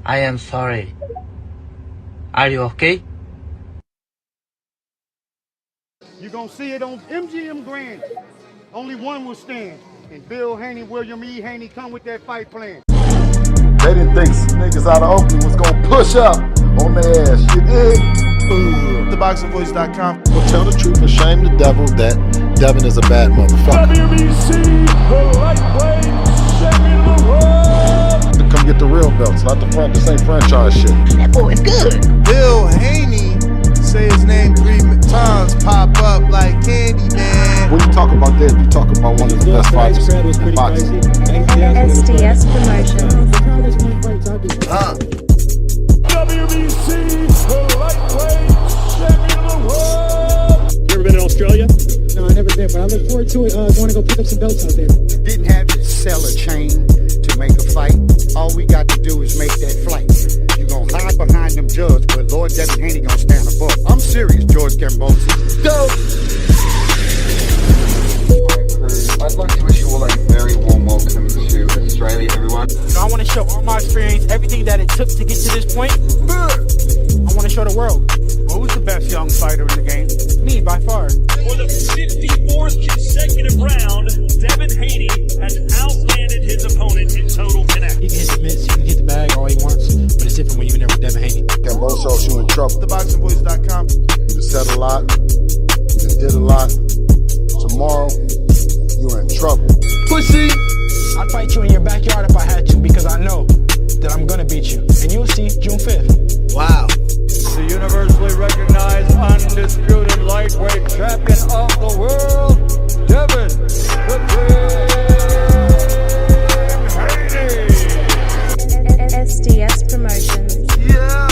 I am sorry. Are you okay? You're going to see it on MGM Grand. Only one will stand. And Bill Haney, William E. Haney, come with that fight plan. They didn't think niggas out of Oakland was gonna push up on their ass. You dig? TheBoxingVoice.com. Well, tell the truth and shame the devil that Devin is a bad motherfucker. WBC, the lightweight champion of the world. Come get the real belts, not this ain't franchise shit. That boy is good. Bill Haney, say his name 3 times, pop up like candy, man. When you talk about that, you talk about one of the best fighters in boxing. SDS Promotions. WBC, the lightweight champion of the world. You ever been to Australia? No, I never been, but I look forward to it. Going to go pick up some belts out there. Didn't have to sell a chain to make a fight. All we got to do is make that flight. You're going to hide behind them judges, but Lord Devin Haney going to stand above. I'm serious, George Cambosi. Go! I'd like to wish you all a very warm welcome to Australia, everyone. I want to show all my experience, everything that it took to get to this point. I want to show the world. Who's the best young fighter in the game? Me, by far. For the 54th consecutive round, Devin Haney has outlanded his opponent in total connect. He can hit the mitts, he can hit the bag all he wants, but it's different when you're in there with Devin Haney. Cambosos, you in trouble. TheBoxingVoice.com. You said a lot. You did a lot. Tomorrow, you're in trouble. Pussy! I'd fight you in your backyard if I had to, because I know that I'm gonna beat you. And you'll see June 5th. Wow. The universally recognized undisputed lightweight champion of the world, Devin "The Dream" Haney. SDS Promotions. Yeah.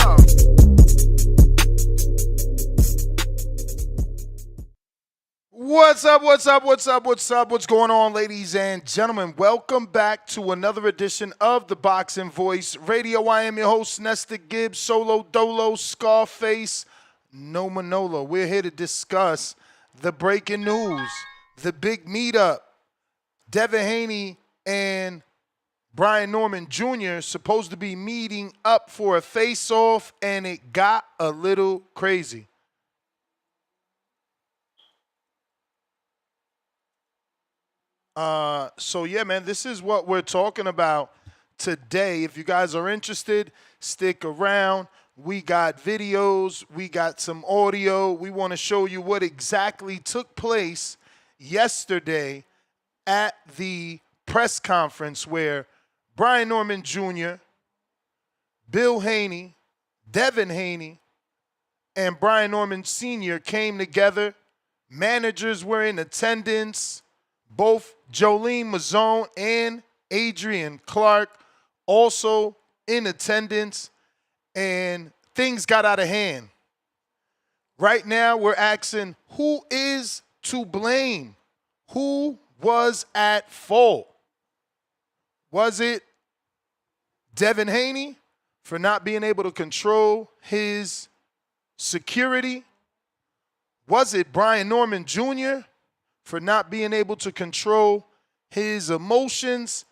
What's going on, ladies and gentlemen? Welcome back to another edition of the Boxing Voice Radio. I am your host, Nestor Gibbs, Solo Dolo, Scarface, No Manolo. We're here to discuss the breaking news, the big meetup. Devin Haney and Brian Norman Jr. supposed to be meeting up for a face-off, and it got a little crazy. So yeah, man, this is what we're talking about today. If you guys are interested, stick around. We got videos, we got some audio. We want to show you what exactly took place yesterday at the press conference where Brian Norman Jr., Bill Haney, Devin Haney, and Brian Norman Sr. came together. Managers were in attendance. Both Jolene Mazzone and Adrian Clark also in attendance, and things got out of hand. Right now, we're asking, who is to blame? Who was at fault? Was it Devin Haney for not being able to control his security? Was it Brian Norman Jr. for not being able to control his emotions?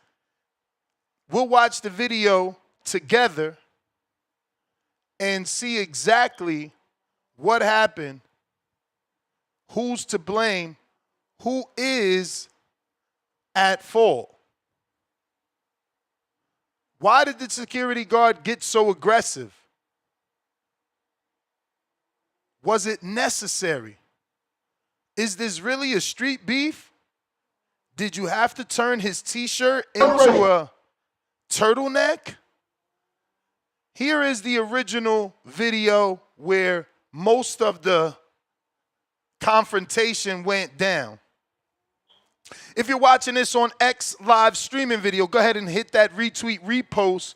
We'll watch the video together and see exactly what happened, who's to blame, who is at fault. Why did the security guard get so aggressive? Was it necessary? Is this really a street beef? Did you have to turn his t-shirt into a turtleneck? Here is the original video where most of the confrontation went down. If you're watching this on X live streaming video, go ahead and hit that retweet, repost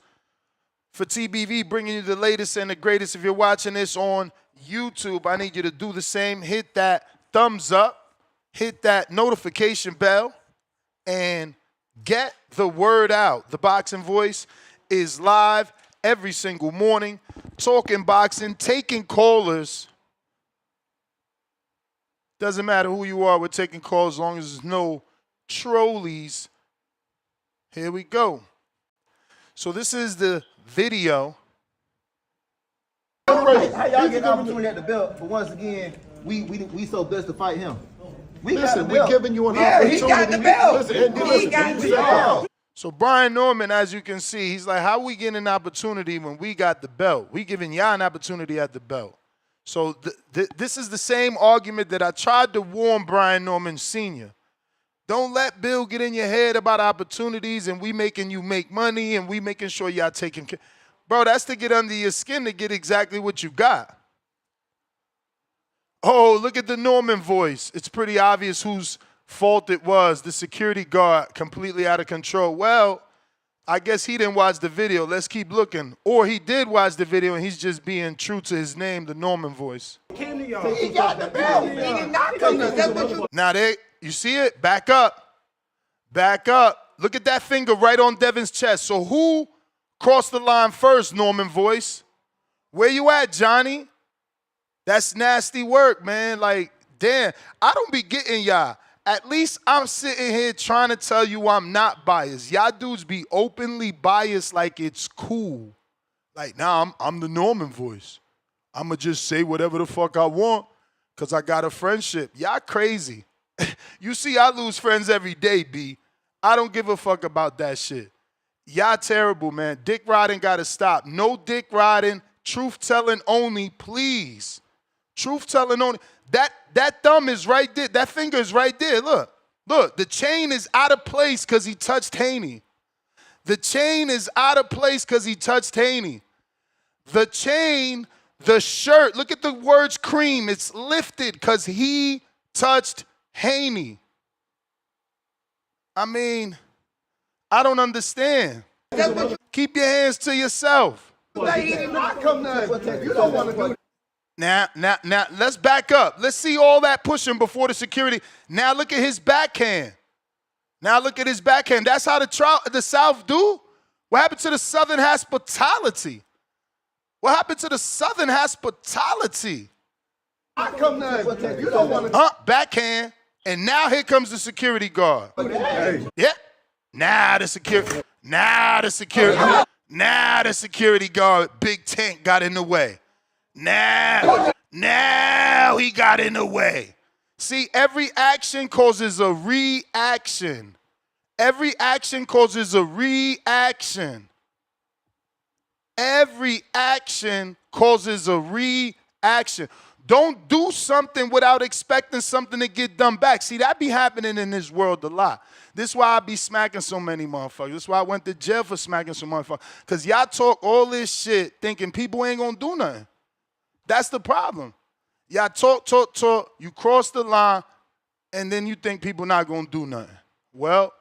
for TBV, bringing you the latest and the greatest. If you're watching this on YouTube, I need you to do the same. Hit that thumbs up, hit that notification bell, and get the word out. The Boxing Voice is live every single morning, talking boxing, taking callers. Doesn't matter who you are, we're taking calls as long as there's no trolleys. Here we go. So this is the video. How y'all get an opportunity at the belt, but once again, we so blessed to fight him. Listen, we're giving you an opportunity. He got the belt. He got the belt. So Brian Norman, as you can see, he's like, how we getting an opportunity when we got the belt? We giving y'all an opportunity at the belt. So this is the same argument that I tried to warn Brian Norman Sr. Don't let Bill get in your head about opportunities and we making you make money and we making sure y'all taking care. Bro, that's to get under your skin to get exactly what you got. Oh, look at the Norman voice. It's pretty obvious whose fault it was. The security guard completely out of control. Well, I guess he didn't watch the video. Let's keep looking. Or he did watch the video and he's just being true to his name, the Norman voice. He got the belt. He did not come to that's what you. Now, you see it? Back up. Back up. Look at that finger right on Devin's chest. So who crossed the line first, Norman voice? Where you at, Johnny? That's nasty work, man. Like, damn, I don't be getting y'all. At least I'm sitting here trying to tell you I'm not biased. Y'all dudes be openly biased like it's cool. Like, nah, I'm the Norman voice. I'ma just say whatever the fuck I want because I got a friendship. Y'all crazy. You see, I lose friends every day, B. I don't give a fuck about that shit. Y'all terrible, man. Dick riding gotta stop. No dick riding. Truth telling only, please. Truth telling only. That thumb is right there. That finger is right there. Look. Look, the chain is out of place because he touched Haney. The chain is out of place because he touched Haney. The chain, the shirt, look at the words cream. It's lifted because he touched Haney. I mean, I don't understand. Keep your hands to yourself. You don't want to do. Now, let's back up. Let's see all that pushing before the security. Now look at his backhand. Now look at his backhand. That's how the South do? What happened to the Southern hospitality? What happened to the Southern hospitality? You don't want to. Backhand. And now here comes the security guard. Yeah. Now the security guard, big tank, got in the way. Now he got in the way. See, every action causes a reaction. Every action causes a reaction. Every action causes a reaction. Don't do something without expecting something to get done back. See, that be happening in this world a lot. This is why I be smacking so many motherfuckers. This is why I went to jail for smacking so motherfuckers. Because y'all talk all this shit thinking people ain't going to do nothing. That's the problem. Y'all talk, you cross the line, and then you think people not going to do nothing. Well,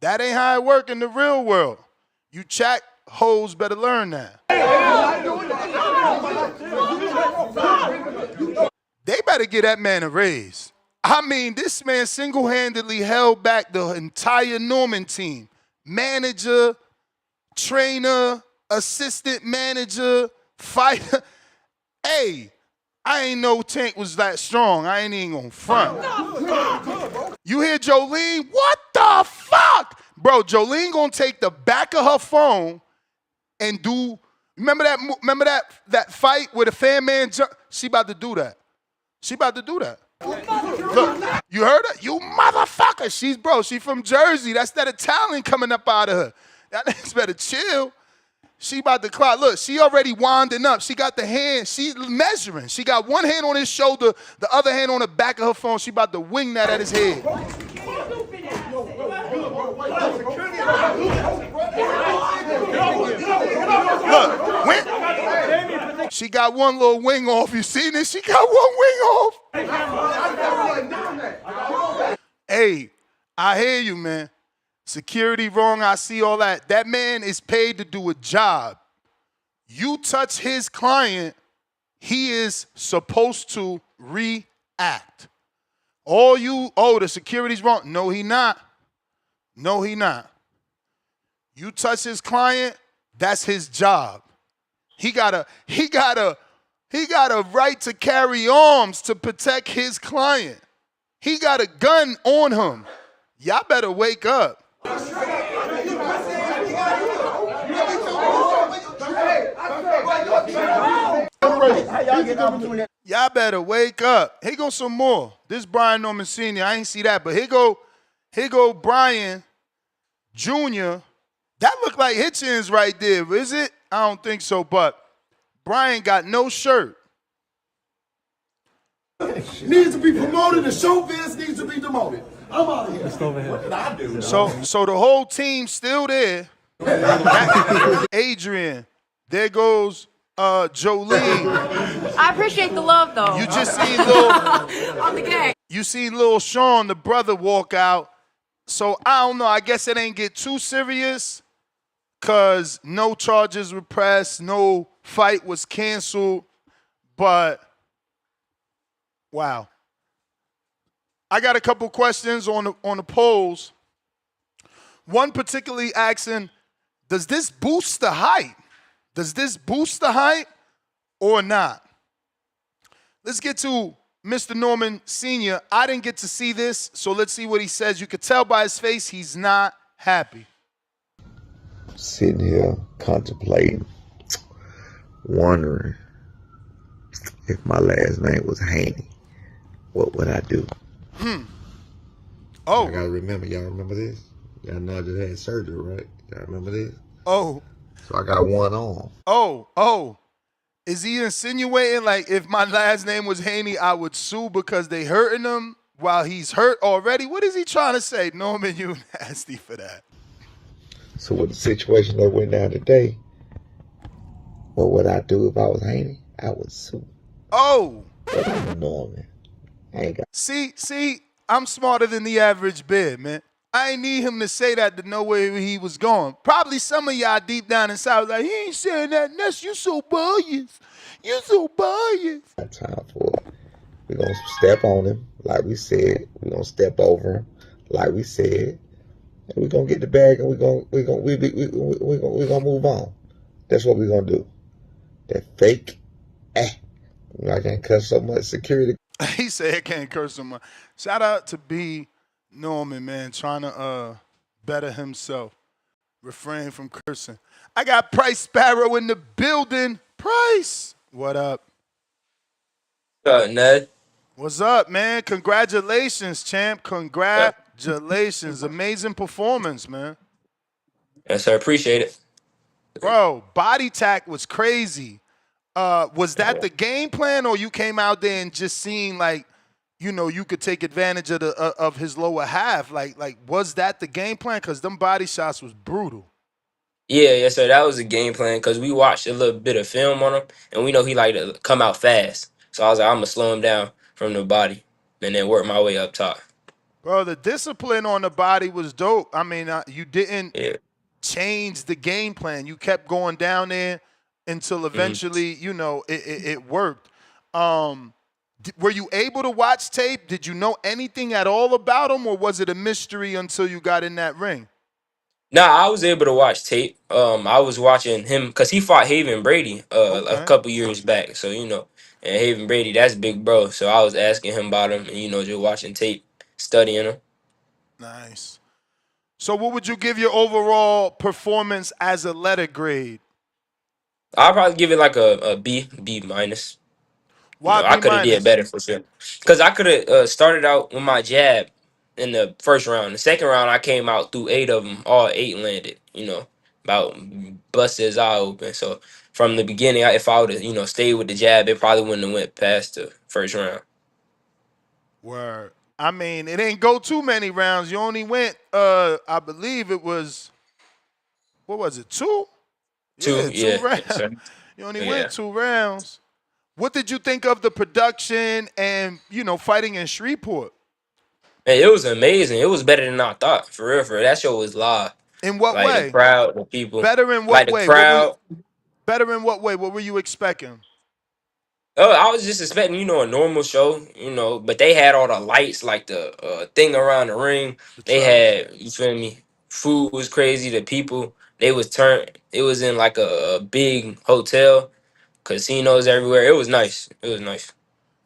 that ain't how it work in the real world. You chat hoes better learn that. They better get that man a raise. I mean, this man single-handedly held back the entire Norman team. Manager, trainer, assistant manager, fighter. Hey, I ain't know Tank was that strong. I ain't even gonna front. You hear Jolene? What the fuck? Bro, Jolene gonna take the back of her phone and do, remember that fight where the fan man jumped? She about to do that. She about to do that. Look, you heard her? You motherfucker. She from Jersey. That's that Italian coming up out of her. That nigga's better chill. She about to clock. Look, she already winding up. She got the hand. She's measuring. She got one hand on his shoulder, the other hand on the back of her phone. She about to wing that at his head. Look, when she got one little wing off. You seen this? She got one wing off. Hey, I hear you, man. Security wrong, I see all that. That man is paid to do a job. You touch his client, he is supposed to react. The security's wrong. No, he not. No, he not. You touch his client, that's his job. He got a right to carry arms to protect his client. He got a gun on him. Y'all better wake up. get the opportunity. Y'all better wake up. Here go some more. This Brian Norman Sr. I ain't see that, but here go Brian Jr. That look like Hitchens right there, is it? I don't think so, but Brian got no shirt. Needs to be promoted. The showbiz needs to be demoted. I'm out of here. What did I do? So the whole team's still there. Adrian, there goes Jolene. I appreciate the love, though. You just seen little On the gang. You seen little Sean, the brother, walk out. So I don't know. I guess it ain't get too serious because no charges were pressed, no fight was canceled. But wow. I got a couple questions on the polls. One particularly asking, does this boost the hype? Does this boost the hype or not? Let's get to Mr. Norman Sr. I didn't get to see this, so let's see what he says. You could tell by his face he's not happy. Sitting here contemplating, wondering if my last name was Haney, what would I do? Oh. I gotta remember, y'all remember this? Y'all know I just had surgery, right? Y'all remember this? Oh. So I got one on. Oh. Is he insinuating like if my last name was Haney, I would sue because they hurting him while he's hurt already? What is he trying to say? Norman, you nasty for that. So with the situation that went down today, what would I do if I was Haney? I would sue. Oh. But I'm Norman. I ain't got. See, I'm smarter than the average bear, man. I ain't need him to say that to know where he was going. Probably some of y'all deep down inside was like, he ain't saying that. That's you so biased. You so biased. Got time for it. We're gonna step on him, like we said. We're gonna step over him, like we said. And we're gonna get the bag, and we're gonna move on. That's what we're gonna do. That fake, I can't cuss so much. Security. He said he can't curse so much. Shout out to B. Norman, man, trying to better himself. Refrain from cursing. I got Pryce Sparrow in the building. Pryce, what up? What's up, Ned? What's up, man? Congratulations, champ. Congratulations. Amazing performance, man. Yes, sir. Appreciate it. Bro, body tack was crazy. Was that the game plan, or you came out there and just seen like, you know, you could take advantage of his lower half? Like, was that the game plan? Because them body shots was brutal. Yeah, yes, sir. That was the game plan because we watched a little bit of film on him, and we know he like to come out fast. So I was like, I'm gonna slow him down from the body, and then work my way up top. Bro, the discipline on the body was dope. I mean, you didn't change the game plan. You kept going down there until eventually, you know, it worked. Were you able to watch tape? Did you know anything at all about him, or was it a mystery until you got in that ring? Nah, I was able to watch tape. I was watching him because he fought Haven Brady a couple years back. So, you know, and Haven Brady, that's big bro. So I was asking him about him and, you know, just watching tape, studying him. Nice. So what would you give your overall performance as a letter grade? I'll probably give it like a B minus. Why You know, I B could have did minus? better for sure. Because I could have started out with my jab in the first round. The second round, I came out through 8 of them. All 8 landed, you know, about busted his eye open. So from the beginning, if I would have, you know, stayed with the jab, it probably wouldn't have went past the first round. Word. I mean, it ain't go too many rounds. You only went, I believe it was, what was it, 2? Two rounds. yes, sir. You only went 2 rounds. What did you think of the production and, you know, fighting in Shreveport? And it was amazing. It was better than I thought. For real, for real. That show was live. In what Like way? the crowd, the people. Better in Like what the way? crowd. Better in what way? What were you expecting? Oh, I was just expecting, you know, a normal show, you know, but they had all the lights, like the thing around the ring. They had, you feel me? Food was crazy. The people, they was turned. It was in like a big hotel, casinos everywhere. It was nice. It was nice.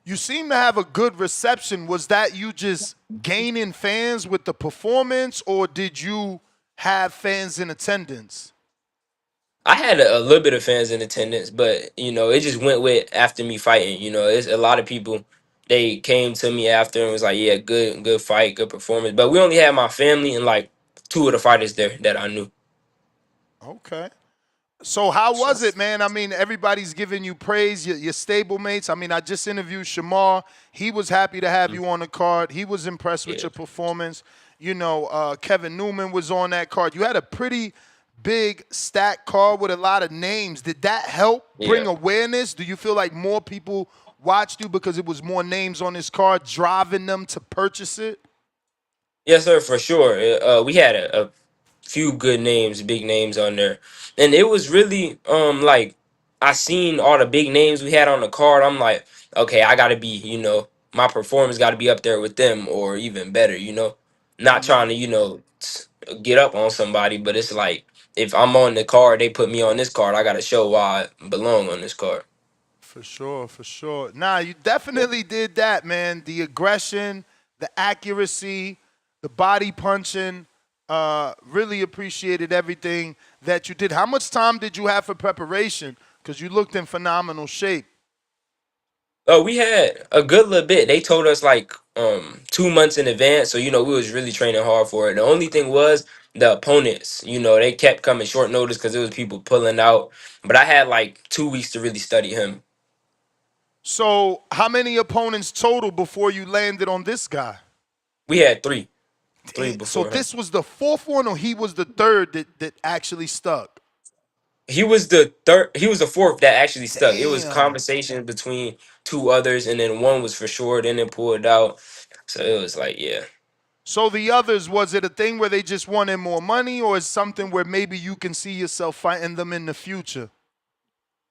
You seem to have a good reception. Was that you just gaining fans with the performance, or did you have fans in attendance? I had a little bit of fans in attendance, but it just went with after me fighting. It's a lot of people. They came to me after and was like, "Yeah, good fight, good performance." But we only had my family and like two of the fighters there that I knew. Okay. So how So was it, man? I mean, everybody's giving you praise. Your stablemates. I mean, I just interviewed Shamar. He was happy to have you on the card. He was impressed with yeah, your performance. Kevin Newman was on that card. You had a pretty big stack card with a lot of names. Did that help yeah. bring awareness? Do you feel like more people watched you because it was more names on this card, driving them to purchase it? Yes, sir, for sure. We had a few good names, big names on there, and it was really like I seen all the big names we had on the card. I'm like, okay, I gotta be, my performance got to be up there with them or even better. Not trying to, get up on somebody, but it's like if I'm on the card, they put me on this card. I gotta show why I belong on this card. For sure, for sure. Nah, you definitely did that, man. The aggression, the accuracy, the body punching. Really appreciated everything that you did. How much time did you have for preparation? Because you looked in phenomenal shape. Oh, we had a good little bit. They told us like 2 months in advance, so we was really training hard for it. The only thing was the opponents. They kept coming short notice because there was people pulling out. But I had like 2 weeks to really study him. So, how many opponents total before you landed on this guy? We had three So before him. this was the fourth one, or he was the third that actually stuck? He was the third. He was the fourth that actually stuck. It was Damn. conversation between two others, and then one was for sure. Then it pulled out. So it was like, yeah. So the others, was it a thing where they just wanted more money, or is something where maybe you can see yourself fighting them in the future?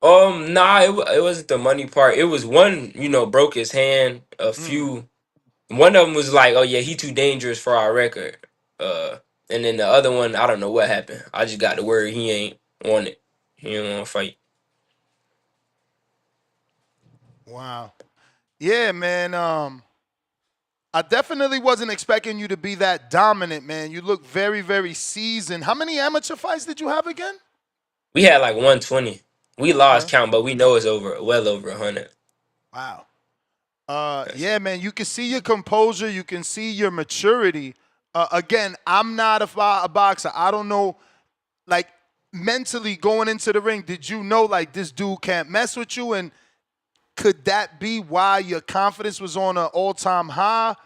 Nah, it wasn't the money part. It was one, broke his hand. A few. One of them was like, "Oh yeah, he too dangerous for our record." And then the other one, I don't know what happened. I just got the word he ain't want it. He ain't want to fight. Wow. Yeah, man. I definitely wasn't expecting you to be that dominant, man. You look very, very seasoned. How many amateur fights did you have again? We had like 120. We lost Okay. count, but we know it's well over 100. Wow. Yes. Yeah, man. You can see your composure. You can see your maturity. Again, I'm not a boxer. I don't know, like, mentally going into the ring, did you know, like, this dude can't mess with you? And could that be why your confidence was on an all-time high?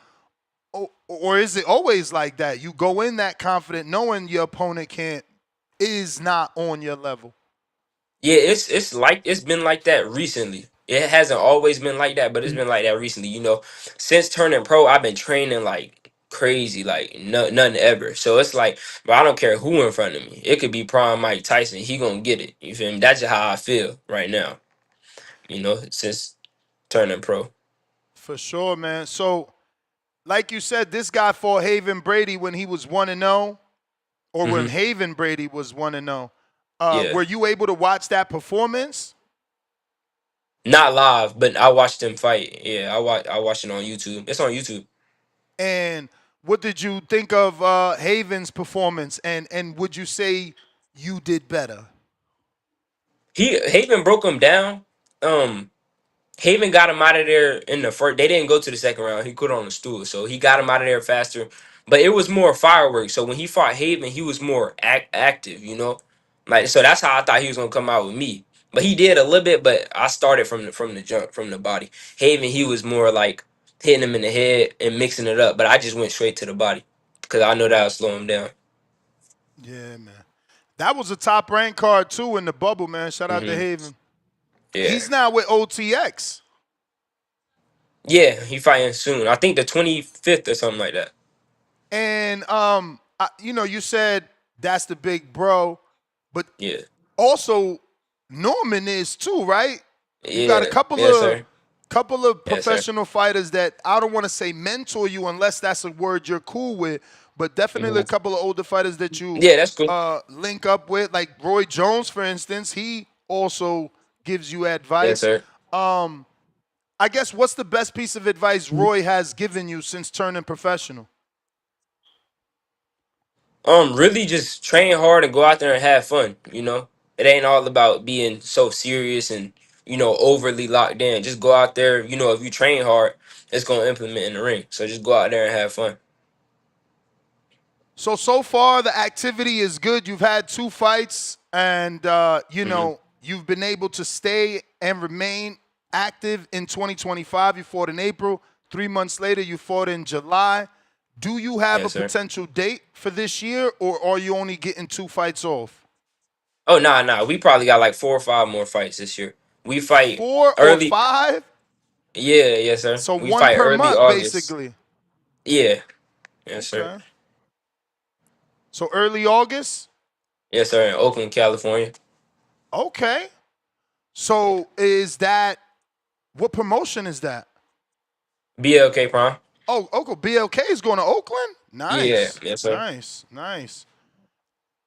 Or is it always like that? You go in that confident knowing your opponent is not on your level. Yeah, it's been like that recently. It hasn't always been like that, but it's been like that recently. Since turning pro, I've been training like crazy, like nothing ever. So it's like, but I don't care who in front of me. It could be prime Mike Tyson. He gonna get it. You feel me? That's just how I feel right now. Since turning pro. For sure, man. So, like you said, this guy fought Haven Brady when he was 1-0, or when Hmm. Haven Brady was 1-0. Yeah, Were you able to watch that performance? not live, but I watched him fight. Yeah, I watched it on YouTube. It's on YouTube. And what did you think of Haven's performance? And would you say you did better? Haven broke him down. Um, Haven got him out of there in the first. They didn't go to the second round. He put on the stool, so he got him out of there faster. But it was more fireworks. So when he fought Haven, he was more active. Like so. That's how I thought he was gonna come out with me. But he did a little bit. But I started from the jump from the body. Haven, he was more like hitting him in the head and mixing it up. But I just went straight to the body because I know that would slow him down. Yeah, man. That was a top rank card too in the bubble, man. Shout out to Hmm. Haven. Yeah, He's now with OTX. yeah. He fighting soon. I think the 25th or something like that. And you said that's the big bro, but Yeah, also Norman is too, right? You got a yeah. couple Yes, of sir. Yes, sir. professional fighters that I don't want to say mentor you unless that's a word you're cool with, but definitely Hmm. a couple of older fighters that you Yeah, that's cool. link up with, like Roy Jones, for instance. He also gives you Yes, advice. sir. I guess what's the best piece of advice Roy has given you since turning professional? Really just train hard and go out there and have fun. It ain't all about being so serious and overly locked in. Just go out there. If you train hard, it's gonna implement in the ring. So just go out there and have fun. So far the activity is good. You've had 2 fights, and you've been able to stay and remain active in 2025. You fought in April. 3 months later, you fought in July. Do you have Yes, a sir. potential date for this year, or are you only getting 2 fights off? Oh nah. We probably got like 4 or 5 more fights this year. We fight 4 or early. 5? Yeah, yes, sir. So We 1 fight per early month, August. basically. Yeah, yes, sir. Okay. So early August? Yes, sir. In Oakland, California. Okay. So is that, what promotion is that? BLK Prime. Oh, BLK is going to Oakland? Yeah, Nice. yes, sir. Nice.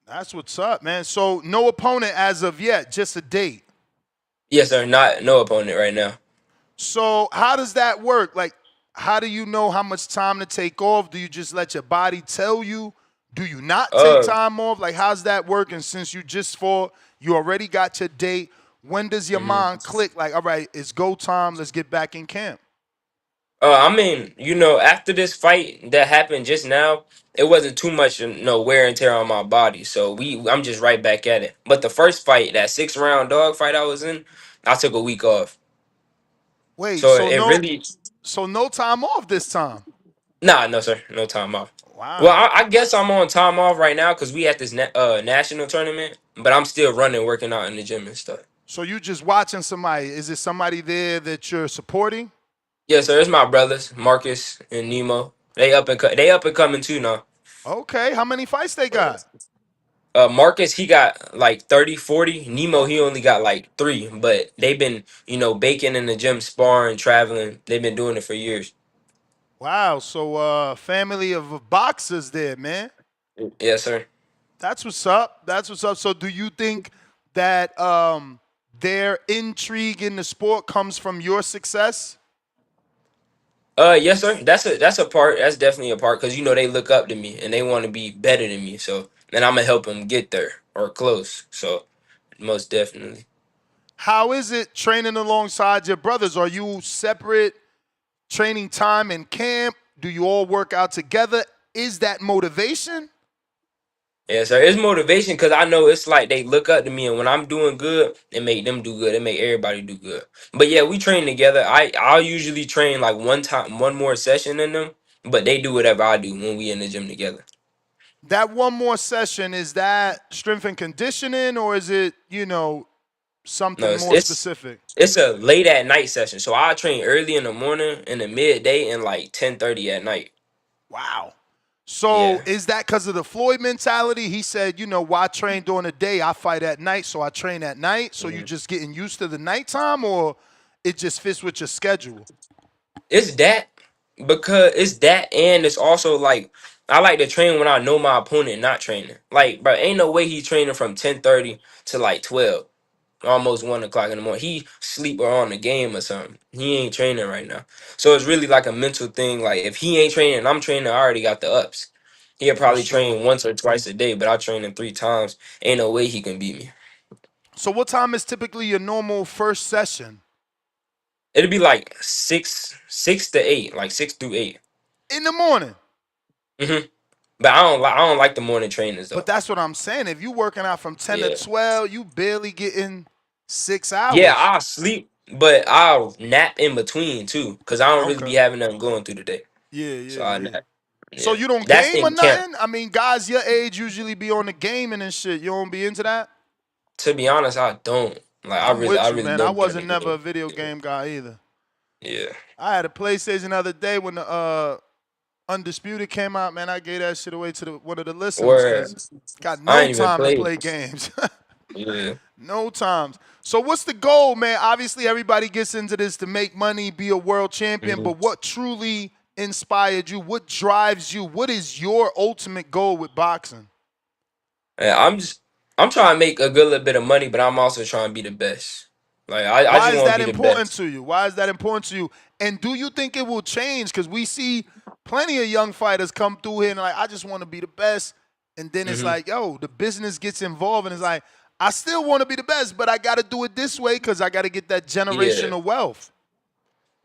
That's what's up, man. So no opponent as of yet, just a date. Yes, sir. No opponent right now. So how does that work? Like, how do you know how much time to take off? Do you just let your body tell you? Do you not take Uh, time off? Like, how's that working? Since you just fought, you already got your date. When does your mhm. mind click? Like, all right, it's go time. Let's get back in camp. I mean, after this fight that happened just now, it wasn't too much, wear and tear on my body. So I'm just right back at it. But the first fight, that 6 round dog fight I was in, I took a week off. Wait, So it really, so no time off this time. nah, no sir, no time off. Well, Wow. I guess I'm on time off right now because we at this national tournament, but I'm still running, working out in the gym and stuff. So you just watching somebody? Is it somebody there that you're supporting? Yeah, sir. It's my brothers, Marcus and Nemo. They up and coming too now. Okay. How many fights they got? Marcus, he got like 30, 40. Nemo, he Okay. only got like 3. But they've been, baking in the gym, sparring, traveling. They've been doing it for years. Wow. So family of boxers there, man. Yes, sir. That's what's up. That's what's up. So do you think that their intrigue in the sport comes from your success? Yes, sir. That's a part. That's definitely a part because they look up to me and they want to be better than me. So, and I'm gonna help them get there or close. So, most definitely. How is it training alongside your brothers? Are you separate training time in camp? Do you all work out together? Is that motivation? Yeah, sir. It's motivation because I know it's like they look up to me, and when I'm doing good, it make them do good. It make everybody do good. But yeah, we train together. I'll usually train like one more session than them, but they do whatever I do when we in the gym together. That one more session, is that strength and conditioning, or is it, No, something it's more it's, specific? it's a late at night session, so I train early in the morning, in the midday, and like 10:30 at night. Wow. So Yeah. is that because of the Floyd mentality? He said, why train during the day? I fight at night, so I train at night. So you Mhm. just getting used to the nighttime, or it just fits with your schedule? It's that because it's that, and it's also like I like to train when I know my opponent not training. Like, bro, ain't no way he training from 10:30 to like 12, almost 1 o'clock in the morning. He sleep or on the game or something. He ain't training right now. So it's really like a mental thing. Like if he ain't training and I'm training, I already got the ups. He'll For probably sure. train once or twice a day, but I train him 3 times. Ain't no way he can beat me. So what time is typically your normal first session? It'll be like 6 to 8, like 6 through 8. In the morning. But I don't like the morning trainers But though. that's what I'm saying. If you working out from 10 to Yeah. 12, you barely getting 6 Yeah, hours. I'll sleep, but I'll nap in between too, cause I don't really be Okay. having nothing going through the day. So I Yeah. nap. So Yeah, you don't that's game or in camp. nothing? I mean, guys your age usually be on the gaming and shit. You don't be into that? To be honest, I don't. Like I'm I with you, really man. I don't be on the wasn't never game. a video game guy either. Yeah. I had a PlayStation the other day when the Undisputed came out, man. I gave that shit away to one of the listeners Where because got I no ain't even time to played. play games. Yeah. No times. So what's the goal, man? Obviously, everybody gets into this to make money, be a world champion, hmm but what truly inspired you? What drives you? What is your ultimate goal with boxing? Yeah, I'm trying to make a good little bit of money, but I'm also trying to be the best. Like I Why just is want to that be the important best. to you? Why is that important to you? And do you think it will change? Because we see plenty of young fighters come through here and like, I just want to be the best. And then it's hmm like, yo, the business gets involved and it's like, I still want to be the best, but I got to do it this way because I got to get that Yeah. generational wealth.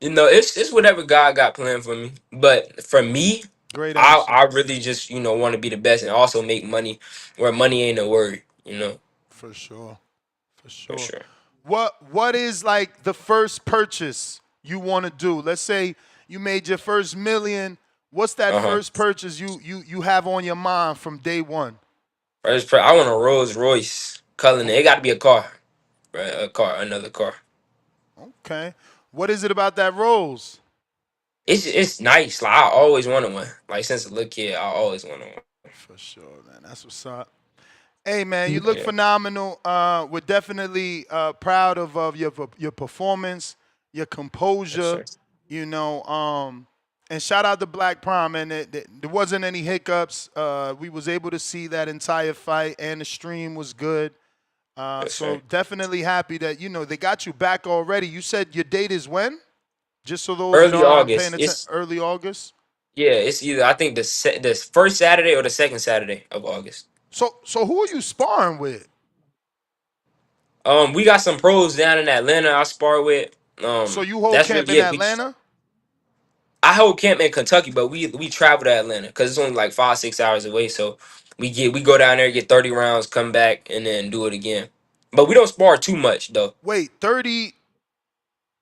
You know, it's whatever God got planned for me. But for me, Great I answer. I really just, want to be the best and also make money where money ain't a worry. For sure. For For sure. sure. What is like the first purchase you want to do? Let's say you made your first million. What's that Uh-huh. first purchase you have on your mind from day one? I want a Rolls Royce Cullinan. It got to be a car, right? Another car. Okay. What is it about that Rolls? It's nice. Like I always wanted one. Like since a little kid, I always wanted one. For sure, man. That's what's up. Hey, man, you look Yeah. phenomenal. We're definitely proud of your performance, your Yes, composure, sir. and shout out to Black Prime, and there wasn't any hiccups. We was able to see that entire fight, and the stream was good. Yes, So sir. definitely happy that, they got you back already. You said your date is when? Just so those that Early aren't paying August. attention, It's early August? It's either I think the first Saturday or the second Saturday of August. So who are you sparring with? We got some pros down in Atlanta. I spar with. So you hold That's camp really in it. Atlanta? I hold camp in Kentucky, but we travel to Atlanta because it's only like 5-6 hours away. So we go down there, get 30 rounds, come back, and then do it again. But we don't spar too much though. Wait, 30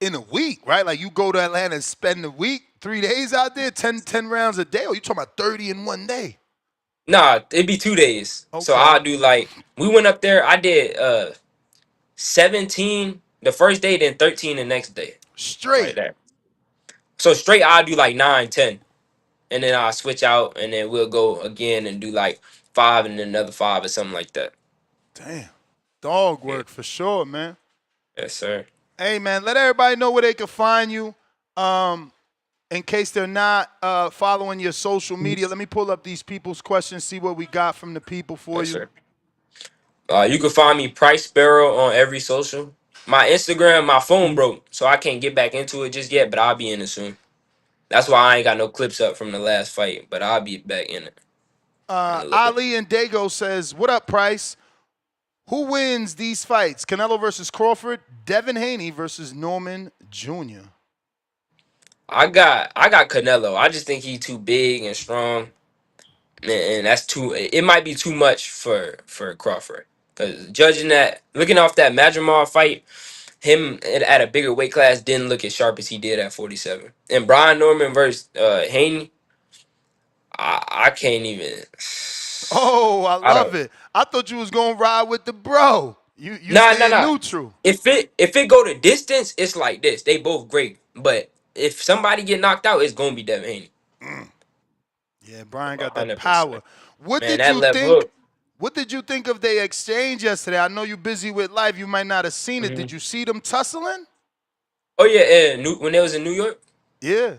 in a week, right? Like you go to Atlanta and spend the week, 3 days out there, 10 rounds a day, or you talking about 30 in one day? Nah, it'd be 2 days. So Okay. I'll do like we went up there. I did 17 the first day, then 13 the next day, like Straight. that. So straight, I'll do like 9, 10. And then I'll switch out, and then we'll go again and do like 5 and then another 5 or something like that. Damn. Dog Yeah. work for sure, man. Yes, sir. Hey, man, let everybody know where they can find you. In case they're not following your social media, let me pull up these people's questions, see what we got from the people for Yes, you. sir. You can find me Pryce Sparrow on every social. My Instagram, my phone broke, so I can't get back into it just yet, but I'll be in it soon. That's why I ain't got no clips up from the last fight, but I'll be back in it in a little bit. Ali and Dago says, what up, Price? Who wins these fights? Canelo versus Crawford, Devin Haney versus Norman Jr. I got Canelo. I just think he's too big and strong, and that's too. It might be too much for Crawford. Cause judging that, looking off that Madrimov fight, him at a bigger weight class didn't look as sharp as he did at 47. And Brian Norman versus Haney, I can't even. Oh, I I love don't. it. I thought you was gonna ride with the bro. You staying Nah. neutral. If it go to distance, it's like this. They both great, but if somebody get knocked out, it's gonna be Devin Haney. Yeah, Brian got that 100%. power. What Man, did that you left think? hook. What did you think of their exchange yesterday? I know you're busy with life. You might not have seen it. Mhm. Did you see them tussling? Oh yeah, when they was in New York. Yeah.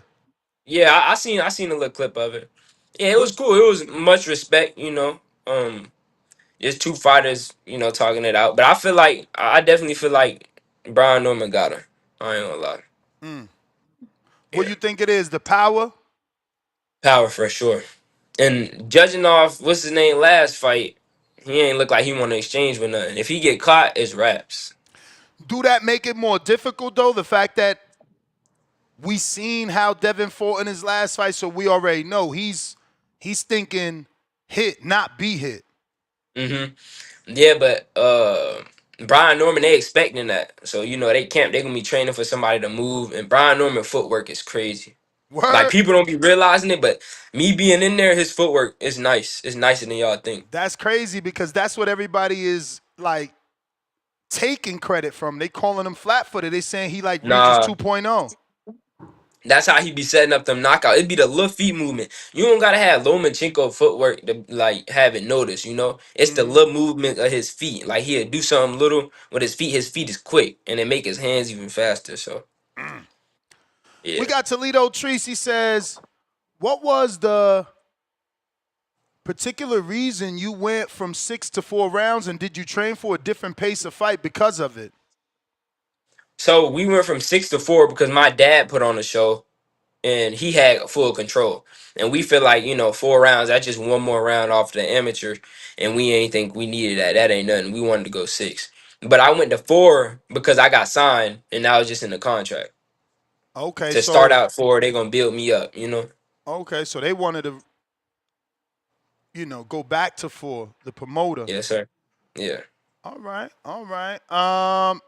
Yeah, I seen a little clip of it. Yeah, it What? was cool. It was much respect. Just two fighters, talking it out. But I definitely feel like Brian Norman got her. I ain't gonna lie. What Yeah, you think it is? The power? power for sure. And judging off what's his name last fight, he ain't look like he want to exchange with nothing. If he get caught, it's raps. Do that make it more difficult though? The fact that we seen how Devin fought in his last fight, so we already know he's thinking hit, not be hit. Mm-hmm. Yeah, but Brian Norman, they expecting that. So they gonna be training for somebody to move, and Brian Norman footwork is crazy. Like Word? people don't be realizing it, but me being in there, his footwork is nice. It's nicer than y'all think. That's crazy because that's what everybody is like taking credit from. They calling him flat-footed. They saying he like Regis Nah, 2.0. that's how he be setting up them knockouts. It be the little feet movement. You don't gotta have Lomachenko footwork to like have it noticed. It's the little movement of his feet. Like he'll do something little with his feet. His feet is quick, and it make his hands even faster. So We yeah. got Toledo Treese. He says, what was the particular reason you went from 6 to 4 rounds, and did you train for a different pace of fight because of it? So we went from 6 to 4 because my dad put on a show. and he had full control. And we feel like, 4 rounds, that's just one more round off the amateur, and we ain't think we needed that. That ain't nothing. We wanted to go 6. But I went to 4 because I got signed, and I was just in the contract. Okay, To start so out 4, they're gonna build me up, so they wanted to, go back to 4, the promoter. Yes, sir. Yeah. All right, all right.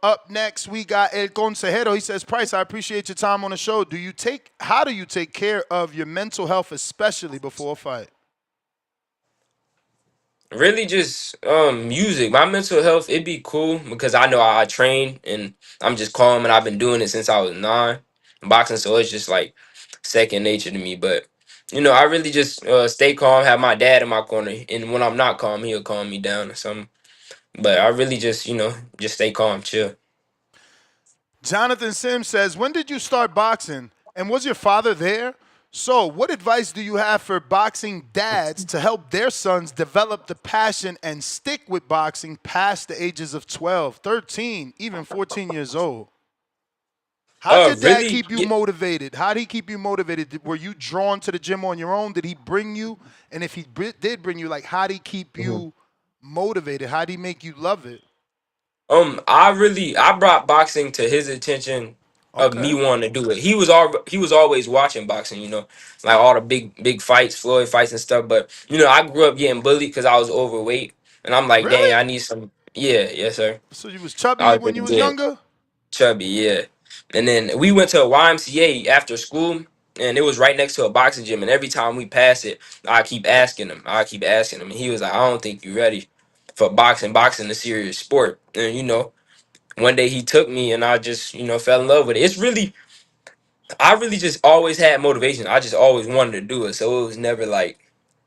Up next we got El Consejero. He says, Pryce, I appreciate your time on the show. How do you take care of your mental health, especially before a fight? Really just music. My mental health, it'd be cool because I know I train and I'm just calm, and I've been doing it since I was 9 boxing, so it's just like second nature to me. But I really just stay calm, have my dad in my corner, and when I'm not calm, he'll calm me down or something. But I really just just stay calm, chill. Jonathan Sims says, when did you start boxing, and was your father there? So, what advice do you have for boxing dads to help their sons develop the passion and stick with boxing past the ages of 12, 13, even 14 years old? How did your dad Really, keep you motivated? How did he keep you motivated? Were you drawn to the gym on your own? Did he bring you? And if he did bring you, like, how did he keep you motivated? How did he make you love it? I brought boxing to his attention of me Okay. wanting to do it. He was always watching boxing, like all the big fights, Floyd fights and stuff. But I grew up getting bullied because I was overweight, and I'm like, dang, Really? I need some. Yeah, yes, sir. So you was I chubby was when you really was good, younger? chubby, yeah. And then we went to a YMCA after school, and it was right next to a boxing gym. And every time we pass it, I keep asking him, and he was like, I don't think you're ready for boxing. Boxing is a serious sport, and one day he took me, and I just fell in love with it. I really just always had motivation. I just always wanted to do it, so it was never like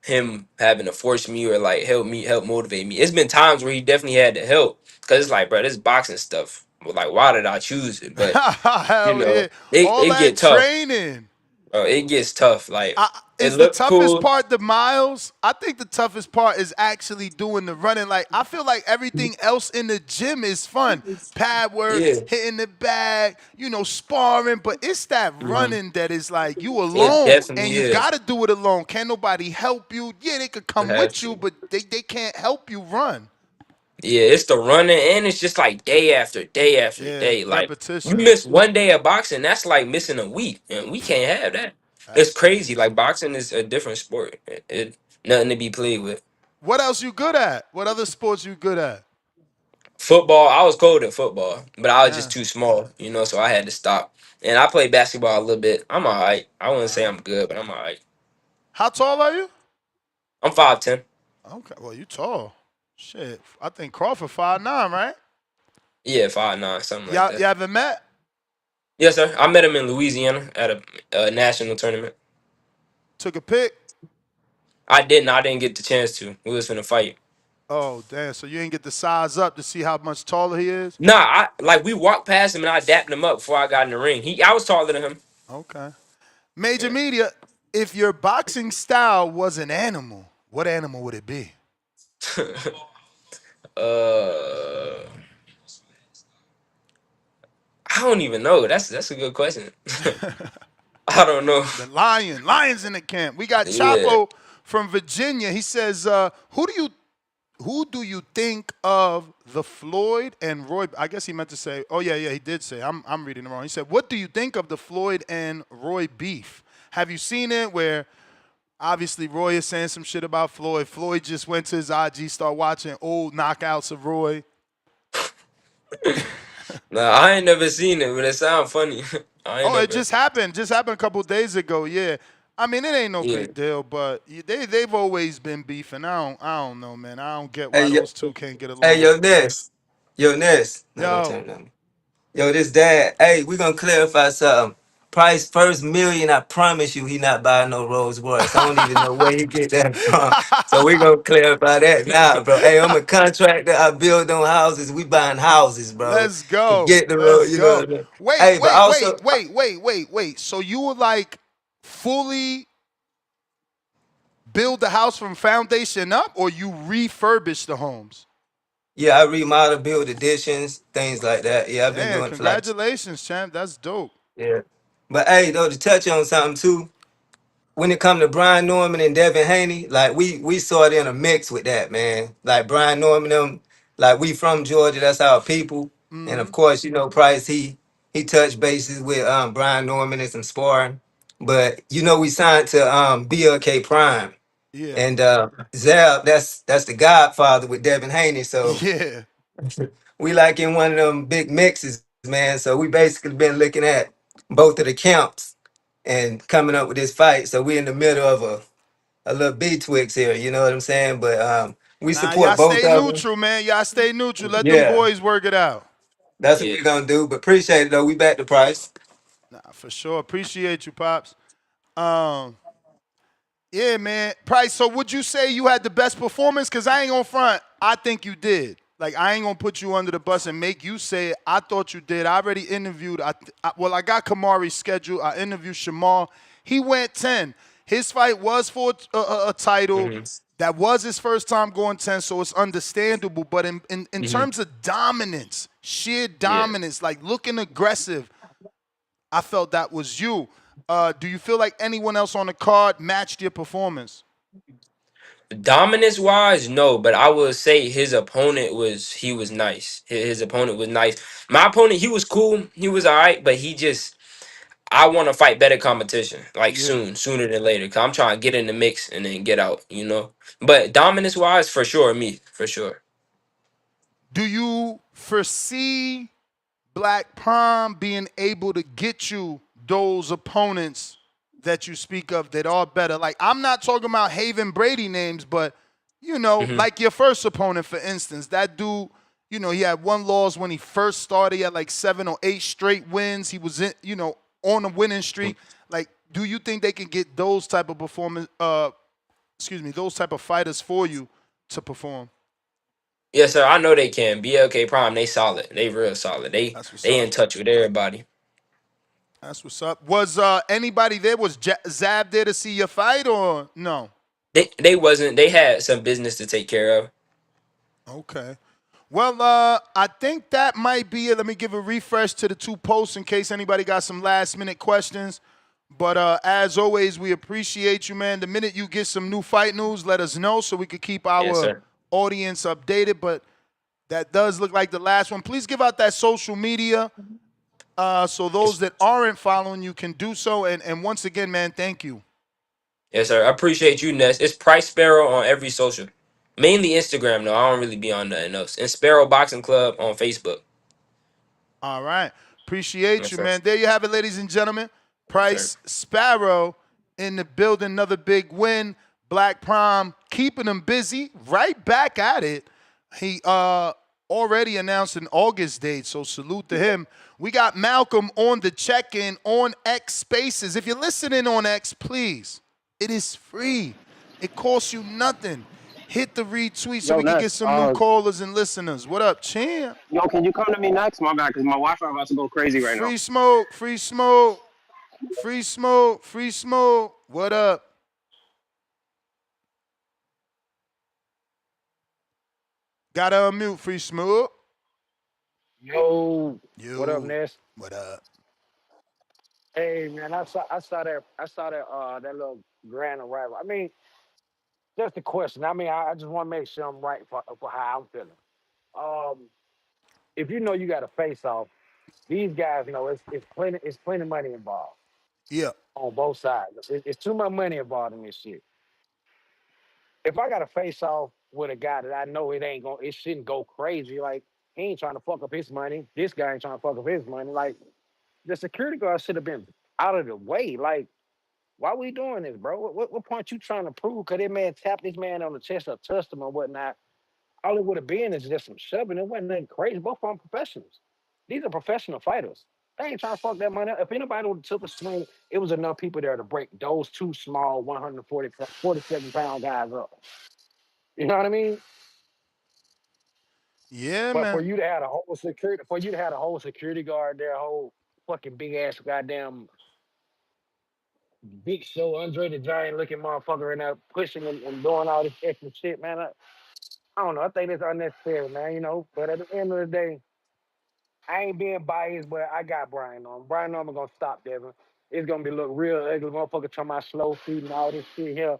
him having to force me or like help motivate me. It's been times where he definitely had to help, because it's like, bro, this boxing stuff, but like, why did I choose it? But Hell yeah. All it that get tough, training. bro. It gets tough. Like, it Is the looked toughest cool. part the miles? I think the toughest part is actually doing the running. Like, I feel like everything else in the gym is fun. Pad work, Yeah. hitting the bag, sparring. But it's that Mhm. running that is like you It alone. And definitely you is. got to do it alone. Can't nobody help you. Yeah, they could You come have with you, to. but they can't help you run. Yeah, it's the running, and it's just like day after day after Yeah, day. Like, you repetition. miss one day of boxing, that's like missing a week, and we can't have that. It's That's crazy. crazy. Like, boxing is a different sport. It nothing to be played with. What else you good at? What other sports you good at? Football, I was cold at football, but I was just Yeah. too small, so I had to stop. And I played basketball a little bit. I'm alright. I wouldn't say I'm good, but I'm alright. How tall are you? I'm 5'10". Okay, well, you tall. Shit, I think Crawford 5'9", right? Yeah, 5'9", something like Y'all, that. you ever met? Yes, sir. I met him in Louisiana at a national tournament. Took a pic? I didn't. I didn't get the chance to. We was finna fight. Oh, damn. So you ain't get the size up to see how much taller he is? Nah, we walked past him and I dapped him up before I got in the ring. I was taller than him. Okay. Major Yeah. Media, if your boxing style was an animal, what animal would it be? uh, I don't even know. That's a good question. I don't know. The lion. Lions in the camp. We got Yeah. Chapo from Virginia. He says, who do you think of the Floyd and Roy? I guess he meant to say, oh, yeah, he did say. I'm reading it wrong. He said, what do you think of the Floyd and Roy beef? Have you seen it where obviously Roy is saying some shit about Floyd? Floyd just went to his IG, start watching old knockouts of Roy. Nah, I ain't never seen it, but it sounds funny. I ain't Oh, it never. just happened. Just happened a couple days ago. Yeah. I mean, it ain't no Yeah. big deal, but they've always been beefing. I don't know, man. I don't get Hey, why those two can't get along. yo, Ness. Yo, Ness. No, don't Yo, turn it on. Yo, this dad. Hey, we gonna clarify something. Price first million, I promise you he not buying no Rolls Royce. I don't even know where he get that from. So we gonna clarify that now, bro. Hey, I'm a contractor. I build on houses. We buying houses, bro. let's go. Forget the road, Let's you know go. what I mean? Wait, Hey, but wait, also, wait, wait, wait, wait, wait. So you were like fully build the house from foundation up, or you refurbish the homes? yeah, I remodel, build additions, things like that. Yeah, I've been Damn, doing it for like, congratulations, champ. That's dope. yeah. But hey, though, to touch on something too, when it come to Brian Norman and Devin Haney, like we saw it in a mix with that, man. Like Brian Norman, them, like we from Georgia, that's our people. And of course, you know, Pryce, he touched bases with Brian Norman and some sparring. But you know, we signed to BLK Prime. Yeah. And Zab, that's the godfather with Devin Haney. So Yeah. we like in one of them big mixes, man. So we basically been looking at both of the camps and coming up with this fight. So we in the middle of a little B-Twix here, you know what I'm saying? But we Nah, y'all support both stay of them. neutral, man. Y'all stay neutral. Let them Yeah, boys work it out. that's what Yeah. we're gonna do. But appreciate it though. We back to Price. Nah, for sure. Appreciate you, pops. Um, yeah, man. Price. So would you say you had the best performance? Cause I ain't gonna front. I think you did. Like I ain't gonna put you under the bus and make you say it. I thought you did. I already interviewed. I got Kamari's schedule. I interviewed Shamar. He went 10. His fight was for a title. Hmm. That was his first time going 10, so it's understandable. But in Hmm. terms of dominance, sheer Yeah. dominance, like looking aggressive, I felt that was you. Do you feel like anyone else on the card matched your performance? Dominance wise, no, but I would say his opponent was nice. His opponent was nice. My opponent, he was cool. He was alright, but I want to fight better competition, like Yeah. sooner than later. Cause I'm trying to get in the mix and then get out, you know. But dominance wise, for sure, me for sure. Do you foresee Black Prom being able to get you those opponents that you speak of that are better? Like, I'm not talking about Haven Brady names, but, Hmm. like your first opponent, for instance, that dude, he had one loss when he first started. He had like 7 or 8 straight wins. He was on a winning streak. Like, do you think they can get those type of those type of fighters for you to perform? Yes, sir. I know they can. BLK Prime, they solid. They real solid. They That's what's they up. in touch with everybody. That's what's up. Was anybody there? Was Zab there to see your fight or no? They wasn't. They had some business to take care of. Okay. Well, I think that might be it. Let me give a refresh to the 2 posts in case anybody got some last minute questions. But as always, we appreciate you, man. The minute you get some new fight news, let us know so we could keep Yes, our sir. audience updated. But that does look like the last one. Please give out that social media so those that aren't following you can do so. And once again, man, thank you. Yes, sir. I appreciate you, Ness. It's Pryce Sparrow on every social. Mainly Instagram, though. I don't really be on nothing else. And Sparrow Boxing Club on Facebook. All right. Appreciate Yes, you, sir. man. There you have it, ladies and gentlemen. Yes, sir. Pryce Sparrow in the building. Another big win. Black Prom keeping him busy. Right back at it. He already announced an August date, so salute to him. We got Malcolm on the check-in on X Spaces. If you're listening on X, please, it is free. It costs you nothing. Hit the retweet so Yo, we can get Ness, some new callers and listeners. What up, champ? yo, can you come to me next? My bad, because my Wi-Fi about to go crazy right now. Free smoke, free smoke, free smoke, free smoke. What up? Gotta unmute, free smoke. Yo, what up, You. Ness? What up? Hey, man, I saw that that little grand arrival. I mean, just a question. I mean, I just want to make sure I'm right for how I'm feeling. Um, if you know you got a face off, these guys know it's plenty money involved Yeah. on both sides. It's too much money involved in this shit. If I got a face off with a guy that I know it shouldn't go crazy. Like he ain't trying to fuck up his money. This guy ain't trying to fuck up his money. Like the security guard should have been out of the way. Like, why we doing this, bro? What point you trying to prove? Cause that man tapped this man on the chest or touched him or whatnot. All it would have been is just some shoving. It wasn't nothing crazy. Both of them professionals. These are professional fighters. They ain't trying to fuck that money up. If anybody would have took a swing, it was enough people there to break those 2 small 47-pound guys up. You know what I mean? Yeah, But man. for you to have a whole security guard there, a whole fucking big ass goddamn big show Andre the Giant looking motherfucker in there pushing and doing all this extra shit, man. I don't know. I think it's unnecessary, man. But at the end of the day, I ain't being biased, but I got Brian on. Brian Norman gonna stop Devin. It's gonna be look real ugly. Motherfucker talking about slow feet and all this shit here.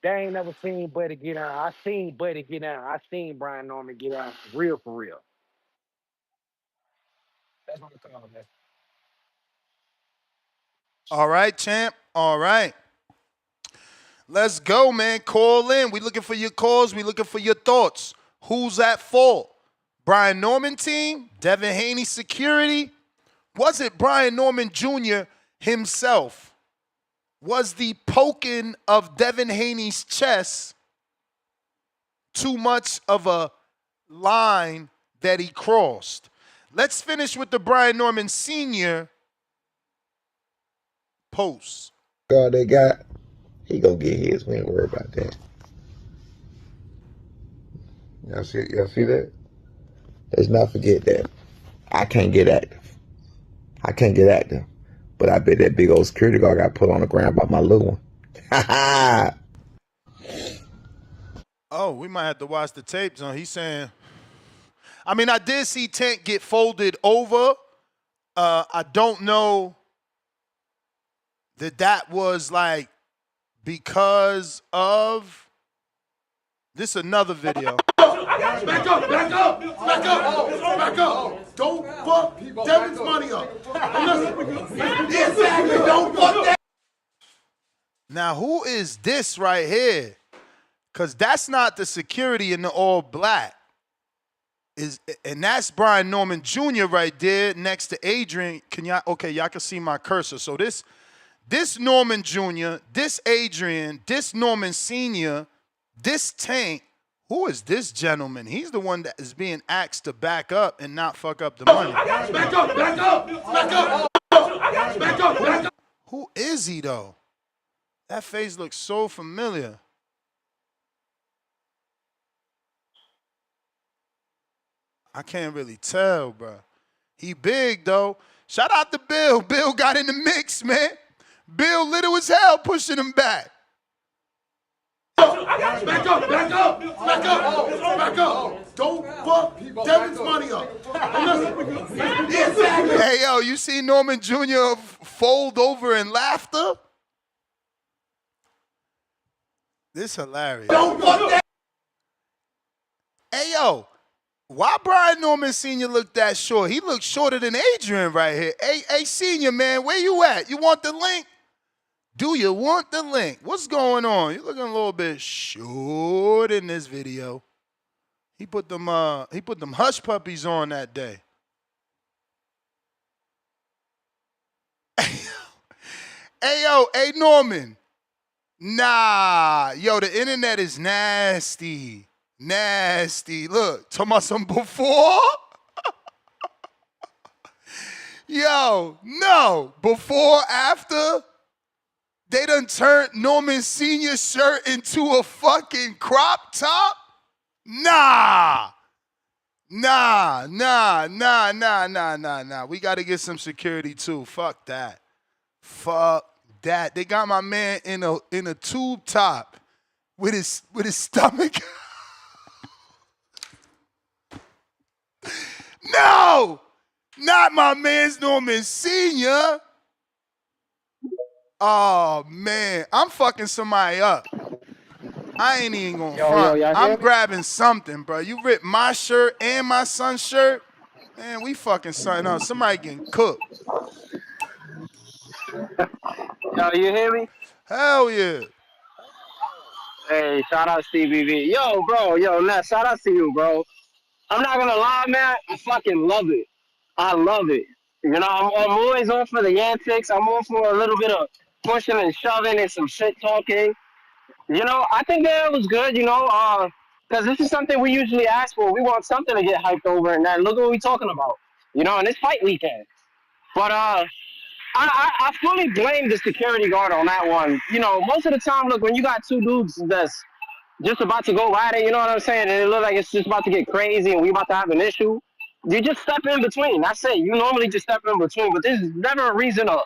They ain't never seen Buddy get out. I seen Buddy get out. I seen Brian Norman get out for real. That's what I'm calling it. All right, champ. All right. Let's go, man. Call in. We looking for your calls. We looking for your thoughts. Who's at fault? Brian Norman team? Devin Haney security? Was it Brian Norman Jr. himself? Was the poking of Devin Haney's chest too much of a line that he crossed? Let's finish with the Brian Norman Sr. post. Girl, they got, he gonna get his. We ain't worried about that. Y'all see that? Let's not forget that. I can't get active. But I bet that big old security guard got put on the ground by my little one. Oh, we might have to watch the tapes on. He's saying, I mean, I did see Tank get folded over. I don't know that was like because of this. Another video. Back up. Don't fuck Devin's money up. Exactly, don't fuck that. Now, who is this right here? Because that's not the security in the all black. And that's Brian Norman Jr. right there next to Adrian. Y'all can see my cursor. So this Norman Jr., this Adrian, this Norman Sr., this Tank. Who is this gentleman? He's the one that is being asked to back up and not fuck up the money. Back up. Who is he, though? That face looks so familiar. I can't really tell, bro. He big, though. Shout out to Bill. Bill got in the mix, man. Bill little as hell pushing him back. Back up. Don't fuck Devin's money up. Exactly. Hey, yo, you see Norman Jr. fold over in laughter? This hilarious. Don't fuck that. Hey, yo, why Brian Norman Sr. look that short? He looks shorter than Adrian right here. Hey, Senior, man, where you at? You want the link? Do you want the link? What's going on? You're looking a little bit short in this video. He put them hush puppies on that day. Hey Norman. Nah, yo, the internet is nasty. Nasty. Look, talking about some before. Yo, no. Before, after. They done turned Norman Sr. shirt into a fucking crop top? Nah. We got to get some security too. Fuck that. They got my man in a tube top with his stomach. No, not my man's Norman Sr. Oh, man. I'm fucking somebody up. I ain't even gonna front. I'm grabbing something, bro. You ripped my shirt and my son's shirt. Man, we fucking something up. Somebody getting cooked. Yo, you hear me? Hell yeah. Hey, shout out CBV. Yo, bro. Nah, shout out to you, bro. I'm not gonna lie, man. I fucking love it. I love it. You know, I'm always on for the antics. I'm on for a little bit of pushing and shoving and some shit talking. You know, I think that it was good, you know, because this is something we usually ask for. We want something to get hyped over, and then look what we're talking about, you know, and it's fight weekend. But I fully blame the security guard on that one. You know, most of the time, look, when you got two dudes that's just about to go at it, you know what I'm saying, and it looks like it's just about to get crazy and we about to have an issue, you just step in between. That's it. You normally just step in between, but there's never a reason to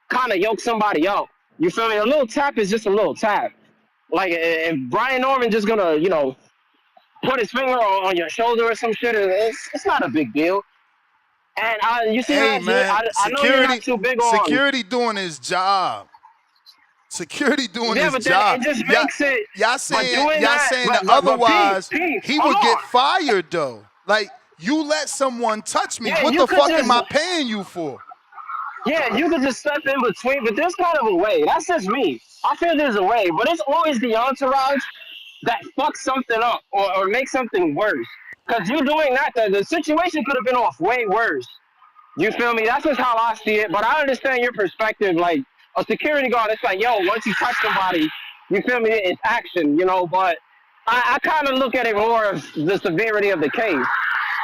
kind of yoke somebody up. You feel me? A little tap is just a little tap. Like, if Brian Norman just gonna, you know, put his finger on your shoulder or some shit, it's not a big deal. And you see Hey how man, I know you're not too big on. security doing his job. Security doing Yeah, his but then job. it just makes it. Y'all But saying doing y'all that, saying that but Pete, otherwise he hold would get on. fired though. Like you let someone touch me. Yeah, What you the could fuck am just. I paying you for? Yeah, you could just step in between, but there's kind of a way. That's just me. I feel there's a way, but it's always the entourage that fucks something up or makes something worse. Because you doing that, the situation could have been off way worse. You feel me? That's just how I see it. But I understand your perspective. Like a security guard, it's like, yo, once you touch somebody, you feel me? It's action, you know. But I kind of look at it more of the severity of the case.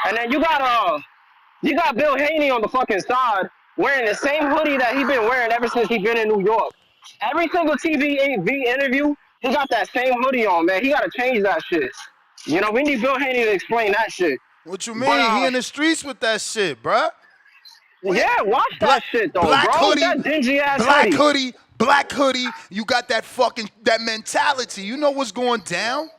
And then you got Bill Haney on the fucking side wearing the same hoodie that he been wearing ever since he been in New York. Every single TV interview, he got that same hoodie on, man. He got to change that shit. You know, we need Bill Haney to explain that shit. What you But mean? He in the streets with that shit, bruh. yeah, watch that shit though, black bro. hoodie, That dingy ass black hoodie. You got that fucking that mentality. You know what's going down?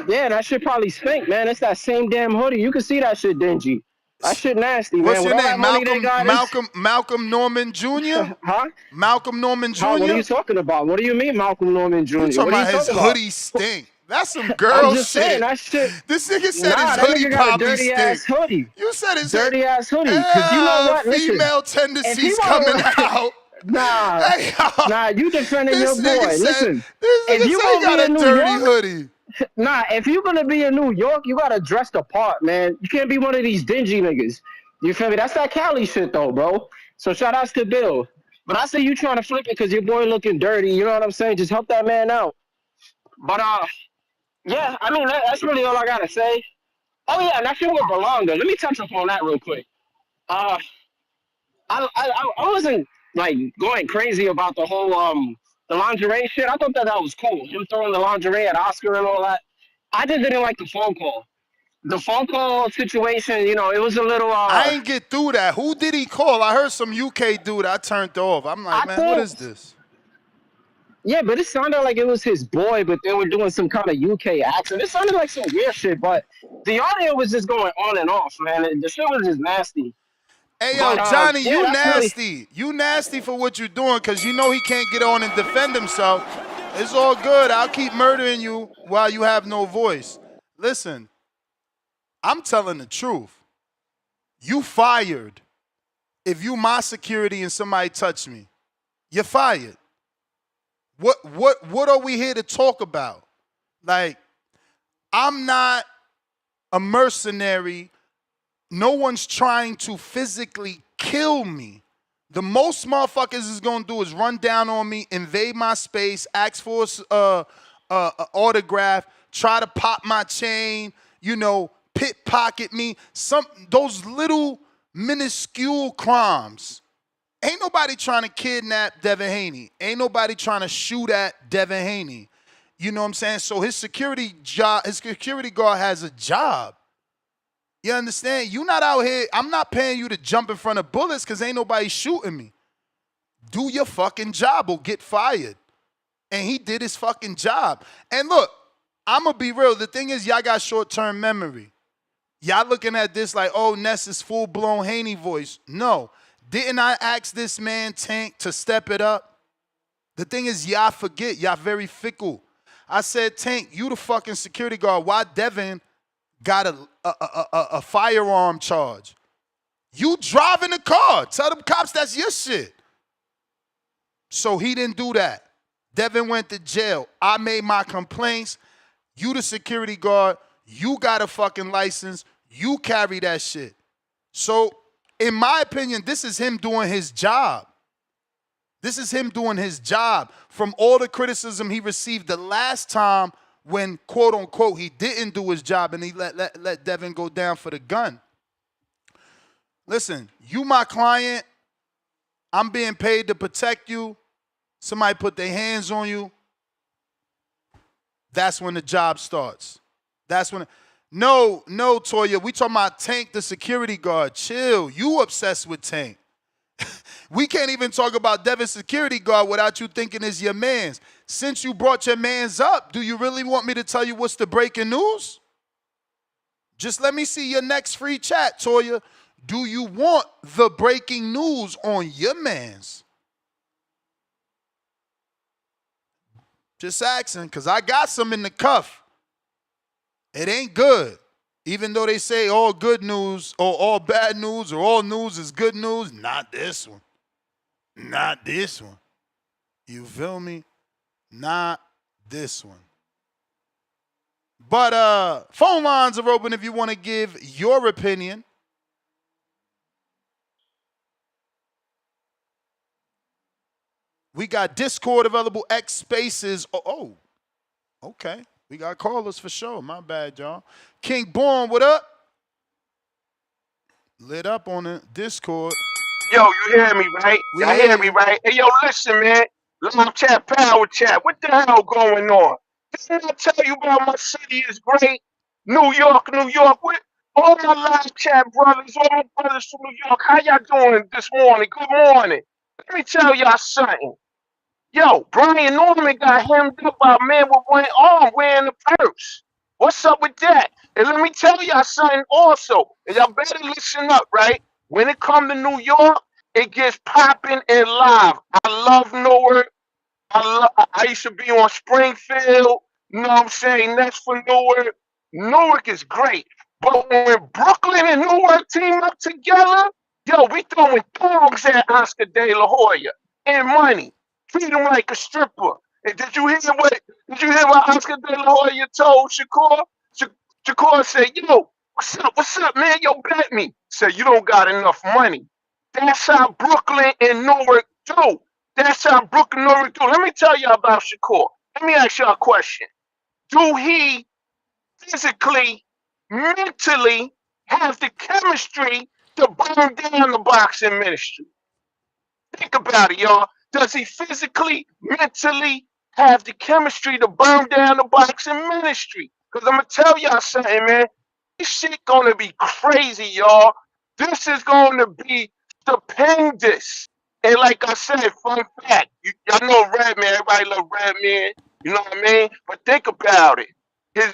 Yeah, that shit probably stink, man. It's that same damn hoodie. You can see that shit dingy. That shit nasty, What's man. your With all name? that money they got, Malcolm Norman Jr. Huh? Malcolm Norman Jr. What are you talking about? What do you mean, Malcolm Norman Jr.? You talking What are about you his talking about? hoodie stink? That's some girl I'm shit. just saying that shit. This nigga said Nah, his that hoodie nigga got a probably dirty stink. ass hoodie. You said his dirty ass hoodie. Cause you know what? Listen, female if he tendencies wanna- coming out. Nah, Hey, nah, you defending this your boy. nigga said- Listen, This if nigga you said he gonna got be in a New dirty York, hoodie. nah, if you're gonna be in New York, you gotta dress the part, man. You can't be one of these dingy niggas. You feel me? That's that Cali shit though, bro. So shout outs to Bill. But I see you trying to flip it because your boy looking dirty. You know what I'm saying? Just help that man out. But yeah, I mean that's really all I gotta say. Oh yeah, and that shit with Belonga. Let me touch upon that real quick. Uh, I wasn't like going crazy about the whole the lingerie shit. I thought that was cool. Him throwing the lingerie at Oscar and all that. I just didn't like the phone call. The phone call situation, you know, it was a little. I ain't get through that. Who did he call? I heard some UK dude. I turned off. I'm like, man, what is this? Yeah, but it sounded like it was his boy, but they were doing some kind of UK accent. It sounded like some weird shit, but the audio was just going on and off, man. The shit was just nasty. Hey, yo, But, Johnny, yeah, you that's nasty. really- You nasty for what you're doing because you know he can't get on and defend himself. It's all good. I'll keep murdering you while you have no voice. Listen, I'm telling the truth. You fired. If you my security and somebody touch me, you're fired. What are we here to talk about? Like, I'm not a mercenary. No one's trying to physically kill me. The most motherfuckers is gonna do is run down on me, invade my space, ask for a autograph, try to pop my chain, you know, pickpocket me. Those little minuscule crimes. Ain't nobody trying to kidnap Devin Haney. Ain't nobody trying to shoot at Devin Haney. You know what I'm saying? So his security guard has a job. You understand? You not out here. I'm not paying you to jump in front of bullets because ain't nobody shooting me. Do your fucking job or get fired. And he did his fucking job. And look, I'm going to be real. The thing is, y'all got short-term memory. Y'all looking at this like, oh, Ness is full-blown Haney voice. No. Didn't I ask this man, Tank, to step it up? The thing is, y'all forget. Y'all very fickle. I said, Tank, you the fucking security guard. Why Devin got a firearm charge? You driving the car. Tell them cops that's your shit. So he didn't do that. Devin went to jail. I made my complaints. You the security guard. You got a fucking license. You carry that shit. So in my opinion, this is him doing his job. This is him doing his job. From all the criticism he received the last time when, quote unquote, he didn't do his job and he let Devin go down for the gun. Listen, you my client. I'm being paid to protect you. Somebody put their hands on you. That's when the job starts. That's when. No, Toya. We talking about Tank, the security guard. Chill. You obsessed with Tank. We can't even talk about Devin's security guard without you thinking it's your man's. Since you brought your man's up, do you really want me to tell you what's the breaking news? Just let me see your next free chat, Toya. Do you want the breaking news on your mans? Just asking, because I got some in the cuff. It ain't good. Even though they say all good news or all bad news or all news is good news, not this one. Not this one. You feel me? Not this one. But phone lines are open if you want to give your opinion. We got Discord available, X Spaces. Oh, okay. We got callers for sure. My bad, y'all. King Born, what up? Lit up on the Discord. Yo, you hear me, right? Y'all hear me, right? Hey, yo, listen, man. Live chat, power chat. What the hell going on? Didn't I tell you about my city is great? New York, New York. What? All my live chat brothers, all my brothers from New York, how y'all doing this morning? Good morning. Let me tell y'all something. Yo, Brian Norman got hemmed up by a man with one arm wearing the purse. What's up with that? And let me tell y'all something also. And y'all better listen up, right? When it come to New York, it gets popping and live. I love Newark. I used to be on Springfield. You know what I'm saying? That's for Newark. Newark is great. But when Brooklyn and Newark team up together, yo, we throwing dogs at Oscar De La Hoya and money. Treat him like a stripper. And did you hear what Oscar De La Hoya told Shakur? Shakur said, yo, what's up, man? Yo, bet me. Said, you don't got enough money. That's how Brooklyn and Newark do. That's how Brooklyn and Newark do. Let me tell you about Shakur. Let me ask y'all a question. Do he physically, mentally have the chemistry to burn down the boxing ministry? Think about it, y'all. Does he physically, mentally have the chemistry to burn down the boxing ministry? Because I'm going to tell y'all something, man. This shit going to be crazy, y'all. This is going to be stupendous. And like I said, fun fact, y'all know Redman. Everybody love Redman. You know what I mean? But think about it.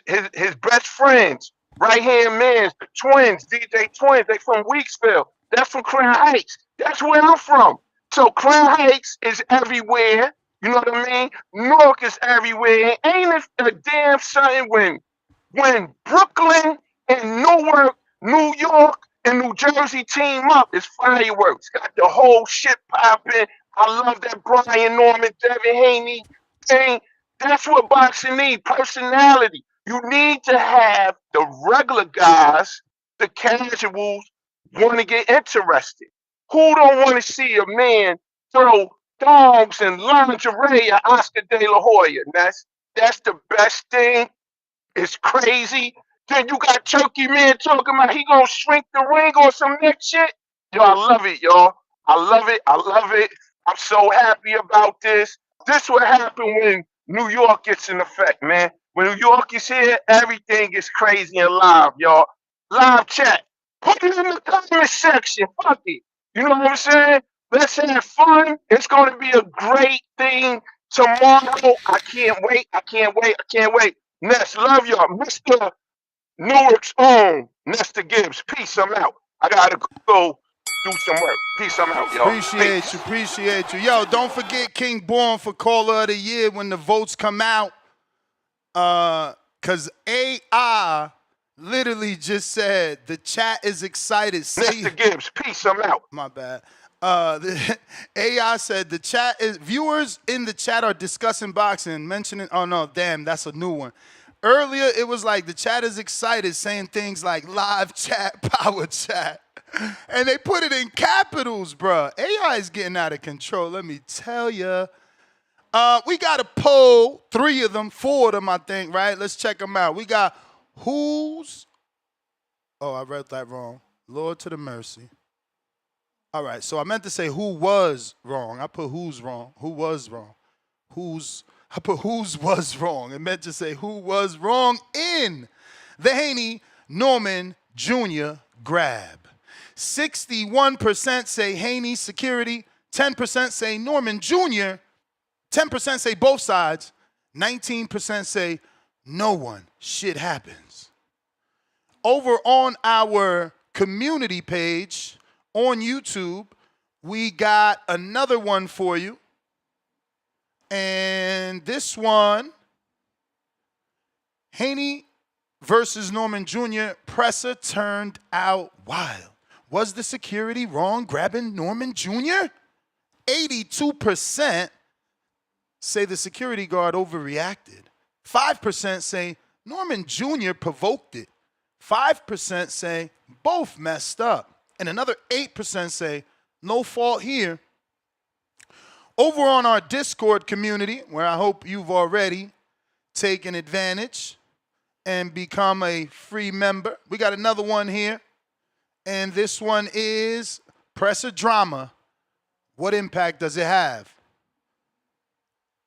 His best friends, right hand man, the twins, DJ Twins, they from Weeksville. That's from Crown Heights. That's where I'm from. So Crown Heights is everywhere. You know what I mean? New York is everywhere. Ain't it a damn something when Brooklyn and Newark, New York, and New Jersey team up? It's fireworks. Got the whole shit popping. I love that Brian Norman, Devin Haney thing. That's what boxing needs, personality. You need to have the regular guys, the casuals, want to get interested. Who don't want to see a man throw dogs and lingerie at Oscar De La Hoya? That's the best thing. It's crazy. Then you got Turkey Man talking about he gonna shrink the ring or some next shit. Yo, I love it, y'all. I love it. I love it. I'm so happy about this. This what happen when New York gets in effect, man. When New York is here, everything is crazy and live, y'all. Live chat. Put it in the comment section. Fuck it. You know what I'm saying? Let's have fun. It's going to be a great thing tomorrow. I can't wait. I can't wait. I can't wait. Ness, love y'all. Mr. Newark's own Nestor Gibbs. Peace. I'm out. I got to go do some work. Peace. I'm out, y'all. Appreciate you. Yo, don't forget King Born for Caller of the Year when the votes come out. Because AI literally just said the chat is excited. Mr. Gibbs, peace, I'm out. My bad. The AI said the chat is viewers in the chat are discussing boxing, mentioning. Oh no, damn, that's a new one. Earlier it was like the chat is excited, saying things like live chat, power chat, and they put it in capitals, bruh. AI is getting out of control. Let me tell ya. We got a poll, 3 of them, 4 of them, I think, right? Let's check them out. We got who's. Oh, I read that wrong. Lord to the mercy. All right, so I meant to say who was wrong. I put who's wrong. Who was wrong? I put whose was wrong. It meant to say who was wrong in the Haney Norman Jr. grab. 61% say Haney security. 10% say Norman Jr. 10% say both sides. 19% say no one. Shit happens. Over on our community page on YouTube, we got another one for you. And this one, Haney versus Norman Jr., presser turned out wild. Was the security wrong grabbing Norman Jr.? 82% say the security guard overreacted. 5% say Norman Jr. provoked it. 5% say both messed up. And another 8% say no fault here. Over on our Discord community, where I hope you've already taken advantage and become a free member, we got another one here. And this one is presser drama. What impact does it have?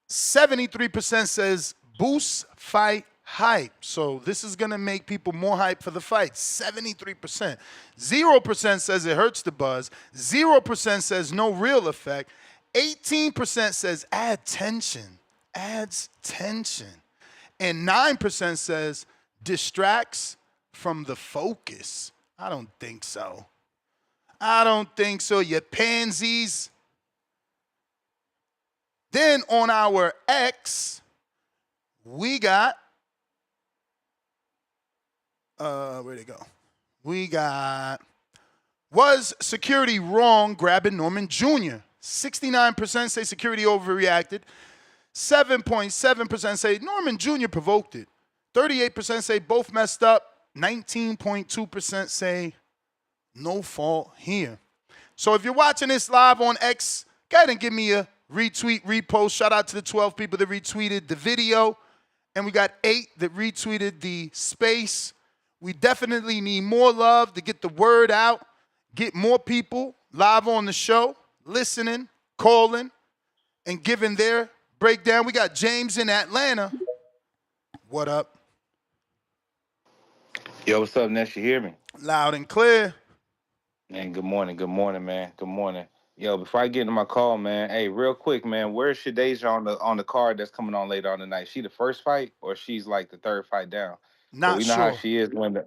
73% says boost fight hype. So this is going to make people more hype for the fight. 73%. 0% says it hurts the buzz. 0% says no real effect. 18% says add tension. Adds tension. And 9% says distracts from the focus. I don't think so. I don't think so, you pansies. Then on our X, we got, where'd it go? We got, was security wrong grabbing Norman Jr.? 69% say security overreacted. 7.7% say Norman Jr. provoked it. 38% say both messed up. 19.2% say no fault here. So if you're watching this live on X, go ahead and give me a retweet, repost. Shout out to the 12 people that retweeted the video. And we got 8 that retweeted the space. We definitely need more love to get the word out, get more people live on the show, listening, calling, and giving their breakdown. We got James in Atlanta. What up? Yo, what's up, Ness? You hear me? Loud and clear. Man, good morning, man. Good morning. Yo, before I get into my call, man, hey, real quick, man, where's Shadeja on the card that's coming on later on tonight? She the first fight or she's like the third fight down? Not we know how sure. she is when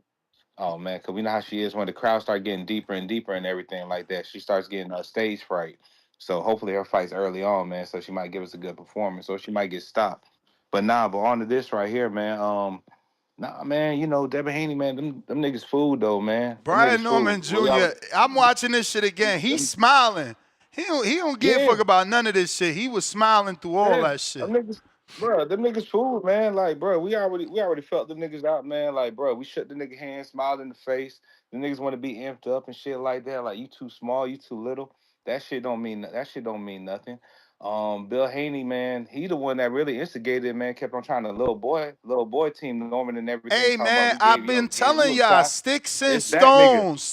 cause we know how she is when the crowd start getting deeper and deeper and everything like that. She starts getting a stage fright. So hopefully her fight's early on, man. So she might give us a good performance or she might get stopped. But on to this right here, man. Nah, man, you know, Devin Haney, man, them niggas food though, man. Brian Norman Jr., I'm watching this shit again. He's smiling. He don't give a fuck about none of this shit. He was smiling through all that shit. Them niggas food, man. Like, bro, we already felt them niggas out, man. Like, bro, we shook the nigga hand, smiled in the face. The niggas want to be amped up and shit like that. Like, you too small, you too little. That shit don't mean nothing. Bill Haney, man, he the one that really instigated, man, kept on trying to little boy team Norman and everything. Hey, man, I've been telling y'all, sticks and stones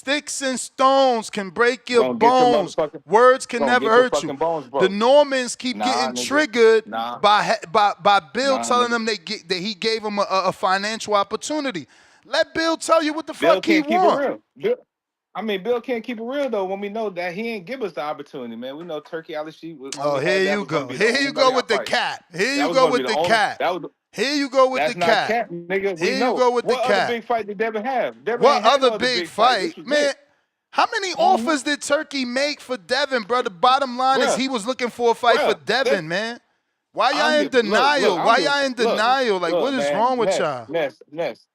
can break your bones. Words can never hurt you. The Normans keep getting triggered by Bill telling them that he gave them a financial opportunity. Let Bill tell you what the fuck he want. Bill can't keep it real though. When we know that he ain't give us the opportunity, man. We know Turkey Ali. Oh, here you go. Here you go with the cat. Here you go with the cat. Here you go with the cat. Cap, nigga. Here you go with the cat. What other big fight did Devin have? What other big fight? Man, how many offers did Turkey make for Devin, bro? The bottom line is he was looking for a fight for Devin, man. Why y'all in denial? Why y'all in denial? Like, what is wrong with y'all?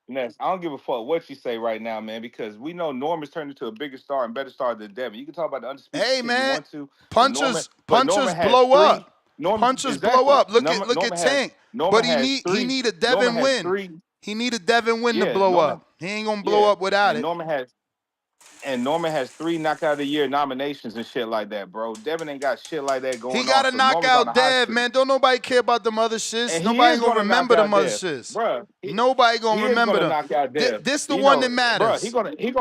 Ness, I don't give a fuck what you say right now, man, because we know Norman's turned into a bigger star and better star than Devin. You can talk about the undisputed hey, man, you want to. Punchers blow up. Punchers blow up. Look at Tank. But he need a Devin win. He need a Devin win to blow up. He ain't gonna blow up without it. Norman has 3 knockout of the year nominations and shit like that, bro. Devin ain't got shit like that going on. He got to knock out Dev, man. Don't nobody care about them other shits. Nobody gonna remember them other shits. Bro, nobody gonna remember them. This the one that matters. Bro, he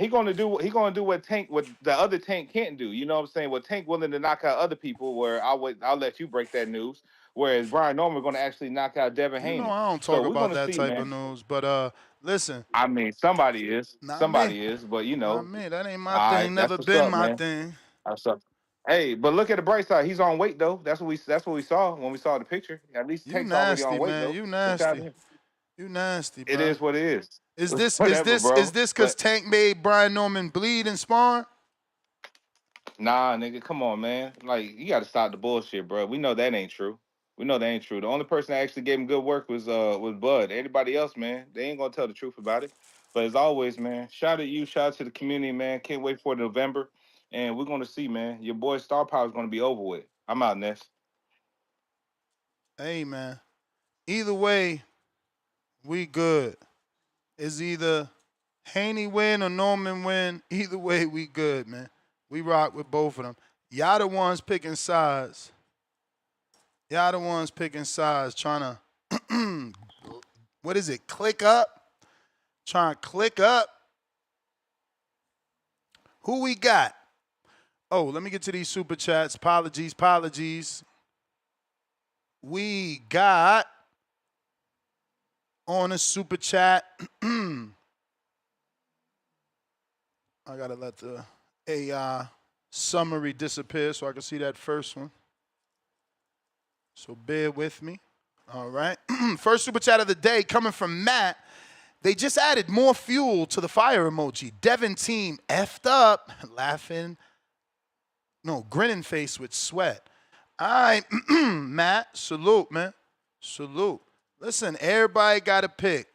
gonna do what the other Tank can't do. You know what I'm saying? What Tank willing to knock out other people, where I'll let you break that news. Whereas Brian Norman gonna actually knock out Devin Haney. No, I don't talk about that type of news, but listen. I mean, somebody is, but you know, that ain't my thing. Never been my thing. Hey, but look at the bright side. He's on weight though. That's what we saw when we saw the picture. At least Tank's already on weight though. You nasty. You nasty. Bro. It is what it is. Is this Whatever, bro. because Tank made Brian Norman bleed and spawn? Nah, nigga, come on, man. Like, you got to stop the bullshit, bro. We know that ain't true. We know that ain't true. The only person that actually gave him good work was Bud. Anybody else, man, they ain't gonna tell the truth about it. But as always, man, shout out to you, shout out to the community, man. Can't wait for November, and we're gonna see, man. Your boy Star Power is gonna be over with. I'm out, Ness. Hey, man. Either way, we good. It's either Haney win or Norman win. Either way, we good, man. We rock with both of them. Y'all the ones picking sides. Y'all the ones picking sides, trying to, what is it, click up? Trying to click up. Who we got? Oh, let me get to these super chats. Apologies. We got on a super chat. I got to let the AI summary disappear so I can see that first one. So bear with me. All right. First super chat of the day coming from Matt. They just added more fuel to the fire emoji. Devin team effed up, laughing. No, grinning face with sweat. All right, Matt, salute, man. Salute. Listen, everybody got to pick.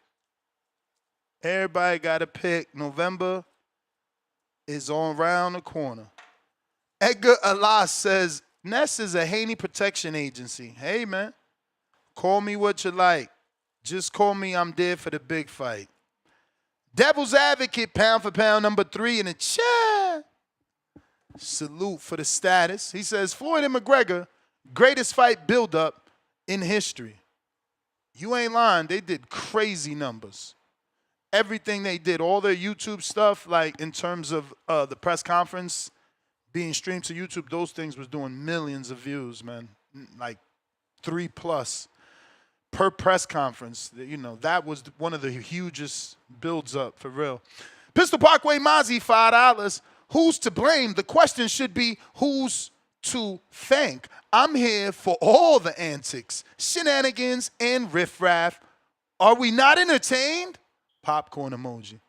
Everybody got to pick. November is on round the corner. Edgar Alas says, Ness is a Haney protection agency. Hey, man, call me what you like. Just call me, I'm there for the big fight. Devil's Advocate, pound for pound, number 3 in the chat. Salute for the status. He says, Floyd and McGregor, greatest fight buildup in history. You ain't lying. They did crazy numbers. Everything they did, all their YouTube stuff, like in terms of the press conference being streamed to YouTube, those things was doing millions of views, man. Like 3+ per press conference. You know, that was one of the hugest builds up for real. Pistol Parkway Mozzie, $5. Who's to blame? The question should be who's to thank. I'm here for all the antics, shenanigans, and riffraff. Are we not entertained? Popcorn emoji.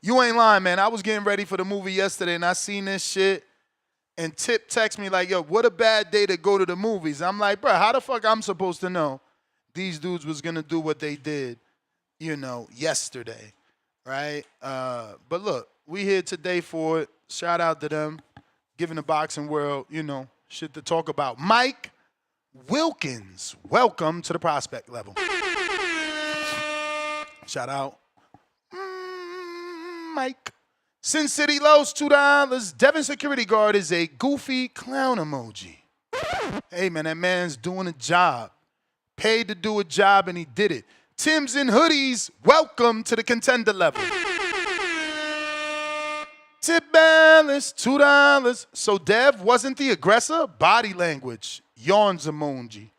You ain't lying, man. I was getting ready for the movie yesterday, and I seen this shit, and Tip text me like, yo, what a bad day to go to the movies. I'm like, bro, how the fuck I'm supposed to know these dudes was going to do what they did, you know, yesterday, right? But look, we here today for it. Shout out to them, giving the boxing world, you know, shit to talk about. Mike Wilkins, welcome to the prospect level. Shout out. Mike. Sin City Lows, $2. Devin Security Guard is a goofy clown emoji. Hey, man, that man's doing a job. Paid to do a job, and he did it. Tim's in Hoodies, welcome to the contender level. Tip balance, $2. So Dev wasn't the aggressor? Body language, yawns emoji.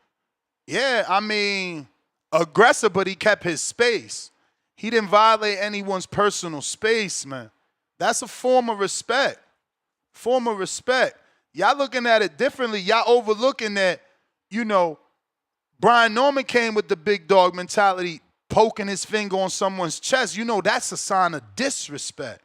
Yeah, I mean, aggressor, but he kept his space. He didn't violate anyone's personal space, man. That's a form of respect. Form of respect. Y'all looking at it differently. Y'all overlooking that, you know, Brian Norman came with the big dog mentality, poking his finger on someone's chest. You know, that's a sign of disrespect.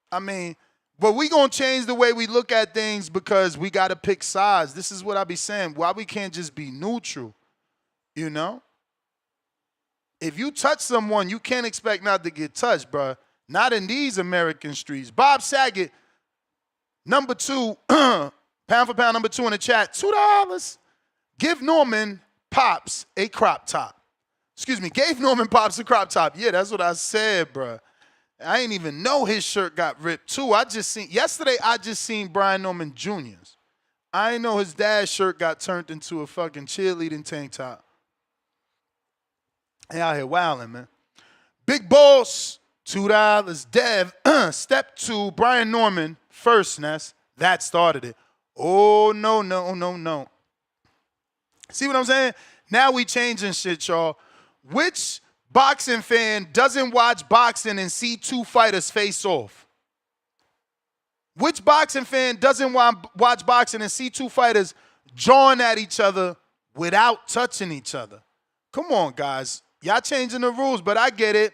I mean, but we going to change the way we look at things because we got to pick sides. This is what I be saying. Why we can't just be neutral, you know? If you touch someone, you can't expect not to get touched, bro. Not in these American streets. Bob Saget, number 2, pound for pound, number 2 in the chat, $2. Give Norman Pops a crop top. Excuse me, gave Norman Pops a crop top. Yeah, that's what I said, bro. I ain't even know his shirt got ripped, too. Yesterday, I just seen Brian Norman Jr.'s. I ain't know his dad's shirt got turned into a fucking cheerleading tank top. They out here wilding, man. Big Boss, $2. Dev, step 2, Brian Norman, first, Ness. That started it. Oh, no. See what I'm saying? Now we changing shit, y'all. Which boxing fan doesn't watch boxing and see two fighters face off? Which boxing fan doesn't watch boxing and see two fighters jawing at each other without touching each other? Come on, guys. Y'all changing the rules, but I get it.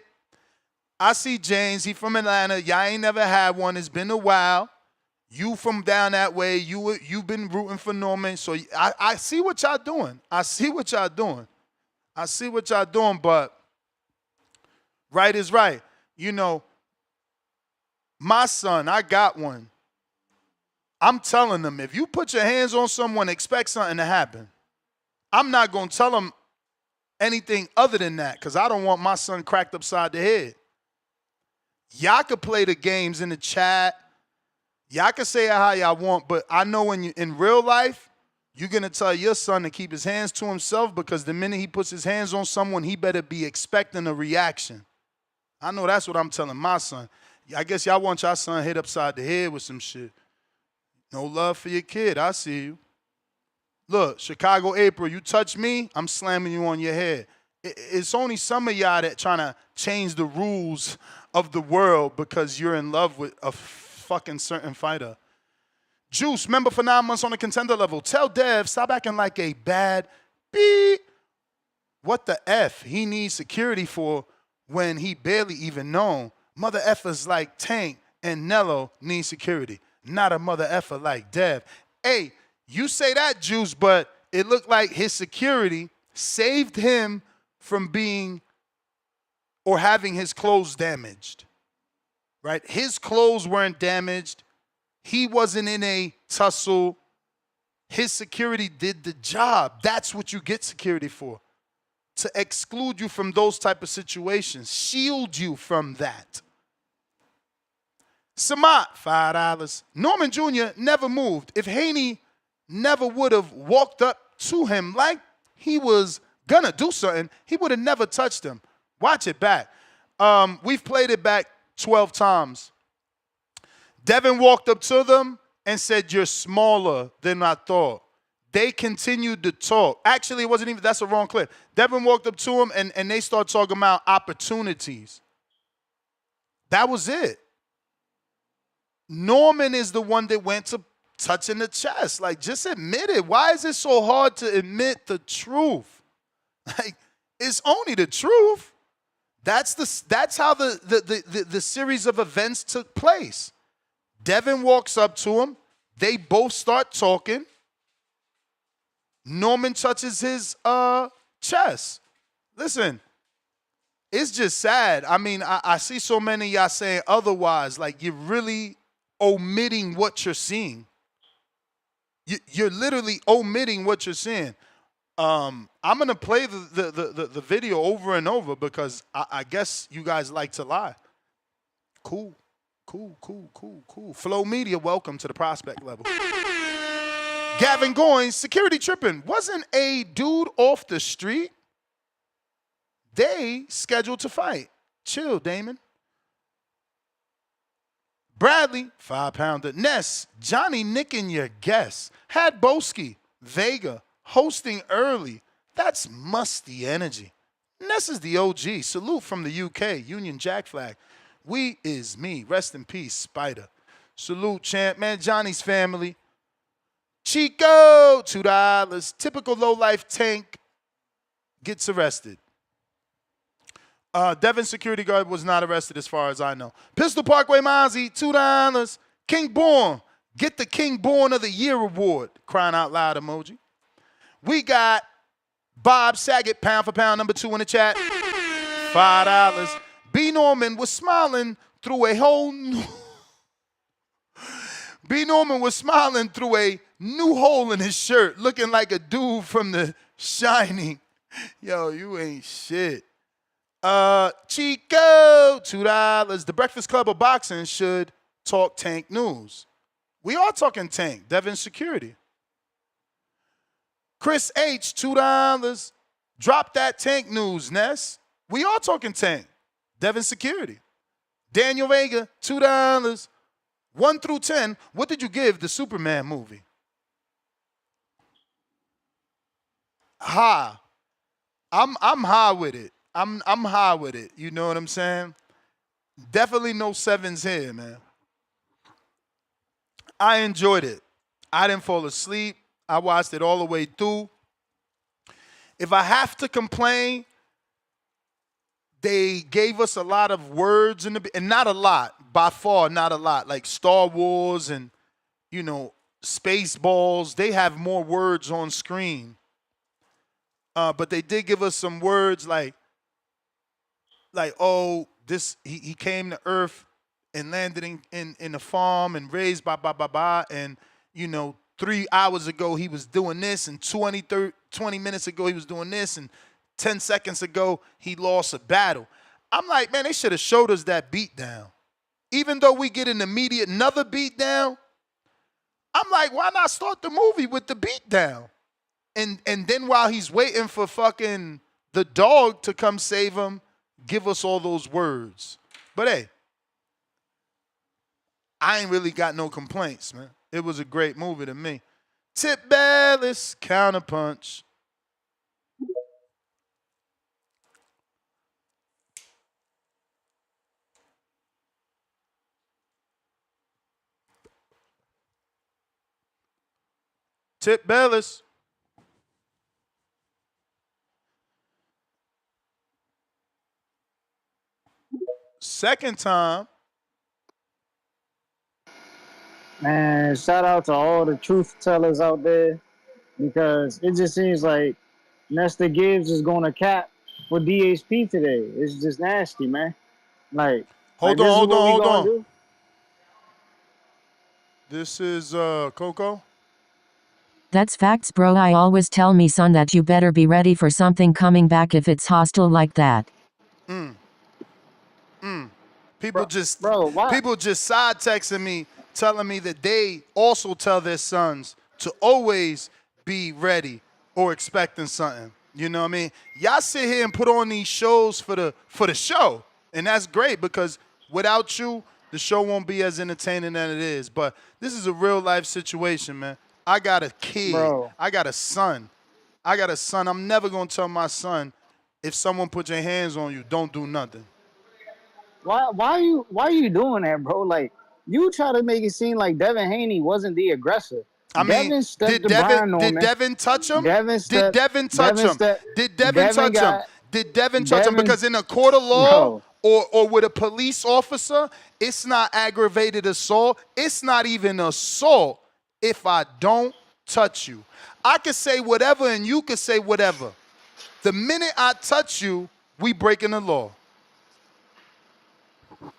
I see James. He from Atlanta. Y'all ain't never had one. It's been a while. You from down that way. You've been rooting for Norman. So I see what y'all doing. I see what y'all doing. I see what y'all doing. But right is right. You know, my son, I got one. I'm telling them, if you put your hands on someone, expect something to happen. I'm not going to tell them anything other than that because I don't want my son cracked upside the head. Y'all could play the games in the chat. Y'all can say it how y'all want, but I know in real life, you're going to tell your son to keep his hands to himself because the minute he puts his hands on someone, he better be expecting a reaction. I know that's what I'm telling my son. I guess y'all want your son hit upside the head with some shit. No love for your kid. I see you. Look, Chicago April, you touch me, I'm slamming you on your head. It's only some of y'all that trying to change the rules of the world because you're in love with a fucking certain fighter. Juice, member for 9 months on the contender level. Tell Dev, stop acting like a bad beep. What the F he needs security for when he barely even known? Mother effers like Tank and Nello need security. Not a mother effer like Dev. Hey, you say that, Juice, but it looked like his security saved him from being or having his clothes damaged, right? His clothes weren't damaged. He wasn't in a tussle. His security did the job. That's what you get security for, to exclude you from those type of situations, shield you from that. Samat, $5. Norman Jr. never moved. If Haney never would have walked up to him like he was gonna do something, he would have never touched him. Watch it back. We've played it back 12 times. Devin walked up to them and said, "You're smaller than I thought." They continued to talk. Actually, it wasn't even, that's a wrong clip. Devin walked up to him and they started talking about opportunities. That was it. Norman is the one that went to touching the chest. Like, just admit it. Why is it so hard to admit the truth? Like, it's only the truth. That's how the series of events took place. Devin walks up to him. They both start talking. Norman touches his chest. Listen, it's just sad. I mean, I see so many of y'all saying otherwise. Like, you're really omitting what you're seeing. You're literally omitting what you're seeing. I'm going to play the video over and over because I guess you guys like to lie. Cool. Flow Media, welcome to the prospect level. Gavin Goins, security tripping. Wasn't a dude off the street? They scheduled to fight. Chill, Damon. Bradley, 5-pounder. Ness, Johnny nicking your guess. Had Boski, Vega, hosting early. That's musty energy. Ness is the OG. Salute from the UK, Union Jack flag. We is me. Rest in peace, Spider. Salute, champ. Man, Johnny's family. Chico, $2. Typical low-life Tank gets arrested. Devin security guard was not arrested as far as I know. Pistol Parkway Mozzie, $2. King Born, get the King Born of the Year award. Crying out loud emoji. We got Bob Saget, pound for pound, number 2 in the chat. $5. B. Norman was smiling through a whole new... B. Norman was smiling through a new hole in his shirt, looking like a dude from The Shining. Yo, you ain't shit. Chico, $2. The Breakfast Club of Boxing should talk Tank news. We are talking Tank. Devin security. Chris H, $2. Drop that Tank news, Ness. We are talking Tank. Devin security. Daniel Vega, $2. 1 through 10, what did you give the Superman movie? High. I'm high with it. I'm high with it. You know what I'm saying? Definitely no 7s here, man. I enjoyed it. I didn't fall asleep. I watched it all the way through. If I have to complain, they gave us a lot of words and not a lot, by far, not a lot. Like Star Wars and Spaceballs, they have more words on screen. But they did give us some words like oh, this he came to Earth and landed in a farm and raised blah blah blah blah, and 3 hours ago he was doing this, and 20 minutes ago he was doing this, and 10 seconds ago he lost a battle. I'm like, man, they should have showed us that beatdown. Even though we get an immediate another beatdown, I'm like, why not start the movie with the beatdown? And then while he's waiting for fucking the dog to come save him, give us all those words. But hey, I ain't really got no complaints, man. It was a great movie to me. Tip Ballas, Counterpunch. Tip Ballas. Second time. Man, shout out to all the truth tellers out there, because it just seems like Nesta Gibbs is going to cap for DHP today. It's just nasty, man. Like Hold this is on. what we gonna do. This is Coco. That's facts, bro. I always tell me son that you better be ready for something coming back if it's hostile like that. People just side texting me, telling me that they also tell their sons to always be ready or expecting something. You know what I mean? Y'all sit here and put on these shows for the show, and that's great, because without you, the show won't be as entertaining as it is. But this is a real life situation, man. I got a kid. Bro. I got a son. I'm never gonna tell my son, if someone put your hands on you, don't do nothing. Why are you doing that, bro? Like, you try to make it seem like Devin Haney wasn't the aggressor. I mean, Devin stepped to Brian Norman. did Devin touch him? Did Devin touch him? Did Devin touch him? Because in a court of law or with a police officer, it's not aggravated assault. It's not even assault if I don't touch you. I could say whatever and you could say whatever. The minute I touch you, we breaking the law.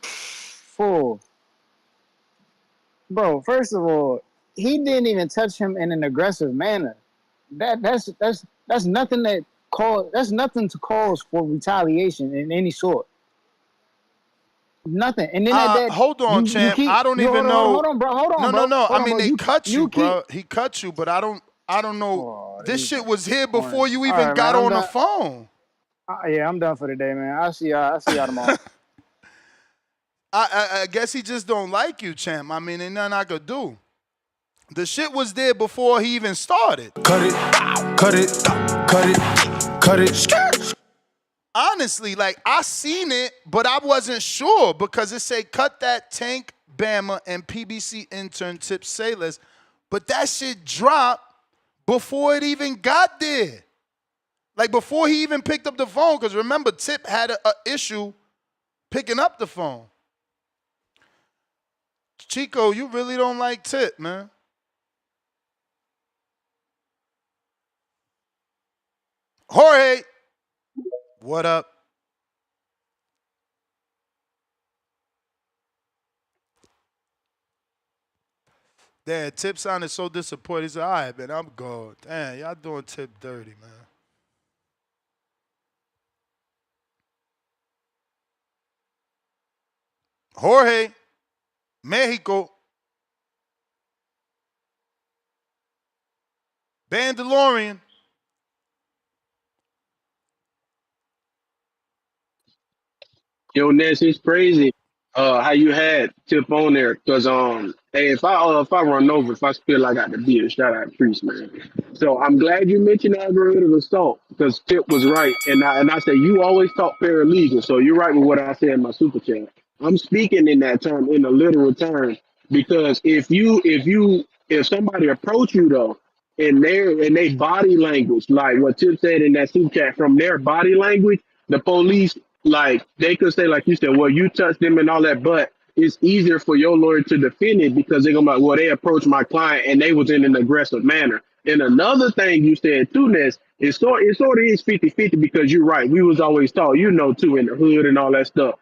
Fool. Bro, first of all, he didn't even touch him in an aggressive manner. That's nothing to cause for retaliation in any sort. Nothing. And then hold on, champ. I don't even know. Hold on, bro. Hold on, No. Hold I mean, bro. they cut you, bro. He cut you, but I don't know. This shit was here before you even got on the phone. Yeah, I'm done for the day, man. I'll see y'all tomorrow. I guess he just don't like you, champ. I mean, ain't nothing I could do. The shit was there before he even started. Cut it. Honestly, like, I seen it, but I wasn't sure, because it said cut that Tank Bama and PBC intern Tip Sailors, but that shit dropped before it even got there. Like, before he even picked up the phone, because remember, Tip had a issue picking up the phone. Chico, you really don't like Tip, man. Jorge, what up? Damn, Tip sounded so disappointed. He said, all right, man, I'm gone. Damn, y'all doing Tip dirty, man. Jorge, Mexico. Bandalorian. Yo, Ness, it's crazy how you had Tip on there, because hey, if I run over, if I spill, I got the beer. Shout out Pryce, man. So I'm glad you mentioned aggravated assault, because Tip was right, and I say you always talk paralegal, so you're right with what I said in my super chat. I'm speaking in that term, in a literal term, because if somebody approach you though, in their body language, like what Tip said in that super chat, from their body language, the police like they could say, like you said, well, you touched them and all that, but it's easier for your lawyer to defend it because they're gonna be like, well, they approached my client and they was in an aggressive manner. And another thing you said too, Ness, it sort of is 50-50 because you're right. We was always taught, too, in the hood and all that stuff.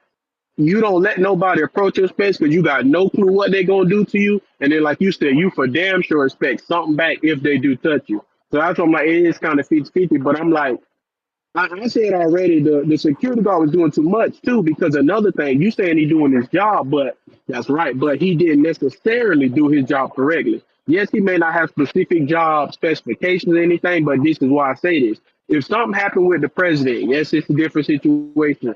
You don't let nobody approach your space because you got no clue what they're gonna do to you. And then, like you said, you for damn sure expect something back if they do touch you. So that's why I'm like, it is kind of 50-50, but I'm like, I said already the security guard was doing too much too because another thing you saying he doing his job, but that's right, but he didn't necessarily do his job correctly. Yes, he may not have specific job specifications or anything, but this is why I say this. If something happened with the president, yes, it's a different situation.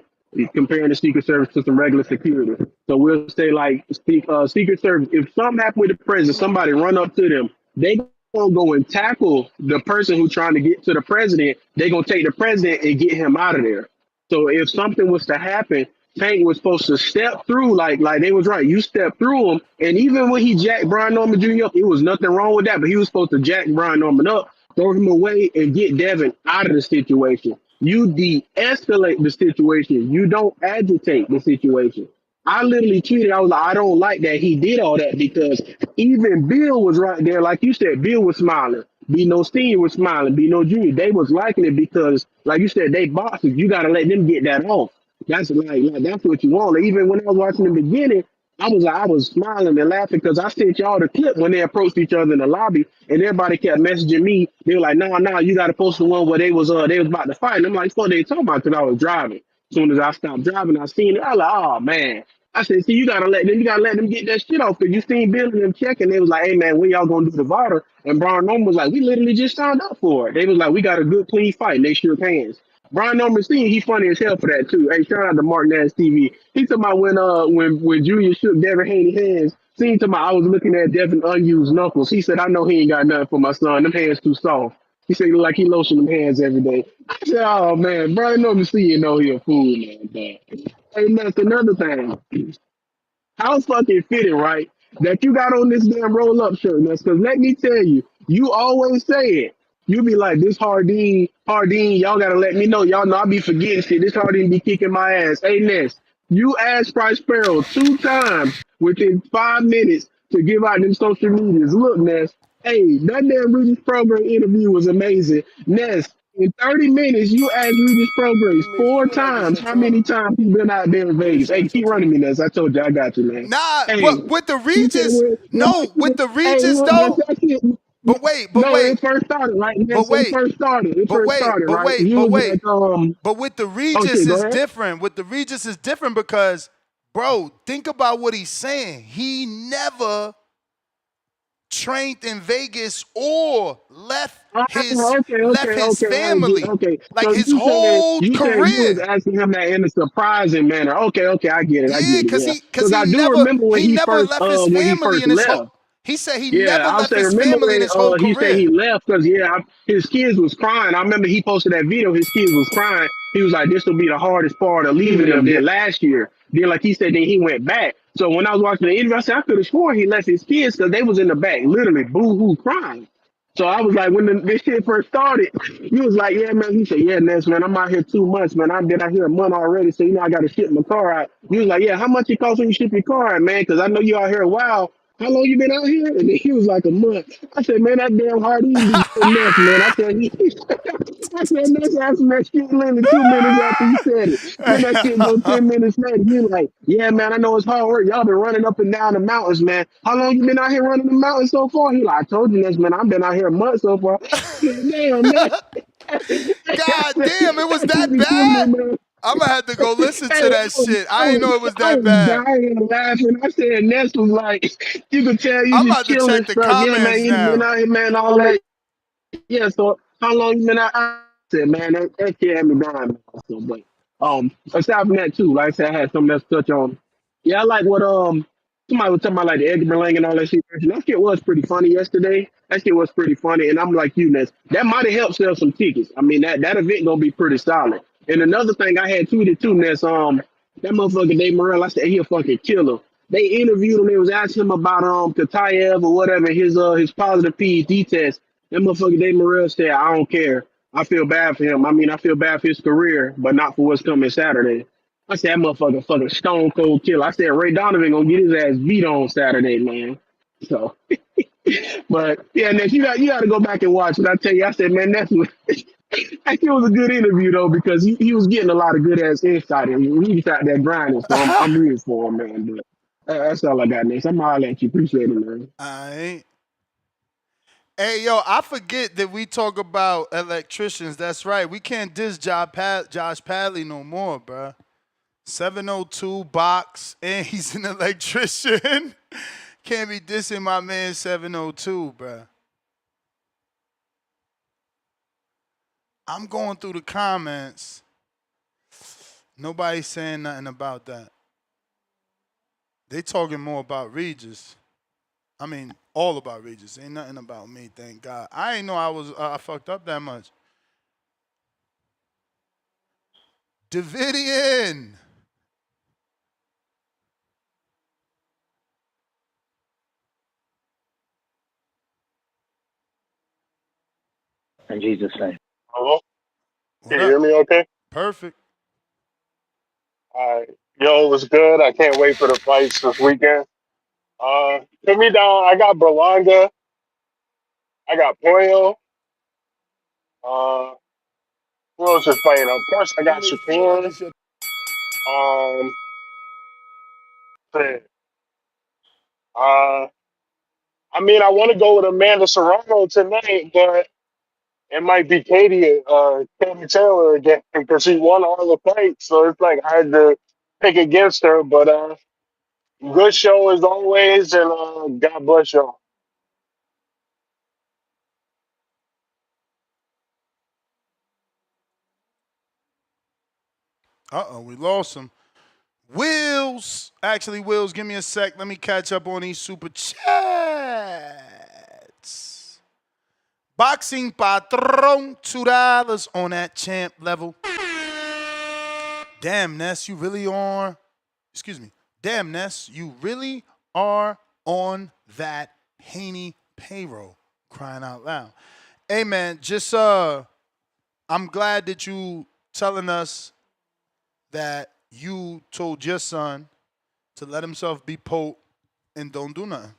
Comparing the Secret Service to some regular security. So we'll say like Secret Service, if something happened with the president, somebody run up to them, they gonna go and tackle the person who's trying to get to the president. They gonna take the president and get him out of there. So if something was to happen, Tank was supposed to step through, like they was right. You step through him, and even when he jacked Brian Norman Jr. up, it was nothing wrong with that. But he was supposed to jack Brian Norman up, throw him away, and get Devin out of the situation. You de-escalate the situation. You don't agitate the situation. I literally tweeted, I was like, I don't like that he did all that because even Bill was right there. Like you said, Bill was smiling. Bino Senior was smiling. Bino Junior, they was liking it because, like you said, they boxers. You got to let them get that off. That's like that's what you want. Like, even when I was watching the beginning, I was smiling and laughing because I sent y'all the clip when they approached each other in the lobby, and everybody kept messaging me. They were like, "No, you got to post the one where they was about to fight." And I'm like, "What they talking about?" Because I was driving. As soon as I stopped driving, I seen it. I was like, "Oh man." I said, "See, you gotta let them get that shit off." Because you seen Bill and them checking. They was like, "Hey man, when y'all gonna do the VAR?" And Brian Norman was like, "We literally just signed up for it." They was like, "We got a good clean fight." And they shook hands. Brian Norman Senior, he funny as hell for that too. Hey, shout out to Mark Nash TV. He talking about when Junior shook Devin Haney hands. Seen to my I was looking at Devin unused knuckles. He said, "I know he ain't got nothing for my son. Them hands too soft." He said like he lotion them hands every day. I said, "Oh man, Brian Norman Senior know he a fool, man." But hey, that's another thing. How fucking fitting, right? That you got on this damn roll up shirt, Ness. Because let me tell you, you always say it. You be like, this Hardin, y'all gotta let me know. Y'all know I be forgetting shit. This Hardin be kicking my ass. Hey, Ness, you asked Pryce Sparrow 2 times within 5 minutes to give out them social medias. Look, Ness, hey, that damn Regis program interview was amazing. Ness, in 30 minutes, you asked Regis programs 4 times. How many times he been out there in Vegas? Hey, keep running me, Ness. I told you, I got you, man. Nah, Hey, but with the he said, Regis, no, with the hey, Regis look, though. that's it. But wait, but No, wait, it first started, right? but Yes, it wait, first started. It but first wait, started, but right? wait, He but was wait. like, But with the oh shit, Regis go is ahead. different. With the Regis is different because, bro, think about what he's saying. He never trained in Vegas or left his family. Okay. Like So his you saying whole you was career. asking him that in a surprising manner. Okay, I get it, Yeah, cause yeah. cause Because he I do never remember he never left his when he family first in his whole. left. He said he Yeah, never I'll left say. his Remember family in when his whole he said career. he left because his kids was crying. I remember he posted that video. His kids was crying. He was like, "This will be the hardest part of leaving them." Then last year, then like he said, then he went back. So when I was watching the interview, I said I could have sworn he left his kids because they was in the back, literally boo hoo crying. So I was like, when this shit first started, he was like, "Yeah, man." He said, "Yeah, Ness, man, I'm out here 2 months, man. I've been out here a month already, so I got to ship my car out." He was like, "Yeah, how much it costs when you ship your car out, man? Because I know you out here a while. How long you been out here?" And then he was like, "A month." I said, "Man, that damn hard easy Ness, man." I said, I said, "Ness answered that shit literally 2 minutes after he said it." Then that shit go 10 minutes later. He like, "Yeah, man, I know it's hard work. Y'all been running up and down the mountains, man. How long you been out here running the mountains so far?" He like, "I told you, Ness, man. I've been out here a month so far." Damn, man. God damn, it was that bad? Man. I'm gonna have to go listen Hey, to that shit. I didn't know it was I that was bad. dying laughing. I said, Ness was like, "You could tell you I'm just about to chilling check and the stuff. Yeah, man, comments you been now. out here, man, all that." Yeah, so how long you been out? I said, "Man, that kid had me dying, man." So, but aside from that too, like I said, I had something else to touch on. Yeah, I like what somebody was talking about like the Edgar Berlanga and all that shit. That shit was pretty funny yesterday. That shit was pretty funny, and I'm like you, Ness. That might have helped sell some tickets. I mean, that event gonna be pretty solid. And another thing I had tweeted too, Ness. That motherfucker Dave Morrell, I said he a fucking killer. They interviewed him. They was asking him about Katayev or whatever his positive PED test. That motherfucker Dave Morrell said, "I don't care. I feel bad for him. I mean, I feel bad for his career, but not for what's coming Saturday." I said that motherfucker fucking stone cold killer. I said Ray Donovan gonna get his ass beat on Saturday, man. So, but yeah, Nick, you got to go back and watch it. I tell you, I said, man, that's what. It was a good interview though because he was getting a lot of good ass insight and he was out there grinding. So I'm rooting for him, man. But that's all I got, Nick. I'm all at you. Appreciate it, man. All right. Hey, yo, I forget that we talk about electricians. That's right. We can't diss Josh Padley no more, bruh. 702 box, and he's an electrician. Can't be dissing my man 702, bruh. I'm going through the comments. Nobody's saying nothing about that. They talking more about Regis. I mean, all about Regis. Ain't nothing about me, thank God. I ain't know I fucked up that much. Davidian. In Jesus' name. Hello? What Can you up? hear me okay? Perfect. All right. Yo, it was good. I can't wait for the fights this weekend. Put me down. I got Berlanga. I got Pollo. Uh, who else is fighting? Of course, I got Shakur. Shit. Uh, I mean, I want to go with Amanda Serrano tonight, but it might be Katie Taylor again because she won all the fights. So it's like hard to pick against her. But good show as always, and God bless y'all. Uh-oh, we lost him. Wills, give me a sec. Let me catch up on these super chats. Boxing Patron, $2 on that champ level. Damn, Ness, you really are. Excuse me. Damn, Ness, you really are on that Haney payroll. Crying out loud. Hey, man, just I'm glad that you telling us that you told your son to let himself be Pope and don't do nothing.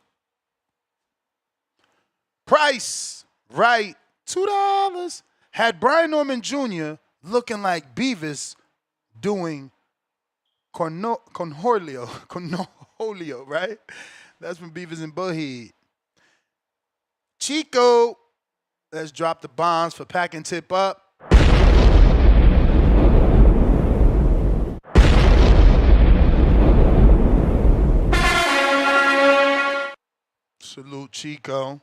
Price, right, $2. Had Brian Norman Jr. looking like Beavis doing Cornholio, right? That's from Beavis and Butthead. Chico, let's drop the bombs for packing tip up. Salute, Chico.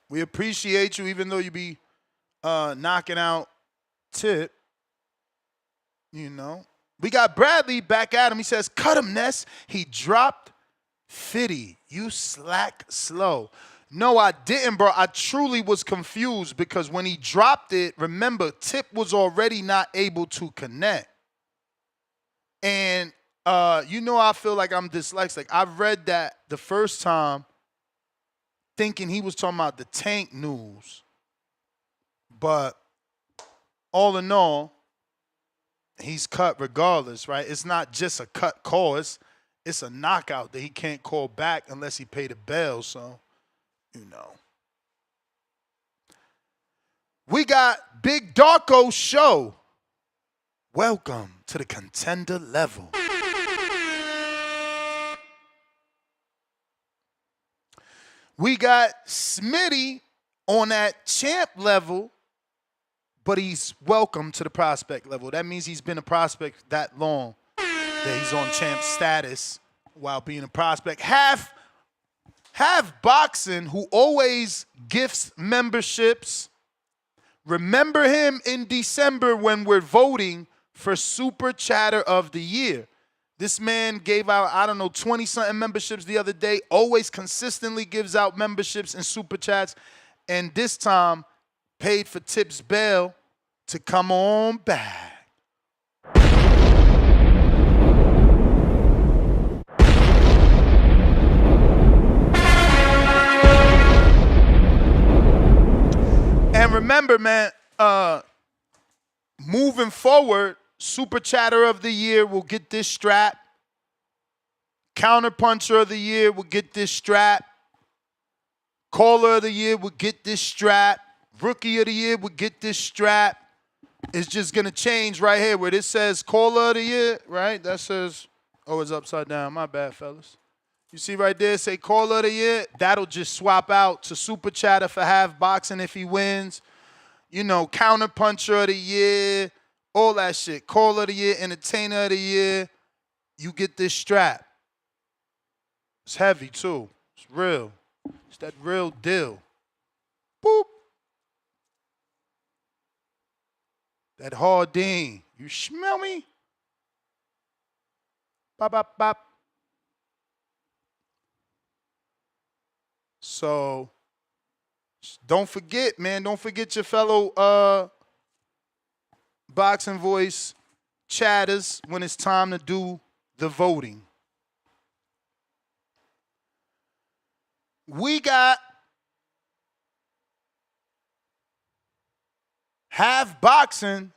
We appreciate you, even though you be knocking out Tip. You know. We got Bradley back at him. He says, cut him, Ness. He dropped 50. You slack slow. No, I didn't, bro. I truly was confused because when he dropped it, remember, Tip was already not able to connect. And, I feel like I'm dyslexic. I read that the first time thinking he was talking about the Tank news. But all in all, he's cut regardless, right? It's not just a cut call. It's a knockout that he can't call back unless he paid a bail. So, We got Big Darko Show. Welcome to the contender level. We got Smitty on that champ level, but he's welcome to the prospect level. That means he's been a prospect that long that he's on champ status while being a prospect. Half Boxing, who always gifts memberships. Remember him in December when we're voting for Super Chatter of the Year. This man gave out, 20-something memberships the other day. Always consistently gives out memberships and Super Chats. And this time, paid for Tip's bail to come on back. And remember, man, moving forward, Super Chatter of the Year will get this strap. Counter Puncher of the Year will get this strap. Caller of the Year will get this strap. Rookie of the Year will get this strap. It's just going to change right here where this says Caller of the Year, right? That says, oh, it's upside down. My bad, fellas. You see right there, say Caller of the Year. That'll just swap out to Super Chatter for half boxing if he wins. You know, Counter Puncher of the Year, all that shit. Caller of the Year, Entertainer of the Year. You get this strap. It's heavy, too. It's real. It's that real deal. Boop. That Hardin. You smell me? Bop, bop, bop. So, don't forget, man. Don't forget your fellow Boxing Voice chatters when it's time to do the voting. We got Half Boxing.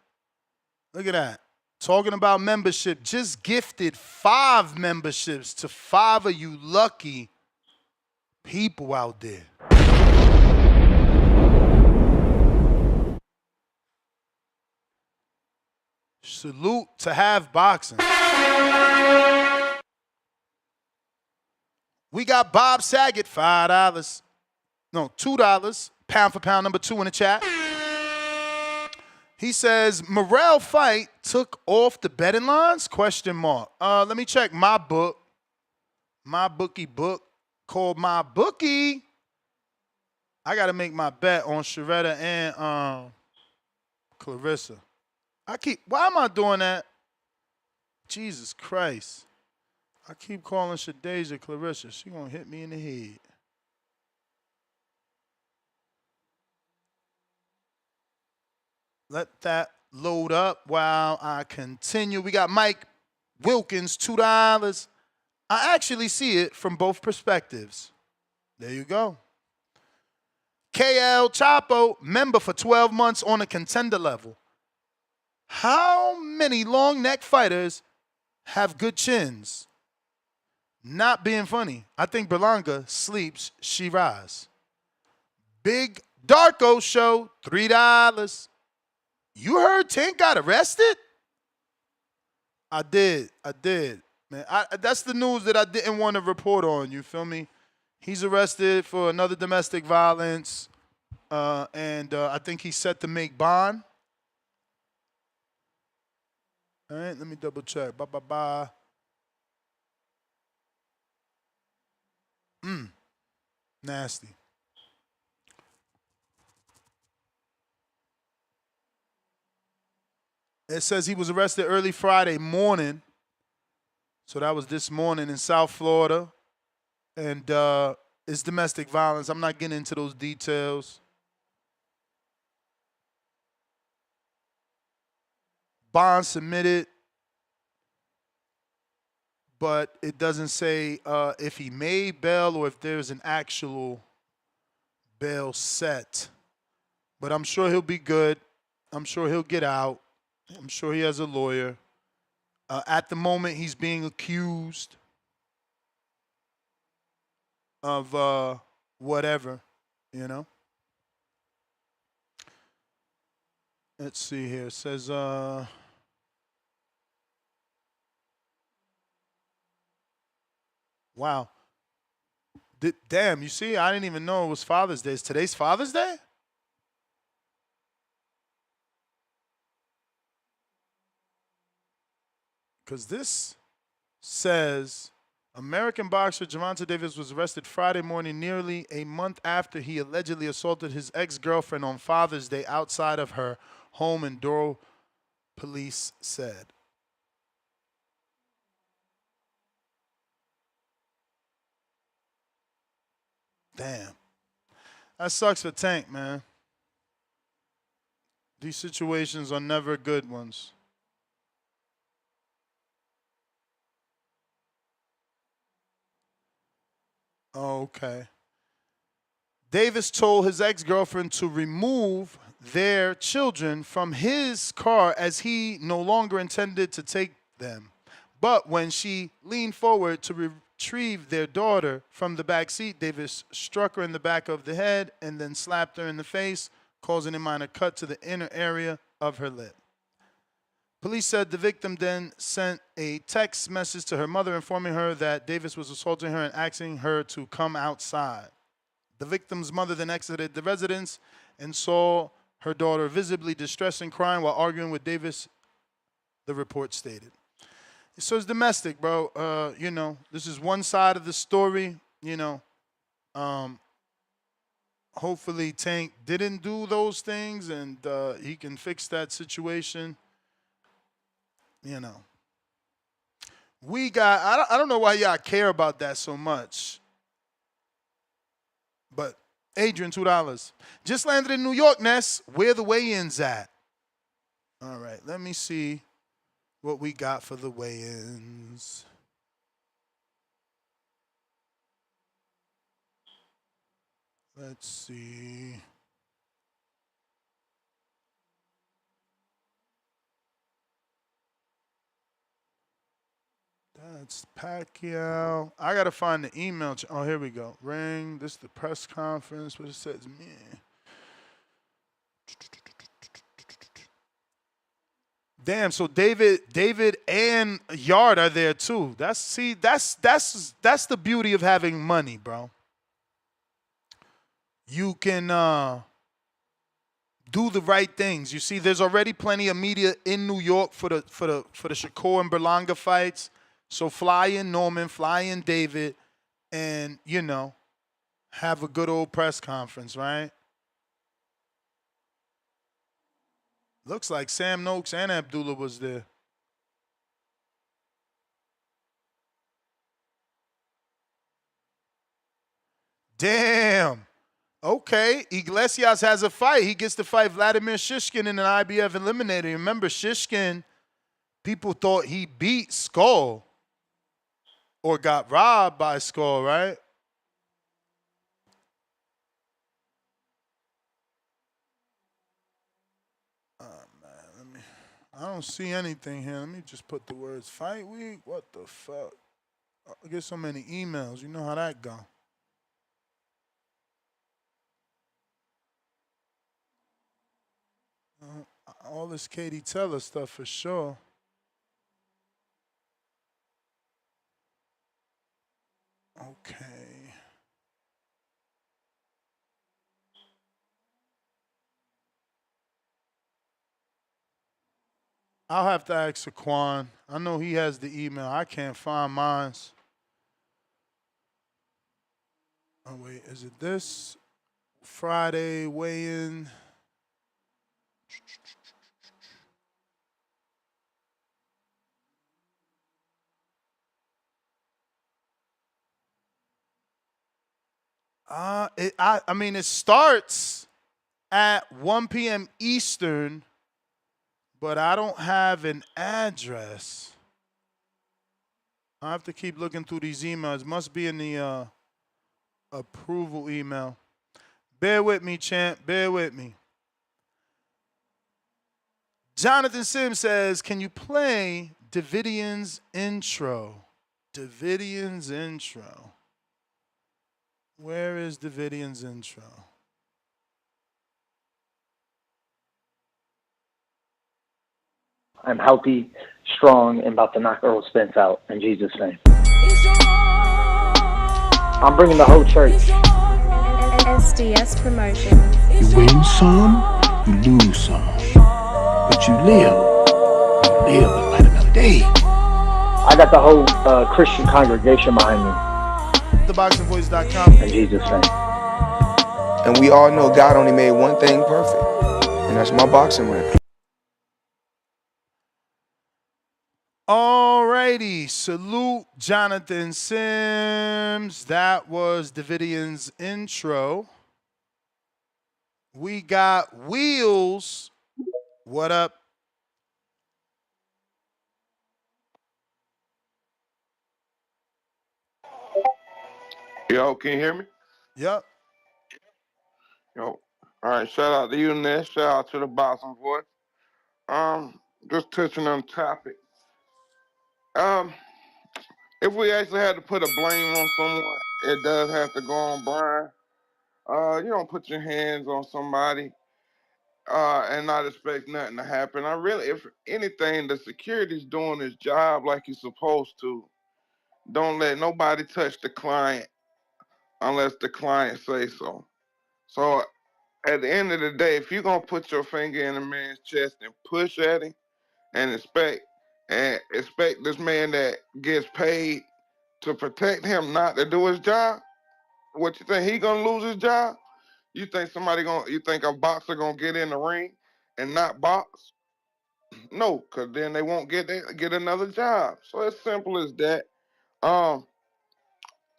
Look at that. Talking about membership. Just gifted 5 memberships to 5 of you lucky people out there. Salute to Half Boxing. We got Bob Saget, $5. No, $2. Pound for pound number 2 in the chat. He says, Morrell fight took off the betting lines? Question mark. Let me check my book. My bookie book called My Bookie. I got to make my bet on Sharetta and Clarissa. Why am I doing that? Jesus Christ. I keep calling Shadeja Clarissa. She gonna hit me in the head. Let that load up while I continue. We got Mike Wilkins, $2. I actually see it from both perspectives. There you go. KL Chapo, member for 12 months on a contender level. How many long neck fighters have good chins? Not being funny. I think Berlanga sleeps, she rise. Big Darko Show, $3. You heard Tank got arrested? I did. Man, that's the news that I didn't want to report on, you feel me? He's arrested for another domestic violence, and I think he's set to make bond. All right, let me double check. Ba. Nasty. It says he was arrested early Friday morning. So that was this morning in South Florida. And it's domestic violence. I'm not getting into those details. Bond submitted, but it doesn't say if he made bail or if there's an actual bail set. But I'm sure he'll be good. I'm sure he'll get out. I'm sure he has a lawyer. At the moment, he's being accused of whatever, you know. Let's see here. It says, wow. Damn, you see, I didn't even know it was Father's Day. Is today's Father's Day? Because this says American boxer Gervonta Davis was arrested Friday morning, nearly a month after he allegedly assaulted his ex-girlfriend on Father's Day outside of her home in Doral, police said. Damn. That sucks for Tank, man. These situations are never good ones. Okay. Davis told his ex-girlfriend to remove their children from his car as he no longer intended to take them. But when she leaned forward to retrieve their daughter from the back seat, Davis struck her in the back of the head and then slapped her in the face, causing a minor cut to the inner area of her lip. Police said the victim then sent a text message to her mother informing her that Davis was assaulting her and asking her to come outside. The victim's mother then exited the residence and saw her daughter visibly distressed and crying while arguing with Davis, the report stated. So it's domestic, bro. This is one side of the story. Hopefully Tank didn't do those things and he can fix that situation. We got, I don't know why y'all care about that so much. But Adrian, $2. Just landed in New York, Ness. Where the weigh-ins at? All right, let me see what we got for the weigh-ins. Let's see. That's Pacquiao. I got to find the email. Oh, here we go. Ring. This is the press conference. What it says, me. Damn, so David and Yard are there too. That's the beauty of having money, bro. You can do the right things. You see, there's already plenty of media in New York for the Shakur and Berlanga fights. So fly in Norman, fly in David, and have a good old press conference, right? Looks like Sam Noakes and Abdullah was there. Damn. Okay, Iglesias has a fight. He gets to fight Vladimir Shishkin in an IBF eliminator. Remember, Shishkin, people thought he beat Skull or got robbed by Skull, right? I don't see anything here. Let me just put the words fight week. What the fuck? I get so many emails. You know how that go. All this Katie Teller stuff for sure. Okay. I'll have to ask Saquon. I know he has the email. I can't find mine. Oh, wait. Is it this? Friday weigh-in. It starts at 1 p.m. Eastern, but I don't have an address. I have to keep looking through these emails. Must be in the approval email. Bear with me, champ. Bear with me. Jonathan Sims says, can you play Davidian's intro? Davidian's intro. Where is Davidian's intro? I'm healthy, strong, and about to knock Earl Spence out in Jesus' name. I'm bringing the whole church. SDS promotion. You win some, you lose some. But you live. You live to fight another day. I got the whole Christian congregation behind me. TheBoxingVoice.com. In Jesus' name. And we all know God only made one thing perfect, and that's my boxing record. Alrighty, salute Jonathan Sims. That was Davidian's intro. We got Wheels. What up? Yo, can you hear me? Yep. Yo, All right, shout out to you, Ness. Shout out to the Boxing Voice. Just touching on the topic. Um, if we actually had to put a blame on someone, it does have to go on Brian. You don't put your hands on somebody and not expect nothing to happen. If anything, the security's doing his job like he's supposed to. Don't let nobody touch the client unless the client say so. So at the end of the day, if you're gonna put your finger in a man's chest and push at him and expect this man that gets paid to protect him not to do his job, what you think he gonna lose his job? You think a boxer gonna get in the ring and not box? No, cause then they won't get another job. So it's simple as that. Um,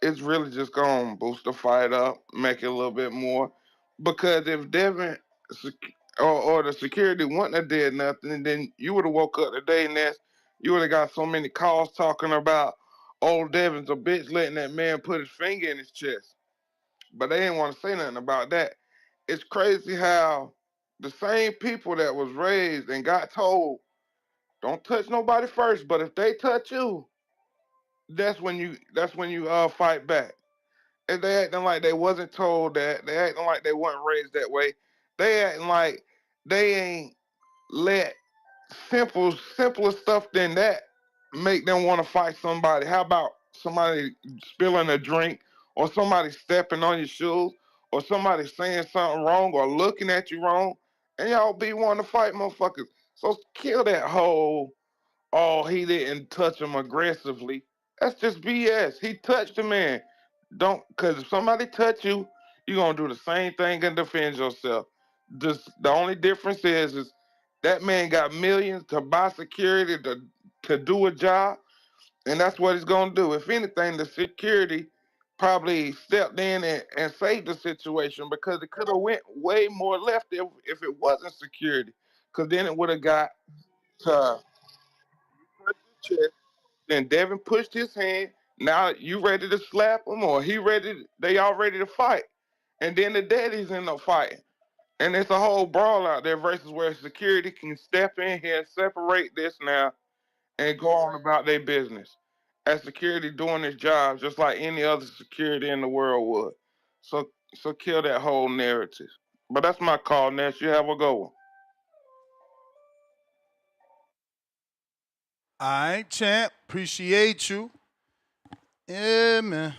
it's really just gonna boost the fight up, make it a little bit more. Because if Devin or the security wouldn't have did nothing, then you would have woke up today and you would have got so many calls talking about old Devin's a bitch letting that man put his finger in his chest. But they didn't want to say nothing about that. It's crazy how the same people that was raised and got told don't touch nobody first, but if they touch you, that's when you fight back. And they acting like they wasn't told that. They acting like they weren't raised that way. They acting like they ain't let simpler stuff than that make them want to fight somebody. How about somebody spilling a drink or somebody stepping on your shoes or somebody saying something wrong or looking at you wrong and y'all be wanting to fight motherfuckers. So kill that whole, oh, he didn't touch him aggressively. That's just BS. He touched the man. Don't, because if somebody touch you, you're going to do the same thing and defend yourself. Just the only difference is that man got millions to buy security to do a job, and that's what he's going to do. If anything, the security probably stepped in and saved the situation because it could have went way more left if it wasn't security, because then it would have got to chest. Then Devin pushed his hand. Now you ready to slap him or he ready? They all ready to fight. And then the daddies end up fighting. And it's a whole brawl out there versus where security can step in here and separate this now and go on about their business. As security doing its job just like any other security in the world would. So kill that whole narrative. But that's my call, Ness. You have a good one. All right, champ. Appreciate you. Yeah, man.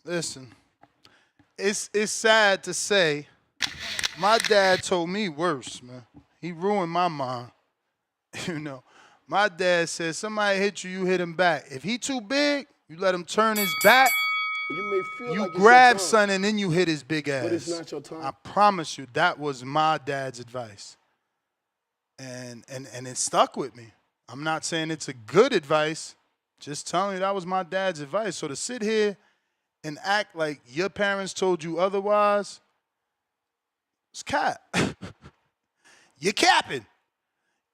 Listen, it's sad to say, my dad told me worse, man. He ruined my mind. You know, my dad said somebody hit you, you hit him back. If he too big, you let him turn his back. You may feel You like grab it's your time, son and then you hit his big ass. but it's not your time. I promise you, that was my dad's advice. And it stuck with me. I'm not saying it's a good advice, just telling you that was my dad's advice. So to sit here and act like your parents told you otherwise, it's cap. You're capping.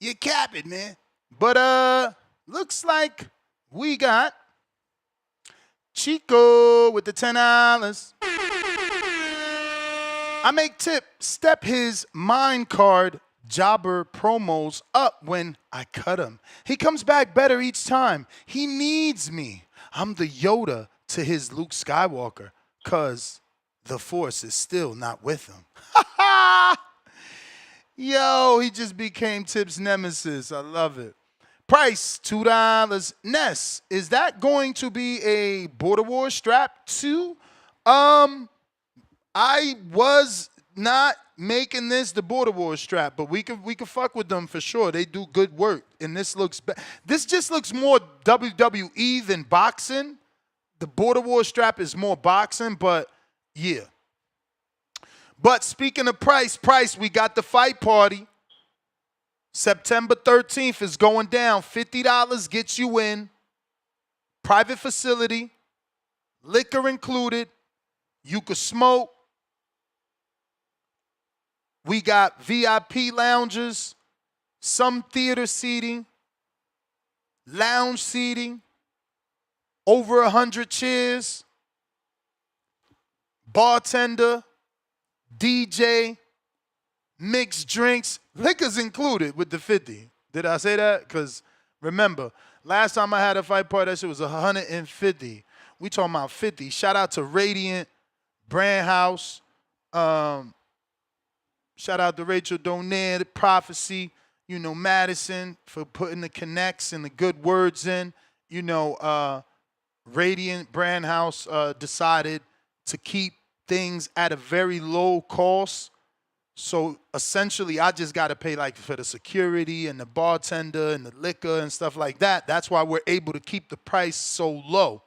You're capping, man. But looks like we got Chico with the $10. I make Tip step his mind card jobber promos up when I cut him. He comes back better each time. He needs me. I'm the Yoda to his Luke Skywalker, cause the Force is still not with him. Yo, he just became Tip's nemesis. I love it. Price, $2. Ness, is that going to be a Border War strap too? I was not making this the Border War strap, but we could fuck with them for sure. They do good work, and this looks this just looks more WWE than boxing. The Border War strap is more boxing, but yeah. But speaking of Price, we got the fight party. September 13th is going down. $50 gets you in. Private facility. Liquor included. You could smoke. We got VIP lounges, some theater seating, lounge seating, over 100 chairs, bartender, DJ, mixed drinks, liquors included with the 50. Did I say that? Because remember, last time I had a fight party, that shit was 150. We talking about 50. Shout out to Radiant, Brand House. Shout out to Rachel Donaire, Prophecy, Madison for putting the connects and the good words in. Radiant Brand House decided to keep things at a very low cost. So essentially, I just got to pay like for the security and the bartender and the liquor and stuff like that. That's why we're able to keep the price so low.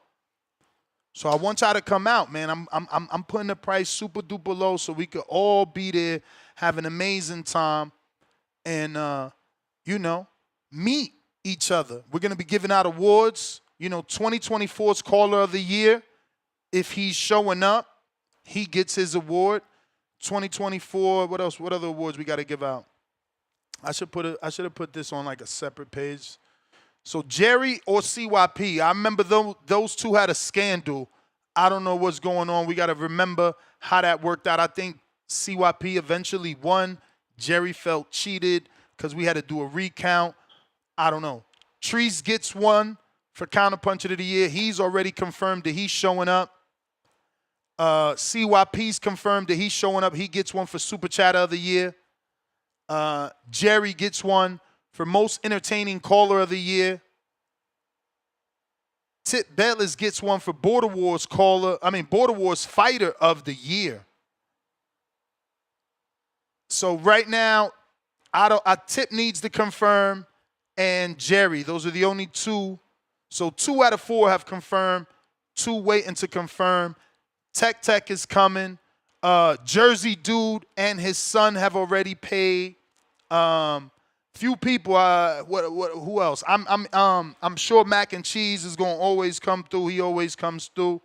So I want y'all to come out, man. I'm putting the price super duper low so we could all be there, have an amazing time, and meet each other. We're gonna be giving out awards. 2024's Caller of the Year. If he's showing up, he gets his award. 2024. What else? What other awards we got to give out? I should have put this on like a separate page. So Jerry or CYP, I remember those two had a scandal. I don't know what's going on. We got to remember how that worked out. I think CYP eventually won. Jerry felt cheated because we had to do a recount. I don't know. Trees gets one for Counterpuncher of the Year. He's already confirmed that he's showing up. CYP's confirmed that he's showing up. He gets one for Super Chatter of the Year. Jerry gets one for Most Entertaining Caller of the Year. Tip Bellis gets one for Border Wars Fighter of the Year. So right now, Tip needs to confirm, and Jerry. Those are the only two. So 2 out of 4 have confirmed. 2 waiting to confirm. Tech is coming. Jersey Dude and his son have already paid. Few people. Who else? I'm sure Mac and Cheese is gonna always come through. He always comes through.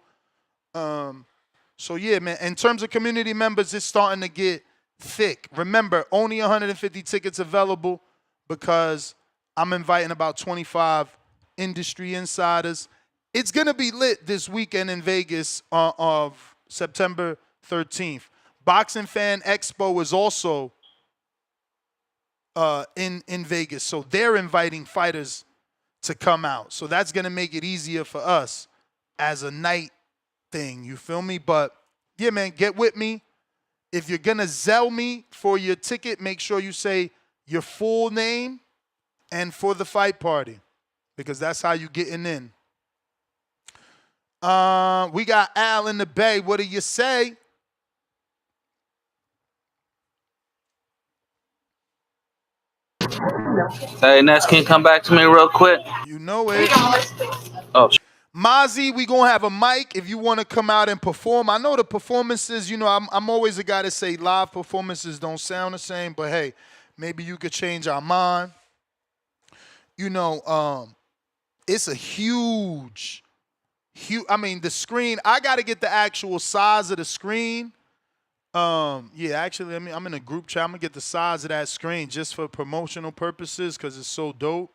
So yeah, man. In terms of community members, it's starting to get thick. Remember, only 150 tickets available because I'm inviting about 25 industry insiders. It's going to be lit this weekend in Vegas of September 13th. Boxing Fan Expo is also in Vegas, so they're inviting fighters to come out. So that's going to make it easier for us as a night thing, you feel me? But yeah, man, get with me. If you're going to Zelle me for your ticket, make sure you say your full name and for the fight party because that's how you getting in. We got Al in the Bay. What do you say? Hey, Ness, can you come back to me real quick? You know it. Oh, Mozzie, we gonna have a mic if you want to come out and perform. I know the performances, I'm always a guy to say live performances don't sound the same, but hey, maybe you could change our mind. It's a huge, the screen, I got to get the actual size of the screen. Yeah, actually, I'm in a group chat. I'm going to get the size of that screen just for promotional purposes because it's so dope.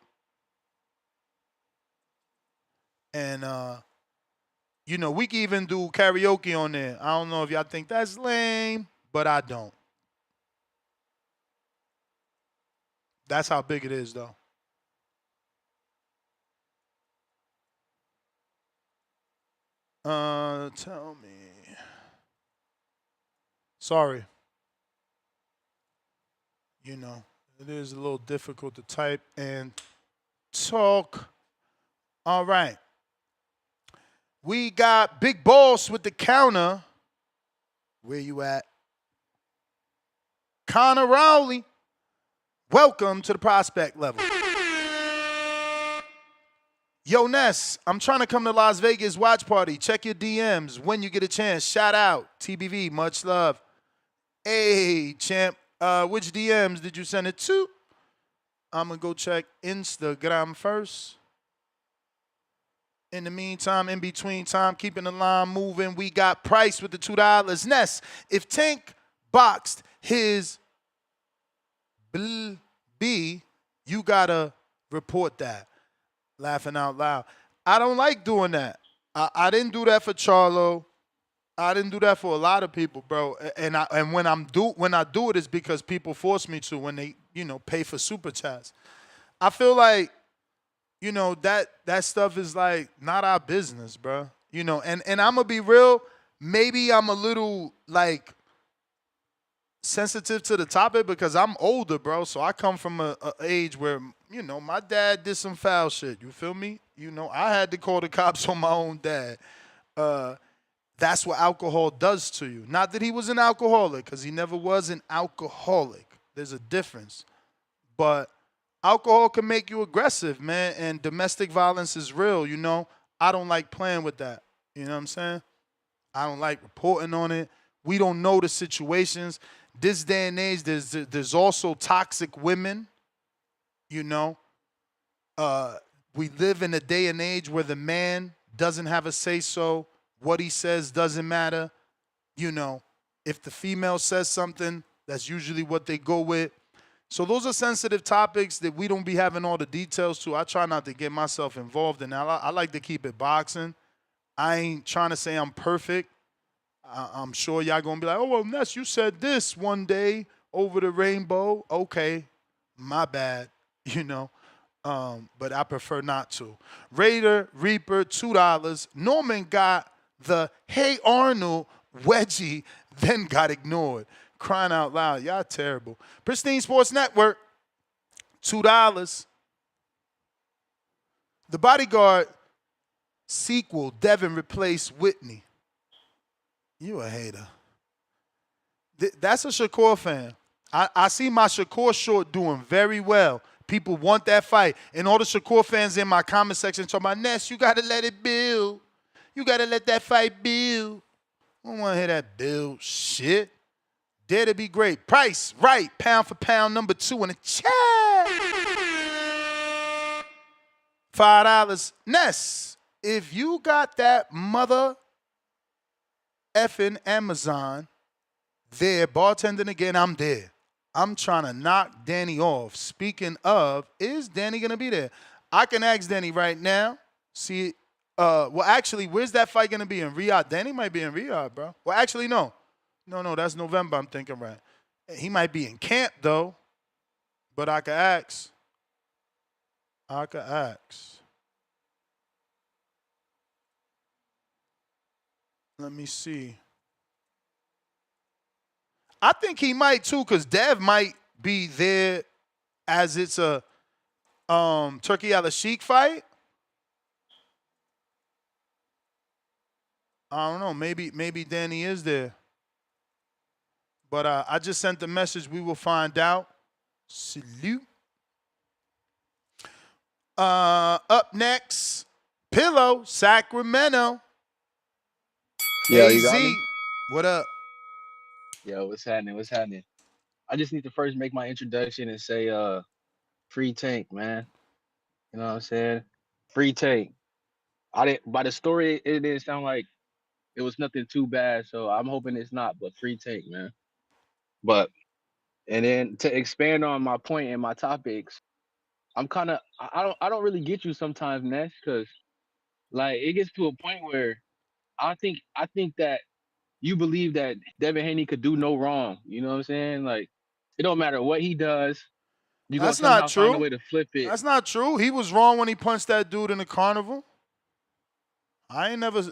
And, we can even do karaoke on there. I don't know if y'all think that's lame, but I don't. That's how big it is, though. Tell me. Sorry. It is a little difficult to type and talk. All right. We got Big Boss with the counter. Where you at? Connor Rowley. Welcome to the prospect level. Yo, Ness, I'm trying to come to Las Vegas watch party. Check your DMs when you get a chance. Shout out. TBV, much love. Hey, champ, which DMs did you send it to? I'm going to go check Instagram first. In the meantime, in between time, keeping the line moving, we got Pryce with the $2. Ness, if Tank boxed his B, you got to report that. Laughing out loud. I don't like doing that. I didn't do that for Charlo. I didn't do that for a lot of people, bro. And when I do it is because people force me to when they pay for super chats. I feel like that stuff is like not our business, bro. And I'm gonna be real. Maybe I'm a little like sensitive to the topic because I'm older, bro. So I come from a age where my dad did some foul shit. You feel me? I had to call the cops on my own dad. That's what alcohol does to you. Not that he was an alcoholic, because he never was an alcoholic. There's a difference. But alcohol can make you aggressive, man, and domestic violence is real, I don't like playing with that. You know what I'm saying? I don't like reporting on it. We don't know the situations. This day and age, there's also toxic women, we live in a day and age where the man doesn't have a say-so. What he says doesn't matter. If the female says something, that's usually what they go with. So those are sensitive topics that we don't be having all the details to. I try not to get myself involved in that. I like to keep it boxing. I ain't trying to say I'm perfect. I'm sure y'all going to be like, oh, well, Ness, you said this one day over the rainbow. Okay, my bad, but I prefer not to. Raider, Reaper, $2. Norman got the Hey Arnold wedgie, then got ignored. Crying out loud. Y'all terrible. Pristine Sports Network, $2. The Bodyguard sequel, Devin replaced Whitney. You a hater. That's a Shakur fan. I see my Shakur short doing very well. People want that fight. And all the Shakur fans in my comment section talking about, Ness, you got to let it build. You got to let that fight build. I don't want to hear that build shit. Dare to be great. Pryce, right, pound for pound, number 2 in the chat. $5. Ness, if you got that mother effing Amazon there, bartending again, I'm there. I'm trying to knock Danny off. Speaking of, is Danny going to be there? I can ask Danny right now. See, well, actually, where's that fight going to be? In Riyadh? Danny might be in Riyadh, bro. Well, actually, no. No, that's November, I'm thinking right. He might be in camp, though. But I could ask. Let me see. I think he might, too, because Dev might be there as it's a Turkey Al-Sheikh fight. I don't know. Maybe Danny is there. But I just sent the message. We will find out. Salute. Up next, Pillow, Sacramento. Yo, you got me? What up? Yo, what's happening? What's happening? I just need to first make my introduction and say, free Tank, man. You know what I'm saying? Free Tank. By the story, it didn't sound like it was nothing too bad, so I'm hoping it's not, but free Tank, man. But and then to expand on my point and my topics, I don't really get you sometimes, Ness, because like it gets to a point where I think that you believe that Devin Haney could do no wrong. You know what I'm saying? Like it don't matter what he does, you're gonna That's not somehow find a true. way to flip it. That's not true. He was wrong when he punched that dude in the carnival. I ain't never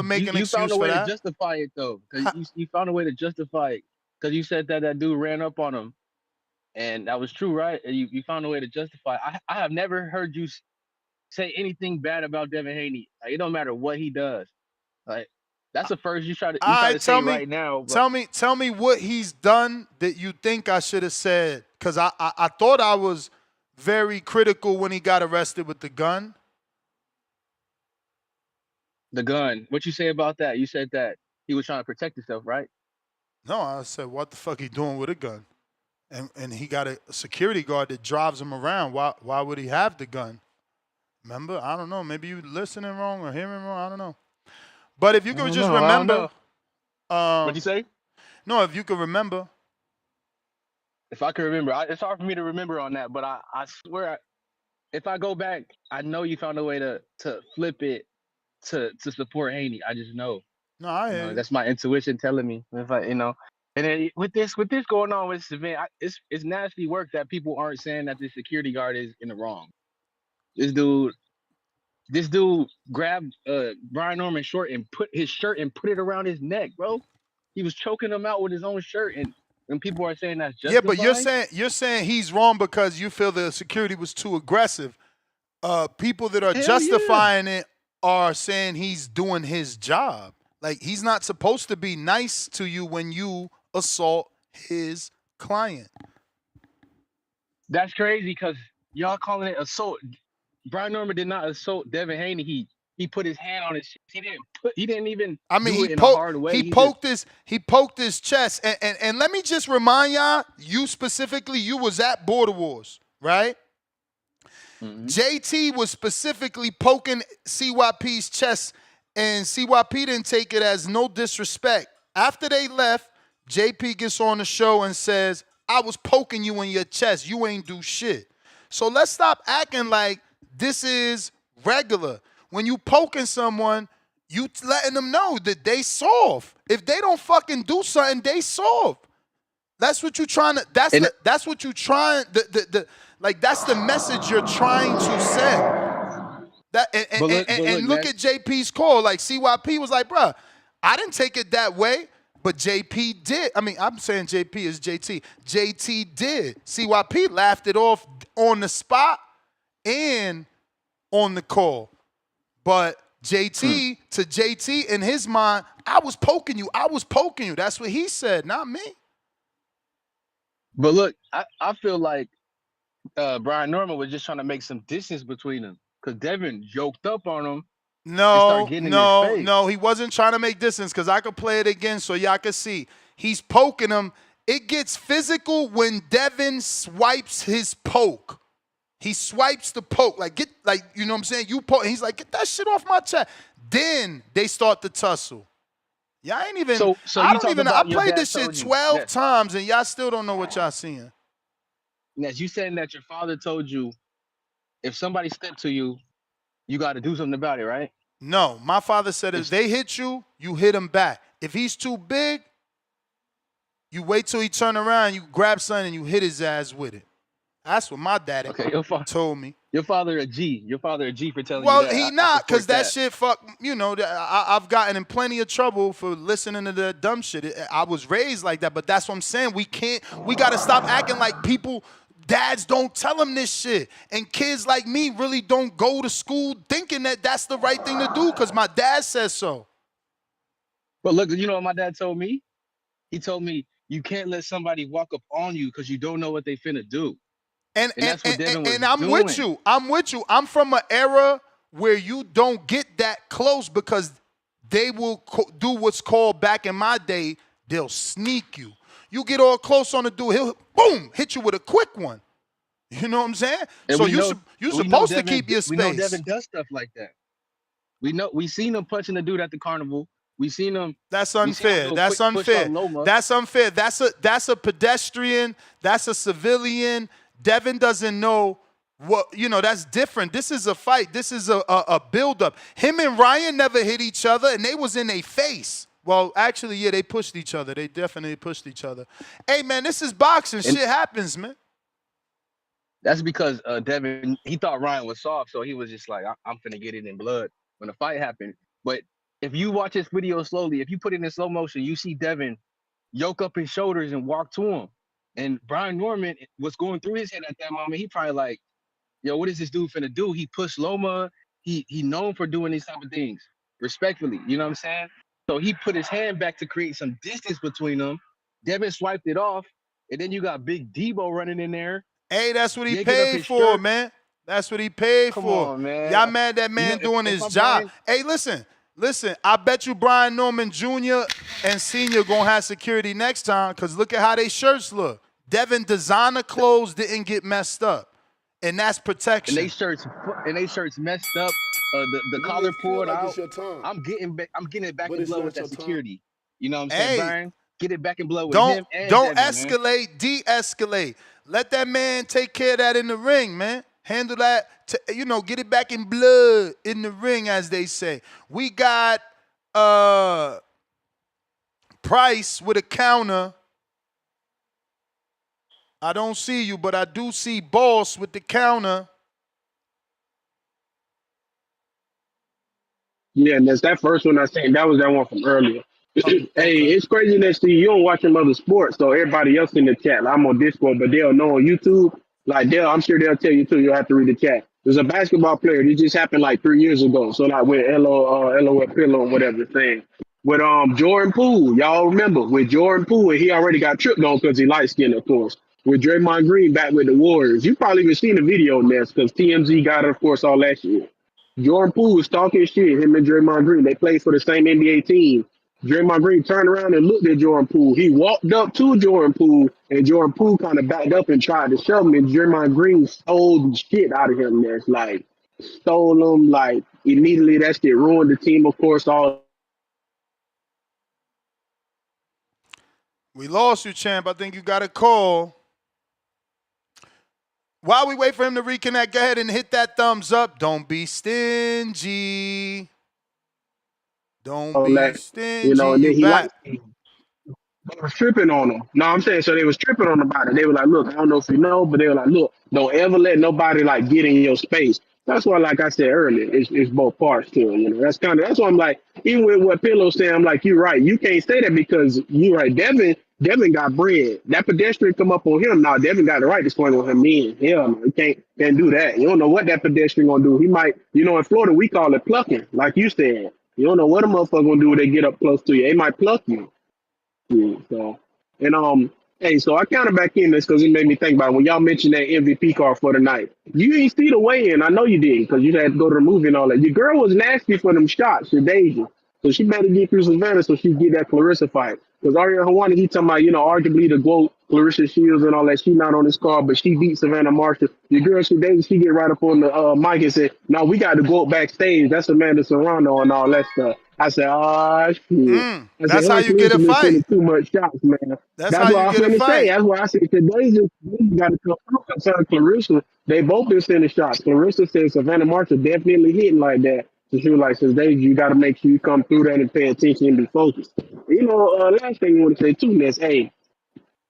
make an You found excuse a for way to that. justify it though, because you found a way to justify it because you said that dude ran up on him, and that was true, right? And you found a way to justify. I have never heard you say anything bad about Devin Haney. Like, it don't matter what he does. Like that's the first you try to say right now, but tell me what he's done that you think I should have said. Because I thought I was very critical when he got arrested with the gun. the gun. What you say about that? You said that he was trying to protect himself, right? No, I said, what the fuck he doing with a gun? And he got a security guard that drives him around. Why would he have the gun? Remember? I don't know. Maybe you listening wrong or hearing wrong. I don't know. But if you could just remember. What'd you say? No, if you could remember. If I could remember. It's hard for me to remember on that, but I swear, if I go back, I know you found a way to flip it to support Haney. I just know. No, I You hear know, you. that's my intuition telling me. If I, and then with this going on with this event, it's nasty work that people aren't saying that the security guard is in the wrong. This dude, this dude grabbed Brian Norman's short and put his shirt and put it around his neck, bro. He was choking him out with his own shirt, and people are saying that's Yeah, but you're justified. saying he's wrong because you feel the security was too aggressive. People that are Hell yeah. justifying it are saying he's doing his job. Like he's not supposed to be nice to you when you assault his client. That's crazy because y'all calling it assault. Brian Norman did not assault Devin Haney. He put his hand on his chest. He didn't even I mean, do it in a hard way. He just he poked his chest. And let me just remind y'all, you specifically, you was at Border Wars, right? JT was specifically poking CYP's chest, and CYP didn't take it as no disrespect. After they left, JP gets on the show and says, I was poking you in your chest. You ain't do shit. So let's stop acting like this is regular. When you poking someone, you letting them know that they soft. If they don't fucking do something, they soft. That's what you're trying to. That's what you're trying. Like that's the message you're trying to send. That and look at JP's call. Like CYP was like, bruh, I didn't take it that way, but JP did. I mean, I'm saying JP is JT. JT did. CYP laughed it off on the spot and on the call. But JT to JT in his mind, I was poking you. I was poking you. That's what he said, not me. But look, I feel like Brian Norman was just trying to make some distance between them because Devin joked up on him and started getting in his face. No, he wasn't trying to make distance because I could play it again so y'all can see. He's poking him. It gets physical when Devin swipes his poke. He swipes the poke. You know what I'm saying? You poke. He's like, get that shit off my chest. Then they start to tussle. Y'all ain't even, So I you don't talking even, I about your played dad this shit told you 12 that, times and y'all still don't know what y'all seeing. you saying that your father told you if somebody stepped to you, you got to do something about it, right? No, my father said if they hit you, you hit him back. If he's too big, you wait till he turn around, you grab something and you hit his ass with it. That's what my daddy told me. Your father a G. Your father a G for telling you Well, that. he I not, because support that shit I've gotten in plenty of trouble for listening to the dumb shit. I was raised like that, but that's what I'm saying. We got to stop acting like dads don't tell them this shit. And kids like me really don't go to school thinking that that's the right thing to do because my dad says so. But look, you know what my dad told me? He told me you can't let somebody walk up on you because you don't know what they finna do. And that's what Devin was I'm doing. with you. I'm from an era where you don't get that close because they will do what's called back in my day, they'll sneak you. You get all close on the dude, he'll boom, hit you with a quick one. You know what I'm saying? And so you're supposed to keep your space. We know Devin does stuff like that. We seen him punching the dude at the carnival. We seen him. That's unfair. That's unfair. That's unfair. That's a pedestrian. That's a civilian. Devin doesn't know what, that's different. This is a fight. This is a buildup. Him and Ryan never hit each other, and they was in a face. Well, actually, yeah, they pushed each other. They definitely pushed each other. Hey, man, this is boxing. Shit happens, man. That's because Devin, he thought Ryan was soft, so he was just like, I'm finna get it in blood when the fight happened. But if you watch this video slowly, if you put it in slow motion, you see Devin yoke up his shoulders and walk to him. And Brian Norman was going through his head at that moment. He probably like, yo, what is this dude finna do? He pushed Loma. He known for doing these type of things, respectfully. You know what I'm saying? So he put his hand back to create some distance between them. Devin swiped it off. And then you got Big Debo running in there. Hey, that's what he paid for, man. That's what he paid for. Come on, man. Y'all mad that man doing his job. Hey, listen. I bet you Brian Norman Jr. and Sr. gonna have security next time because look at how they shirts look. Devin designer clothes didn't get messed up, and that's protection. And they shirts messed up. The collar pulled out. I'm getting it back in blood with that security. You know what I'm saying, Brian? Get it back in blood with him and Don't Devin, escalate, man. De-escalate. Let that man take care of that in the ring, man. Handle that, get it back in blood in the ring, as they say. We got Pryce with a counter. I don't see you, but I do see Boss with the counter. Yeah, and that's that first one I seen. That was that one from earlier. Hey, it's crazy that see you don't watch them other sports, so everybody else in the chat. Like, I'm on Discord, but they'll know on YouTube. Like I'm sure they'll tell you too. You'll have to read the chat. There's a basketball player. This just happened like 3 years ago. So like with LO Pillow and whatever the thing. With Jordan Poole, y'all remember with Jordan Poole, and he already got tripped on because he light skinned, of course. With Draymond Green back with the Warriors, you probably even seen the video on this because TMZ got it, of course, all last year. Jordan Poole was talking shit. Him and Draymond Green, they played for the same NBA team. Draymond Green turned around and looked at Jordan Poole. He walked up to Jordan Poole, and Jordan Poole kind of backed up and tried to shove him. And Draymond Green stole the shit out of him. That's like stole him. Like immediately, that shit ruined the team. Of course, all. We lost you, champ. I think you got a call. While we wait for him to reconnect, go ahead and hit that thumbs up. Don't be stingy. Don't be stingy. And then You he back. liked. They was tripping on him. No, I'm saying so they was tripping on him about it. They were like, look, I don't know if you know, but they were like, look, don't ever let nobody like get in your space. That's why, like I said earlier, it's both parts to it. That's why I'm like, even with what Pillow said, I'm like, you're right. You can't say that because you're right. Devin got bread. That pedestrian come up on him. Now Devin got the right to point on him in. Hell no, he can't do that. You don't know what that pedestrian gonna do. He might, in Florida we call it plucking, like you said. You don't know what a motherfucker gonna do when they get up close to you. They might pluck you. Yeah, so hey, so I counted back in this because it made me think about it. When y'all mentioned that MVP card for the night. You ain't see the weigh in. I know you didn't because you had to go to the movie and all that. Your girl was nasty for them shots, your Deja. So she better get through Savannah so she can get that Clarissa fight. Because Ariel Hawani, he talking about, arguably the GOAT, Clarissa Shields and all that. She not on this card, but she beat Savannah Marshall. Your girl, she get right up on the mic and said, no, we got to go backstage. That's Amanda Serrano and all that stuff. I said, oh, shit. I said, That's her how and you get Clarissa a been fight. sending too much shots, man. That's That's how what you I was get a going to say. fight. That's why I said today just got to come through concerning Clarissa. They both been sending shots. Clarissa said Savannah Marshall definitely hitting like that. So she was like, since Daisy, you got to make sure you come through that and pay attention and be focused. Last thing I want to say too, Ness, hey,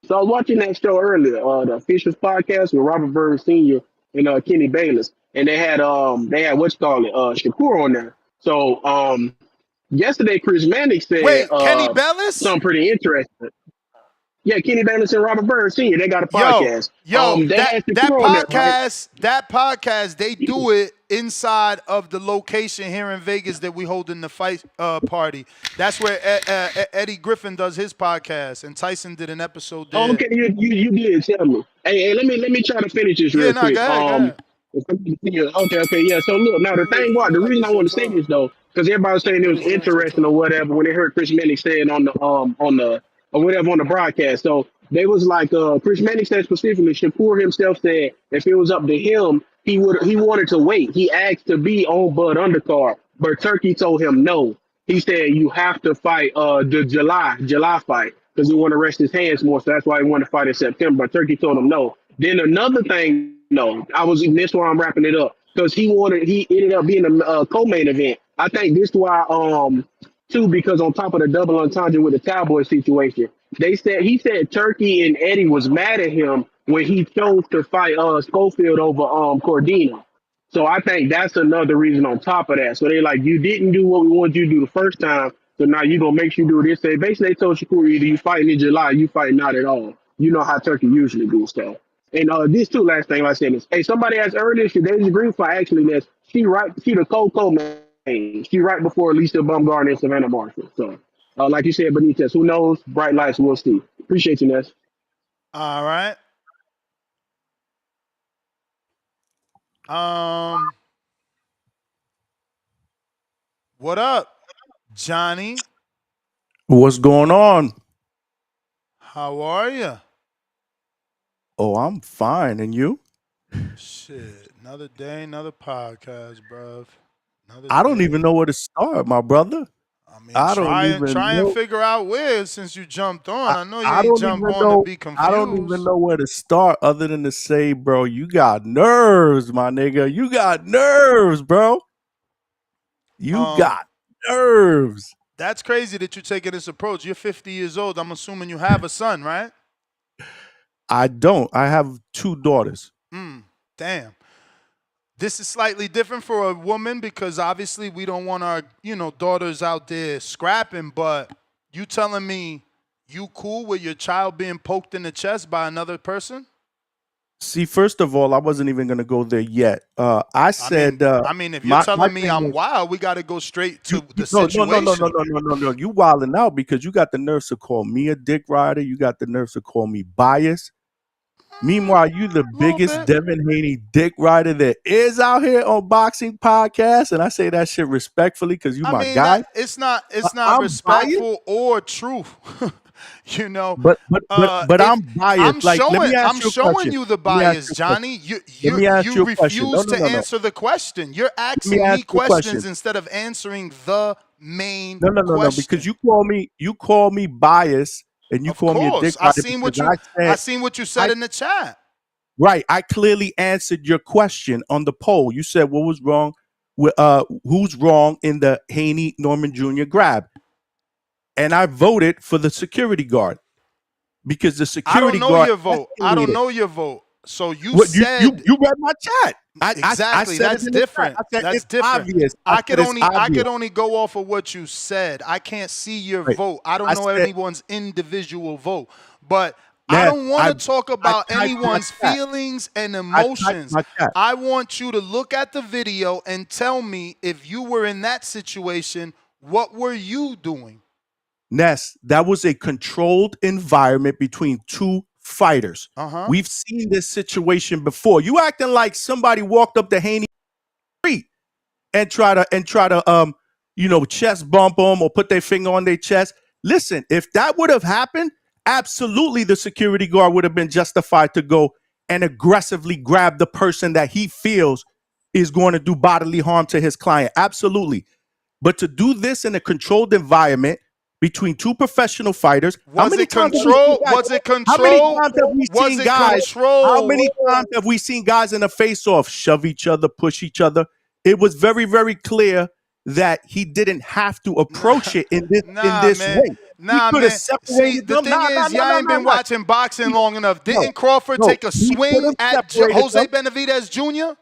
so I was watching that show earlier, the Fisher's podcast with Robert Byrd Sr. and Kenny Bayless. And they had what's called it, Shakur on there. So yesterday Chris Mannix said Wait, Kenny Bellis? something pretty interesting. Yeah, Kenny Bayless and Robert Byrd Sr. They got a Yo, podcast. They that had that Shakur on there, right? podcast, they do it inside of the location here in Vegas that we hold in the fight party. That's where Eddie Griffin does his podcast, and Tyson did an episode Oh, there. okay, you did tell me. Hey, let me try to finish this Yeah, real no, quick. go ahead, go ahead. Okay, yeah. So look, now the reason I want to say this though, because everybody was saying it was interesting or whatever when they heard Chris Mannix saying on the or whatever on the broadcast. So they was like Chris Mannix said specifically, Shakur himself said if it was up to him, he wanted to wait. He asked to be on Bud undercard, but Turkey told him no. He said you have to fight the July fight because he want to rest his hands more. So that's why he wanted to fight in September. But Turkey told him no. Then another thing, no, this why I'm wrapping it up because he ended up being a co-main event. I think this why too because on top of the double entendre with the Cowboy situation, he said Turkey and Eddie was mad at him when he chose to fight Schofield over Cordina. So I think that's another reason on top of that. So they like, you didn't do what we wanted you to do the first time. So now you're going to make sure you do this. They basically told Shakur either you fighting in July, you fight not at all. You know how Turkey usually do stuff. And this too, last thing I said is, hey, somebody asked earlier, should Daisy Green fight? Actually, she the co-main. She right before Lisa Bumgarner and Savannah Marshall. So like you said, Benitez, who knows? Bright lights, we'll see. Appreciate you, Ness. All right. What up, Johnny? What's going on? How are you? Oh, I'm fine. And you? Shit, another day, another podcast, bruv. I don't even know where to start, my brother. I don't even Try and know. figure out where since you jumped on. I know you I ain't don't jump even on to know. be I don't even confused. know where to start other than to say, bro, you got nerves, my nigga. You got nerves, bro. You got nerves. That's crazy that you're taking this approach. You're 50 years old. I'm assuming you have a son, right? I don't. I have 2 daughters. Damn. This is slightly different for a woman because obviously we don't want our, daughters out there scrapping, but you telling me you cool with your child being poked in the chest by another person? See, first of all, I wasn't even going to go there yet. I said, I mean, if you're my telling me thing I'm is, wild, we got to go straight to the no, situation. no. You wilding out because you got the nerves to call me a dick rider. You got the nerves to call me biased. Meanwhile, you the biggest Devin Haney dick rider there is out here on Boxing Podcast, and I say that shit respectfully because you my guy. It's not I'm respectful biased, or truth. but I'm biased. Like, let me ask I'm you a showing question. you the Let me ask bias, you a question. Johnny. Let me ask You you a question. refuse to No. answer the question. You're Let me asking ask me you a questions question. instead of answering the main No, question. because you call me biased and you Of call me a dick course, I rider seen because what you said in the chat. right. I clearly answered your question on the poll. You said what was wrong with who's wrong in the Haney Norman Jr. grab, and I voted for the security guard because the I don't security know guard your vote. I don't escalated. know your vote. So you What said you read my chat? I exactly. said it That's in the chat. different. I said That's it's different. obvious. I could it's obvious. only go off of what you said. I can't see your Right. vote. I don't I know said, anyone's individual vote. But I Ness, don't want to talk I about typed my anyone's chat. feelings and I typed emotions. my chat. I want you to look at the video and tell me if you were in that situation, what were you doing? Ness, that was a controlled environment between 2 fighters. Uh-huh. We've seen this situation before. You acting like somebody walked up to Haney Street and try to chest bump them or put their finger on their chest. Listen, if that would have happened, absolutely the security guard would have been justified to go and aggressively grab the person that he feels is going to do bodily harm to his client. Absolutely. But to do this in a controlled environment between 2 professional fighters, how Was many it times have we seen control? guys? Was it How many control? times have we Was seen it guys? How control? many times have we seen guys in a face-off shove each other, push each other? It was very, very clear that he didn't have to approach it in this Man. way. He Nah, could have man. See, separated the them. thing is, y'all ain't been watching boxing long enough. No, Didn't Crawford no. take a He could swing have at separated Jose them. Benavidez Jr.?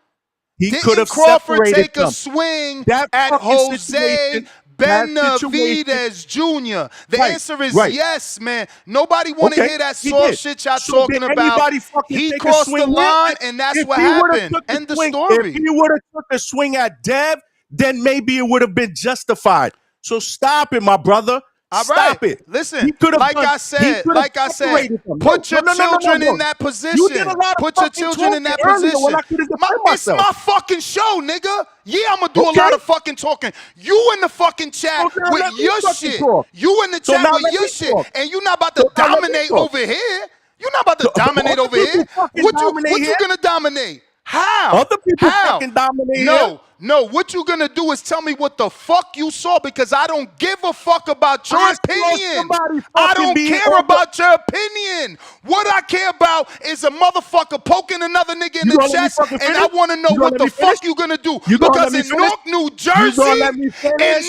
He could Didn't have Crawford separated take a them. swing That at fucking Jose situation. That situation. Benavidez Jr.? The Right, answer is right. yes, man. Nobody want to Okay, hear that he soft did. shit y'all So talking did about. anybody fucking He take a crossed the swing line, at? and that's If what he would have happened. took a End the swing, if story. he would have took a swing at Dev, then maybe it would have been justified. So stop it, my brother. All Stop right. it. Listen, He could have like done. I He said, could have separated them. put your children in No. that You did position. a lot of Put your fucking children in talking that earlier when position. I couldn't defend It's myself. my fucking show, nigga. Yeah, I'm gonna do a Okay. lot of fucking talking. You in the fucking chat So now with let me your fucking shit. talk. You in the So chat now with let your me shit, talk. and you not about to So now let me dominate talk. over here. You're not about to But dominate other over here. people fucking dominate What you here. gonna dominate? How? Other people How? fucking dominate here. No. What you gonna do is tell me what the fuck you saw because I don't give a fuck about your I saw opinion. somebody I fucking don't being care over. about your opinion. What I care about is a motherfucker poking another nigga in You the gonna let me chest, fucking and finish? I want to know You gonna what let the me finish? fuck you gonna do. You gonna let Because me in finish? Newark, New You gonna Jersey, let me finish?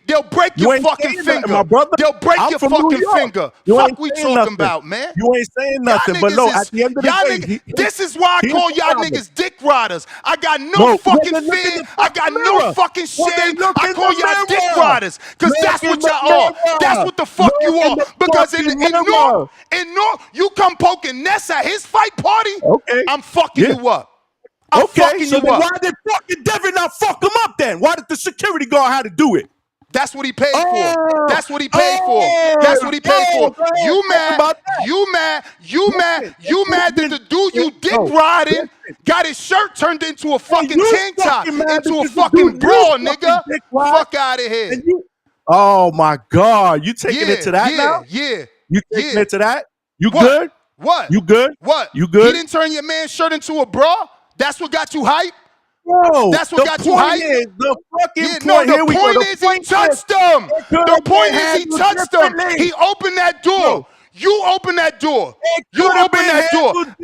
they'll break You your ain't fucking saying nothing, finger. my brother. They'll break I'm your from New fucking York. finger. You Fuck ain't we saying talking nothing. about, man. You ain't saying Y'all nothing. But niggas no, is at the end of the y'all day, niggas. This is why I here's call the y'all problem. niggas dick riders. I got no No, well, fucking then look in fear. the I fucking got no mirror. fucking Well, then shame. look I in call the y'all dick mirror. riders because Look that's in what the y'all are. That's mirror. what the fuck you Look in are. the Because in fucking North, mirror. you come poking Ness at his fight party. Okay. I'm fucking Yeah. you up. I'm Okay. fucking So you then up. why did fucking Devin not fuck him up then? Why did the security guard have to do it? That's what he paid for. Oh, That's what he paid for. That's what he paid for. go ahead. You Talk mad? about that. You mad? You mad? Listen, it You could have mad that been. the dude you dick No, riding listen. got his shirt turned into a And fucking you tank top, fucking mad into a because the fucking dude you bra, fucking nigga? dick ride. Fuck out of here. And you. Oh my God, you taking it to that now? Yeah. You taking it to that? You What? good? What? You good? What? You He good? didn't turn your man's shirt into a bra? That's what got you hype? Bro, That's what the got you point hype? is, the fucking Yeah, no, point, the here we go. point The is he point is, touched him. it could The have point been is he handled touched him. differently. He opened that door. No. You opened that door. It You could have opened been that door. handled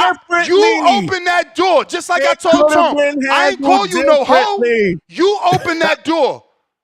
You differently. opened that door, just like I It told could have Tom. been I ain't call handled you no hoe. differently. You opened that door.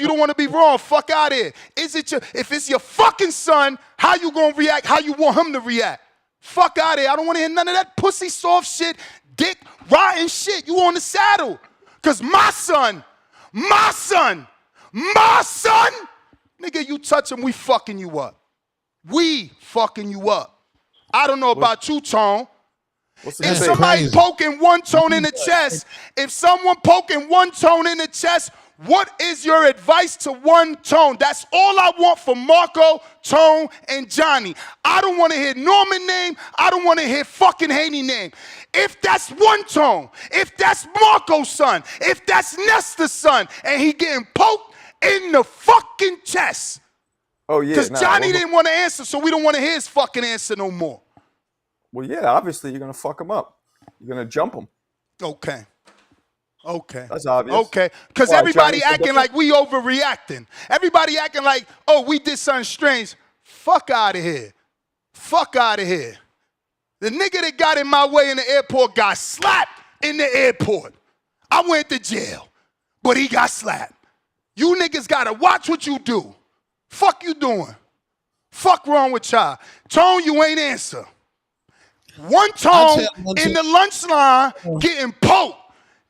you don't want to be wrong. Fuck out of here. If it's your fucking son, how you gonna react? How you want him to react? Fuck out of here. I don't want to hear none of that pussy soft shit, dick, rotten shit. You on the saddle. Cause my son, nigga, you touch him, we fucking you up. We fucking you up. I don't know about you, Tone. What's If the somebody debate? poking one Tone in the chest, if someone poking one Tone in the chest, what is your advice to one Tone? That's all I want for Marco, Tone, and Johnny. I don't want to hear Norman name. I don't want to hear fucking Haney name. If that's one Tone, if that's Marco's son, if that's Nestor's son, and he getting poked in the fucking chest. Oh yeah, Because Johnny didn't want to answer, so we don't want to hear his fucking answer no more. Well, yeah, obviously you're gonna fuck him up. You're gonna jump him. Okay. Okay. That's obvious. Okay. Because Why, everybody Johnny said acting that? like we overreacting. Everybody acting like, oh, we did something strange. Fuck out of here. Fuck out of here. The nigga that got in my way in the airport got slapped in the airport. I went to jail, but he got slapped. You niggas gotta watch what you do. Fuck you doing. Fuck wrong with y'all. Tone, you ain't answer. One Tone in the lunch line getting poked.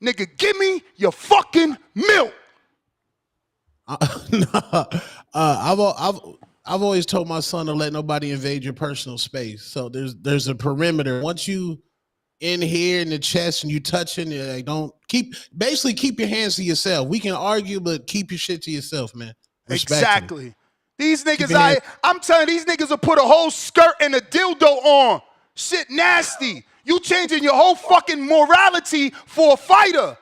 Nigga, give me your fucking milk. I've always told my son to let nobody invade your personal space. So there's a perimeter. Once you in here in the chest and you touching, like don't keep your hands to yourself. We can argue, but keep your shit to yourself, man. Exactly. These niggas, I'm telling you, these niggas will put a whole skirt and a dildo on. Shit nasty. You changing your whole fucking morality for a fighter.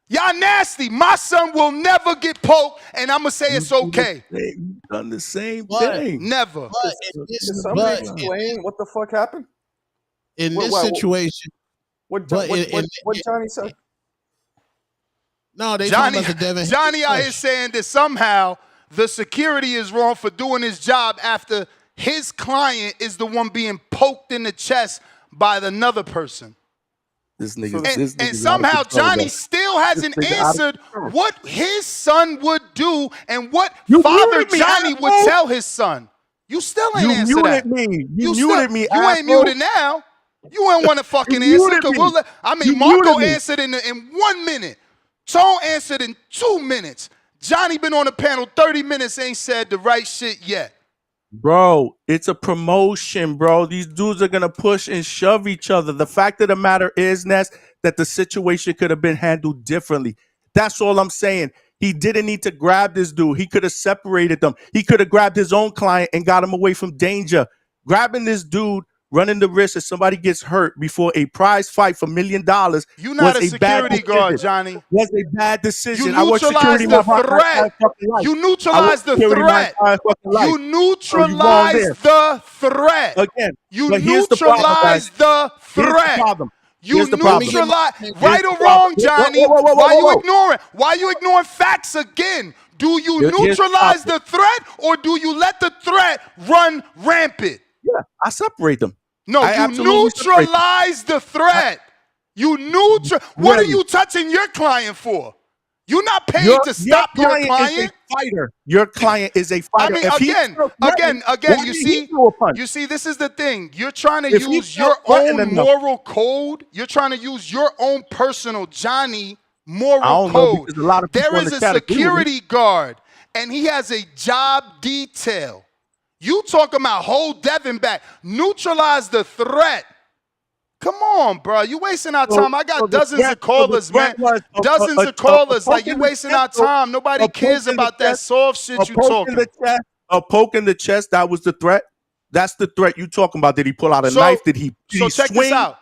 Y'all nasty. My son will never get poked, and I'm going to say it's okay. You've done the same thing. Never. Can somebody explain what the fuck happened? In this situation. What Johnny said? No, they Johnny, talking about the Devin Johnny out here saying that somehow the security is wrong for doing his job after his client is the one being poked in the chest by another person. This nigga, and somehow Johnny still hasn't answered what his son would do and what Father Johnny would tell his son. You still ain't answered that. You muted me. You ain't muted now. You ain't want to fucking answer. Marco answered in 1 minute. Tone answered in 2 minutes. Johnny been on the panel 30 minutes, ain't said the right shit yet. Bro, it's a promotion, bro. These dudes are going to push and shove each other. The fact of the matter is, Ness, that the situation could have been handled differently. That's all I'm saying. He didn't need to grab this dude. He could have separated them. He could have grabbed his own client and got him away from danger. Grabbing this dude, running the risk that somebody gets hurt before a prize fight for $1 million. You're not a security guard, Johnny. Was a bad decision. You neutralized the threat. You neutralized the threat. You neutralized the threat. Again, you neutralized the threat. You neutralize, right or wrong, Johnny. Why you ignoring? Why you ignoring facts again? Do you neutralize the threat or do you let the threat run rampant? Yeah, I separate them. No, you neutralize the threat. What are you touching your client for? You're not paid to stop your client. Is a fighter. Your client is a fighter. Again, you see, this is the thing. You're trying to use your own moral code. You're trying to use your own personal Johnny moral code. There is a security guard, and he has a job detail. You talking about hold Devin back. Neutralize the threat. Come on, bro. You wasting our time. I got dozens of callers, man. Dozens of callers. Like, you wasting our time. Nobody cares about that soft shit you talking. A poke in the chest, that was the threat. That's the threat you talking about. Did he pull out a knife? Did he swing? Check this out.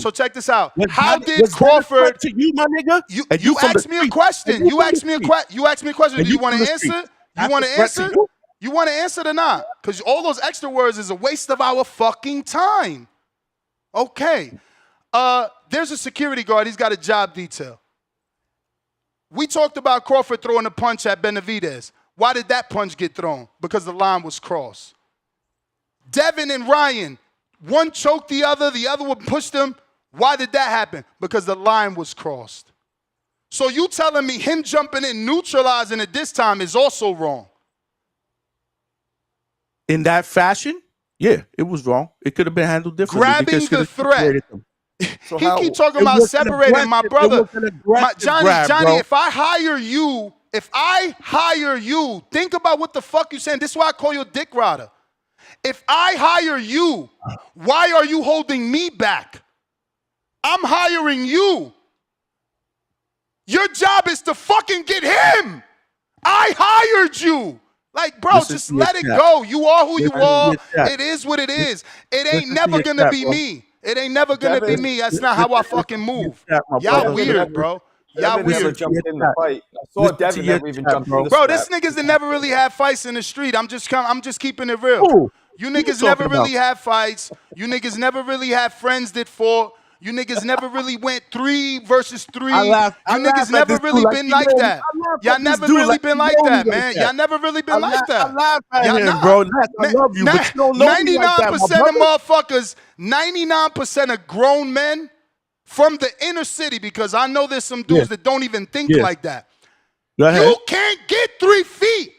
So check this out. How did Crawford to you, my nigga? You asked me a question. You asked me a question. Do you want to answer? You want to answer? You want to answer it or not? Because all those extra words is a waste of our fucking time. Okay. There's a security guard. He's got a job detail. We talked about Crawford throwing a punch at Benavidez. Why did that punch get thrown? Because the line was crossed. Devin and Ryan, one choked the other one pushed him. Why did that happen? Because the line was crossed. So you telling me him jumping in, neutralizing it this time is also wrong? In that fashion, yeah, it was wrong. It could have been handled differently. Grabbing the threat. So he keep talking about separating my brother. Johnny, if I hire you, think about what the fuck you saying. This is why I call you a dick rider. If I hire you, why are you holding me back? I'm hiring you. Your job is to fucking get him. I hired you. Like, bro, Listen just to your let it chat. go. You are who you Listen to are. your chat. It is what it is. It ain't Listen to never your gonna chat, be bro. me. It ain't never gonna be me. That's not how I fucking move. Chat, my Y'all brother. weird, bro. Y'all Listen to weird. your chat. Listen to your chat, bro. Bro, this niggas that never really had fights in the street. I'm just keeping it real. Who? You Who you niggas talking never about? really had fights. You niggas never really had friends that fought. You niggas never really went 3 versus 3. I laugh You niggas at never this really dude like been he like know me. that. I laugh Y'all at this never dude really like been he like know me that, like man. that. Y'all never really been like I that. laugh at Y'all him, not. bro. Les, I love you, but you don't know me like that, my 99% of brother. motherfuckers, 99% of grown men from the inner city, because I know there's some dudes that don't even think Yeah. like that. Go ahead. You can't get 3 feet.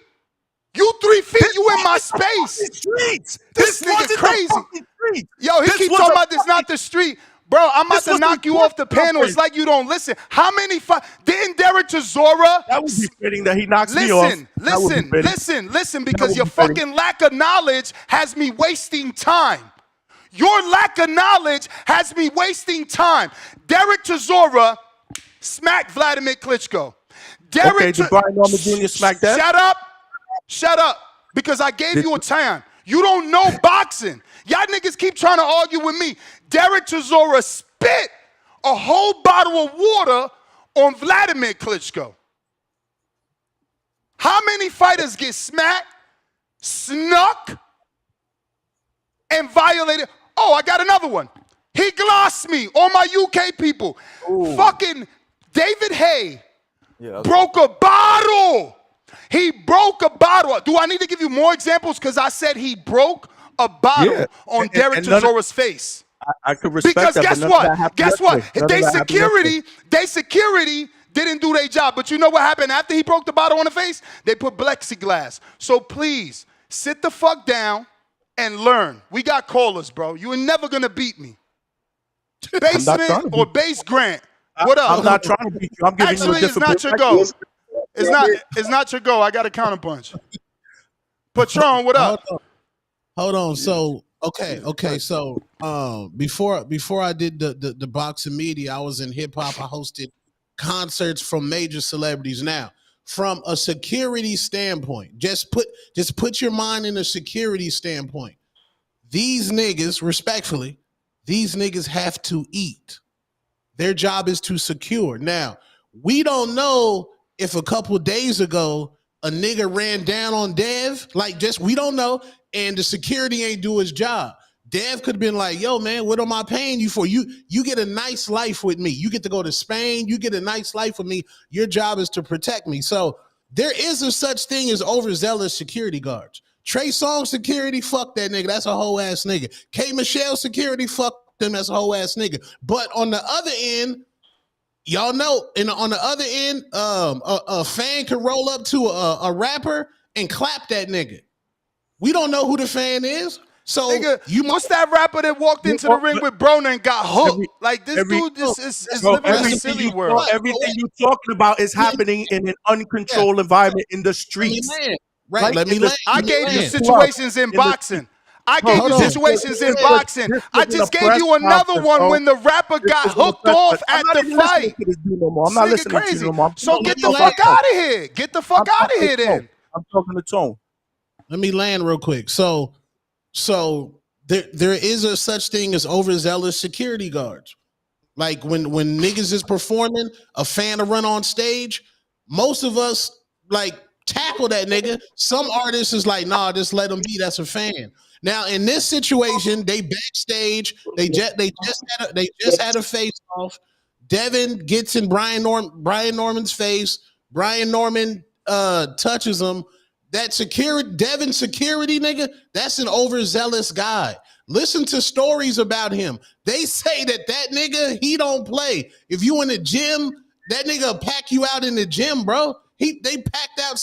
You 3 feet, This you in my wasn't the space. fucking streets. This This nigga wasn't crazy. the fucking streets. Yo, he This keep was talking a about this not the street. Bro, I'm about This to was knock the you off the court panel. It's conference. like you don't listen. How many didn't Derek Chisora That would be fitting that he knocks me off. That would be fitting. listen, That because would your be fitting. fucking lack of knowledge has me wasting time. Your lack of knowledge has me wasting time. Derek Chisora smacked Vladimir Klitschko. Okay, did Brian Norman Jr. smack that? Shut up, because I gave you a time. You don't know boxing. Y'all niggas keep trying to argue with me. Derek Chisora spit a whole bottle of water on Vladimir Klitschko. How many fighters get smacked, snuck, and violated? Oh, I got another one. He glossed me on my UK people. Fucking David Hay broke a bottle. He broke a bottle. Do I need to give you more examples? Because I said he broke a bottle on Derek Chisora's face. I could respect Because that. guess but none of that what? happened Guess what? yesterday. None of They that happened yesterday. security didn't do their job. But you know what happened after he broke the bottle on the face? They put plexiglass. So please, sit the fuck down and learn. We got callers, bro. You ain't never gonna beat me. Basement or base Grant. What up? I'm not trying to beat you. I'm giving you a Actually, it's different not your go. It's not your go. I got a counterpunch. Patron, what up? Hold on. So okay. So before I did the boxing media, I was in hip hop. I hosted concerts from major celebrities. Now, from a security standpoint, just put your mind in a security standpoint. These niggas, respectfully, these niggas have to eat. Their job is to secure. Now, we don't know if a couple days ago a nigga ran down on Dev, we don't know, and the security ain't do his job. Dev could have been like, yo, man, what am I paying you for? You get a nice life with me. You get to go to Spain. You get a nice life with me. Your job is to protect me. So there is a such thing as overzealous security guards. Trey Songz security, fuck that nigga. That's a whole ass nigga. K. Michelle security, fuck them. That's a whole ass nigga. But on the other end, y'all know, on the other end, a fan can roll up to a rapper and clap that nigga. We don't know who the fan is. So what's that rapper that walked into the ring with Broner and got hooked? This dude is living in a silly world. Everything you're talking about is happening in an uncontrolled environment in the streets. Right, let me land. I gave you situations in boxing. I gave you situations in boxing. I just gave you another one when the rapper got hooked off at the fight. I'm not listening to you no more. So get the fuck out of here. Get the fuck out of here then. I'm talking to Tone. Let me land real quick. So there is a such thing as overzealous security guards. Like when niggas is performing, a fan to run on stage, most of us tackle that nigga. Some artists is like, nah, just let them be. That's a fan. Now in this situation, they backstage. They just had a face off. Devin gets in Brian Norman's face. Brian Norman touches him. That Devin security nigga, that's an overzealous guy. Listen to stories about him. They say that nigga, he don't play. If you in the gym, that nigga pack you out in the gym, bro. They packed out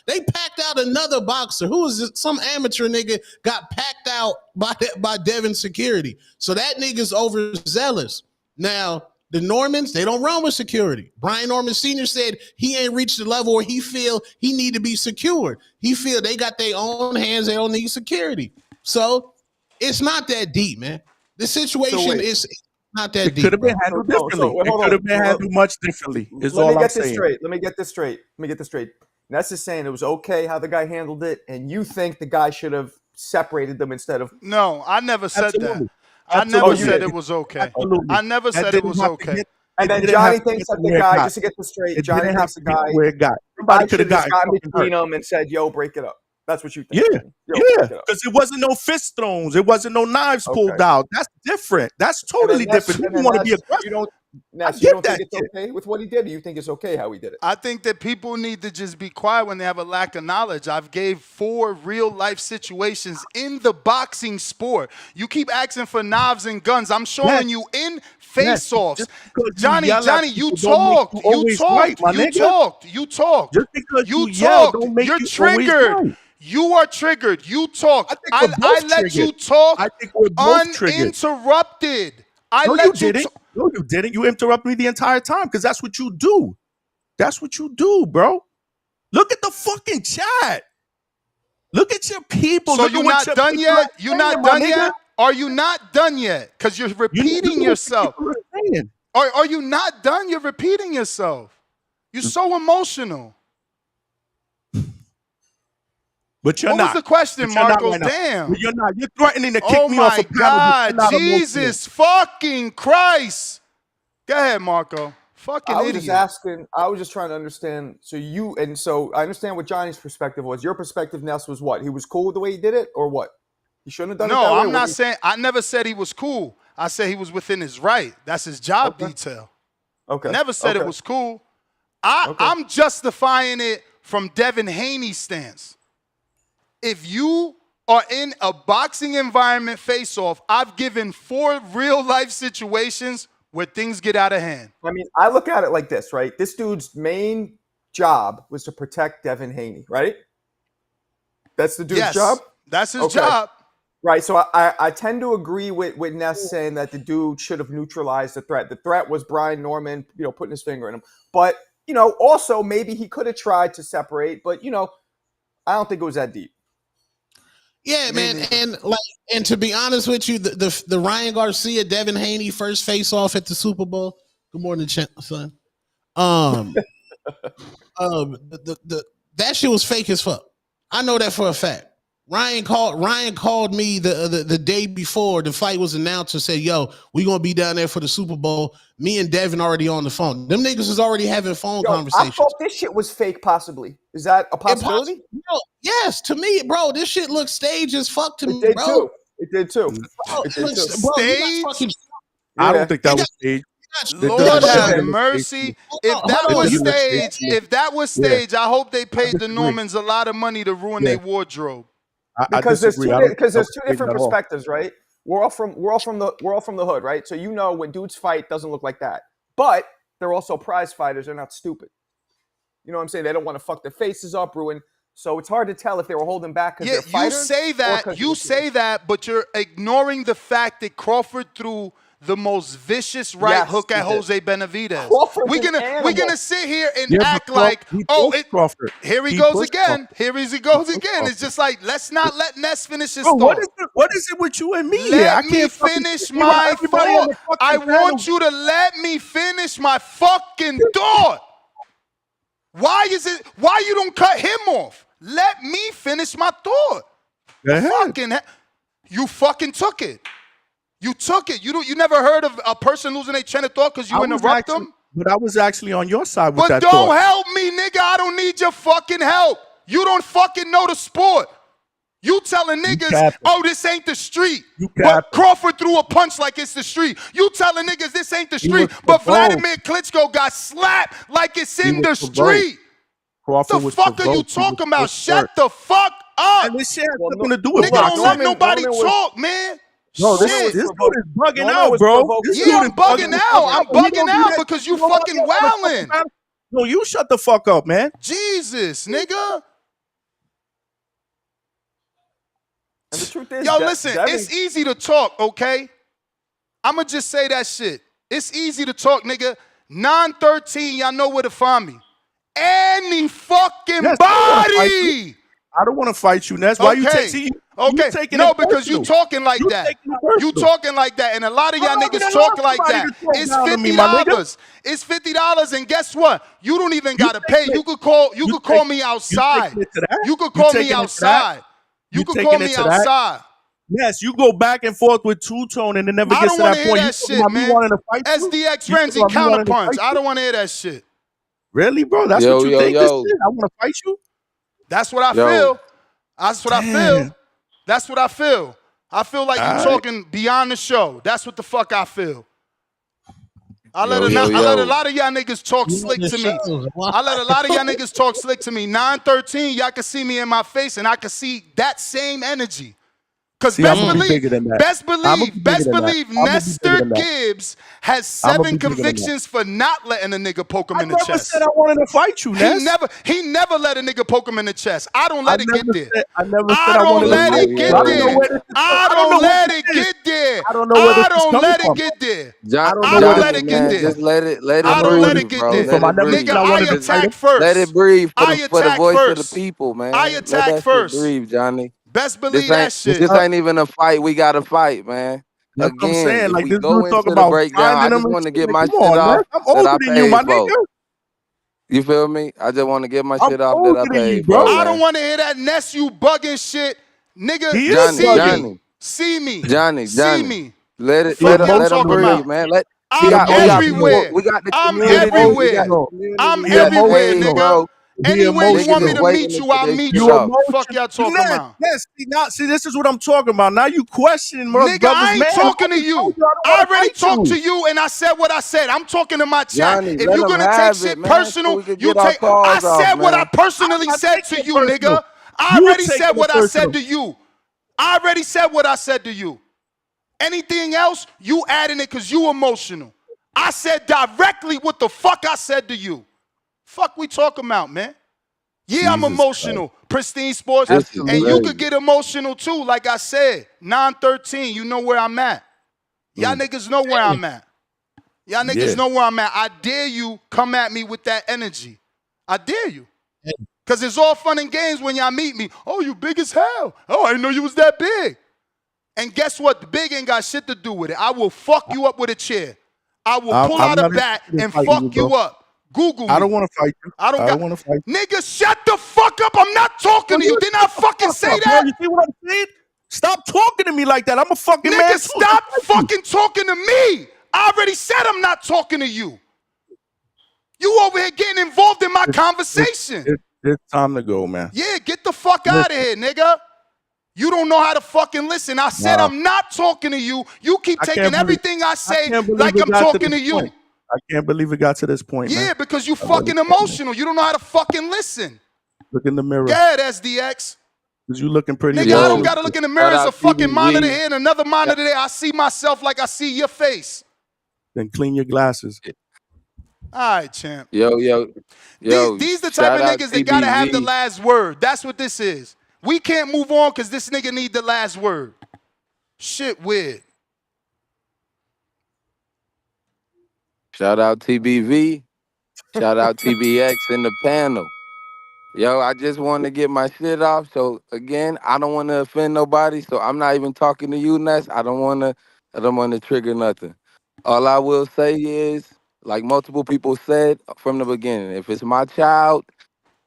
they packed out another boxer. Who is it? Some amateur nigga got packed out by Devin security. So that nigga's overzealous. Now, The Normans, they don't run with security. Brian Norman Sr. said he ain't reached the level where he feel he need to be secured. He feel they got their own hands, they don't need security. So it's not that deep, man. The situation is not that It deep. could have been Bro. handled So differently. wait, It hold could on. have been handled much differently. Is Let me all I'm get this saying. straight. Let me get this straight. Ness is saying it was okay how the guy handled it, and you think the guy should have separated them instead of. No, I never said Absolutely. that. I never Absolutely. said it was okay. Absolutely. I never That said it didn't was have to okay. get. And It then didn't Johnny have to thinks get that to the where it guy, got. just to get this straight, It Johnny didn't have thinks to the get to guy, where it got. the Somebody guy could have should have just gotten gotten fucking between hurt. them and said, "Yo, break it up." That's what you think. Yeah, Johnny. yeah, Break it up. because it wasn't no fist thrones. It wasn't no knives pulled out. That's different. That's totally different. You don't want to be aggressive. You don't, I Ness, you get don't think that it's shit. okay with what he did, or you think it's okay how he did it? I think that people need to just be quiet when they have a lack of knowledge. I've gave 4 real life situations in the boxing sport. You keep asking for knives and guns. I'm showing you in face-offs. Just because Johnny, yell at you people don't make talked. you You always right, talked. my You nigga. talked. You talked. Just because You you yell talked. don't make You're you always triggered. right. You are triggered. You talked. I think we're I both let you triggered. talk I think we're both triggered. uninterrupted. I No, you let you didn't. talk. No, you didn't. You interrupted me the entire time because that's what you do. That's what you do, bro. Look at the fucking chat. Look at your people. So Look you're at what not your done people yet? are You're saying, not my done nigga. yet? Are you not done yet? Because you're Look repeating at what yourself. people are saying. Are you not done? You're repeating yourself. You're so emotional. But you're What not. was the question, But you're not Marco? right now. Damn. But you're not. You're threatening to kick Oh me off my a panel, but God. you're not emotional. Jesus fucking Christ. Go ahead, Marco. Fucking I was idiot. just asking. I was just trying to understand. So I understand what Johnny's perspective was. Your perspective, Ness, was what? He was cool with the way he did it, or what? He shouldn't have done it No, that way. I'm not saying, I never said he was cool. I said he was within his right. That's his job detail. Okay. Never said it was cool. I'm justifying it from Devin Haney's stance. If you are in a boxing environment face-off, I've given 4 real-life situations where things get out of hand. I mean, I look at it like this, right? This dude's main job was to protect Devin Haney, right? That's the dude's job? That's his job. Right, so I tend to agree with Ness saying that the dude should have neutralized the threat. The threat was Brian Norman, putting his finger in him. But, also maybe he could have tried to separate, but, I don't think it was that deep. Yeah, man, and to be honest with you, the Ryan Garcia Devin Haney first face off at the Super Bowl. Good morning, son. That shit was fake as fuck. I know that for a fact. Ryan called me the day before the fight was announced and said, "Yo, we gonna be down there for the Super Bowl." Me and Devin already on the phone. Them niggas is already having phone conversations. I thought this shit was fake, possibly. Is that a possibility? Yes, to me, bro. This shit looks staged as fuck to me, It bro. did too. Bro, Staged? I don't think that was staged. Lord have mercy. If that was staged, I hope they paid the Normans a lot of money to ruin their wardrobe. Because there's two different perspectives, right? We're all from the hood, right? So when dudes fight, doesn't look like that. But they're also prize fighters. They're not stupid. You know what I'm saying? They don't want to fuck their faces up, ruin. So it's hard to tell if they were holding back because they're fighters. You say that, but you're ignoring the fact that Crawford threw the most vicious hook at Jose Benavidez. We're gonna sit here and act like, Crawford. Here he goes again. Here he goes again. It's just like, let's not let Ness finish his thought. What is it with you and me? Let me finish my thought. I want you to let me finish my fucking thought. Why you don't cut him off? Let me finish my thought. You fucking took it. You took it. You never heard of a person losing their train of thought because you interrupt them? But I was actually on your side with that But don't thought. help me, nigga. I don't need your fucking help. You don't fucking know the sport. You telling niggas, this ain't the street. But Crawford threw a punch like it's the street. You telling niggas this ain't the street. But Vladimir Klitschko got slapped like it's in the street. Crawford the fuck are you talking about? Shut the fuck up. And this shit has nothing to do with nigga, don't let nobody talk, man. No, this dude is bugging out, bro. I'm bugging out. I'm bugging out because you fucking wildin'. No, you shut the fuck up, man. Jesus, nigga. And the truth is, listen, it's easy to talk, okay? I'ma just say that shit. It's easy to talk, nigga. 913, y'all know where to find me. Any fucking Yes, body. I don't want to fight you, Ness. Why you Okay. take? You Okay. taking No, it because you personal. talking like You that. taking it personal. You talking like that. And a lot of y'all I'm not niggas gonna talk allow like somebody that. to talk It's down to me, my nigga. $50. It's $50. And guess what? You don't even You gotta pay. taking You it- could call me You outside. taking it to that? You could You call me taking it to that? outside. You You could call taking me it to that? outside. Yes, you go back and forth with two-tone and it never I gets don't to want that to hear point. You that talking shit, about me man. wanting to fight you? SDX You talking Renzi about me wanting to counterpunch. fight I you? don't want to hear that shit. Really, bro? That's what you think this is? I want to fight you? That's what I Yo. feel. That's what I feel. That's what I feel. I feel like you All right. talking beyond the show. That's what the fuck I feel. I let a lot of y'all niggas talk slick to me. I let a lot of y'all niggas talk slick to me. 913, y'all can see me in my face and I can see that same energy. Cause See, I'm gonna be bigger than that. best I'm gonna be bigger than that. believe I'm gonna be Nestor bigger than that. Gibbs has I'm gonna 7 be bigger than that. convictions for not letting a nigga poke him I in the never chest. said I wanted to fight you, Ness. He never let a nigga poke him in the chest. I don't let it get there. I never said I wanted to let fight it you. get I don't know there. where this is. I I don't know don't what let this it is. get there. I don't know where this I is don't coming let from. it get there. I don't know I where don't this let is it coming get there. from. Just let it I don't let it get bro. there. Let it I never Nigga, said I breathe. I wanted to Just fight him. attack first. let it breathe I for the attack voice of the first. people, man. I Let attack that shit first. breathe, Johnny. Best believe that shit. This ain't even a fight. We got to fight, man. That's what I'm Again, saying. if Like we this go dude talking into the about breakdown, I finding him just and want to shit. get Like, my come shit on, man. off I'm that older I than you, paid my for. nigga. You feel me? I just want to get my I'm shit off that I older than you, paid bro. for, I don't man. want to hear that Ness you bugging shit. Nigga, He is see bugging. me. See me. Johnny, See me. He Fuck y'all let him talking emotional, breathe, about. man. man. He We got emotional. people. Everywhere. We got the I'm He community. We got everywhere. the emotional. I'm community He that everywhere, pays, emotional. nigga. bro. He Anywhere you Niggas want me is to emotional. waiting meet to you, get I'll their meet shit You you. off. Fuck emotional. y'all You talking about. see, this is what I'm talking about. Now you questioning Nigga, brothers, I man. ain't I talking to just told you. you I don't I want to already fight talked to you. you and I said what I said. I'm talking to my chat. Johnny, If let you're them gonna take have it, shit man, so personal, we could you get our take. I calls off, said what I man. I'm personally not said taking to it you, personal. nigga. I You already said taking it what I said personal. to you. I already said what I said to you. Anything else, you adding it because you emotional. I said directly what the fuck I said to you. Fuck we talking about, man. Yeah, I'm Jesus Christ. emotional. Pristine Sports. This is And you Absolutely. could crazy. get emotional too, like I said. 913, you know where I'm at. Y'all niggas know where I'm at. Y'all niggas Yeah. know where I'm at. I dare you come at me with that energy. I dare you. Because it's all fun and games when y'all meet me. Oh, you big as hell. Oh, I didn't know you was that big. And guess what? The big ain't got shit to do with it. I will fuck you up with a chair. I will pull I'm out a not bat interested in and fighting you, fuck bro. you up. Google I don't me. want to fight you. I don't got. want to fight you. Nigga, shut the fuck up. I'm not talking to you. Didn't I fucking say Fuck, bro. that? You see what I'm saying? Stop talking to me like that. I'm a fucking man Nigga, too. stop fucking talking to me. I already said I'm not talking to you. You over here getting involved in my conversation. It's time to go, man. Yeah, get the fuck out of here, nigga. You don't know how to fucking listen. I said Nah. I'm not talking to you. You keep I taking can't believe everything I say it like I'm got to talking this to you. point. I can't believe it got to this point, man. Yeah, because you I really fucking can't, man. emotional. You don't know how to fucking listen. Look in the Go mirror. ahead, SDX. Because you looking pretty Nigga, I don't emotional. gotta look in the mirror. Shout There's a out fucking monitor TBV. here and another monitor there. I see myself like I see your face. Then clean your glasses. All right, champ. Yo. These the type Shout of out niggas that gotta have the TBV. last word. That's what this is. We can't move on because this nigga need the last word. Shit weird. Shout out TBV. Shout out TBX in the panel. Yo, I just want to get my shit off. So again, I don't want to offend nobody. So I'm not even talking to you, Ness. I don't want to trigger nothing. All I will say is, like multiple people said from the beginning, if it's my child,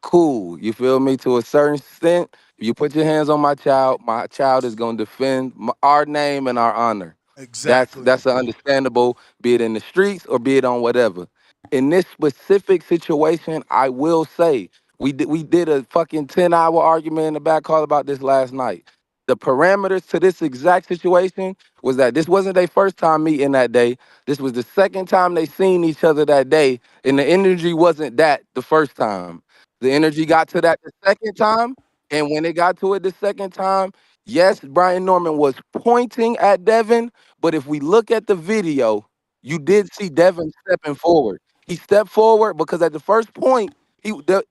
cool. You feel me? To a certain extent, if you put your hands on my child is going to defend our name and our honor. Exactly. That's an understandable, be it in the streets or be it on whatever. In this specific situation, I will say we did a fucking 10-hour argument in the back hall about this last night. The parameters to this exact situation was that this wasn't their first time meeting that day. This was the second time they seen each other that day, and the energy wasn't that the first time. The energy got to that the second time, and when it got to it the second time, yes, Brian Norman was pointing at Devin, but if we look at the video, you did see Devin stepping forward. He stepped forward because at the first point,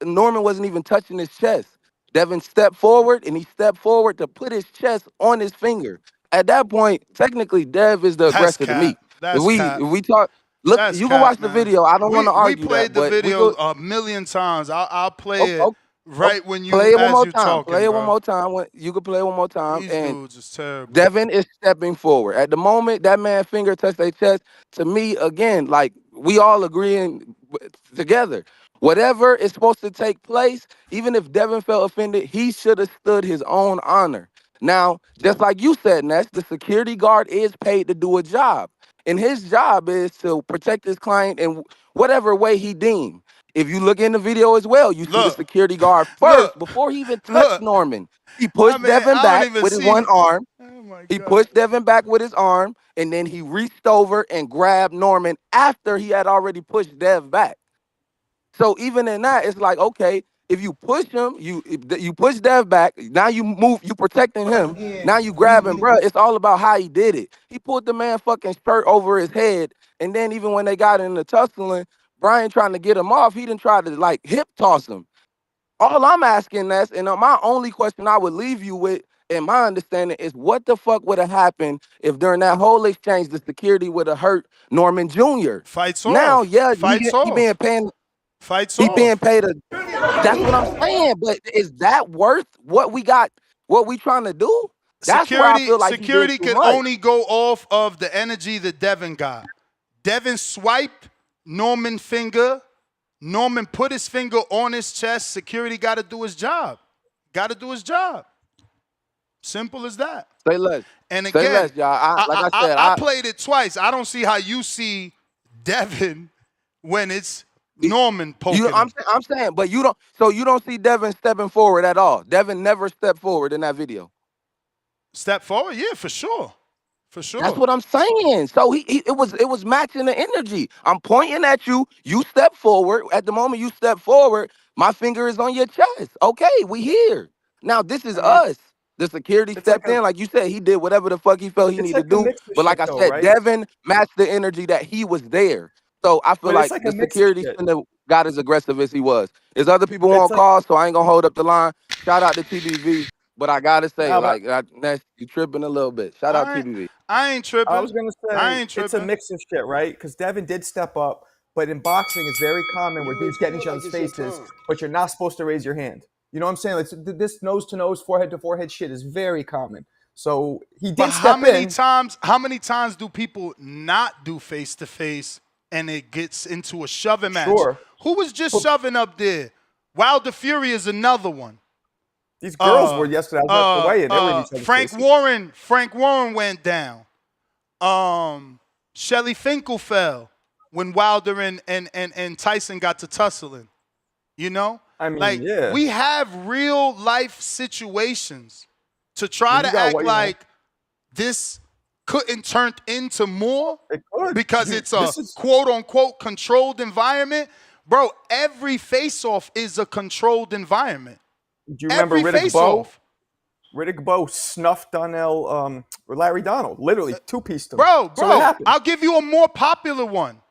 Norman wasn't even touching his chest. Devin stepped forward and he stepped forward to put his chest on his finger. At that point, technically, Dev is the That's aggressor to cap. me. That's cap. If we talk, Look, That's you can cap, watch the man. video. I don't want to We argue played that, the but we video go. a million times. I'll play Okay, it okay, right when play you it one as more you time. Play talking, it one bro. more time. When you can play it one more time, These and dudes is terrible. Devin is stepping forward. At the moment that man finger touched their chest, to me, again, like we all agreeing together. Whatever is supposed to take place, even if Devin felt offended, he should have stood his own honor. Now, just like you said, Ness, the security guard is paid to do a job. And his job is to protect his client in whatever way he deemed. If you look in the video as well, you see the Look, security guard first, look, before he even touched look. Norman. He I pushed mean, Devin I don't back even with his see. one arm. Oh my He god. pushed Devin back with his arm, and then he reached over and grabbed Norman after he had already pushed Dev back. So even in that, it's like, okay, if you push him, you push Dev back. Now you move, you protecting him. Now you grab him, bro. It's all about how he did it. He pulled the man fucking shirt over his head, and then even when they got in the tussling, Brian trying to get him off, he didn't try to like hip toss him. All I'm asking, that's and my only question I would leave you with, in my understanding, is what the fuck would have happened if during that whole exchange the security would have hurt Norman Jr. Fights Now, off. yeah, Fights he being off. paid. Fights He being off. paid a. That's what I'm saying. But is that worth what we got? What we trying to do? That's where I feel like he did Security too could much. only go off of the energy that Devin got. Devin swiped Norman finger. Norman put his finger on his chest. Security got to do his job. Got to do his job. Simple as that. Say less. And Say again, less, y'all. Like I said, I played it twice. I don't see how you see Devin when it's Norman poking him. I'm saying, but you don't. So you don't see Devin stepping forward at all. Devin never stepped forward in that video. Step forward, yeah, for sure. For sure. That's what I'm saying. So it was matching the energy. I'm pointing at you. You step forward. At the moment you step forward, my finger is on your chest. Okay, we here. Now this is us. The security stepped in, like you said, he did whatever the fuck he felt he it's needed like to a do. mix of But like shit I though, said, right? Devin matched the energy that he was there. So I feel But it's like like the a mix of security shit. shouldn't have got as aggressive as he was. There's other people It's on like call, so I ain't gonna hold up the line. Shout out to TBV. But I gotta say, nah, but like, Ness, you tripping a little bit. Shout out I TBV. ain't tripping. I was gonna I say ain't it's a tripping. mix of shit, right? Because Devin did step up, but in boxing, it's very common where You may dudes get in feel each like other's it's your faces, turn. but you're not supposed to raise your hand. You know what I'm saying? Like, this nose to nose, forehead to forehead shit is very common. So he But did step in. how many times do people not do face to face and it gets into a shoving match? Sure. Who was just shoving up there? Wilder Fury is another one. These girls were yesterday. I was at the weigh-in. They were in each other's Frank faces. Warren went down. Shelly Finkel fell when Wilder and Tyson got to tussling. You know? I mean, like, yeah. we have real life situations to try You to got act what, you know. like this couldn't turn into more It could. because it's a quote unquote controlled environment. Bro, every face off is a controlled environment. Do you remember Every Riddick Bowe? face-off. Riddick Bowe snuffed Donnell or Larry Donald. Literally two-pieced him. Bro, So it happened. I'll give you a more popular one.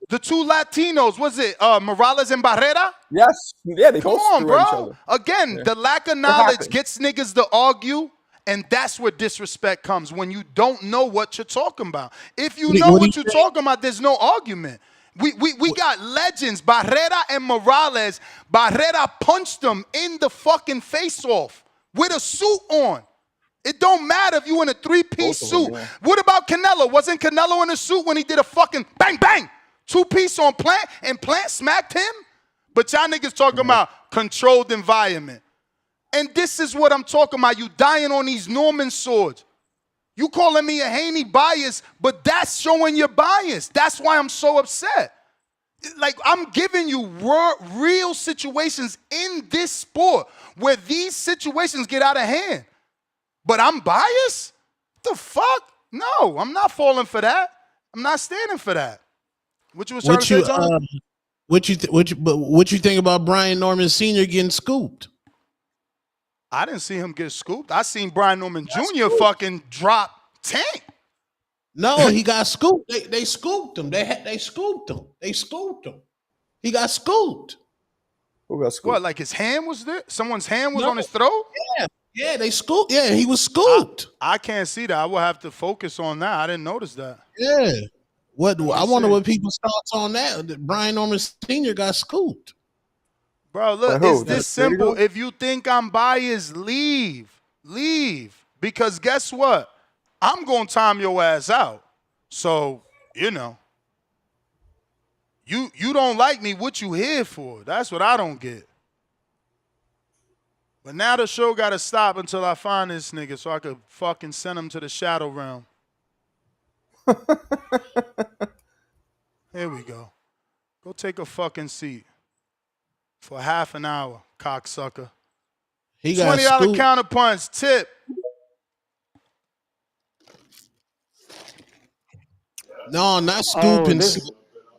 The two Latinos, was it Morales and Barrera? Yes. Yeah, they Come both on, threw at each bro. other. Again, Yeah. the lack of It knowledge happened. gets niggas to argue, and that's where disrespect comes, when you don't know what you're talking about. If you know what you're talking about, there's no argument. We got legends, Barrera and Morales. Barrera punched them in the fucking face-off with a suit on. It don't matter if you in a three-piece suit. yeah. What about Canelo? Wasn't Canelo in a suit when he did a fucking bang, bang, two-piece on Plant, and Plant smacked him? But y'all niggas talking about controlled environment. And this is what I'm talking about. You dying on these Norman swords. You calling me a Haney bias, but that's showing your bias. That's why I'm so upset. Like, I'm giving you real situations in this sport where these situations get out of hand. But I'm biased? The fuck? No, I'm not falling for that. I'm not standing for that. What you was trying to say, John? What you think about Brian Norman Sr. getting scooped? I didn't see him get scooped. I seen Brian Norman Jr. fucking drop Tank. No, he got scooped. They scooped him. They scooped him. They scooped him. He got scooped. Who got scooped? What, like his hand was there? Someone's hand was on his throat? Yeah, they scooped. Yeah, he was scooped. I can't see that. I will have to focus on that. I didn't notice that. Yeah. What I wonder what people's thoughts on that. Brian Norman Sr. got scooped. Bro, look, it's this simple. If you think I'm biased, leave. Leave. Because guess what? I'm going to time your ass out. So, you know. You don't like me, what you here for? That's what I don't get. But now the show got to stop until I find this nigga so I could fucking send him to the shadow realm. Here we go. Go take a fucking seat for half an hour, cocksucker. He got $20 counterpunch tip. No, not scooping.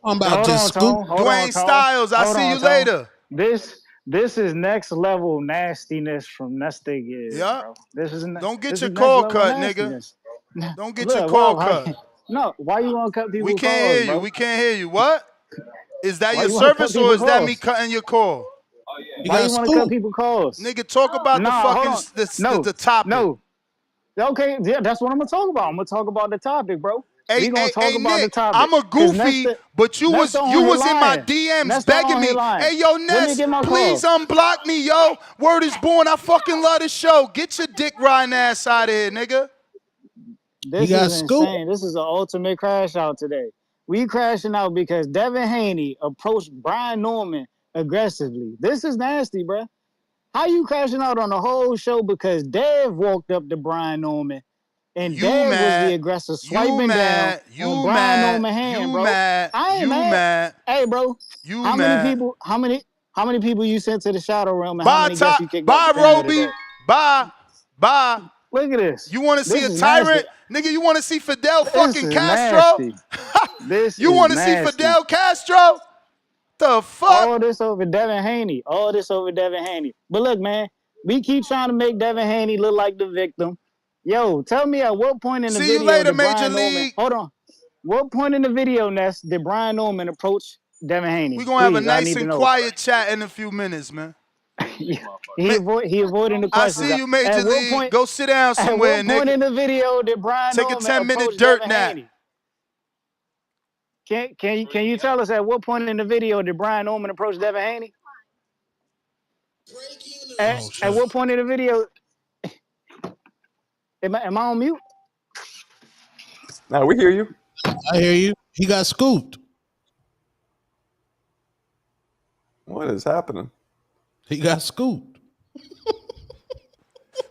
I'm about to scoop. Dwayne Styles, I see you later. This is next level nastiness from Nesta Gibbs. Yeah. Bro. This is don't get your call cut, nigga. Don't get your call cut. No, why you want to cut people? We can't hear you. Bro? We can't hear you. What? Is that your service or is that me cutting your call? Why you want to cut people calls? Nigga, talk about the fucking the topic. No. Okay, yeah, that's what I'm gonna talk about. I'm gonna talk about the topic, bro. Hey, we gonna talk about Nick, the topic. I'm a goofy, but you was in my DMs begging me. Hey, yo, Ness, please unblock me, yo. Word is born. I fucking love the show. Get your dick riding ass out of here, nigga. This is insane. This is an ultimate crash out today. We crashing out because Devin Haney approached Brian Norman aggressively. This is nasty, bro. How you crashing out on the whole show because Dev walked up to Brian Norman and Dev was the aggressor swiping down on Brian Norman's hand, bro. I ain't mad. Hey, bro. How many people you sent to the shadow realm and how many guests you kicked out? Bye, Roby. Bye. Look at this. You want to see a tyrant? Nigga, you want to see Fidel fucking Castro? You want to see Fidel Castro? The fuck? All this over Devin Haney. But look, man, we keep trying to make Devin Haney look like the victim. Yo, tell me at what point in the video you later, did Major Brian League. Norman, hold on. What point in the video, Ness, did Brian Norman approach Devin Haney? We're going to have a nice and quiet chat in a few minutes, man. He avoiding the questions. I see you, Major League. Go sit down somewhere, nigga. At what point in the video did Brian Take Norman a 10-minute approach dirt Devin nap. Haney? Can you tell us at what point in the video did Brian Norman approach Devin Haney? At what point in the video? Am I on mute? No, we hear you. I hear you. He got scooped. What is happening? He got scooped.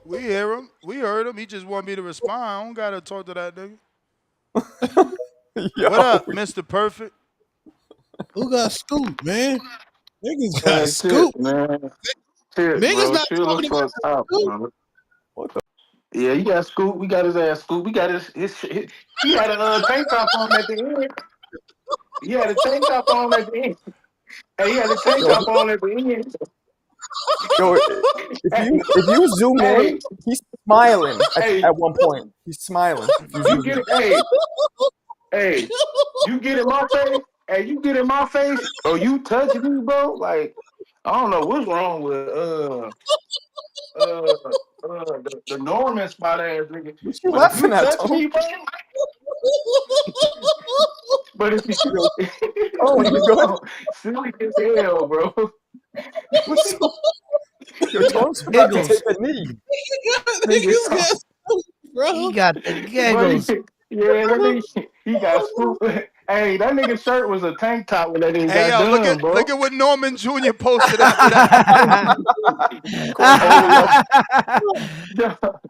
We hear him. We heard him. He just want me to respond. I don't got to talk to that nigga. What up, Mr. Perfect? Who got scooped, man? Niggas got scooped. Man. Niggas not Chill talking the about fuck out, bro. What the? Yeah, he got scooped. We got his ass scooped. We got his he had a tank top on at the end. He had a tank top on at the end. Hey, he had a tank top on at the end. Yo, if you zoom in, he's smiling at one point. He's smiling. You get you get in my face. Hey, you get in my face, or you touch me, bro. Like, I don't know what's wrong with the Norman spot ass nigga. What you laughing at, touch me, bro. But if you you good? silly as hell, bro. Your tongue's about to take a knee. Niggas got scooped, bro. He got the giggles. Yeah, that nigga, he got scooped. Hey, that nigga's shirt was a tank top when that nigga Hey, got yo, done, bro. look at what Norman Jr. posted after that.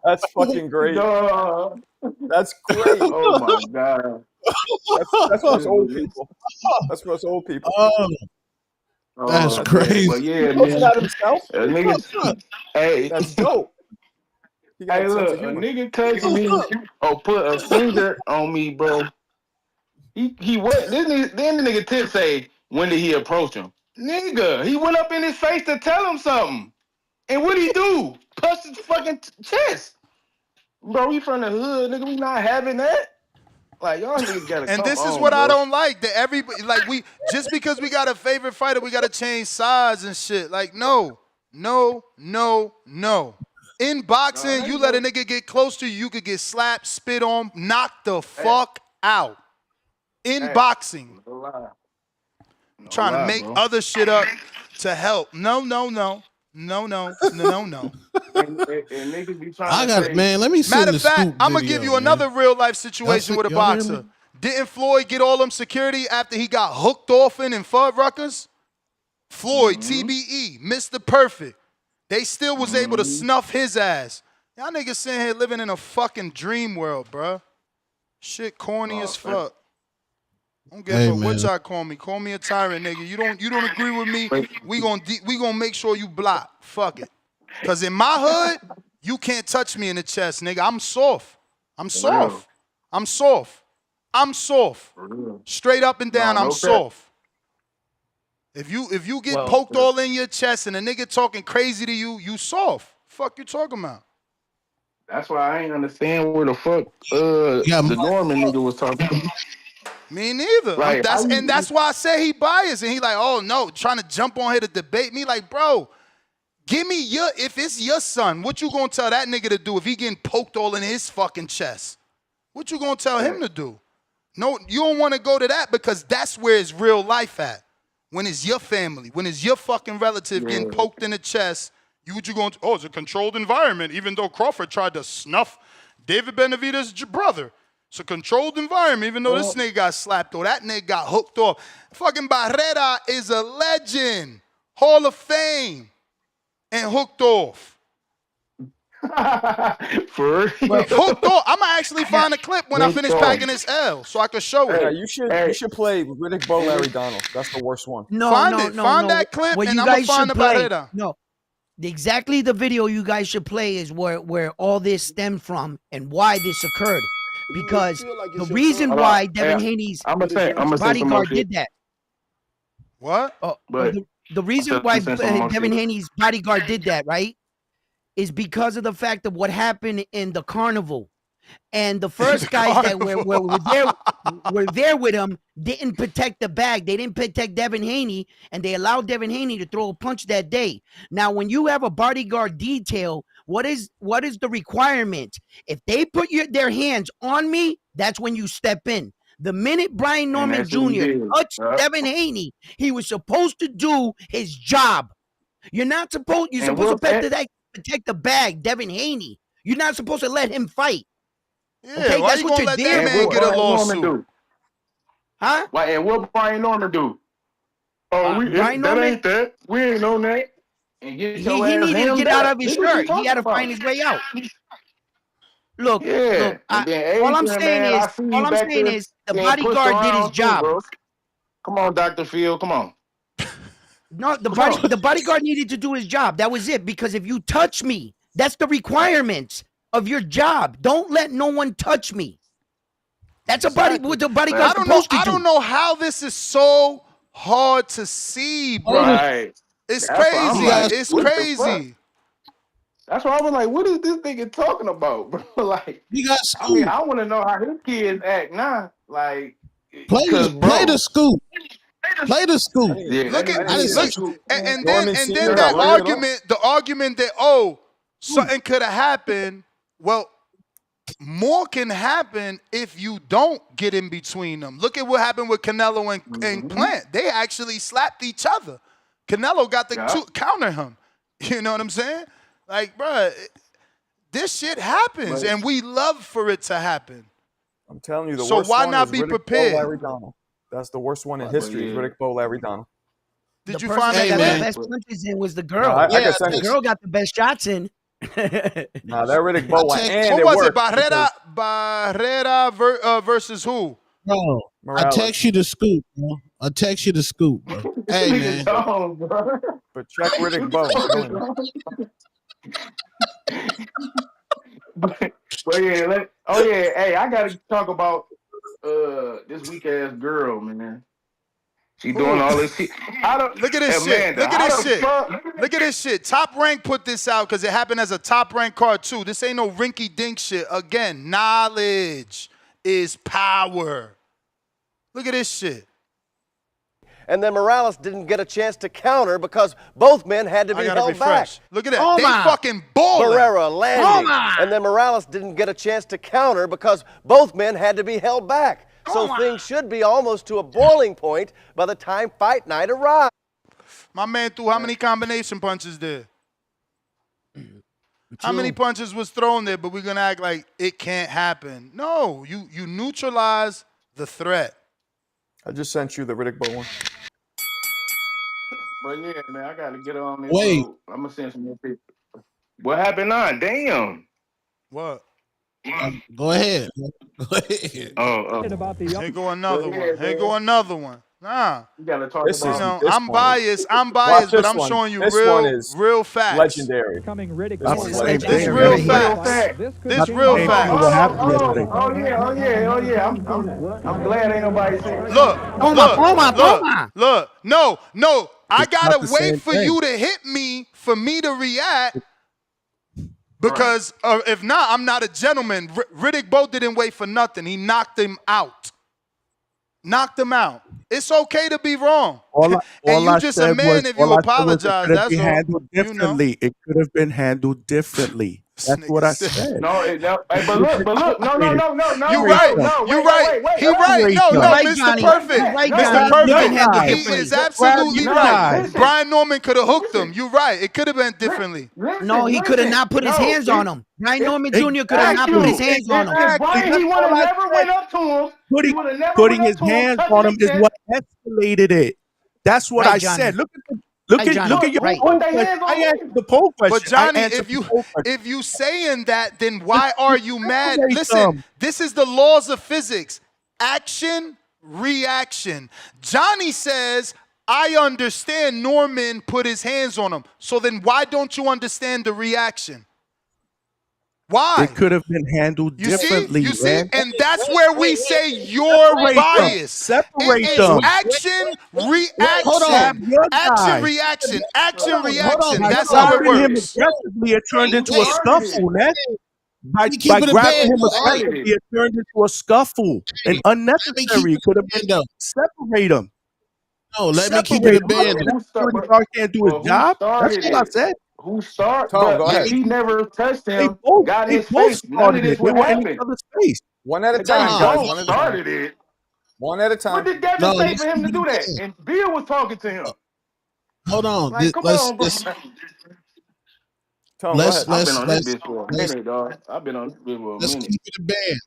That's fucking great. That's great. Oh my god. That's for us old people. That's for us old people. That's crazy. Well, yeah, He posted man. that himself. Hey, That's dope. Hey, look, a nigga touch me or put a finger on me, bro. He went. Then the nigga Tip say, when did he approach him? Nigga, he went up in his face to tell him something. And what'd he do? Punched his fucking chest. Bro, we from the hood, nigga. We not having that. Like, y'all niggas gotta And come this is on, what I bro. don't like. That everybody, like, we just because we got a favorite fighter, we gotta change sides and shit. Like, no. In boxing, you let a nigga get close to you, you could get slapped, spit on, knocked the fuck out. in boxing. No lie. Trying to make bro. other shit up to help. No. And niggas be trying I to got it, say, man. Let me send Matter the of fact, scoop I'm gonna video, give you man. another real life situation with a y'all hear me? boxer. Didn't Floyd get all them security after he got hooked off in Fuddruckers? Floyd, TBE, Mr. Perfect. They still was able to snuff his ass. Y'all niggas sitting here living in a fucking dream world, bruh. Shit corny as fuck. Don't give a fuck what y'all call me. Call me a tyrant, nigga. You don't agree with me? We gonna make sure you block. Fuck it. Cause in my hood, you can't touch me in the chest, nigga. I'm soft. I'm soft. I'm soft. I'm soft. Straight up and down, I'm soft. If you get poked all in your chest and a nigga talking crazy to you, you soft. Fuck you talking about? that's why I ain't understand where the fuck the Norman nigga was talking about. Me neither. Like, That's why I say he biased. And he like, oh no, trying to jump on here to debate me. Like, bro, give me if it's your son, what you gonna tell that nigga to do if he getting poked all in his fucking chest? What you gonna tell him to do? No, you don't want to go to that because that's where it's real life at. When it's your family, when it's your fucking relative getting poked in the chest, what you going to, it's a controlled environment, even though Crawford tried to snuff David Benavidez's brother. It's a controlled environment, even though this nigga got slapped or that nigga got hooked off. Fucking Barrera is a legend, Hall of Fame, and hooked off. For real? Hooked off. I'm gonna actually find a clip when I finish packing this L so I can show it. Yeah, you should play Riddick Bowe, Larry Donald. That's the worst one. Find that clip, What and you I'm gonna guys find should the play? Barrera. No, exactly the video you guys should play is where all this stemmed from and why this occurred. Because the reason why Devin Haney's bodyguard did that. What? The reason why Devin Haney's bodyguard did that, right, is because of the fact of what happened in the carnival. And the first guys that were there with him didn't protect the bag. They didn't protect Devin Haney, and they allowed Devin Haney to throw a punch that day. Now, when you have a bodyguard detail, what is the requirement? If they put their hands on me, that's when you step in. The minute Brian Norman Jr. touched Devin Haney, he was supposed to do his job. You're supposed to protect the bag, Devin Haney. You're not supposed to let him fight. Yeah, okay, why that's you what gonna you're let there that man for. get a lawsuit? Huh? Like, and what Brian Norman do? Oh, Brian Norman, that ain't that. We ain't on that. And he needed to get out of his shirt. He had to find his way out. Look, all I'm saying is the bodyguard did his job. Come on, Dr. Phil, come on. No, the bodyguard needed to do his job. That was it. Because if you touch me, that's the requirements of your job. Don't let no one touch me. That's what the bodyguard's supposed to do. I don't know how this is so hard to see, bro. Right. It's That's crazy. It's crazy. That's why I was like, what is this nigga talking about, bro? Like, I want to know how his kids act now. Like, play the scoop. Play the scoop. Yeah, look, and then the argument that something could have happened. Well, more can happen if you don't get in between them. Look at what happened with Canelo and Plant. They actually slapped each other. Canelo got to counter him. You know what I'm saying? Like, bro, this shit happens, and we love for it to happen. I'm telling you, so why not be prepared? Larry Donald. That's the worst one in history. Riddick Bowe, Larry Donald. Did you find that? The best punches in was the girl. The girl got the best shots in. Nah, that Riddick Bowe one. What was it? Barrera versus who? Bro, I text you the scoop, bro. Bro. Hey, man. But check Riddick Bowe. Hey, I gotta talk about this weak ass girl, man. She doing all this shit. Look at this shit. Look at this shit. Top Rank put this out because it happened as a Top Rank card too. This ain't no rinky dink shit. Again, knowledge is power. Look at this shit. And then Morales didn't get a chance to counter because both men had to be held back. Look at that. They fucking balling. Barrera landing. And then Morales didn't get a chance to counter because both men had to be held back. So things should be almost to a boiling point by the time fight night arrives. My man threw how many combination punches there? How many punches was thrown there, but we're going to act like it can't happen? No, you neutralize the threat. I just sent you the Riddick Bowe one. But yeah, man, I got to get on this. Wait. So I'm going to send some more people. What happened on? Damn. What? Go ahead. Go ahead. Here go another one. Here go another one. Nah. You got to talk about I'm biased. I'm biased, but I'm showing you real facts. Legendary. This real facts. This real facts. Oh yeah. I'm glad ain't nobody saying. Look. No. I gotta wait for you to hit me for me to react. Because if not, I'm not a gentleman. Riddick Bowe didn't wait for nothing. He knocked him out. It's okay to be wrong. And you just a man if you apologize. That's all. Handled differently. It could have been handled differently. That's what I said. But look, no. You're right. He right. No, Mr. Perfect. Mr. Perfect. He is absolutely right. Brian Norman could have hooked him. You're right. It could have been differently. No, he could have not put his hands on him. Brian Norman Jr. could have not put his hands on him. He would have never went up to him. Putting his hands on him is what escalated it. That's what I said. Look at your poll question. I answered the poll question. But Johnny, if you saying that, then why are you mad? Listen, this is the laws of physics. Action, reaction. Johnny says, I understand Norman put his hands on him. So then why don't you understand the reaction? Why? It could have been handled differently. You see? And that's where we say you're biased. Separate them. Action, reaction. Action, reaction. That's how it him works. aggressively, it turned into a scuffle, man. By grabbing him aggressively, it turned into a scuffle. And unnecessary. It could have been separate them. No, let me keep it a band. Can't do his job. That's what I said. Who started? Go ahead. He never touched him. Got his face. None of this would happen. One at a time, guys. One started it. One at a time. What did Devin say for him to do that? And Bill was talking to him. Hold on. Like, come on, bro. Let's I've been on this bitch for a minute, dog. I've been on this bitch for a minute. Let's keep it a band.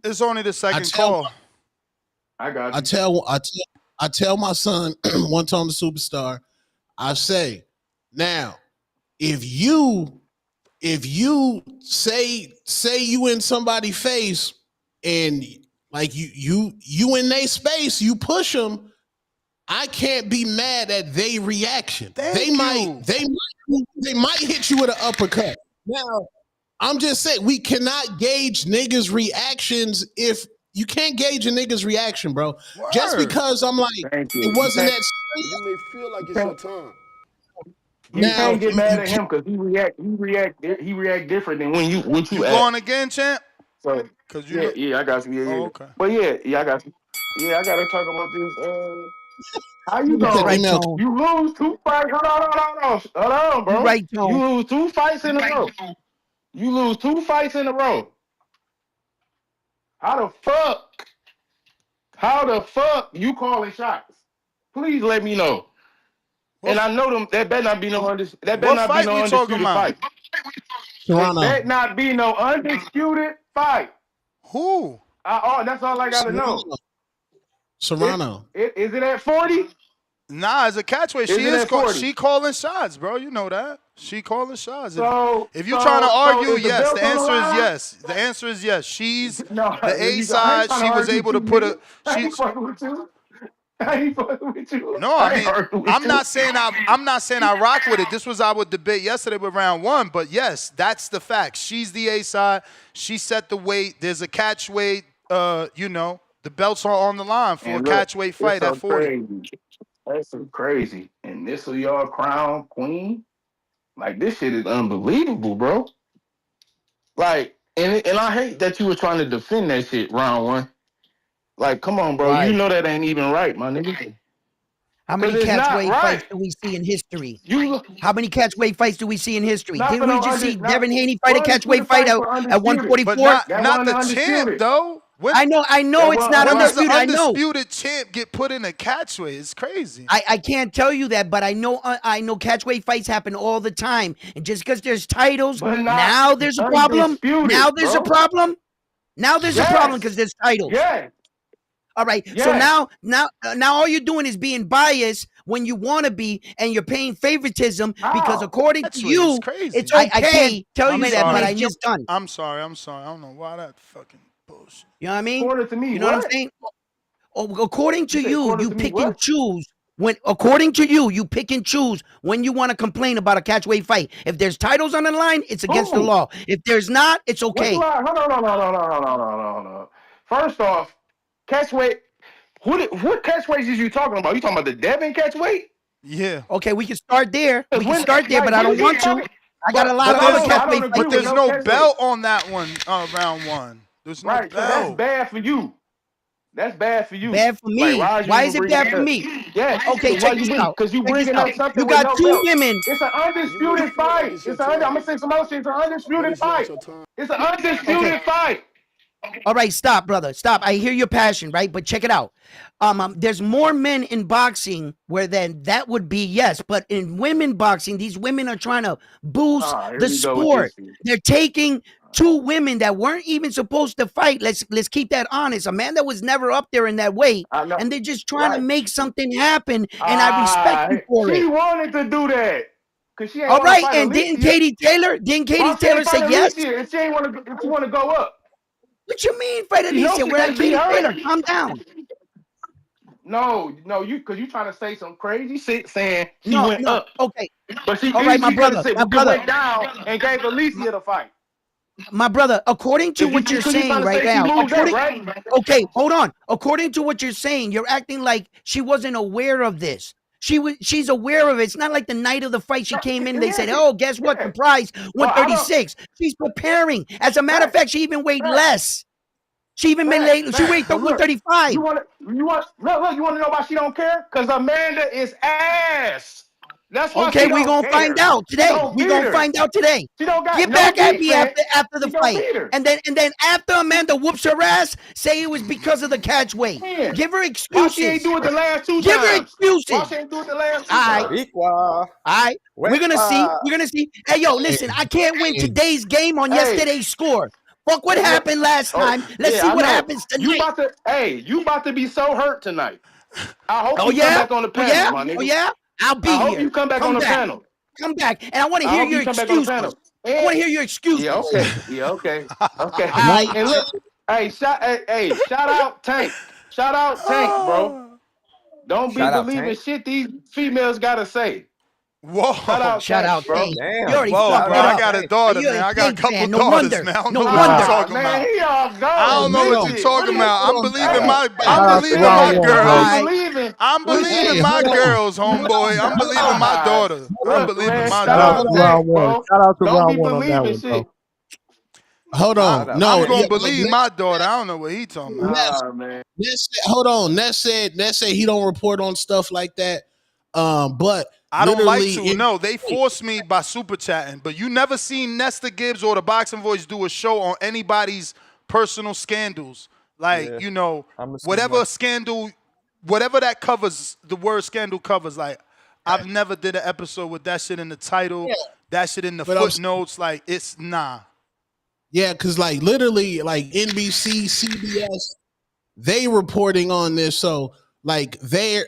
It's only the second call. I got you. I tell my son, one time the superstar, I say, now, if you say you in somebody's face and like you in their space, you push them, I can't be mad at their reaction. They might hit you with an uppercut. Now, I'm just saying we cannot gauge niggas' reactions if you can't gauge a nigga's reaction, bro. Word. Just because I'm like, it wasn't that serious. You may feel like it's your time. You can't get mad at him because he react different than when you going again, champ? So, yeah, I got you. Yeah. Oh, okay. But yeah, I got you. Yeah, I gotta talk about this. How you know? You lose 2 fights. Hold on, bro. You lose 2 fights in a row. You lose 2 fights in a row. How the fuck you calling shots? Please let me know. And I know them. That better not be no undisputed fight. Toronto. That better not be no undisputed fight. Who? That's all I gotta know. Serrano. Is it at 40? Nah, it's a catchweight. She calling shots, bro. You know that. She calling shots. If you're trying to argue, yes. The answer is yes. The answer is yes. She's the A side. She was able to put a. I ain't fucking with you. No, I mean, I'm not saying I rock with it. This was our debate yesterday with round 1, but yes, that's the fact. She's the A side. She set the weight. There's a catch weight. The belts are on the line for a catch weight fight at 40. Crazy. That's so crazy. And this is your crown queen. Like, this shit is unbelievable, bro. Like, and I hate that you were trying to defend that shit round 1. Like, come on, bro. Right. You know that ain't even right, my nigga. How many catchweight fights do we see in history? How many catchweight fights do we see in history? Didn't we just see Devin Haney fight a catchweight fight at 144? But not the champ, though. I know it's not When does the undisputed. I know. undisputed champ get put in a catchweight? It's crazy. I can't tell you that, but I know catchweight fights happen all the time. And just because there's titles, now there's a problem. Now there's a problem. Now there's a problem because there's titles. Yeah. All right. So now all you're doing is being biased when you want to be, and you're paying favoritism because according to you, it's okay. I can't tell you that, but I just done. I'm sorry. I don't know why that fucking bullshit. You know what I mean? According to me, you know what I'm saying? According to you, you pick and choose. According to you, you pick and choose when you want to complain about a catchweight fight. If there's titles on the line, it's against the law. If there's not, it's okay. Hold on. First off, catchweight. What catchweights is you talking about? You talking about the Devin catchweight? Yeah. Okay, we can start there. We can start there, but I don't want to. I got a lot of But other catchweight fights. But there's no belt on that one, round one. There's no right, belt. So that's bad for you. That's bad for you. Bad for me. Like, why is it bad for me? Yeah. Okay, check this out. Because you bringing up something. You got with two no belt. women. It's an undisputed fight. I'm gonna say some other shit. It's an undisputed fight. It's an undisputed fight. All right, stop, brother. Stop. I hear your passion, right? But check it out. There's more men in boxing where then that would be yes, but in women boxing, these women are trying to boost the sport. They're taking two women that weren't even supposed to fight. Let's keep that honest. A man that was never up there in that weight, and they're just trying to make something happen. And I respect you for it. She wanted to do that. She ain't all right, and didn't Katie Taylor say yes? If she ain't want to go up. What you mean, fight Alicia? We're at Katie Taylor. Calm down. No, because you trying to say some crazy shit saying she went up. Okay. But she all right, my brother. Went down and gave Alicia the fight. My brother, according to what you're saying right now, okay, hold on. According to what you're saying, you're acting like she wasn't aware of this. She's aware of it. It's not like the night of the fight she came in and they said, oh, guess what? The price, 136. She's preparing. As a matter of fact, she even weighed less. She even weighed 135. You want to know why she don't care? Because Amanda is ass. That's why okay, we're going to find out today. We're going to find out today. She don't got Get back at me after the fight. And then after Amanda whoops her ass, say it was because of the catch weight. Give her excuses. Why she ain't do it the last two times? Give her excuses. Why she ain't do it the last two times? All right. We're going to see. We're going to see. Hey, yo, listen, I can't win today's game on yesterday's score. Fuck what happened last time. Let's see what happens tonight. You about to be so hurt tonight. I hope you come back on the panel, my nigga. Oh, yeah? I'll be here. I hope you come back on the panel. Come back, and I want to hear your excuses. I want to hear your excuses. Yeah, okay. And look, shout out Tank. Shout out Tank, bro. Don't be believing shit these females gotta say. Whoa! Shout out, bro. Damn. Whoa, bro! I got a daughter, man. I got a couple daughters, man. I don't know what you're talking about. I don't know what you're talking about. I'm believing my girls. I'm believing my girls, homeboy. I'm believing my daughter. I'm believing my daughter. Shout out to round one on that one, bro. Hold on. No, I'm gonna believe my daughter. I don't know what he talking about. Hold on. That said he don't report on stuff like that. But I don't like to. No, they force me by super chatting. But you never seen Nesta Gibbs or the Boxing Voice do a show on anybody's personal scandals. Like, whatever scandal, whatever that covers, the word scandal covers. Like, I've never did an episode with that shit in the title, that shit in the footnotes. Like, it's nah. Yeah, because like literally, like NBC, CBS, they reporting on this. So like their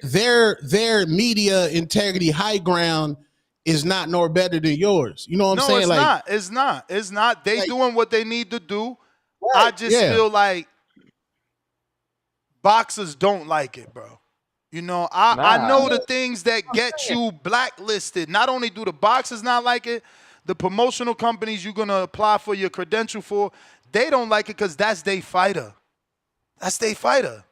media integrity high ground is not nor better than yours. You know what I'm saying? No, it's not. It's not. They doing what they need to do. Right. I just feel like boxers don't like it, bro. I know the things that get you blacklisted. Not only do the boxers not like it, the promotional companies you're going to apply for your credential for, they don't like it because that's their fighter. That's their fighter.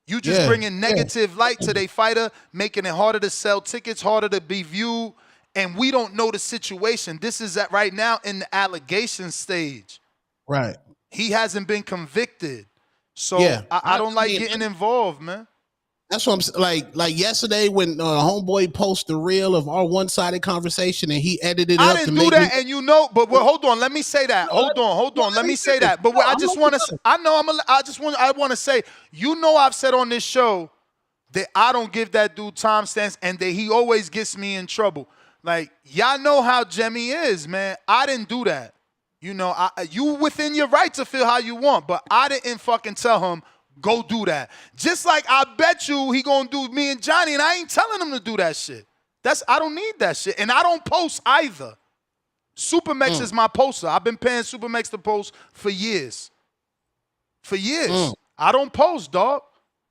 You just bringing negative light to their fighter, making it harder to sell tickets, harder to be viewed, and we don't know the situation. This is at right now in the allegation stage. Right. He hasn't been convicted. So I don't like getting involved, man. That's what I'm like yesterday when homeboy posted the reel of our one-sided conversation and he edited it I up to didn't do make that, me. and but hold on. Let me say that. Hold on. Let me say that. But I just want to. I want to say. I've said on this show that I don't give that dude timestamps, and that he always gets me in trouble. Like y'all know how Jemmy is, man. I didn't do that. You within your right to feel how you want, but I didn't fucking tell him go do that. Just like I bet you he gonna do me and Johnny, and I ain't telling him to do that shit. I don't need that shit, and I don't post either. Supermex is my poster. I've been paying Supermex to post for years. I don't post, dog.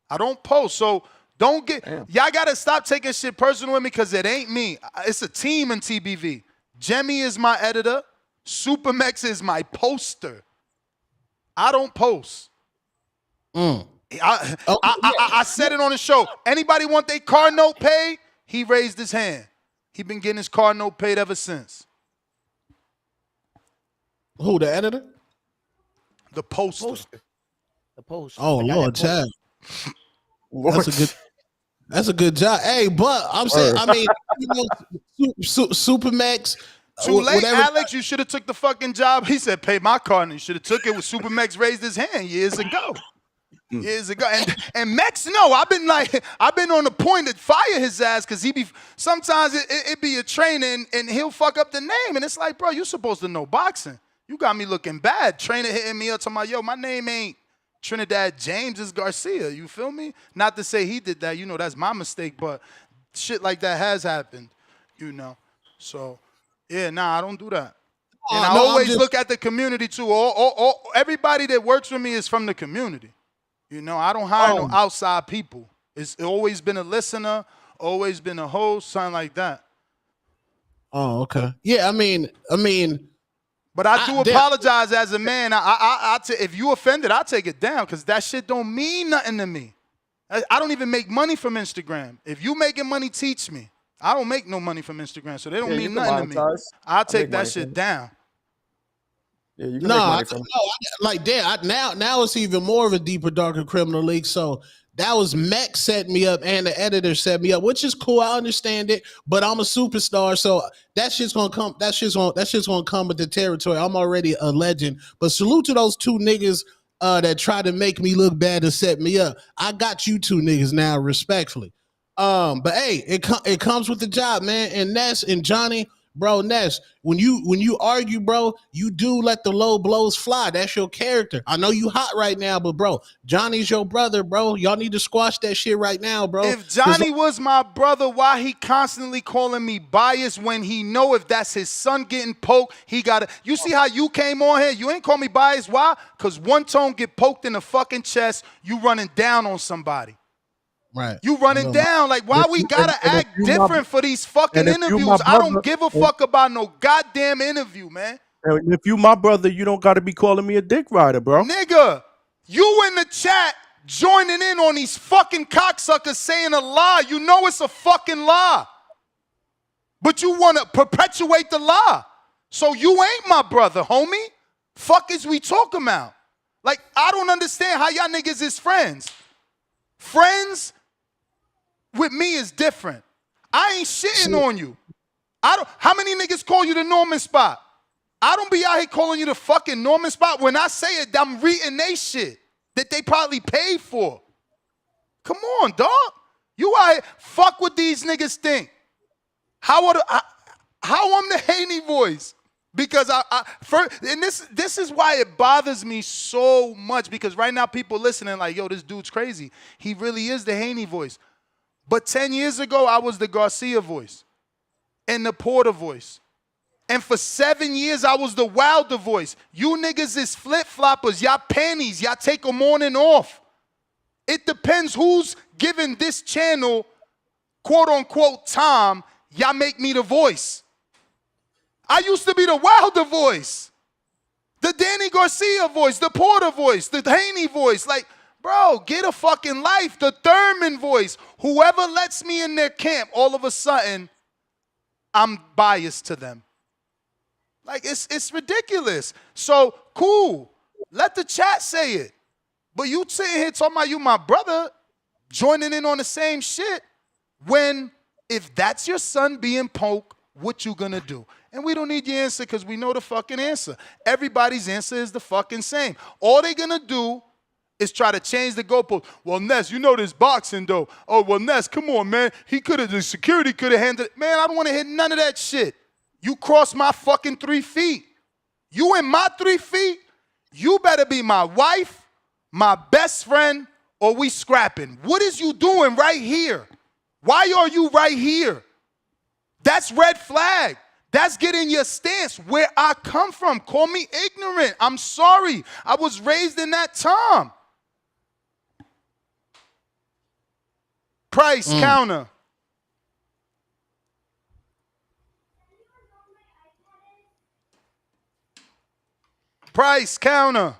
I don't post. So y'all gotta stop taking shit personal with me because it ain't me. It's a team in TBV. Jemmy is my editor. Supermex is my poster. I don't post. I said it on the show. Anybody want their car note paid? He raised his hand. He been getting his car note paid ever since. Who, the editor? The poster. The poster. Oh, Lord, Chad. That's a good job. Hey, but I'm saying, Supermex. Too late, Alex. You should have took the fucking job. He said, pay my car, and you should have took it when Supermex raised his hand years ago. And Mex, no, I've been on the point to fire his ass because sometimes it be a trainer and he'll fuck up the name. And it's like, bro, you supposed to know boxing. You got me looking bad. Trainer hitting me up talking about, yo, my name ain't Trinidad James, it's Garcia. You feel me? Not to say he did that. That's my mistake, but shit like that has happened, So, yeah, I don't do that. And I always look at the community too. Everybody that works with me is from the community. I don't hire no outside people. It's always been a listener, always been a host, something like that. Oh, okay. Yeah, I mean. But I do apologize as a man. If you offended, I'll take it down because that shit don't mean nothing to me. I don't even make money from Instagram. If you making money, teach me. I don't make no money from Instagram, so they don't mean nothing to me. I'll take that shit down. Yeah, you can make money from it. Now it's even more of a deeper, darker criminal league. So that was Max set me up and the editor set me up, which is cool. I understand it, but I'm a superstar, so that shit's gonna come. That shit's gonna come with the territory. I'm already a legend. But salute to those two niggas that tried to make me look bad and set me up. I got you two niggas now, respectfully. But hey, it comes with the job, man. And Ness and Johnny. Bro, Ness, when you argue, bro, you do let the low blows fly. That's your character. I know you hot right now, but bro, Johnny's your brother, bro. Y'all need to squash that shit right now, bro. If Johnny was my brother, why he constantly calling me biased when he know if that's his son getting poked, he gotta. You see how you came on here? You ain't call me biased. Why? Because one tone get poked in the fucking chest, you running down on somebody. Right. You running down. Like, why we gotta act different for these fucking interviews? I don't give a fuck about no goddamn interview, man. And if you my brother, you don't gotta be calling me a dick rider, bro. Nigga, you in the chat joining in on these fucking cocksuckers saying a lie. You know it's a fucking lie. But you wanna perpetuate the lie. So you ain't my brother, homie. Fuck is we talking about? Like, I don't understand how y'all niggas is friends. Friends with me is different. I ain't shitting on you. How many niggas call you the Norman Spot? I don't be out here calling you the fucking Norman Spot. When I say it, I'm reading they shit that they probably paid for. Come on, dog. You out here, fuck what these niggas think. How I'm the Haney voice? Because this is why it bothers me so much, because right now people listening like, yo, this dude's crazy. He really is the Haney voice. But 10 years ago, I was the Garcia voice and the Porter voice. And for 7 years, I was the Wilder voice. You niggas is flip-floppers. Y'all panties. Y'all take them on and off. It depends who's giving this channel, quote-unquote, time. Y'all make me the voice. I used to be the Wilder voice, the Danny Garcia voice, the Porter voice, the Haney voice. Like, bro, get a fucking life. The Thurman voice. Whoever lets me in their camp, all of a sudden, I'm biased to them. Like, it's ridiculous. So, cool. Let the chat say it. But you sitting here talking about you my brother, joining in on the same shit when if that's your son being poked, what you gonna do? And we don't need your answer because we know the fucking answer. Everybody's answer is the fucking same. All they gonna do is try to change the goalpost. Well, Ness, you know this boxing though. Oh, well, Ness, come on, man. The security could have handled it. Man, I don't want to hit none of that shit. You crossed my fucking 3 feet. You in my 3 feet, you better be my wife, my best friend, or we scrapping. What is you doing right here? Why are you right here? That's red flag. That's getting your stance where I come from. Call me ignorant. I'm sorry. I was raised in that time. Pryce, counter. Pryce, counter.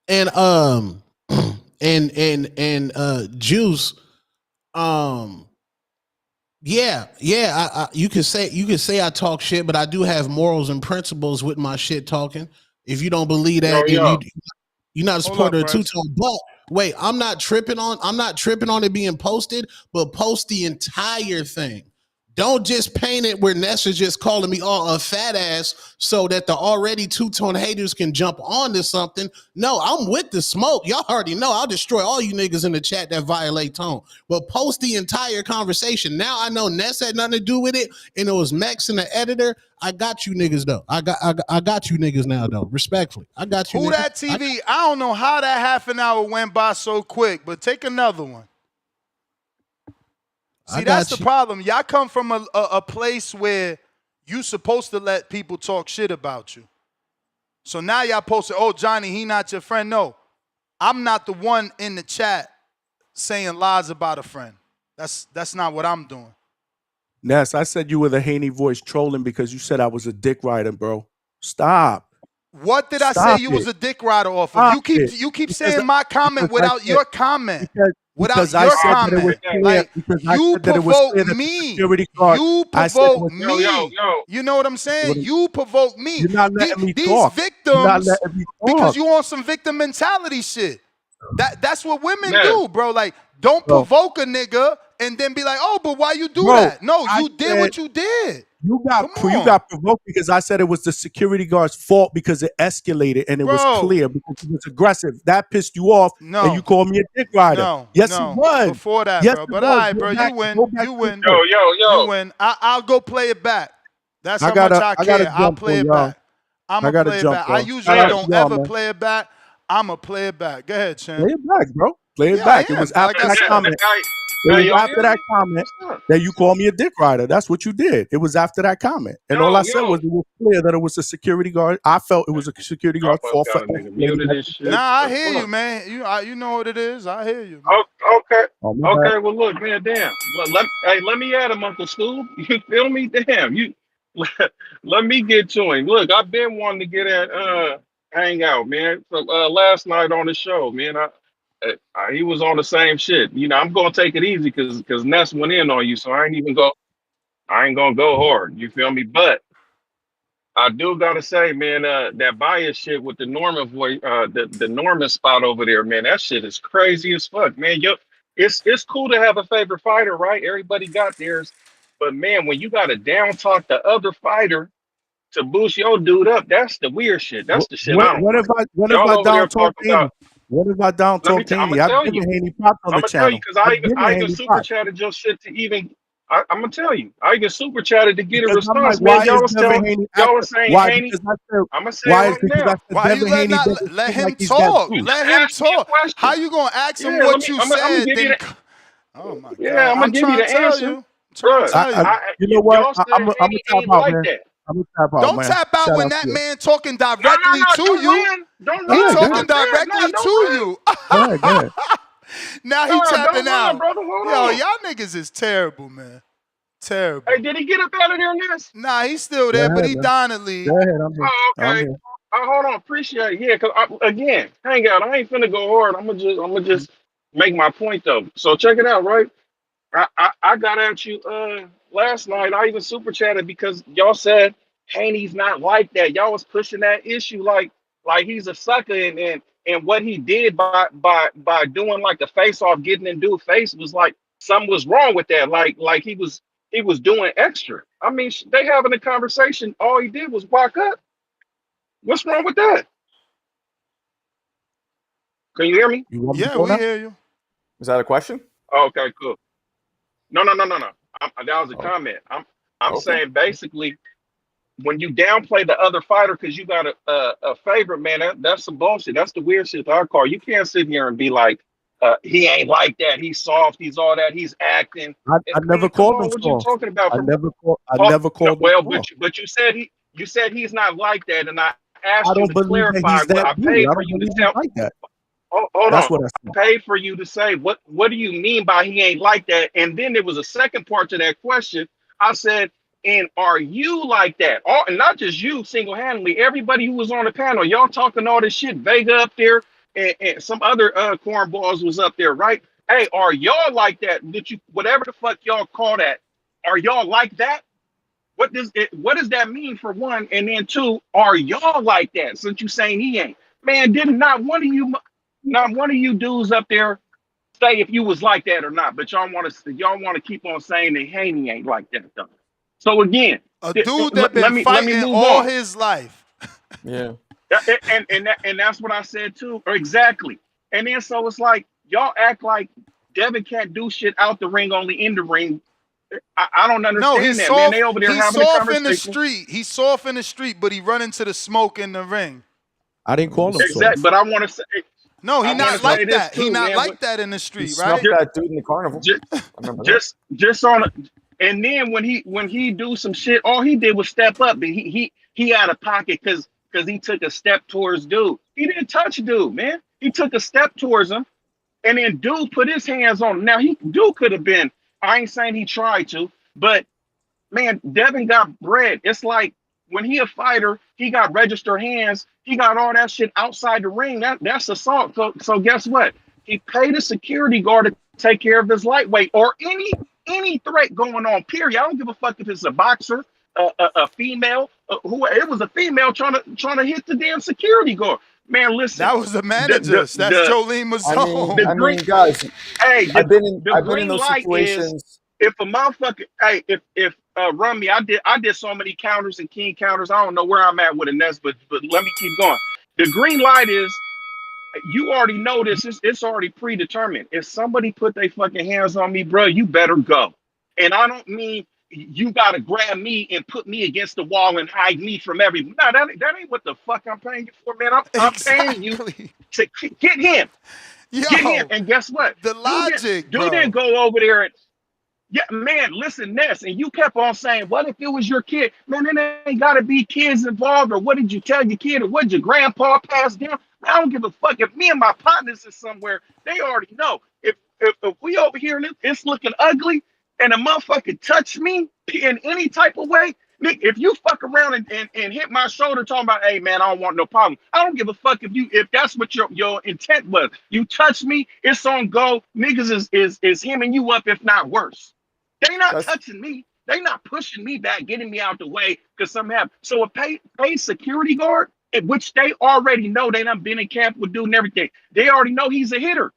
And Juice, you could say I talk shit, but I do have morals and principles with my shit talking. If you don't believe that, then you're not a supporter of two-tone. But wait, I'm not tripping on it being posted, but post the entire thing. Don't just paint it where Nessa's just calling me a fat ass so that the already two-tone haters can jump onto something. No, I'm with the smoke. Y'all already know I'll destroy all you niggas in the chat that violate tone. But post the entire conversation. Now I know Ness had nothing to do with it, and it was Max and the editor. I got you niggas though. I got you niggas now though. Respectfully, I got you. Who that TV? I don't know how that half an hour went by so quick, but take another one. See, that's the problem. Y'all come from a place where you supposed to let people talk shit about you. So now y'all posted, oh, Johnny, he not your friend. No, I'm not the one in the chat saying lies about a friend. That's not what I'm doing. Ness, I said you were the Haney voice trolling because you said I was a dick rider, bro. Stop. What did I say you was a dick rider off of? You keep saying my comment without your comment. Without your comment. Like, you provoke me. You provoke me. You know what I'm saying? You provoke me. You're not letting me These talk. victims, because you on some victim mentality shit. That's what women do, bro. Like, don't provoke a nigga and then be like, oh, but why you do that? No, you did what you did. You got provoked because I said it was the security guard's fault because it escalated and it was clear because it was aggressive. That pissed you off and you called me a dick rider. Yes, it was. Before that, yes, bro. But all right, bro, you win. You win. You win. I'll go play it back. That's how much I care. I'll play it back. I'm going to play it back. I usually don't ever play it back. I'm going to play it back. Go ahead, Champ. Play it back, bro. Play it back. It was after that comment. It was after that comment that you called me a dick rider. That's what you did. It was after that comment. And all I said was it was clear that it was a security guard. I felt it was a security guard's fault. Nah, I hear you, man. You know what it is. I hear you. Okay. Okay, well, look, man, damn. Let me at him, Uncle Stu. You feel me? Damn. Let me get to him. Look, I've been wanting to get at Hangout, man. So last night on the show, man, he was on the same shit. You know, I'm gonna take it easy because Ness went in on you, so I ain't gonna go hard. You feel me? But I do gotta say, man, that bias shit with the Norman voice, the Norman spot over there, man, that shit is crazy as fuck, man. It's cool to have a favorite fighter, right? Everybody got theirs, but man, when you gotta down talk the other fighter to boost your dude up, that's the weird shit. That's the shit I don't like. What if I down talk Haney? What if I down talk Haney? I've given Haney props on the channel. I'm gonna tell you because I even super chatted your shit to even. I'm gonna tell you, I even super chatted to get a response, man. Y'all was saying Haney. I'm gonna say it right now. Why you let him talk? Let him talk. How you gonna ask him what you said? Oh my God! Yeah, I'm gonna give you the answer. You know what? I'm gonna tap out, man. Don't tap out when that man talking directly to you. He's talking directly to you. Now he tapping out. Yo, y'all niggas is terrible, man. Terrible. Hey, did he get up out of there, Ness? Nah, he's still there, but he dying to leave. Oh, okay. Hold on, appreciate it. Yeah, cause again, hang out. I ain't finna go hard. I'm gonna just make my point though. So check it out, right? I got at you last night. I even super chatted because y'all said Haney's not like that. Y'all was pushing that issue like he's a sucker and And what he did by doing like a face off, getting in dude's face was like something was wrong with that. Like he was doing extra. I mean, they having a conversation. All he did was walk up. What's wrong with that? Can you hear me? Yeah, we hear you. Is that a question? Okay, cool. No. That was a comment. I'm Okay. saying basically when you downplay the other fighter because you got a favorite, man, that's some bullshit. That's the weird shit to our car. You can't sit here and be like, he ain't like that. He's soft. He's all that. He's acting. I never Man, come called on, him what you soft. talking about? I never called. I Oh, never no, called him well, soft. but you said he's not like that, and I I asked you don't to believe that clarify he's what that I dude. paid I for don't you to believe he's tell. like that. Hold That's on. what I I said. paid for you to say what do you mean by he ain't like that? And then there was a second part to that question. I said, and are you like that? All, and not just you single-handedly, everybody who was on the panel, y'all talking all this shit, Vega up there, and some other cornballs was up there, right? Hey, are y'all like that? Did you whatever the fuck y'all call that? Are y'all like that? What does that mean for one? And then two, are y'all like that? Since you saying he ain't. Man, did not one of you dudes up there say if you was like that or not, but y'all want to keep on saying that Haney ain't like that though. So again, A dude that let been me fighting move all on. his life. Yeah. And that's what I said too. Or exactly. And then so it's like y'all act like Devin can't do shit out the ring, only in the ring. I don't No, understand he's that, man. They soft. over there He's having a soft in the conversation. street. He's soft in the street, but he run into the smoke in the ring. I didn't call him Exactly. soft. But No, he I want not to say like this that. He too, not man. like that in the He street, right? snuffed that dude in the carnival. Just, I remember that. just on, and then when he do some shit, all he did was step up, and he out of pocket because he took a step towards dude. He didn't touch dude, man. He took a step towards him, and then dude put his hands on him. Now dude could have been. I ain't saying he tried to, but man, Devin got bread. It's like when he a fighter, he got registered hands. He got all that shit outside the ring. That's assault. So guess what? He paid a security guard to take care of his lightweight or any threat going on. Period. I don't give a fuck if it's a boxer, a female, who it was a female trying to hit the damn security guard. Man, listen, That was the the managers. That's Jolene the Mazone. green. Guys, Hey, I've been in green those light is situations. if a motherfucker, hey, if run me, I did so many counters and king counters. I don't know where I'm at with a nest, but let me keep going. The green light is you already know this. It's already predetermined. If somebody put their fucking hands on me, bro, you better go. And I don't mean you gotta grab me and put me against the wall and hide me from everybody. No, that ain't what the fuck I'm paying you for, man. I'm paying you Exactly. to get him. Get him. Yo, And guess what? the logic, Dude didn't bro. go over there and yeah, man, listen, Ness, and you kept on saying, what if it was your kid? Man, there ain't gotta be kids involved, or what did you tell your kid, or what did your grandpa pass down? I don't give a fuck. If me and my partners is somewhere, they already know. If we over here and it's looking ugly and a motherfucker touch me in any type of way, Nick, if you fuck around and hit my shoulder talking about, hey man, I don't want no problem. I don't give a fuck if that's what your intent was. You touch me, it's on go. Niggas is hemming you up, if not worse. They not That's touching me. They not pushing me back, getting me out the way because something happened. So a paid security guard, which they already know, they done been in camp with dude and everything. They already know he's a hitter.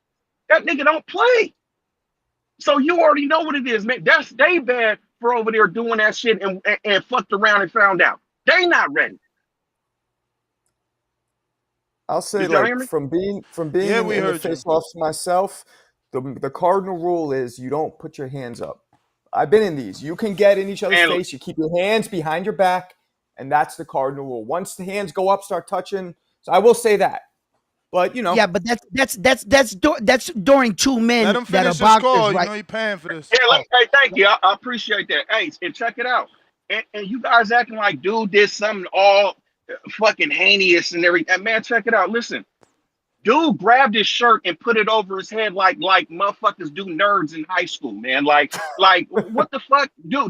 That nigga don't play. So you already know what it is, man. That's they bad for over there doing that shit and fucked around and found out. They not ready. I'll say, Did y'all hear like, me? from being Yeah, we in the heard you. face-offs myself, the cardinal rule is you don't put your hands up. I've been in these. You can get in each other's And face. You keep your hands behind your back, and that's the cardinal rule. Once the hands go up, start touching. So I will say that. But Yeah, but that's during two Let men him that are finish his boxers, call. You right? know he paying for this. yeah, hey, thank you. I appreciate that. Hey, and check it out. And you guys acting like dude did something all fucking heinous and everything. And man, check it out. Listen, dude grabbed his shirt and put it over his head like motherfuckers do nerds in high school, man. Like what the fuck? Dude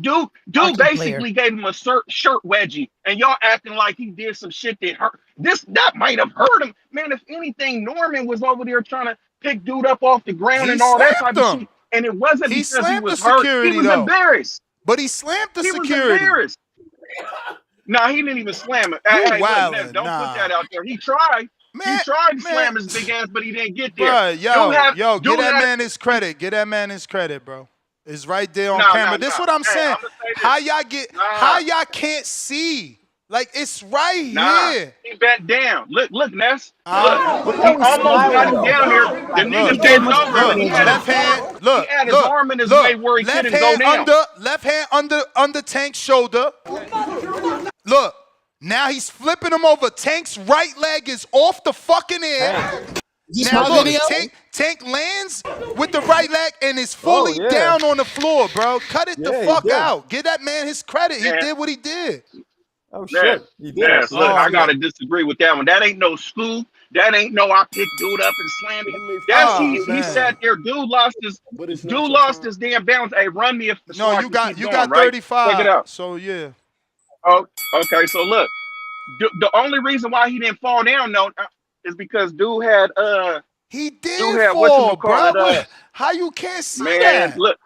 Hockey player. basically gave him a shirt wedgie, and y'all acting like he did some shit that hurt. That might have hurt him, man. If anything, Norman was over there trying to pick dude up off the ground He and all that slammed type of him. shit, and it wasn't He because he slammed the was hurt. He security was though. embarrassed. But he slammed the He was security. embarrassed. No, he didn't even slam it. You Hey, look, Ness, wildin'. don't put Nah. that out there. He tried. Man, He tried to man. slam his big ass, but he didn't get there. Bro, yo, Dude get that had, man his credit. Get that man his credit, bro. It's right there on nah, camera. nah, This nah. what I'm Hey, saying. I'm gonna say this. How y'all get? Nah, How y'all can't see? Like it's right nah. here. He bent down. Look, Ness. Look, But he that was almost got smiling him though. down here. The Look, nigga bent over, but credit he as had well. his left hand. arm. He Look, had his look, arm in his way look. where he Left couldn't go hand down. under Tank's shoulder. Look. Now he's flipping him over. Tank's right leg is off the fucking air. Now look, Tank lands with the right leg and is fully down on the floor, bro. Cut it the fuck out. Give that man his credit. He did what he did. Oh Ness, shit, he did. Ness, look, Oh, I gotta disagree with that one. That ain't no scoop. That ain't no I picked dude up and slammed him. That's he sat there. Dude lost his damn balance. Hey, run me if the No, squad you can got keep going, right? 35. Check it out. So yeah. Oh, okay. So look, the only reason why he didn't fall down though is because dude had He dude did had fall, bro. whatchamacallit, How you can't see man, that? look.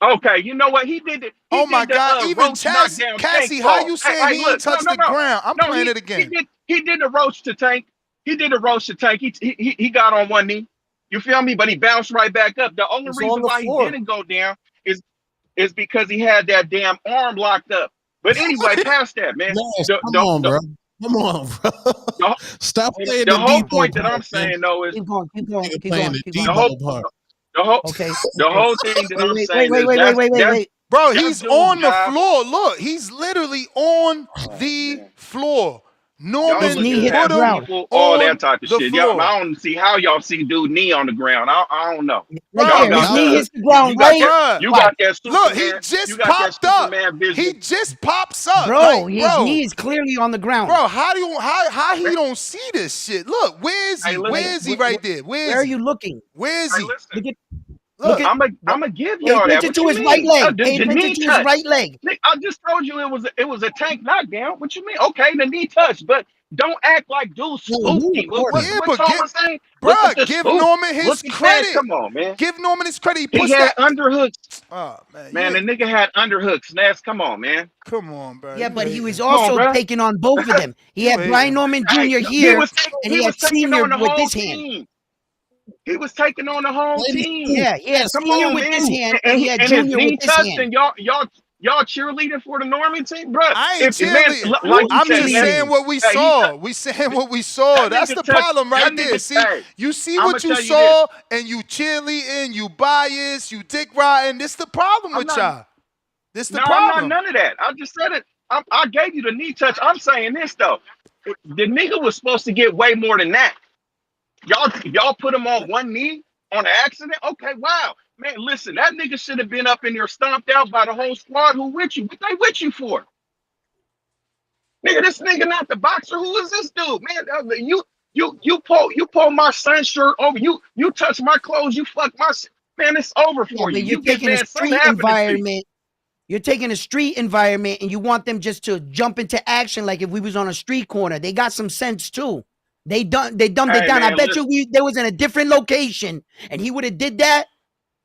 Okay, you know what? He did it. Oh my God! Even Roach knockdown Tank Cassie, how fall. you saying Hey, he ain't look, touched the ground? I'm playing it again. He did the roach to Tank. He did the roach to Tank. He got on one knee. You feel me? But he bounced right back up. The only reason why he didn't go down is because he had that damn arm locked up. But anyway, past that, man. Come on, bro. Come on, bro. Stop playing the the whole Debo point that part, I'm saying though is Keep going. playing the the whole Debo part. the whole thing that I'm saying is Wait. Bro, that's he's dude's on the job. floor. Look, he's literally on the floor. Y'all Norman looking put past him people, all on that type of the shit. Y'all, floor. I don't see how y'all see dude knee on the ground. I don't know. Right Y'all there. His got knee that. hits the ground, You got right? that. You got that Look, he Superman. You just got that popped up. Superman vision. He just pops up. Bro, like, his knee is clearly on the ground. Bro, how he don't see this shit? Look, where is he? Hey, Where is he right there? Where are you looking? Where is Hey, he? listen. Look at. I'm gonna give Pay y'all that. attention What to you his mean? right leg. The Pay attention knee to his touch. right leg. Nick, I just told you it was a Tank knockdown. What you mean? Okay, the knee touch, but don't act like dude spooked him. What Tom was saying? Look at Bruh, the give spook. Norman Look his at that. credit. Come on, man. Give Norman his credit. He He pushed had that. underhooks. Oh man, Man, the nigga had underhooks. Ness, come on, man. Come on, bro. Yeah, but he was Come on, also bro. taking on both of them. He had Brian Norman Jr. Hey, here, and he he was had taking Senior on the with whole this hand. team. He was taking on the whole team. Yeah, he had Come Senior on, with man. this hand, and And, he had and his Junior with knee this touched, hand. and y'all cheerleading for the Norman team, bro. I ain't Man, cheerleading. like you I'm said, just man, saying what we hey, saw. We saying what we saw. that That's nigga the touched. problem That right there. nigga, See, hey, you see I'ma what you tell you saw, and you cheerleading, you biased, you dick riding. This the problem with y'all. This the I'm not problem. none of that. I just said it. I gave you the knee touch. I'm saying this though. The nigga was supposed to get way more than that. Y'all put him on one knee on an accident. Okay, wow, man. Listen, that nigga should have been up in there stomped out by the whole squad. Who with you? What they with you for? Nigga, this nigga not the boxer. Who is this dude, man? You pull my son's shirt over. You touch my clothes. You fuck my man. It's over Yeah, for but you. you're You get taking a mad. Something street happened to you. environment. You're taking a street environment, and you want them just to jump into action like if we was on a street corner. They got some sense too. They dumbed it down. Man, I bet you they was in a different location, and he would have did that.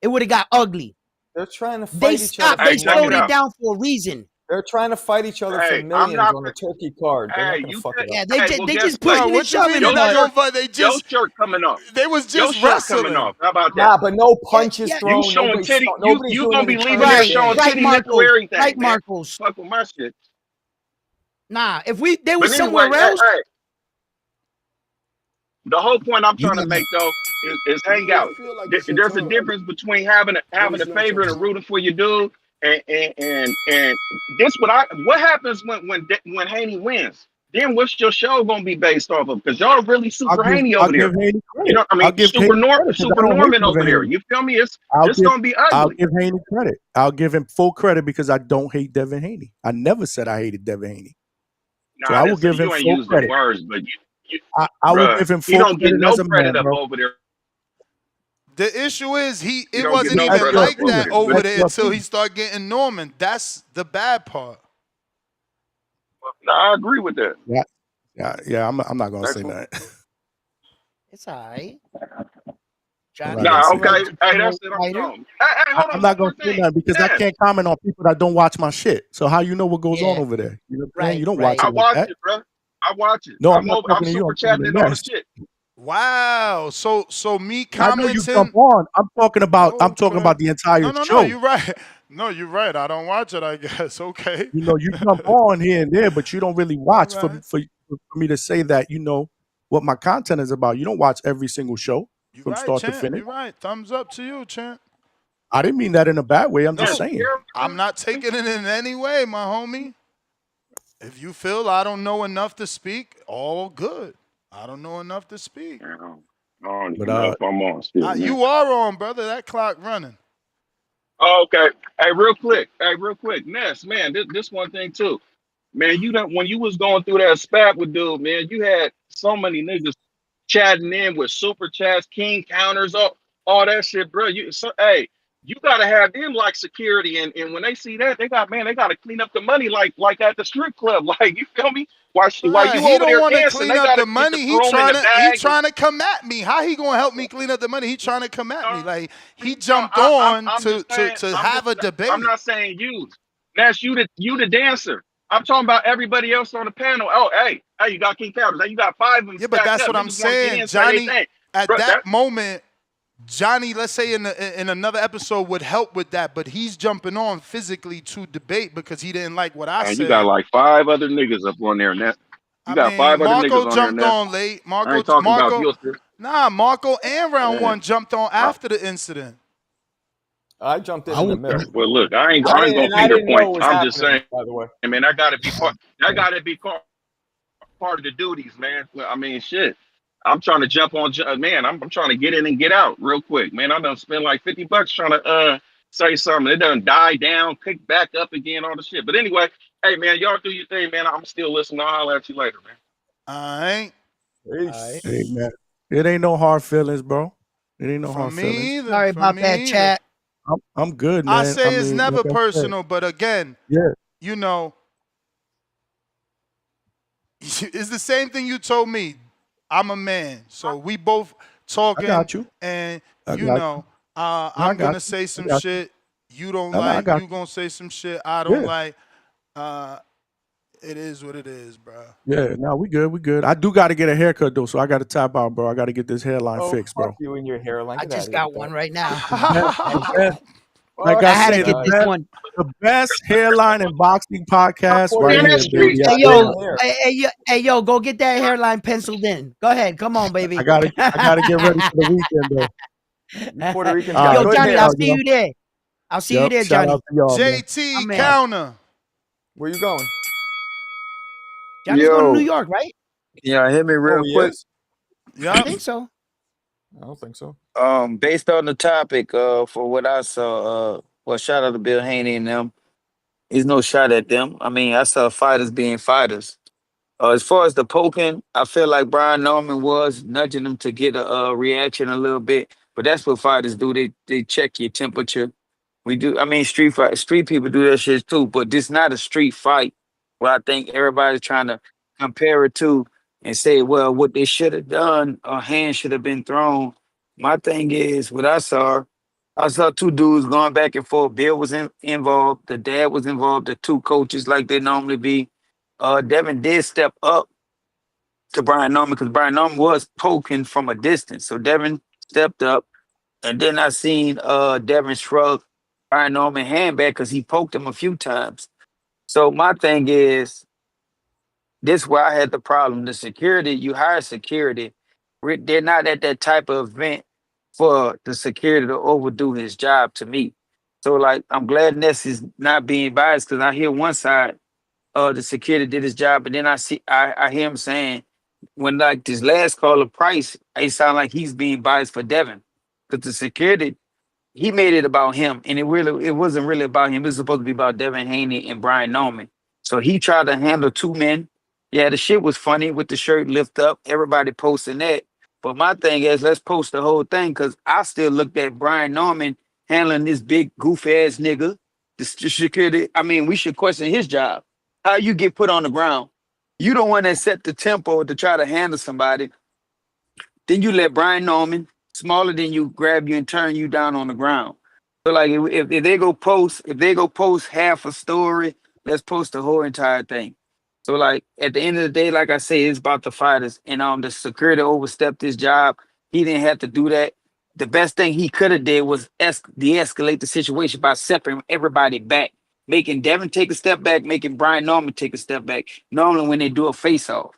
It would have got ugly. They're trying to fight each other. They slowed it down for a reason. They're trying to fight each other for millions on the turkey card. They're not going to fuck it up. Yeah, they just what? pushing and shoving. Your shirt coming off. They was your just shirt wrestling. coming off. How about that? Nah, but no punches thrown. You showing titty. Nobody's You doing gonna be any leaving there showing right, titty nipple everything. Right, man. Marcos. Fuck with my shit. Nah, if they was But somewhere anyway, else. hey, the whole point I'm trying to make though is hang out. There's a difference between having a favorite and rooting for your dude, and this what happens when Haney wins. Then what's your show gonna be based off of? Because y'all really super Haney over there. You know, I mean, super Norman over there. You feel me? It's gonna be ugly. I'll give Haney credit. I'll give him full credit because I don't hate Devin Haney. I never said I hated Devin Haney. Nah, so I will give him you ain't full using credit. words, but I will give him full he don't get credit no as a credit man, up bro. over there. The issue is it don't wasn't get no even credit like over that there. over That's there your until he opinion. started getting Norman. That's the bad part. Nah, I agree with that. Yeah. I'm not gonna say that. It's all right. Nah, okay. Hey, that's it. I'm gone. Hey, hold on. I'm not gonna say that because I can't comment on people that don't watch my shit. So how you know what goes on over there? You know what I'm saying? You don't watch it I like watch that. it, bro. I watch it. No, I'm I'm not over. talking I'm to you. super I'm talking chatting to all the Ness. shit. Wow. So me I know you jump commenting. on. I'm talking about Okay. the entire No. show. You're right. No, you're right. I don't watch it. I guess. Okay. You know, you jump on here and there, but you don't really All watch right. for me to say that you know what my content is about. You don't watch every single show You're from right, start to champ. finish. You're right. Thumbs up to you, champ. I didn't mean that in a bad way. I'm just No, saying. I'm not taking it in any way, my homie. If you feel I don't know enough to speak, all good. I don't know enough to speak. I don't But even know if I'm on still, man. You are on, brother. That clock running. Oh, okay. Hey, real quick. Ness, man, this one thing too. Man, you don't when you was going through that spat with dude, man, you had so many niggas chatting in with super chats, king counters, all that shit, bro. Hey, you gotta have them like security, and when they see that, they gotta clean up the money like at the strip club. Like, you feel me? While Right. you He over don't there want to dancing, clean they up gotta the get the money. He broom in trying the to bag. come at me. How he gonna help me clean up the money? He trying to come at me. Like he No, jumped on I'm just saying. to have a I'm debate. not saying you. That's you the dancer. I'm talking about everybody else on the panel. Oh, hey, you got king counters. Hey, you got 5 of them Yeah, but stacked that's up. what I'm Niggas want to get saying. in, say they Johnny, thing. at Bro, that moment, Johnny, let's say in another episode would help with that, but he's jumping on physically to debate because he didn't like what I and you got said. like 5 other niggas up on there, and that you I got mean, 5 other Marco niggas on there, jumped and that on late. I ain't talking about you. Marco and round Yeah. one jumped on after the incident. I jumped in I the would. middle. Well, look, I ain't I didn't, gonna and I finger didn't know point. it was I'm just happening. saying, By the way, man, that gotta be part. That gotta be part of the duties, man. Well, I mean, shit. I'm trying to jump on, man. I'm trying to get in and get out real quick, man. I done spent like $50 trying to say something. It done die down, pick back up again, all the shit. But anyway, hey man, y'all do your thing, man. I'm still listening. I'll holler at you later, man. All right. Hey man, it ain't no hard feelings, bro. It ain't no hard From feelings. me either. Sorry From about that, me either. chat. I'm good, I man. I say it's mean, like never I said, personal, but again, yeah. you know, it's the same thing you told me. I'm a man, so we both I talking, got you. and I you got you. know, No, I I'm got gonna you. say I some got you. shit you don't I like. got You gonna say some shit I you. don't Yeah. like. It is what it is, bro. Yeah. No, we good. We good. I do got to get a haircut though, so I got to tap out, bro. I got to get this hairline oh fixed, fuck bro. you and your hairline. I Get out just of here got with one that. right now. The best, like Fuck I I had to say, get this one. the best hairline and boxing podcast Puerto right Man, here, that's Rican, dude. baby. street I Hey shit. told yo, you. hey yo, go get that hairline penciled in. Go ahead, come on, baby. I gotta get ready for the weekend though. You Puerto Ricans All got Yo, right, good Johnny, peace I'll hair. out, see y'all. you there. I'll see you Yep. there, Shout out Johnny. to y'all, man. My JT man. counter. Where you going? Johnny's going to New Yo, York, right? yeah, hear me Oh, real he quick. is. I Yep. think so. I don't think so. Based on the topic, for what I saw, well, shout out to Bill Haney and them. There's no shot at them. I mean, I saw fighters being fighters. As far as the poking, I feel like Brian Norman was nudging them to get a, reaction a little bit, but that's what fighters do. They check your temperature. We do. I mean, street people do that shit too. But this not a street fight. Where I think everybody's trying to compare it to and say, well, what they should have done, a hand should have been thrown. My thing is, what I saw two dudes going back and forth. Bill was involved. The dad was involved. The two coaches, like they normally be. Devin did step up to Brian Norman because Brian Norman was poking from a distance. So Devin stepped up. And then I seen Devin shrug Brian Norman hand back because he poked him a few times. So my thing is, this where I had the problem. The security, you hire security, they're not at that type of event for the security to overdo his job to me. So like I'm glad Ness is not being biased because I hear one side the security did his job, but then I hear him saying when like this last caller Price, it sound like he's being biased for Devin. Because the security he made it about him, and it wasn't really about him. It was supposed to be about Devin Haney and Brian Norman. So he tried to handle two men. Yeah, the shit was funny with the shirt lift up. Everybody posting that. But my thing is, let's post the whole thing because I still looked at Brian Norman handling this big goofy ass nigga. The security. I mean, we should question his job. How you get put on the ground? You the one that set the tempo to try to handle somebody. Then you let Brian Norman, smaller than you, grab you and turn you down on the ground. So like if they go post half a story, let's post the whole entire thing. So like at the end of the day, like I say, it's about the fighters. And the security overstepped his job. He didn't have to do that. The best thing he could have did was de-escalate the situation by separating everybody back, making Devin take a step back, making Brian Norman take a step back. Normally when they do a face-off.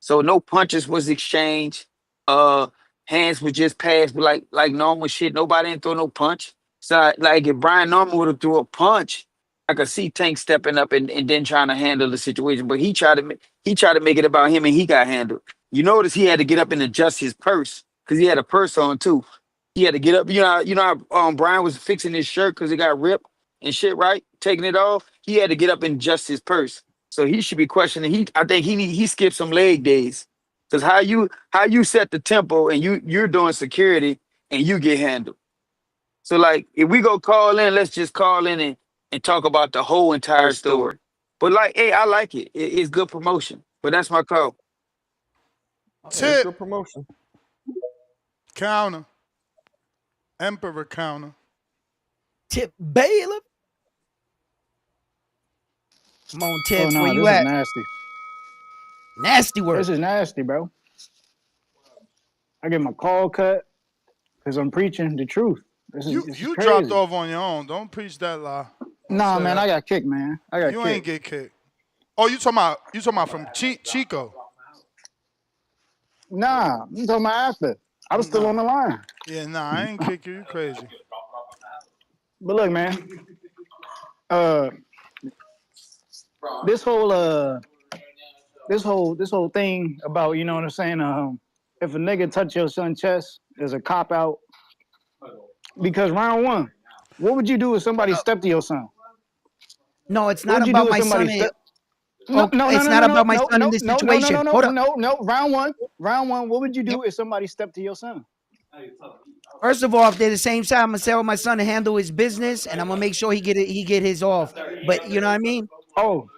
So no punches was exchanged. Uh, Hands were just passed like normal shit. Nobody didn't throw no punch. So like if Brian Norman would have threw a punch, I could see Tank stepping up and then trying to handle the situation. But he tried to make it about him and he got handled. You notice he had to get up and adjust his purse because he had a purse on too. He had to get up. How, Brian was fixing his shirt because it got ripped and shit, right? Taking it off. He had to get up and adjust his purse. So he should be questioning. I think he skipped some leg days. Because how you set the tempo and you're doing security and you get handled. So like if we go call in, let's just call in and talk about the whole entire story. But like, hey, I like it. It's good promotion. But that's my call. It's Tip good promotion. counter. Emperor counter. Tip bailiff. Come on, Tip. Oh no, Where you this is at? nasty. Nasty work. This is nasty, bro. I get my call cut because I'm preaching the truth. This is You crazy. dropped off on your own. Don't preach that lie. Don't Nah, say man, that. I got kicked, man. I got You kicked. ain't get kicked. Oh, you talking about from Chico? Nah, I'm talking about after. I was still on the line. Yeah, nah, I ain't kick you. You crazy. But look, man. This whole thing about, you know what I'm saying, if a nigga touch your son's chest is a cop out. Because round one, what would you do if somebody stepped to your son? No, it's What not would you do about if my somebody son. stepped? No, it's not about my son in this situation. Hold up. No. Round one. What would you do if somebody stepped to your son? First of all, if they're the same side, I'm gonna tell my son to handle his business, and I'm gonna make sure he get his off. But you know what I mean? Oh.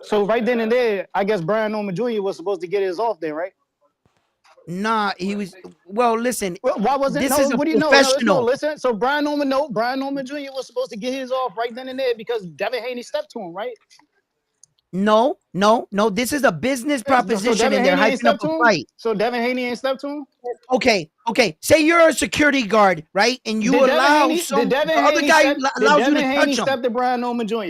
So right then and there, I guess Brian Norman Jr. was supposed to get his off then, right? Nah, he was. Well, listen. Well, why wasn't This is a what do you know? No, professional. listen. So Brian Norman Jr. was supposed to get his off right then and there because Devin Haney stepped to him, right? No. This is a business So proposition, Devin and they're Haney ain't hyping up stepped a to him. fight. So Devin Haney ain't stepped to him. Okay. Say you're a security guard, right? And you Did allow Devin other Haney guy step? Did allows you Devin to Haney touch him step to Brian Norman Jr.?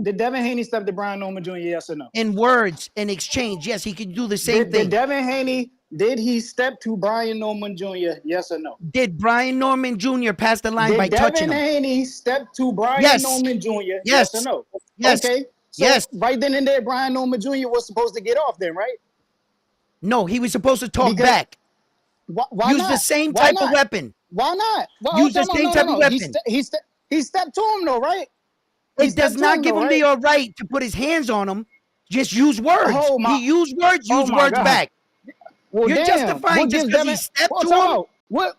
Did Devin Haney step to Brian Norman Jr.? Yes or no? in words in exchange. Yes, he could do the same Did thing. Devin Haney? Did he step to Brian Norman Jr.? Yes or no? Did Brian Norman Jr. pass the line by touching him? Did Devin Haney step to Brian Norman Jr.? Yes or no? Yes. Okay. So right then and there, Brian Norman Jr. was supposed to get off then, right? No, he was supposed to talk back. Why Use not? the same Why type not? of weapon. Why not? Well, Use the same type of weapon. He stepped to him though, right? It does not give him the right to put his hands on him. Just use words. Oh my! He used words. Oh Use my words God. back. Well, You're justifying just because he stepped to him.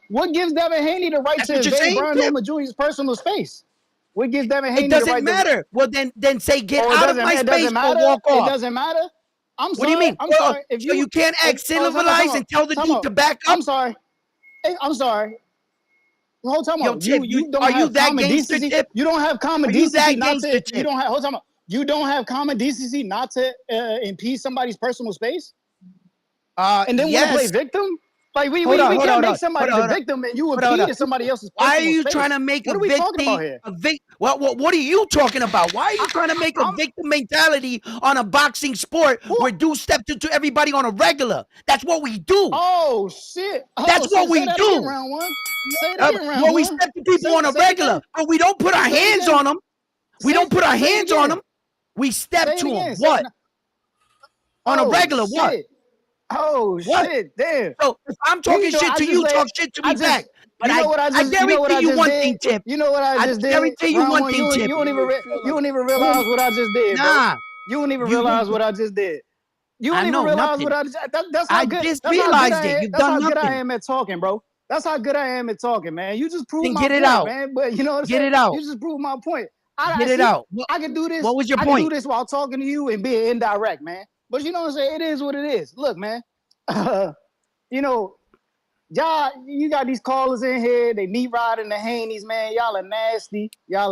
What gives Devin Haney the right That's to what you're invade saying, Brian Tip? Norman Jr.'s personal space? What gives Devin Haney It the doesn't right matter. Well, then say get it out of doesn't. my It space doesn't or matter. walk It off. doesn't matter. I'm What do you sorry. mean? I'm sorry. If So you can't act civilized and tell the dude to back up? I'm sorry. Hey, I'm sorry. Hold on. Yo, Tip, You don't are you have that common gangster, decency. Tip? You don't have common Are you decency that not gangster, to. You Tip? don't have. Hold on. You don't have common decency not to impede somebody's personal space. And then want to play Yes. victim? Like we Hold can't on. make somebody the victim and you impede in somebody else's Why are personal you space. trying to make what a are we talking victim? about here? What are you talking about? Why are you trying to make a victim mentality on a boxing sport where dudes step to everybody on a regular? That's what we do. Oh shit! That's what we say that do. again, round one. Say it again, round Well, we one. step to people on a regular, but we don't put our hands on them. We don't put our hands on them. We step to them. What? On a regular, what? Oh shit! Damn. So if I'm talking shit to you, talk shit to me back. But I guarantee you one thing, Tip. You know what I just did? Guarantee you one thing, you Tip. don't even realize what I just did, bro. Nah. You don't even realize what I just did. You don't I even know realize nothing. what I just. That's how good. just That's how good realized I it. am. You've That's done how good I nothing. am at talking, bro. That's how good I am at talking, man. You just proved Then my get it point, out. man. But you know what I'm Get saying? it out. You just proved my point. Get it out. I can do this. What was your I point? can do this while talking to you and being indirect, man. But you know what I'm saying? It is what it is. Look, man. You know, y'all, you got these callers in here. They meat riding the Haneys, man. Y'all are nasty. Y'all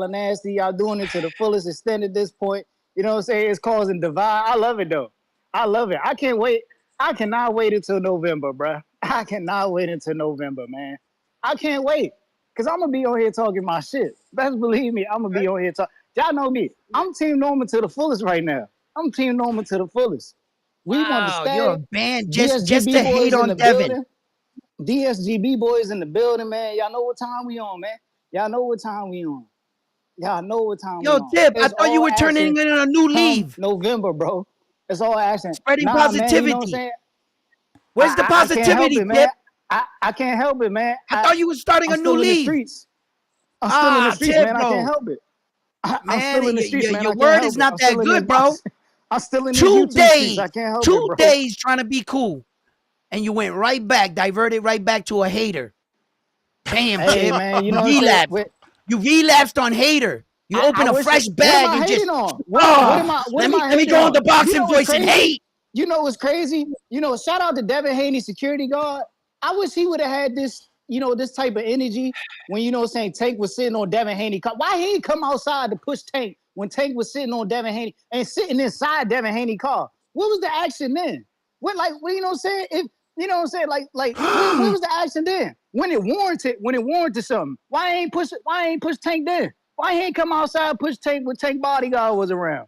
doing it to the fullest extent at this point. You know what I'm saying? It's causing divide. I love it though. I love it. I can't wait. I cannot wait until November, bruh. I cannot wait until November, man. I can't wait. Cause I'm gonna be on here talking my shit. Best believe me, I'm gonna be on here talking. Y'all know me. I'm Team Norman to the fullest right now. I'm Team Norman to the fullest. We want to Wow, you're a stay. band just DSGB to hate boys in on the Devin. building. DSGB boys in the building, man. Y'all know what time we on, man. Y'all know what time we on. Y'all know what time we Yo, on. Tip, I It's thought you all were turning action in a new come leave. November, bro. It's all action. Spreading Nah, man, you know what I'm positivity. saying? Where's the I can't help positivity, it, man. Tip? I can't help it, man. I thought you were starting I'm a new still in the leave. streets. I'm still in the streets, Tip, man. I can't bro. help it. I'm Man, still in the streets, man. your I can't word is help it. not that good, bro. I'm still in these 2 YouTube streets. days. I can't help it, 2 bro. days trying to be cool. And you went right back, diverted right back to a hater. Damn, Hey, Tip. man, you You know what I'm saying? relapsed. You relapsed on hater. You I open a wish. fresh What am bag I and just, hating on? What am I? What let am I me hating go on? into You boxing know what's voice and crazy? hate. You know what's crazy? You know, shout out to Devin Haney, security guard. I wish he would have had this, you know, this type of energy when, you know, saying Tank was sitting on Devin Haney. Why he ain't come outside to push Tank when Tank was sitting on Devin Haney and sitting inside Devin Haney car? What was the action then? What, like, you know what I'm saying? If you know what I'm saying, where was the action then? When it warranted something. Why ain't push Tank then? Why he ain't come outside and push Tank when Tank bodyguard was around?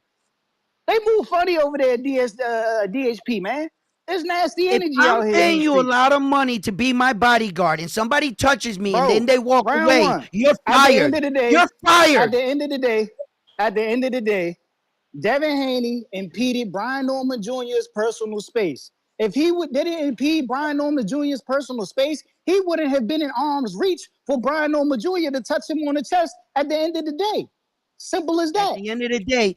They move funny over there at DHP, man. There's nasty If energy I'm out here in paying these you a streets. lot of money to be my bodyguard and somebody touches me and then Bro, they walk round away, one. you're At the end fired. of the day, You're fired. at the end of the day, Devin Haney impeded Brian Norman Jr.'s personal space. If he didn't impede Brian Norman Jr.'s personal space, he wouldn't have been in arm's reach for Brian Norman Jr. to touch him on the chest at the end of the day. Simple as At that. the end of the day,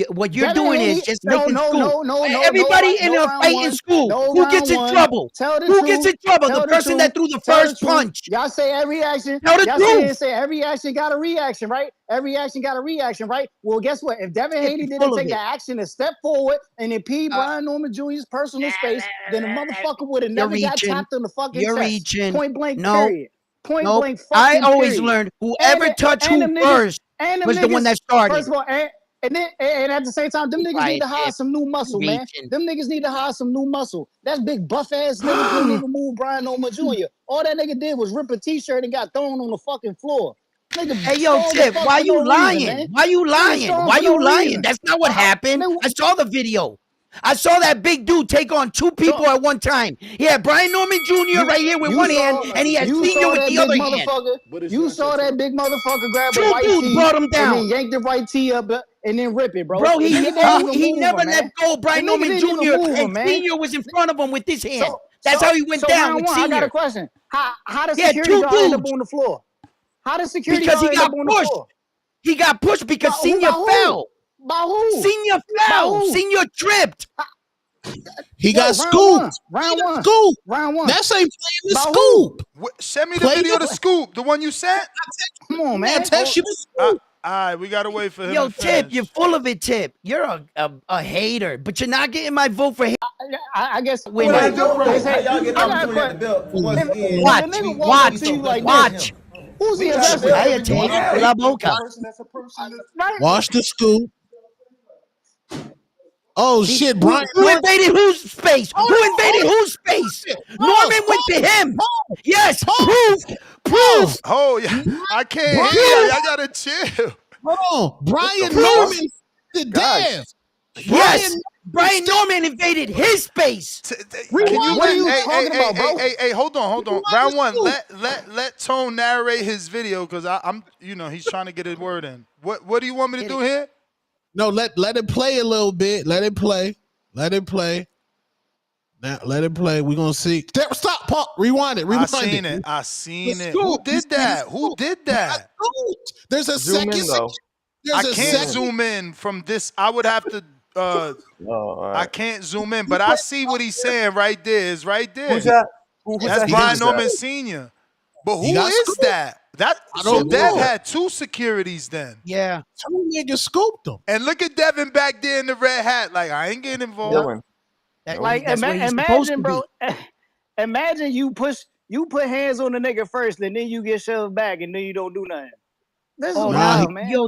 what you're Devin doing is Haney, just like no, in no, school. no, no, no, Everybody in no a round fight in one. school, No who gets round in one. trouble? Tell the Who gets truth. in trouble? The Tell the person truth. that threw the Tell the first truth. punch. Y'all say every action. Tell the Y'all truth. say every action got a reaction, right? Every action got a reaction, right? Well, guess what? If Devin Tip, Haney you're didn't full of take the it. action to step forward and impede Brian Norman Jr.'s personal space, then the motherfucker would have You're never got reaching. tapped in the fucking You're chest. reaching. Point blank, No, period. Point nope. blank, I fucking always period. learned And whoever touched and who them niggas, first and them was the one niggas. that started. First of all, and at the same time, them Be niggas need quiet, to hire Tip. some new You're muscle, man. reaching. Them niggas need to hire some new muscle. That big buff ass nigga couldn't even move Brian Norman Jr. All that nigga did was rip a t-shirt and got thrown on the fucking floor. Nigga Hey, yo, stalled the Tip, fuck why for you no reason, lying? man. Why you Nigga lying? stalling Why for no you lying? reason. That's not what happened. I saw the video. I saw that big dude take on 2 people at one time. He had Brian Norman Jr. right here with one hand, and he had Senior with that the big other hand. motherfucker. You saw that big motherfucker grab a 2 white dudes tee brought him and then down. yank the right tee up and then rip it, bro. Bro, The nigga didn't even he move never him, let man. go of The Brian nigga Norman didn't even Jr., move and him, man. Senior was in front of him with this hand. So That's how he went down round with one, I got a Senior. question. How does Yeah, security 2 guard end up dudes. on the floor? How does security Because he guard end up got on the pushed. floor? He got pushed because Senior By who? fell. By who? Senior By fell. who? Senior tripped. He Yo, got round one. scooped. Round one. Scoop. Round one. That's ain't playing the By who? scoop. Send me the Play video of the the. scoop, the one you sent. Come on, Yeah, man. text you the scoop. All right, we gotta wait for him Yo, to Tip, you're finish. full of it, Tip. You're a hater, but you're not getting my vote for I guess winning. wait, how y'all get the opportunity at the belt once again? If a nigga walk up to you like this, who's he addressing? Cállate, la boca. Watch the scoop. Oh shit, Brian. Who invaded whose space? Who invaded whose space? Norman went to him. Yes, proof. Oh, yeah. I can't hear Brian, y'all. Y'all gotta chill. Hold on. Brian Norman to death. Yes, Brian Norman invaded his space. Can you What are let? you Hey, talking about, bro? hey! Hold on. Round one. Let Tone narrate his video because I'm, he's trying to get his word in. What do you want me to do here? No, let it play a little bit. Let it play. Let it play. Now let it play. We're gonna see. Stop, Paul. Rewind it. I seen it. Who did that? There's a Zoom second. in, though. I can't zoom in from this. I would have to. I can't zoom in, but I see what he's saying right there. It's right there. Who's that? That's Brian Norman Sr. But who is that? So Dev had 2 securities then. Yeah. 2 niggas scooped him. And look at Devin back there in the red hat. Like, I ain't getting involved. Like imagine, bro. Imagine you put hands on the nigga first, and then you get shoved back, and then you don't do nothing. This is wild, man. Yo,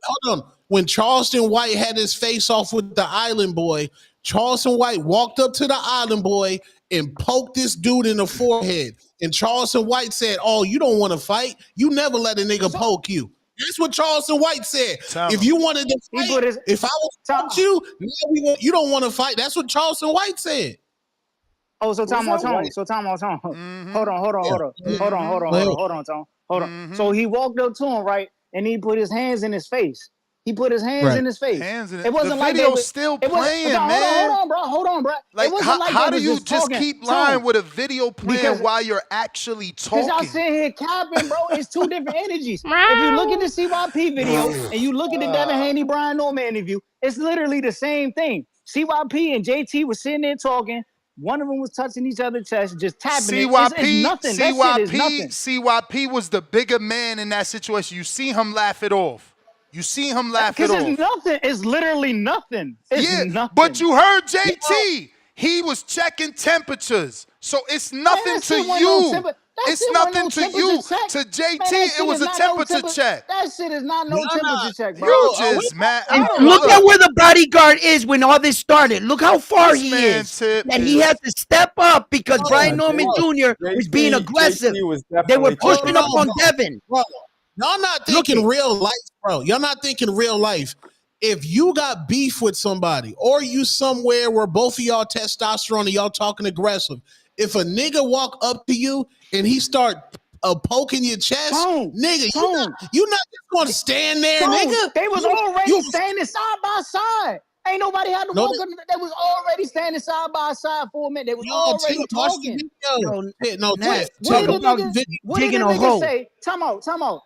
hold on. When Charleston White had his face off with the Island Boy, Charleston White walked up to the Island Boy and poked this dude in the forehead. And Charleston White said, "Oh, you don't want to fight? You never let a nigga poke you." That's what Charleston White said. If you wanted to fight, if I was punch you, you don't want to fight. That's what Charleston White said. Oh, so time out, Tone. Hold on, Tone. Hold on. So he walked up to him, right, and he put his hands in his face. He put his hands in his face. Hands in it. It wasn't The like they video's was, still it wasn't, playing, hold man. on, bro. Hold on, bro. Like, it wasn't like how they do was you just just talking. keep lying with a video playing while you're actually Because y'all talking? sitting here capping, bro. It's two different energies. If you look at the CYP video and you look at the Devin Haney, Brian Norman interview, it's literally the same thing. CYP and JT was sitting there talking. One of them was touching each other's chest, just tapping it. It's nothing. That shit is nothing. CYP was the bigger man in that situation. You see him laugh it off. You see him laugh it off. Because it's nothing. It's literally nothing. It's nothing. But you heard JT. He was checking temperatures. So it's nothing to you. It's nothing to you. To JT, it was a temperature check. That shit is not no temperature check, bro. You just, man. And look at where the bodyguard is when all this started. Look how far he is. And he had to step up because Brian Norman Jr. was being aggressive. They were pushing up on Devin. Bro, y'all not thinking real life, bro. Y'all not thinking real life. If you got beef with somebody or you somewhere where both of y'all testosterone and y'all talking aggressive, if a nigga walk up to you and he start poking your chest, nigga, you not just gonna stand there, nigga. They was already standing side by side. Ain't nobody had to walk up. They was already standing side by side for a minute. They was already talking. What did the nigga say? Time out. I will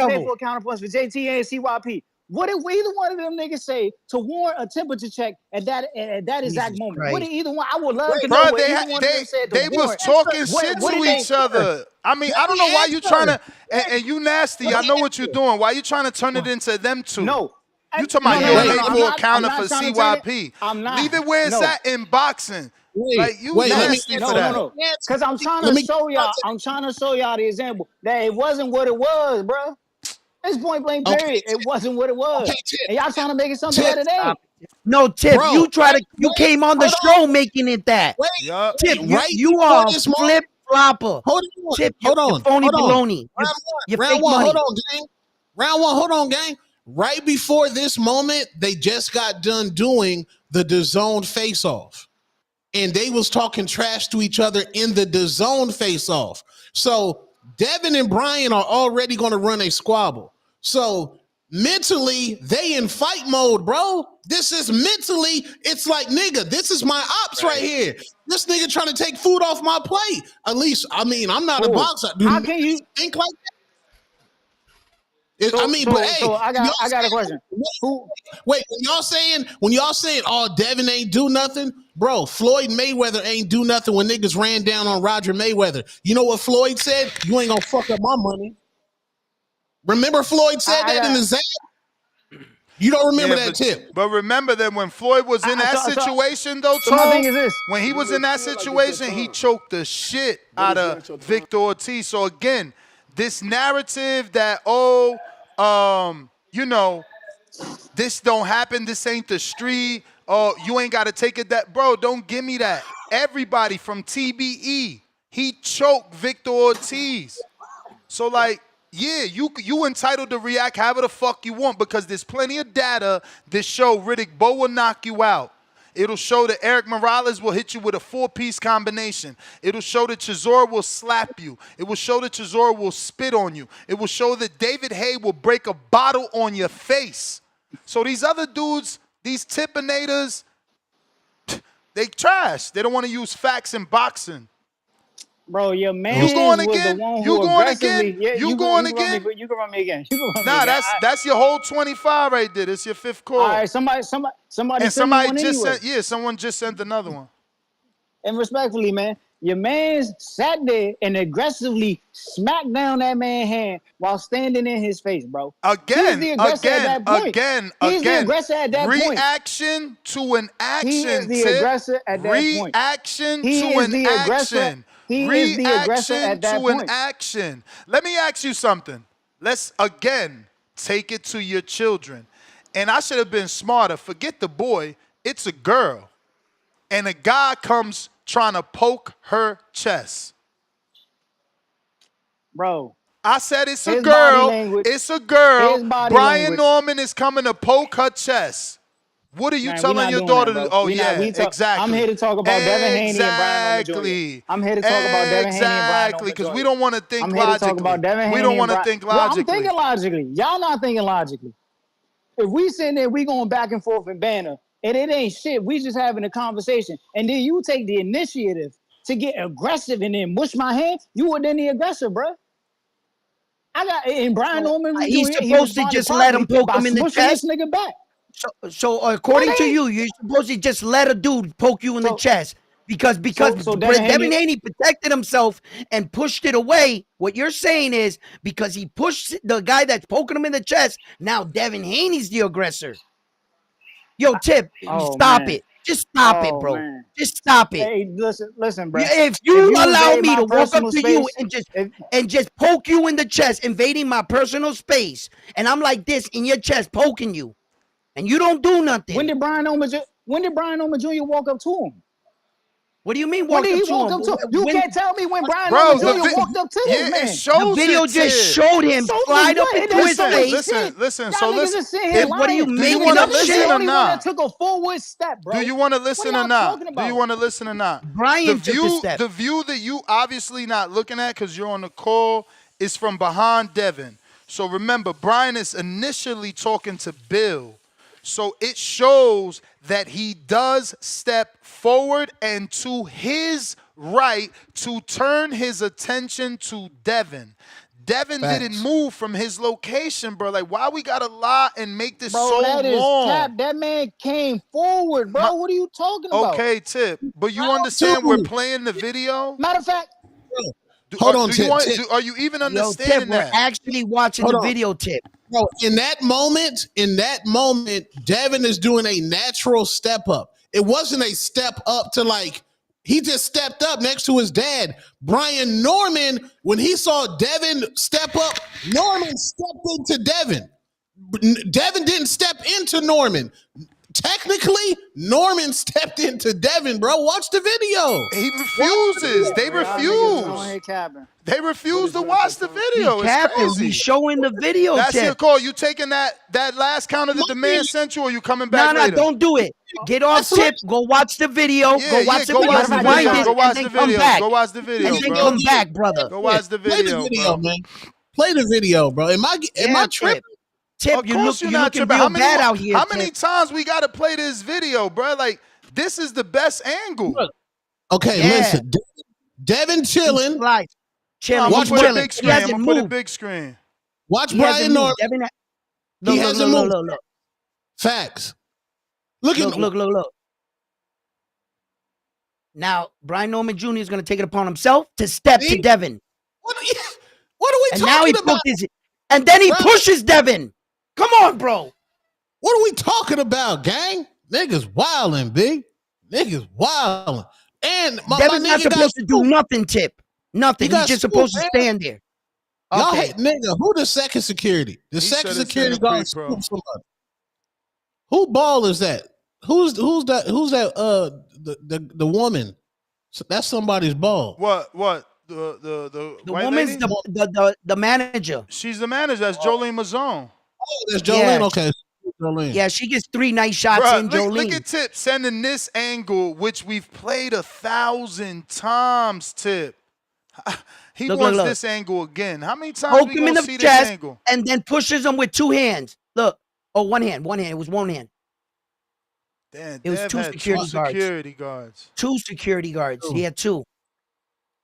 pay for a counterpunch for JT and CYP. What did either one of them niggas say to warrant a temperature check at that exact moment? Christ. What did either one? I would love to know Bro, what either one of them said to they was warrant. talking shit to each other. I mean, I don't know why you trying to, and you nasty. I know what you're doing. Why you trying to turn it into them two? No. You talking about you pay for a counter for CYP. I'm not. Leave it where it's at in boxing. Like, you nasty for that. No. Because I'm trying to show y'all. I'm trying to show y'all the example that it wasn't what it was, bro. It's point blank period. It wasn't what it was. And y'all trying to make it something better today. No, Tip, you came on the show making it that. Tip, you are a flip flopper. Tip, hold on. Phony baloney. You fake money. Round one, hold on, gang. Right before this moment, they just got done doing the DAZN face-off. And they was talking trash to each other in the DAZN face-off. So Devin and Brian are already going to run a squabble. So mentally, they in fight mode, bro. This is mentally, it's like, nigga, this is my ops right here. This nigga trying to take food off my plate. At least, I mean, I'm not a boxer. How can you think like that? I got a question. Wait, when y'all saying, oh, Devin ain't do nothing, bro, Floyd Mayweather ain't do nothing when niggas ran down on Roger Mayweather. You know what Floyd said? You ain't gonna fuck up my money. Remember Floyd said that in the Zap? You don't remember that, Tip. But remember that when Floyd was in that situation, though, Tom, my thing is this. when he was in that situation, he choked the shit out of Victor Ortiz. So again, this narrative that, this don't happen, this ain't the street, you ain't got to take it that, bro, don't give me that. Everybody from TBE, he choked Victor Ortiz. So, like, yeah, you entitled to react however the fuck you want because there's plenty of data that show Riddick Bowe will knock you out. It'll show that Eric Morales will hit you with a 4-piece combination. It'll show that Chisora will slap you. It will show that Chisora will spit on you. It will show that David Haye will break a bottle on your face. So these other dudes, these tipinators, they trash. They don't want to use facts in boxing. Bro, your man you going was again? the one who You going aggressively... again? Yeah, you going again? You can run me again. You can run me nah, again. that's your whole 25 right there. That's your 5th call. All right, somebody sent someone just sent another one. And respectfully, man, your man sat there and aggressively smacked down that man's hand while standing in his face, bro. Again. He's the aggressor at that point. Reaction to an action. He is the aggressor at that point. Reaction to an action. He is the aggressor at that point. An action. Let me ask you something. Let's, again, take it to your children. And I should have been smarter. Forget the boy. It's a girl. And a guy comes trying to poke her chest. Bro. I said it's a girl. It's a girl. Brian Norman is coming to poke her chest. What are you telling your daughter to do? Oh, yeah, exactly. I'm here to talk about Devin Haney and Brian Norman Jr. I'm here to talk about Devin Haney and Brian Norman Jr. Exactly, because we don't want to think logically. I'm here to talk about Devin Haney. We don't want to think logically. Well, I'm thinking logically. Y'all not thinking logically. If we sitting there, we going back and forth in banner, and it ain't shit. We just having a conversation, and then you take the initiative to get aggressive and then mush my hand. You were then the aggressor, bro. I got and Brian Norman He's Jr. He supposed to responded just let him properly poke by him in the smushing this chest. nigga back. So according to you, you're supposed to just let a dude poke you in the chest because Devin Haney protected himself and pushed it away. What you're saying is because he pushed the guy that's poking him in the chest, now Devin Haney's the aggressor. Yo, Tip, stop it. Just stop it, bro. Man. Just stop it. Hey, listen, bro. If you allow invade me my to walk up personal to space, you and just poke you in the chest, invading my personal space, and I'm like this in your chest poking you, and you don't do nothing. When did Brian Norman Jr. walk up to him? What do you mean When walk did he up to walk him? up to him? You can't tell me when Brian Bro, Norman Jr. walked up to this man. it shows the video it, just Ted. showed him slide up into his face. Listen. Y'all So niggas listen. just sitting here What are you lying. Do you making want to up listen shit? or Only one that not? took a forward step, bro. Do you want to What listen are or y'all not? talking Do about? you want to listen or not? Brian took a step. The view that you obviously not looking at because you're on the call is from behind Devin. So remember, Brian is initially talking to Bill. So it shows that he does step forward and to his right to turn his attention to Devin. Devin didn't move from his location, bro. Like, why we gotta lie and make this Bro, so that is long? cap. That man came forward, bro. What are you talking about? Okay, Tip. But you understand we're playing the video? Matter of fact, Hold on, Tip. Are you even Yo, understanding Tip, we're that? actually watching the video, Tip. Bro, in that moment, Devin is doing a natural step up. It wasn't a step up to like, he just stepped up next to his dad. Brian Norman, when he saw Devin step up, Norman stepped into Devin. Devin didn't step into Norman. Technically, Norman stepped into Devin, bro. Watch the video. He refuses. They refuse. They refuse to watch the video. It's crazy. He's showing the video, That's Tip. your call. You taking that last count of the demand sent you, or you coming back later? Don't do it. Get off Tip. Go watch the video. Go watch the video. Rewind it. Go watch the and then come video. back. Go watch the video, And then bro. come back, brother. Go watch the video, bro. man. Play the video, bro. Am I tripping? Tip, of course you're not looking tripping. real bad out here. How many times we gotta play this video, bro? Like, this is the best angle. Okay, listen. Devin chilling. Chilling. I'm gonna put a big screen. I'm gonna put a big screen. Watch Brian Norman. He hasn't moved. Look. Facts. Look. Now, Brian Norman Jr. is going to take it upon himself to step to Devin. What are we and now he talking about? And then he pushes Devin. Come on, bro. What are we talking about, gang? Niggas wildin', big. Niggas wildin'. And Devin's not supposed to do nothing, Tip. Nothing. He's just supposed to stand there. Y'all hate, nigga, who the second security? The second security guard scoop somebody. Who ball is that? Who's that? Who's that? The woman. So that's somebody's ball. What? The white woman's lady? the manager. She's the manager. That's Jolene Mazone. Oh, that's Jolene. Yeah. Okay. Jolene. Yeah, she gets 3 nice shots in, Jolene. Look at Tip sending this angle, which we've played 1,000 times, Tip. He wants this angle again. How many times we gonna see this angle? And then pushes him with 2 hands. Look. Oh, one hand. It was 1 hand. Damn, it was Dev 2 had security guards. 2 security guards. He had 2.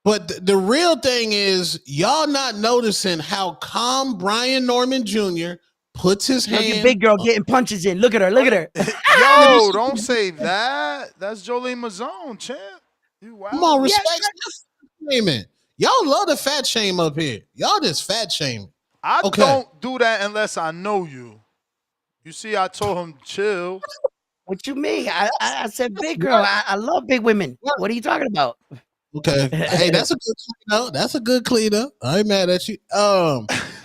But the real thing is, y'all not noticing how calm Brian Norman Jr. puts his hand. Look at big girl getting punches in. Look at her. Yo, don't say that. That's Jolene Mazone, champ. You wild. Come on, respect shaming. Y'all love the fat shame up here. Y'all just fat shame. I don't do that unless I know you. You see, I told him chill. What you mean? I said big girl. I love big women. What are you talking about? Okay. Hey, that's a good cleanup. That's a good cleanup. I ain't mad at you.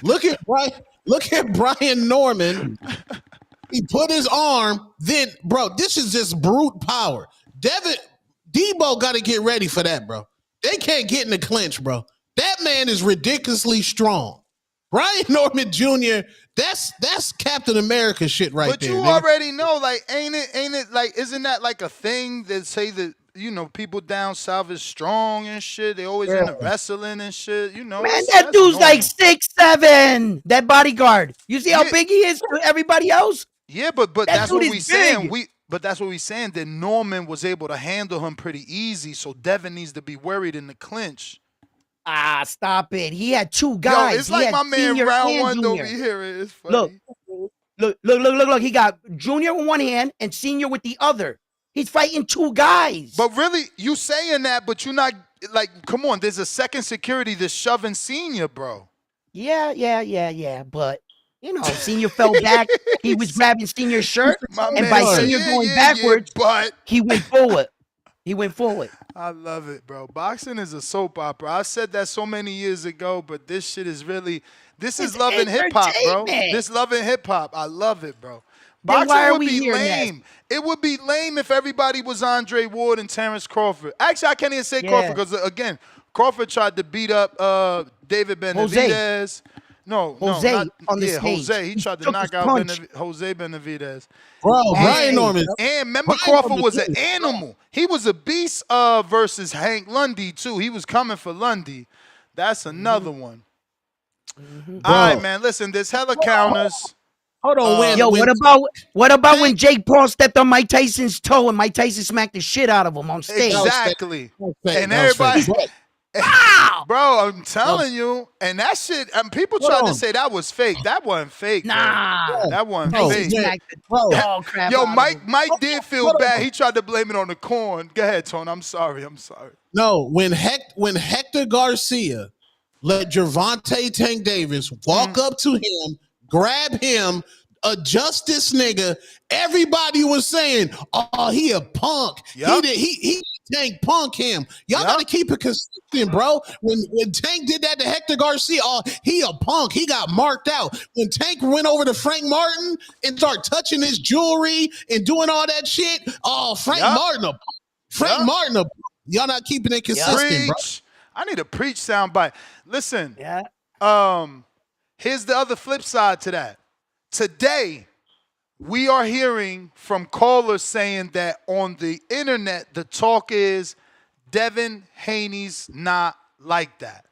Look at Brian Norman. He put his arm. Then, bro, this is just brute power. Debo got to get ready for that, bro. They can't get in the clinch, bro. That man is ridiculously strong. Brian Norman Jr., that's Captain America shit right there. But you nigga. already know, like, ain't it like, isn't that like a thing that say that, you know, people down south is strong and shit? They always into wrestling and shit, you know. Man, that dude's like 6'7". That bodyguard. You see how big he is to everybody else? Yeah, but That that's dude what is we big. saying. But that's what we saying that Norman was able to handle him pretty easy. So Devin needs to be worried in the clinch. Ah, stop it. He had two Yo, guys. it's He like had my man senior Round and One over junior. here. It's Look, funny. look. He got junior with one hand and senior with the other. He's fighting two guys. But really, you saying that, but you're not like, come on. There's a second security that's shoving senior, bro. Yeah. But senior fell back. He was grabbing senior's shirt, and by senior going backwards, but he went forward. I love it, bro. Boxing is a soap opera. I said that so many years ago, but this shit is really, this is love and hip hop, bro. This love and hip hop. I love it, bro. Then why Boxing are would we be here lame. It would be lame if everybody was Andre Ward and Terrence Crawford. Actually, I can't even say Crawford because, again, Crawford tried to beat up David Benavidez. Jose on the stage. Jose. He tried to knock out Jose Benavidez. Bro, Brian Norman. And remember, Crawford was an animal. He was a beast versus Hank Lundy, too. He was coming for Lundy. That's another one. All right, man. Listen, there's hella counters. Hold on, what about when Jake Paul stepped on Mike Tyson's toe and Mike Tyson smacked the shit out of him on stage? Exactly. And everybody, bro, I'm telling you, and that shit. People tried to say that was fake. That wasn't fake. Nah, that wasn't fake. Crap Yo, out Mike did feel bad. He tried to blame it on the corn. Go ahead, Tone. I'm sorry. No, when Hector Garcia let Gervonta Tank Davis walk up to him, grab him, adjust this nigga, everybody was saying, "Oh, he a punk. Yep. He Tank punk him." Y'all gotta keep it consistent, bro. When Tank did that to Hector Garcia, oh, he a punk. He got marked out. When Tank went over to Frank Martin and started touching his jewelry and doing all that shit, oh, Frank Martin a punk. Frank Martin a punk. Y'all not keeping it consistent, bro. I need a preach soundbite. Listen. Here's the other flip side to that. Today, we are hearing from callers saying that on the internet, the talk is Devin Haney's not like that.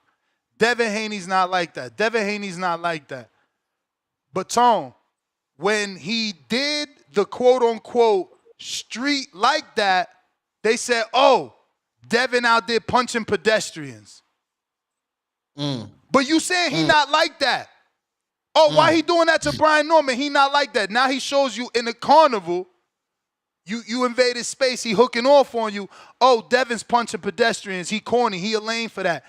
Devin Haney's not like that. Devin Haney's not like that. But Tone, when he did the quote-unquote street like that, they said, oh, Devin out there punching pedestrians. But you saying he not like that. Oh, why he doing that to Brian Norman? He not like that. Now he shows you in the carnival, you invaded space, he hooking off on you. Oh, Devin's punching pedestrians. He corny. He a lane for that.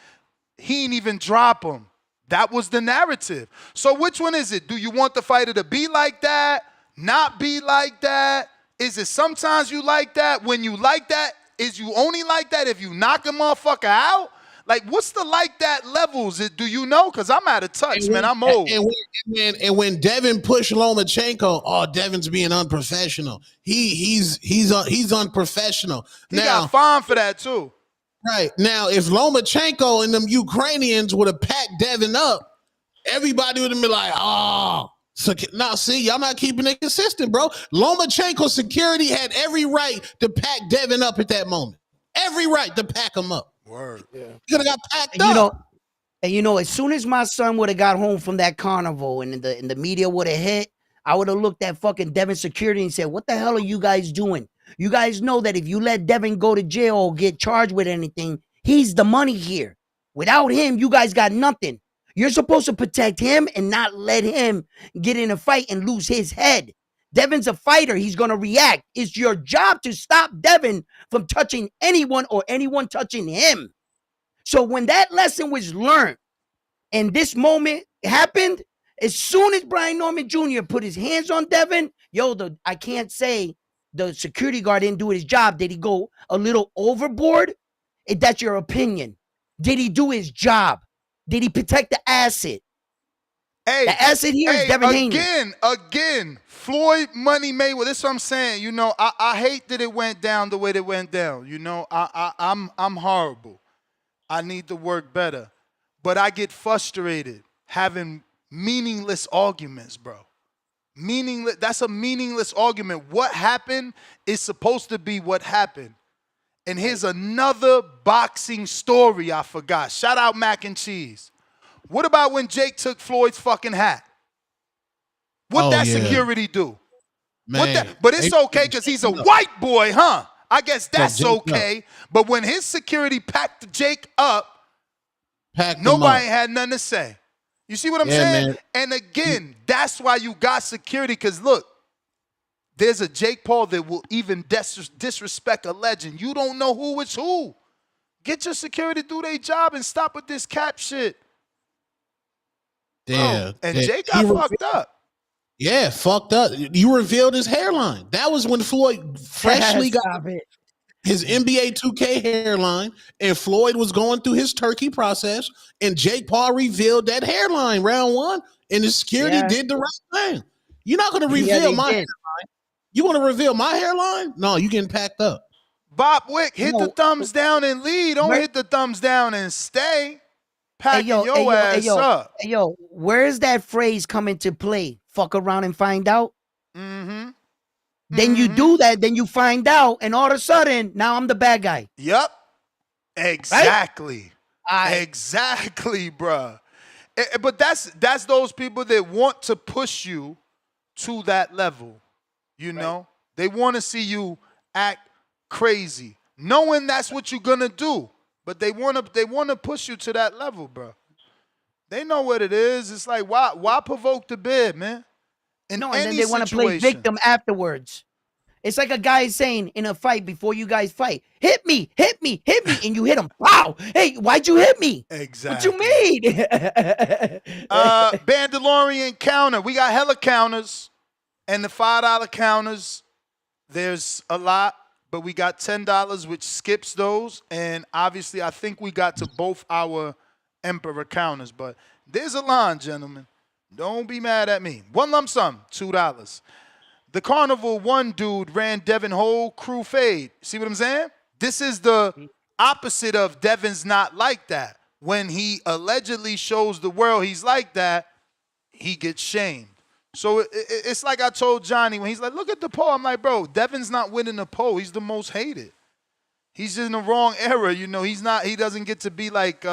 He ain't even drop him. That was the narrative. So which one is it? Do you want the fighter to be like that? Not be like that? Is it sometimes you like that? When you like that, is you only like that if you knock a motherfucker out? Like, what's the like that levels? Do you know? Because I'm out of touch, man. I'm old. And when Devin pushed Lomachenko, oh, Devin's being unprofessional. He's unprofessional. He got fined for that too. Right. Now, if Lomachenko and them Ukrainians would have packed Devin up, everybody would have been like, oh. So now, see, y'all not keeping it consistent, bro. Lomachenko security had every right to pack Devin up at that moment. Every right to pack him up. Word. Yeah. You could have got packed up. As soon as my son would have got home from that carnival and the media would have hit, I would have looked at fucking Devin security and said, what the hell are you guys doing? You guys know that if you let Devin go to jail or get charged with anything, he's the money here. Without him, you guys got nothing. You're supposed to protect him and not let him get in a fight and lose his head. Devin's a fighter. He's going to react. It's your job to stop Devin from touching anyone or anyone touching him. So when that lesson was learned and this moment happened, as soon as Brian Norman Jr. put his hands on Devin, I can't say the security guard didn't do his job. Did he go a little overboard? That's your opinion. Did he do his job? Did he protect the asset? Hey, the asset here is Devin Haney. Again, Floyd Money Mayweather. This is what I'm saying. You know, I hate that it went down the way that it went down. You know, I'm horrible. I need to work better. But I get frustrated having meaningless arguments, bro. Meaningless. That's a meaningless argument. What happened is supposed to be what happened. And here's another boxing story I forgot. Shout out Mac and Cheese. What about when Jake took Floyd's fucking hat? What security do? Man, But it's okay because he's a white boy, huh? I guess that's okay. But when his security packed Jake up, nobody had nothing to say. You see what I'm saying? Man. And again, that's why you got security. Because look, there's a Jake Paul that will even disrespect a legend. You don't know who is who. Get your security to do their job and stop with this cap shit. Yeah. And Jake got fucked up. Yeah, fucked up. You revealed his hairline. That was when Floyd freshly got his NBA 2K hairline, and Floyd was going through his turkey process, and Jake Paul revealed that hairline round one, and the security did the right thing. You're not going to reveal my hairline. You want to reveal my hairline? No, you getting packed up. Bob Wick, hit the thumbs down and lead. Don't hit the thumbs down and stay. Packing your ass up. Hey, yo, where's that phrase come into play? Fuck around and find out? Mm-hmm. Then you do that, then you find out, and all of a sudden, now I'm the bad guy. Yep. Exactly. Right? Exactly, bruh. But that's those people that want to push you to that level. You know? They want to see you act crazy, knowing that's what you're gonna do. But they wanna push you to that level, bro. They know what it is. It's like why provoke the bid, man? And then they want to play victim afterwards. It's like a guy saying in a fight before you guys fight, hit me, and you hit him. Wow. Hey, why'd you hit me? Exactly. What you mean? Bandalorian counter. We got hella counters. And the $5 counters, there's a lot. But we got $10, which skips those. And obviously, I think we got to both our Emperor counters. But there's a line, gentlemen. Don't be mad at me. One lump sum, $2. The Carnival, one dude ran Devin whole crew fade. See what I'm saying? This is the opposite of Devin's not like that. When he allegedly shows the world he's like that, he gets shamed. So it's like I told Johnny when he's like, look at the poll. I'm like, bro, Devin's not winning the poll. He's the most hated. He's in the wrong era. You know, he doesn't get to be like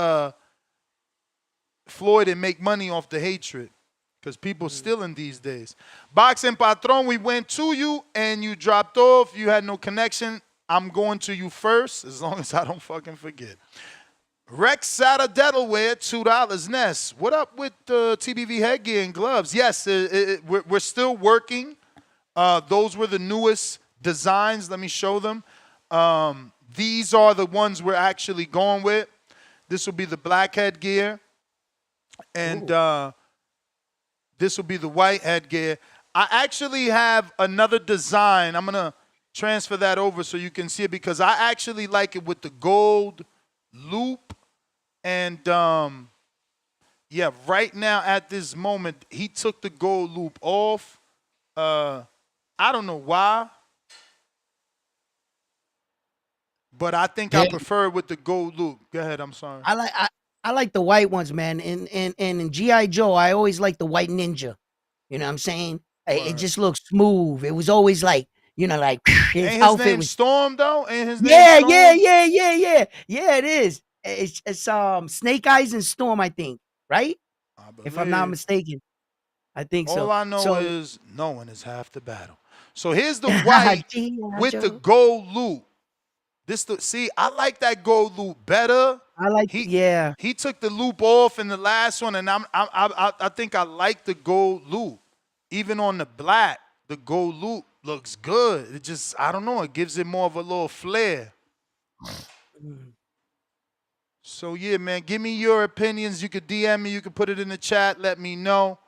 Floyd and make money off the hatred. Because people stealing these days. Boxing Patron, we went to you and you dropped off. You had no connection. I'm going to you first, as long as I don't fucking forget. Rex Sada Delaware, $2. Ness, what up with the TBV headgear and gloves? Yes, we're still working. Those were the newest designs. Let me show them. These are the ones we're actually going with. This will be the black headgear. And this will be the white headgear. I actually have another design. I'm going to transfer that over so you can see it because I actually like it with the gold loop. And, yeah, right now at this moment, he took the gold loop off. I don't know why. But I think I prefer it with the gold loop. Go ahead, I'm sorry. I like the white ones, man. And in G.I. Joe, I always like the white ninja. You know what I'm saying? It just looks smooth. It was always like, you know, like his Ain't his outfit name was Storm though? Ain't his name yeah, Storm? yeah, it is. It's Snake Eyes and Storm, I think, right? If I'm not mistaken. I think so. All I know is knowing is half the battle. So here's the white with the gold loop. See, I like that gold loop better. I like He took the loop off in the last one, and I think I like the gold loop. Even on the black, the gold loop looks good. It just, I don't know, it gives it more of a little flair. So yeah, man, give me your opinions. You could DM me, you could put it in the chat, let me know.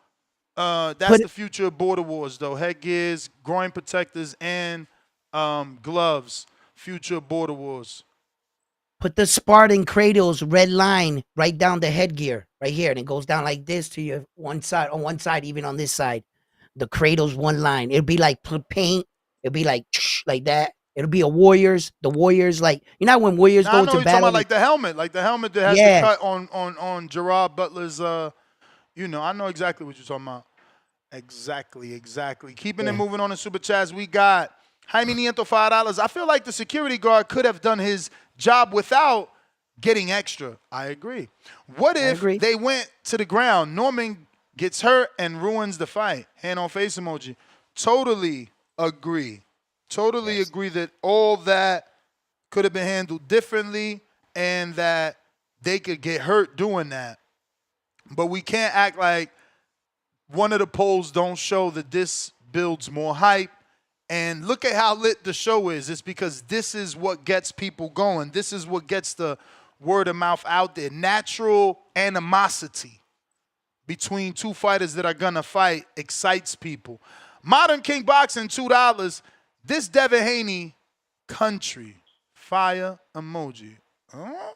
That's the future of Border Wars, though. Headgears, groin protectors, and gloves. Future of Border Wars. Put the Spartan Cradles red line right down the headgear, right here, and it goes down like this to your one side, on one side, even on this side. The Cradles one line. It'll be like paint. It'll be like that. It'll be a Warriors. The Warriors, like, you know when Warriors go to battle. Like the helmet that has the cut on Gerard Butler's. You know, I know exactly what you're talking about. Exactly. Keeping it moving on the super chats, we got Jaime Nieto, $5. I feel like the security guard could have done his job without getting extra. I agree. What if they went to the ground? Norman gets hurt and ruins the fight. Hand on face emoji. Totally Agree. Totally agree that all that could have been handled differently and that they could get hurt doing that. But we can't act like one of the polls don't show that this builds more hype. And look at how lit the show is. It's because this is what gets people going. This is what gets the word of mouth out there. Natural animosity between two fighters that are gonna fight excites people. Modern King Boxing, $2. This Devin Haney country fire emoji. Huh?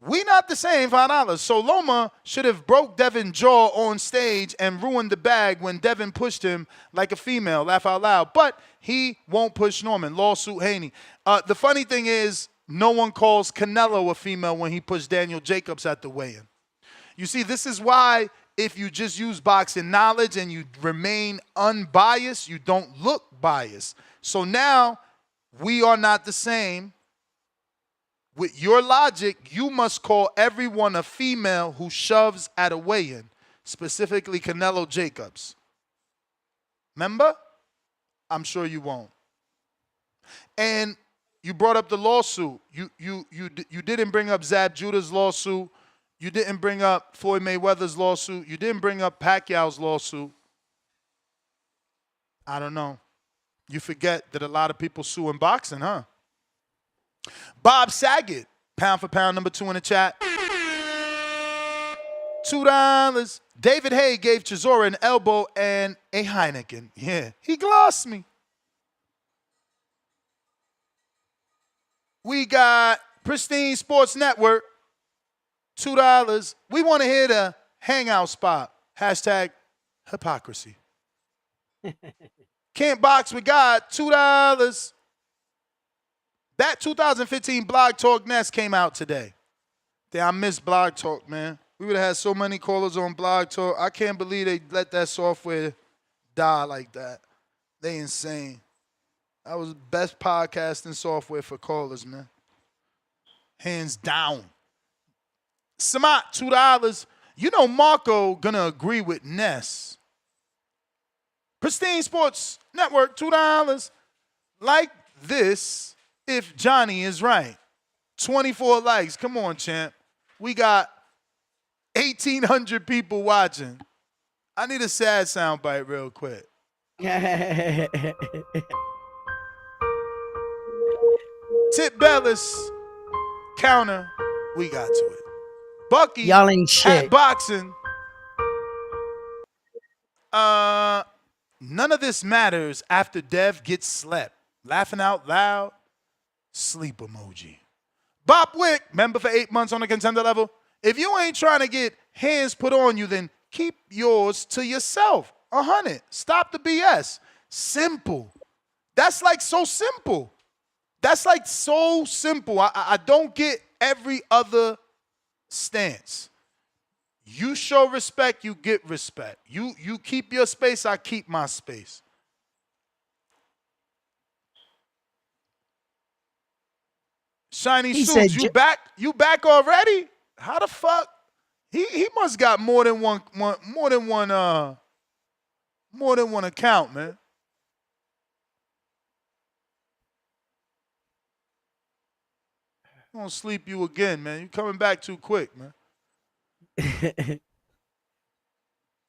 We not the same, $5. So Loma should have broke Devin's jaw on stage and ruined the bag when Devin pushed him like a female, laugh out loud. But he won't push Norman, lawsuit Haney. The funny thing is, no one calls Canelo a female when he pushed Daniel Jacobs at the weigh-in. You see, this is why if you just use boxing knowledge and you remain unbiased, you don't look biased. So now we are not the same. With your logic, you must call everyone a female who shoves at a weigh-in, specifically Canelo Jacobs. Remember? I'm sure you won't. And you brought up the lawsuit. You didn't bring up Zab Judah's lawsuit. You didn't bring up Floyd Mayweather's lawsuit. You didn't bring up Pacquiao's lawsuit. I don't know. You forget that a lot of people sue in boxing, huh? Bob Saget, pound for pound, number 2 in the chat. $2. David Hay gave Chisora an elbow and a Heineken. Yeah, he glossed me. We got Pristine Sports Network, $2. We want to hear the hangout spot. Hashtag hypocrisy. Can't box with God, $2. That 2015 Blog Talk Nest came out today. I miss Blog Talk, man. We would have had so many callers on Blog Talk. I can't believe they let that software die like that. They insane. That was the best podcasting software for callers, man. Hands down. Samat, $2. You know Marco gonna agree with Ness. Pristine Sports Network, $2. Like this if Johnny is right. 24 likes. Come on, champ. We got 1,800 people watching. I need a sad soundbite real quick. Tip Bellis, counter. We got to it. Bucky, y'all ain't shit. At boxing. None of this matters after Dev gets slept. Laughing out loud. Sleep emoji. Bob Wick, member for 8 months on the contender level. If you ain't trying to get hands put on you, then keep yours to yourself. 100. Stop the BS. Simple. That's like so simple. That's like so simple. I don't get every other stance. You show respect, you get respect. You keep your space, I keep my space. Shiny He Suits, said, you back? You back already? How the fuck? He must got more than one account, man. I'm gonna sleep you again, man. You coming back too quick, man.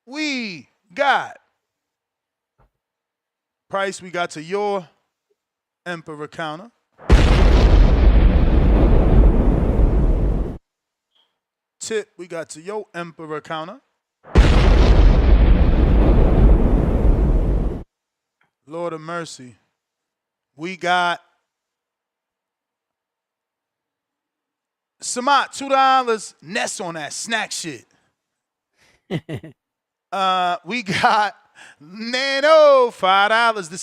We got Pryce, we got to your Emperor counter. Tip, we got to your Emperor counter. Lord of mercy. We got Samat, $2. Ness on that snack shit. We got Nano, $5. The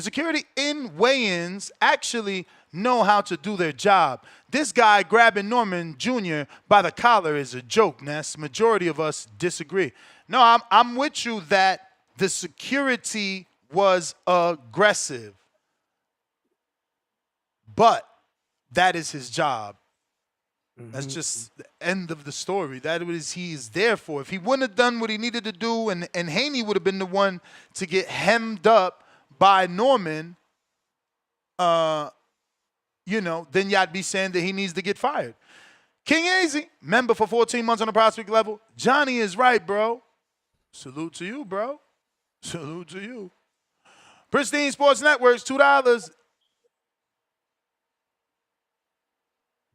security in weigh-ins actually know how to do their job. This guy grabbing Norman Jr. by the collar is a joke, Ness. Majority of us disagree. No, I'm with you that the security was aggressive. But that is his job. That's just the end of the story. That is he is there for. If he wouldn't have done what he needed to do, and Haney would have been the one to get hemmed up by Norman, then y'all be saying that he needs to get fired. King Easy, member for 14 months on the prospect level. Johnny is right, bro. Salute to you, bro. Salute to you. Pristine Sports Networks, $2.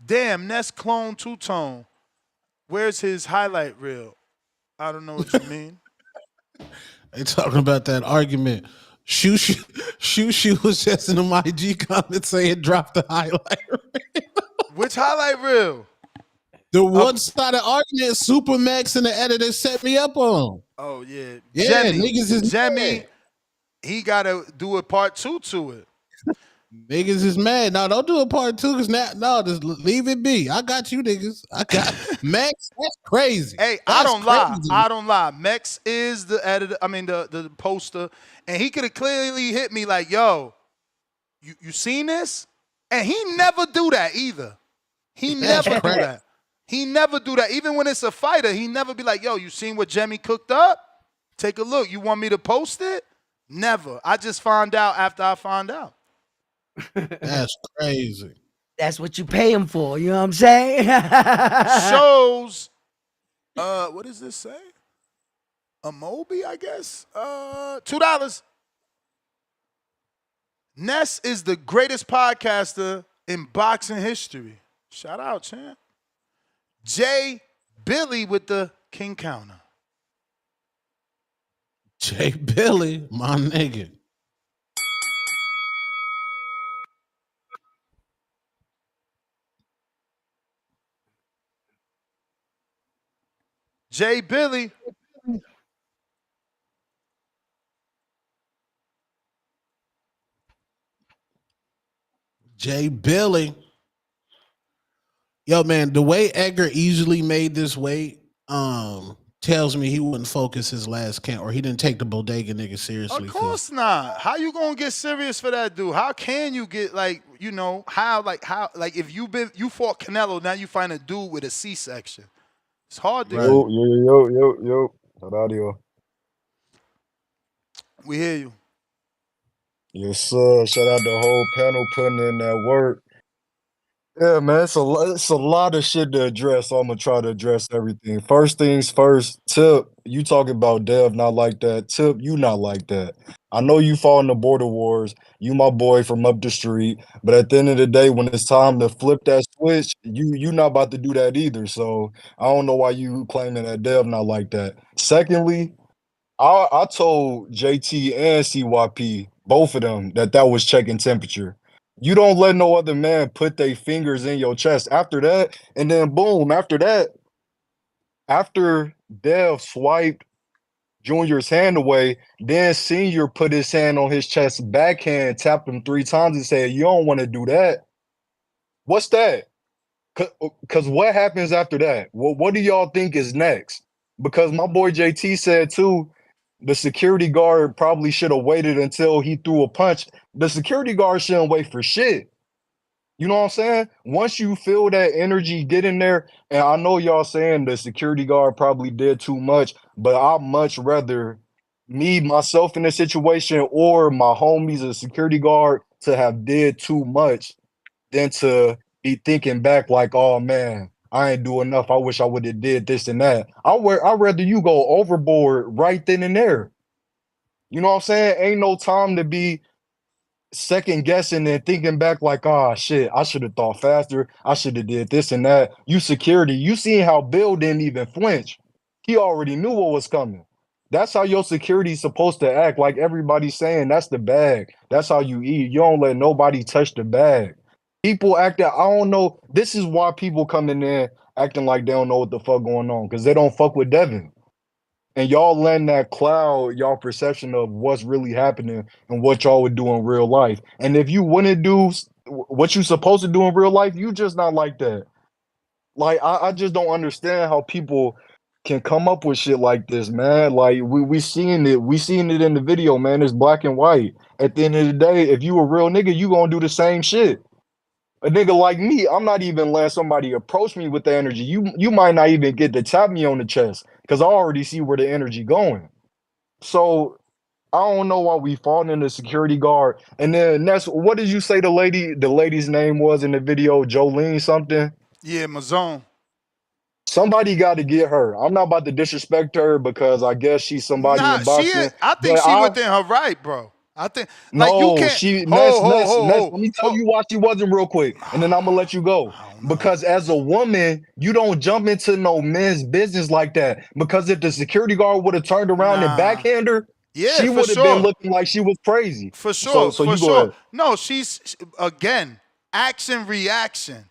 Damn, Ness clone two-tone. Where's his highlight reel? I don't know what you mean. They talking about that argument. Shoo was just in the IG comment saying drop the highlight reel. Which highlight reel? The one-sided argument Supermax and the editor set me up on. Oh, yeah. Yeah, Jemmy, niggas is Jemmy, he got to do a part 2 to it. Niggas is mad. No, don't do a part 2 because now, just leave it be. I got you niggas. I got Max. That's crazy. Hey, that's I don't lie. Mex is the editor. I mean, the poster, and he could have clearly hit me like, "Yo, you seen this?" And he never do that either. He never do that. He never do that. Even when it's a fighter, he never be like, "Yo, you seen what Jemmy cooked up? Take a look. You want me to post it?" Never. I just found out after I found out. That's crazy. That's what you pay him for. You know what I'm saying? Shows. What does this say? A Moby, I guess. $2. Ness is the greatest podcaster in boxing history. Shout out, champ. Jay Billy with the King Counter. Jay Billy, my nigga. Jay Billy. Jay Billy. Yo, man, the way Edgar easily made this weight tells me he wouldn't focus his last count, or he didn't take the bodega nigga seriously. Of course not. How you gonna get serious for that dude? How can you get how if you fought Canelo, now you find a dude with a C-section. It's hard to Yo. Shout out to you. We hear you. Yes, sir. Shout out the whole panel putting in that work. Yeah, man, it's a lot of shit to address, so I'm gonna try to address everything. First things first, Tip, you talking about Dev not like that. Tip, you not like that. I know you fought in the border wars. You my boy from up the street. But at the end of the day, when it's time to flip that switch, you not about to do that either. So I don't know why you claiming that Dev not like that. Secondly, I told JT and CYP, both of them, that was checking temperature. You don't let no other man put their fingers in your chest after that, and then boom, after that, after Dev swiped Junior's hand away, then Senior put his hand on his chest, backhand, tapped him 3 times and said, "You don't want to do that." What's that? Because what happens after that? What do y'all think is next? Because my boy JT said too, the security guard probably should have waited until he threw a punch. The security guard shouldn't wait for shit. You know what I'm saying? Once you feel that energy get in there, and I know y'all saying the security guard probably did too much, but I'd much rather me, myself in this situation, or my homies, a security guard, to have did too much than to be thinking back like, oh man, I ain't do enough. I wish I would have did this and that. I'd rather you go overboard right then and there. You know what I'm saying? Ain't no time to be second guessing and thinking back like, oh shit, I should have thought faster. I should have did this and that. You security, you seen how Bill didn't even flinch. He already knew what was coming. That's how your security's supposed to act. Like everybody's saying, that's the bag. That's how you eat. You don't let nobody touch the bag. People act that, I don't know. This is why people coming in acting like they don't know what the fuck going on, because they don't fuck with Devin. And y'all letting that cloud y'all perception of what's really happening and what y'all would do in real life. And if you wouldn't do what you supposed to do in real life, you just not like that. Like, I just don't understand how people can come up with shit like this, man. Like, we seeing it in the video, man. It's black and white. At the end of the day, if you a real nigga, you gonna do the same shit. A nigga like me, I'm not even letting somebody approach me with the energy. You might not even get to tap me on the chest because I already see where the energy going. So I don't know why we falling in the security guard. And then that's what did you say the lady's name was in the video? Jolene something? Yeah, Mazone. Somebody got to get her. I'm not about to disrespect her because I guess she's somebody Nah, in boxing. I think But she within her right, bro. I think like you no, can't she hold, Ness. Let me tell you why she wasn't real quick, and then I'm gonna let you go. Because as a woman, you don't jump into no men's business like that. Because if the security guard would have turned around and Nah. backhand her, Yeah, she for would have been sure. looking like she was crazy. For So sure, so for you go sure. ahead. No, she's again, action reaction.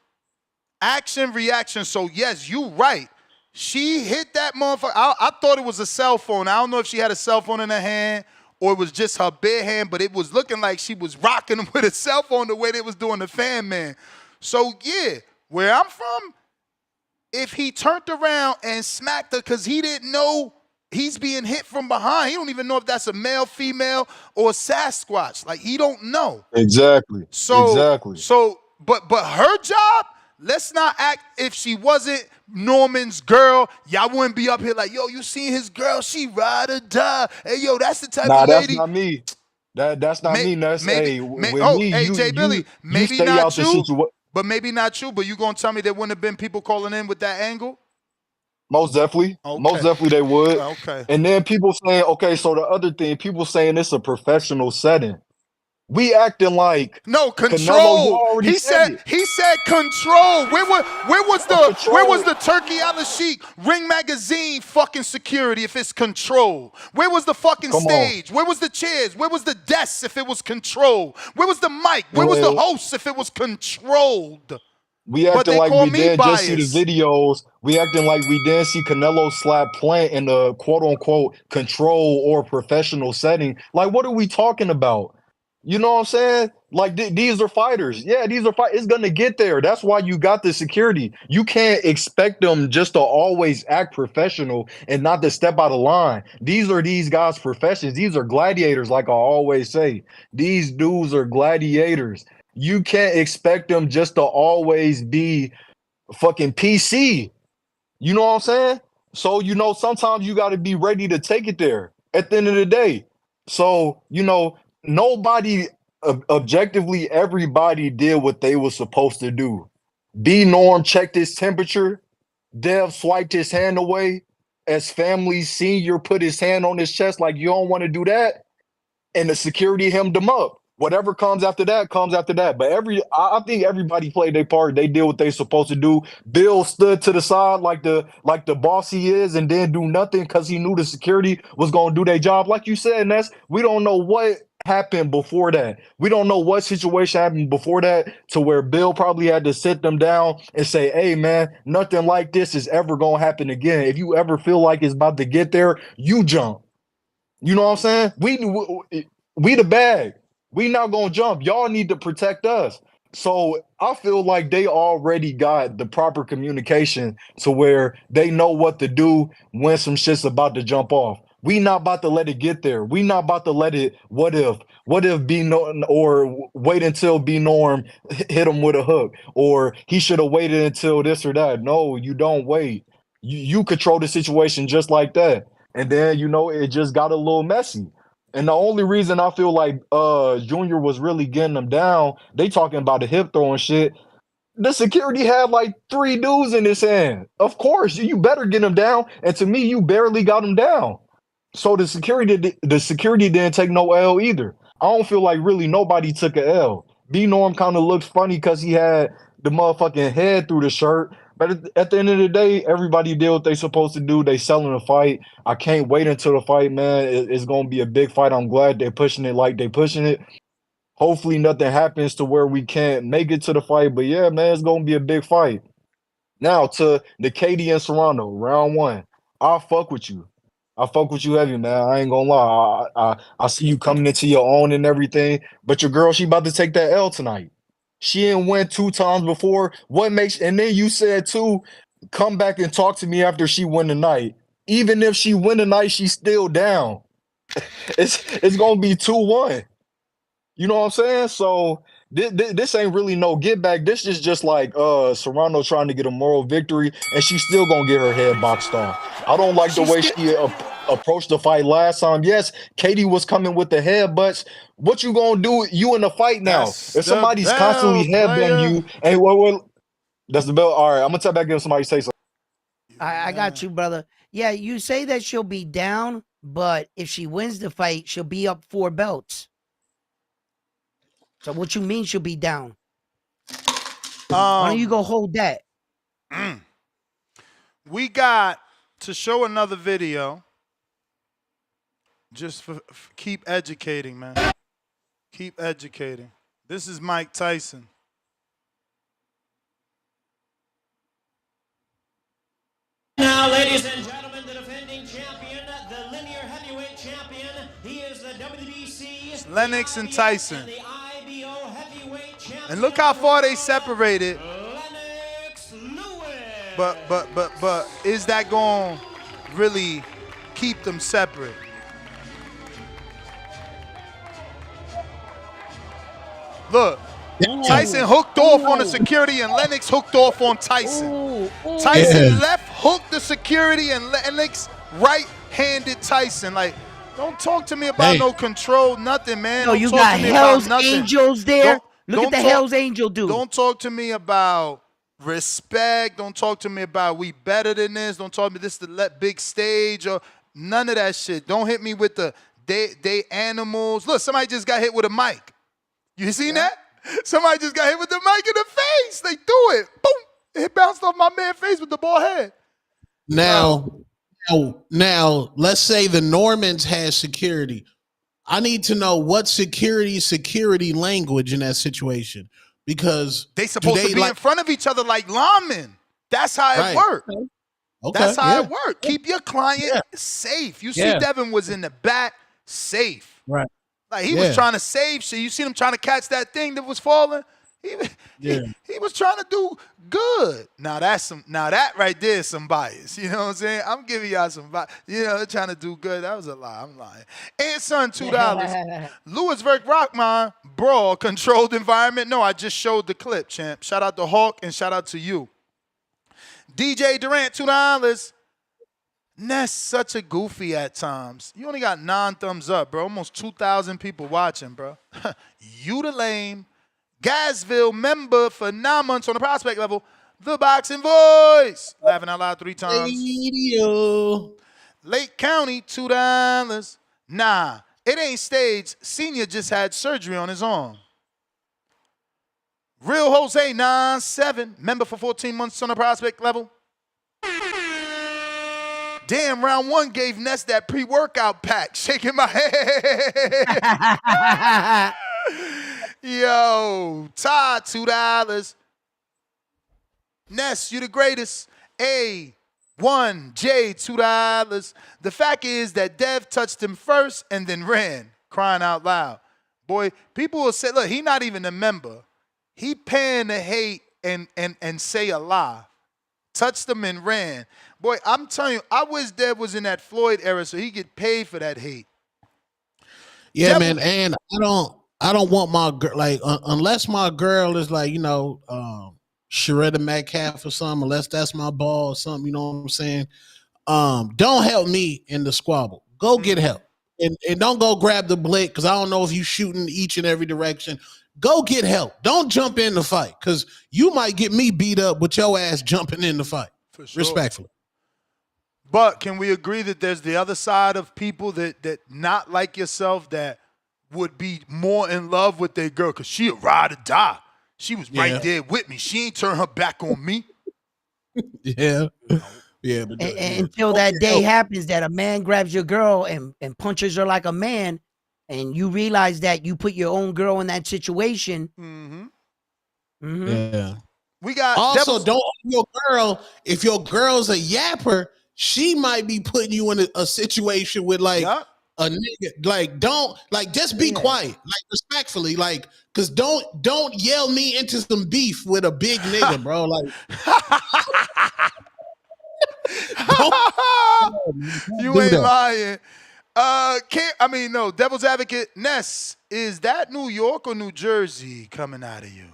Action reaction. So yes, you right. She hit that motherfucker. I thought it was a cell phone. I don't know if she had a cell phone in her hand or it was just her bare hand, but it was looking like she was rocking him with a cell phone the way they was doing the fan man. So yeah, where I'm from, if he turned around and smacked her because he didn't know he's being hit from behind, he don't even know if that's a male, female, or Sasquatch. Like he don't know. Exactly. So but her job, let's not act if she wasn't Norman's girl. Y'all wouldn't be up here like, yo, you seen his girl? She ride or die. Hey, yo, that's the type Nah, of that's lady. not me. That's not me. That's with Oh, me. hey, Jay Billy, You maybe stay out not the you, situation. but maybe not you. But you gonna tell me there wouldn't have been people calling in with that angle? Most definitely. Most Okay. definitely they would. Okay. And then people saying, okay, so the other thing, people saying it's a professional setting. We acting like No Canelo, you control. already He said said it. control. Where was Control. the Turkey Al Sheik Ring Magazine fucking security if it's control? Where was the fucking Come on. stage? Where was the chairs? Where was the desks if it was control? Where was the mic? Where was the Well, host if it was controlled? we But acting they like call we me didn't just see the biased. videos. We acting like we didn't see Canelo slap Plant in the quote unquote control or professional setting. Like, what are we talking about? You know what I'm saying? Like these are fighters. Yeah, these are It's gonna get there. That's why you got the security. You can't expect them just to always act professional and not to step out of line. These are these guys' professions. These are gladiators, like I always say. These dudes are gladiators. You can't expect them just to always be fucking PC. You know what I'm saying? So, sometimes you got to be ready to take it there at the end of the day. So, nobody, objectively, everybody did what they were supposed to do. B Norm checked his temperature. Dev swiped his hand away. As family senior put his hand on his chest like, you don't want to do that, and the security hemmed them up. Whatever comes after that comes after that. But I think everybody played their part. They did what they supposed to do. Bill stood to the side like the boss he is, and didn't do nothing because he knew the security was gonna do their job. Like you said, Ness, we don't know what happened before that. We don't know what situation happened before that to where Bill probably had to sit them down and say, hey man, nothing like this is ever gonna happen again. If you ever feel like it's about to get there, you jump. You know what I'm saying? We the bag. We not gonna jump. Y'all need to protect us. So I feel like they already got the proper communication to where they know what to do when some shit's about to jump off. We not about to let it get there. We not about to let it. What if B Norm, or wait until B Norm hit him with a hook, or he should have waited until this or that. No, you don't wait. You control the situation just like that. And then it just got a little messy. And the only reason I feel like Junior was really getting them down, they talking about the hip throw and shit. The security had like 3 dudes in his hand. Of course, you better get him down. And to me, you barely got him down. So the security didn't take no L either. I don't feel like really nobody took a L. B Norm kind of looked funny because he had the motherfucking head through the shirt. But at the end of the day, everybody did what they supposed to do. They selling the fight. I can't wait until the fight, man. It's gonna be a big fight. I'm glad they're pushing it like they pushing it. Hopefully nothing happens to where we can't make it to the fight. But yeah, man, it's gonna be a big fight. Now to the Katie and Serrano, round 1. I'll fuck with you. I fuck with you heavy, man. I ain't gonna lie. I see you coming into your own and everything, but your girl, she about to take that L tonight. She ain't win 2 times before. What makes and then you said too, come back and talk to me after she win the night. Even if she win the night, she's still down. It's gonna be 2-1. You know what I'm saying? So This ain't really no get back. This is just like Serrano trying to get a moral victory, and she's still gonna get her head boxed off. I don't like the way she approached the fight last time. Yes, Katie was coming with the headbutts. What you gonna do? You in the fight now? That's If the somebody's bell, constantly headbutting player. you, and what? That's the bell. All right, I'm gonna tell back in somebody say something. I got you, brother. Yeah, you say that she'll be down, but if she wins the fight, she'll be up 4 belts. So what you mean she'll be down? Why don't you go hold that? We got to show another video. Just for keep educating, man. Keep educating. This is Mike Tyson. Now, ladies and gentlemen, the defending champion, the linear heavyweight champion, he is the WBC, It's Lennox and Tyson. and the IBO heavyweight champion. And look how far they separated. But is that going to really keep them separate? Look, Tyson hooked off on the security and Lennox hooked off on Tyson. Tyson left hooked the security and Lennox right-handed Tyson. Like, don't talk to me about no control, nothing, man. No, Don't you talk got to me about Hell's nothing. Angels there. Look at the talk- Hell's Angel dude. Don't talk to me about respect. Don't talk to me about we better than this. Don't talk to me this is the big stage or none of that shit. Don't hit me with the they animals. Look, somebody just got hit with a mic. You seen that? Somebody just got hit with the mic in the face. They threw it. Boom. It bounced off my man's face with the ball head. Now, let's say the Normans had security. I need to know what security language in that situation, because they supposed to be in front of each other like linemen. That's how it worked. Okay, that's how it worked. Keep your client safe. You see, Yeah. Devin was in the back, safe. Right. Like he was trying to save shit. You seen him trying to catch that thing that was falling. He was trying to do good. Now that right there is some bias. You know what I'm saying? I'm giving y'all some bias. You know, they're trying to do good. That was a lie. I'm lying. And son, $2. Louis Verk Rockman, brawl, controlled environment. No, I just showed the clip, champ. Shout out to Hawk and shout out to you. DJ Durant, $2. Ness such a goofy at times. You only got 9 thumbs up, bro. Almost 2,000 people watching, bro. You the lame. Gasville member for 9 months on the prospect level. The Boxing Voice. Laughing out loud 3 times. Radio. Lake County, $2. Nah, it ain't staged. Senior just had surgery on his arm. Real Jose, 9-7. Member for 14 months on the prospect level. Damn, round 1 gave Ness that pre-workout pack. Shaking my head. Yo, Todd, $2. Ness, you the greatest. A1J, $2. The fact is that Dev touched him first and then ran, crying out loud. Boy, people will say, look, he not even a member. He paying the hate and say a lie. Touched them and ran. Boy, I'm telling you, I wish Dev was in that Floyd era so he get paid for that hate. Yeah, man, and I don't want my girl unless my girl is like, Sharetta Metcalf or something, unless that's my ball or something, you know what I'm saying? Don't help me in the squabble. Go get help. And don't go grab the blick, because I don't know if you shooting each and every direction. Go get help. Don't jump in the fight, because you might get me beat up with your ass jumping in the fight. For sure. Respectfully. But can we agree that there's the other side of people that not like yourself that would be more in love with their girl because she a ride or die. She was right there with me. She ain't turn her back on me. Yeah. Yeah. But until that day happens that a man grabs your girl and punches her like a man, and you realize that you put your own girl in that situation. Yeah. We got also don't your girl, if your girl's a yapper, she might be putting you in a situation with like a nigga. Like don't just be quiet, like respectfully, like because don't yell me into some beef with a big nigga, bro. Like you ain't lying. No, Devil's Advocate, Ness, is that New York or New Jersey coming out of you?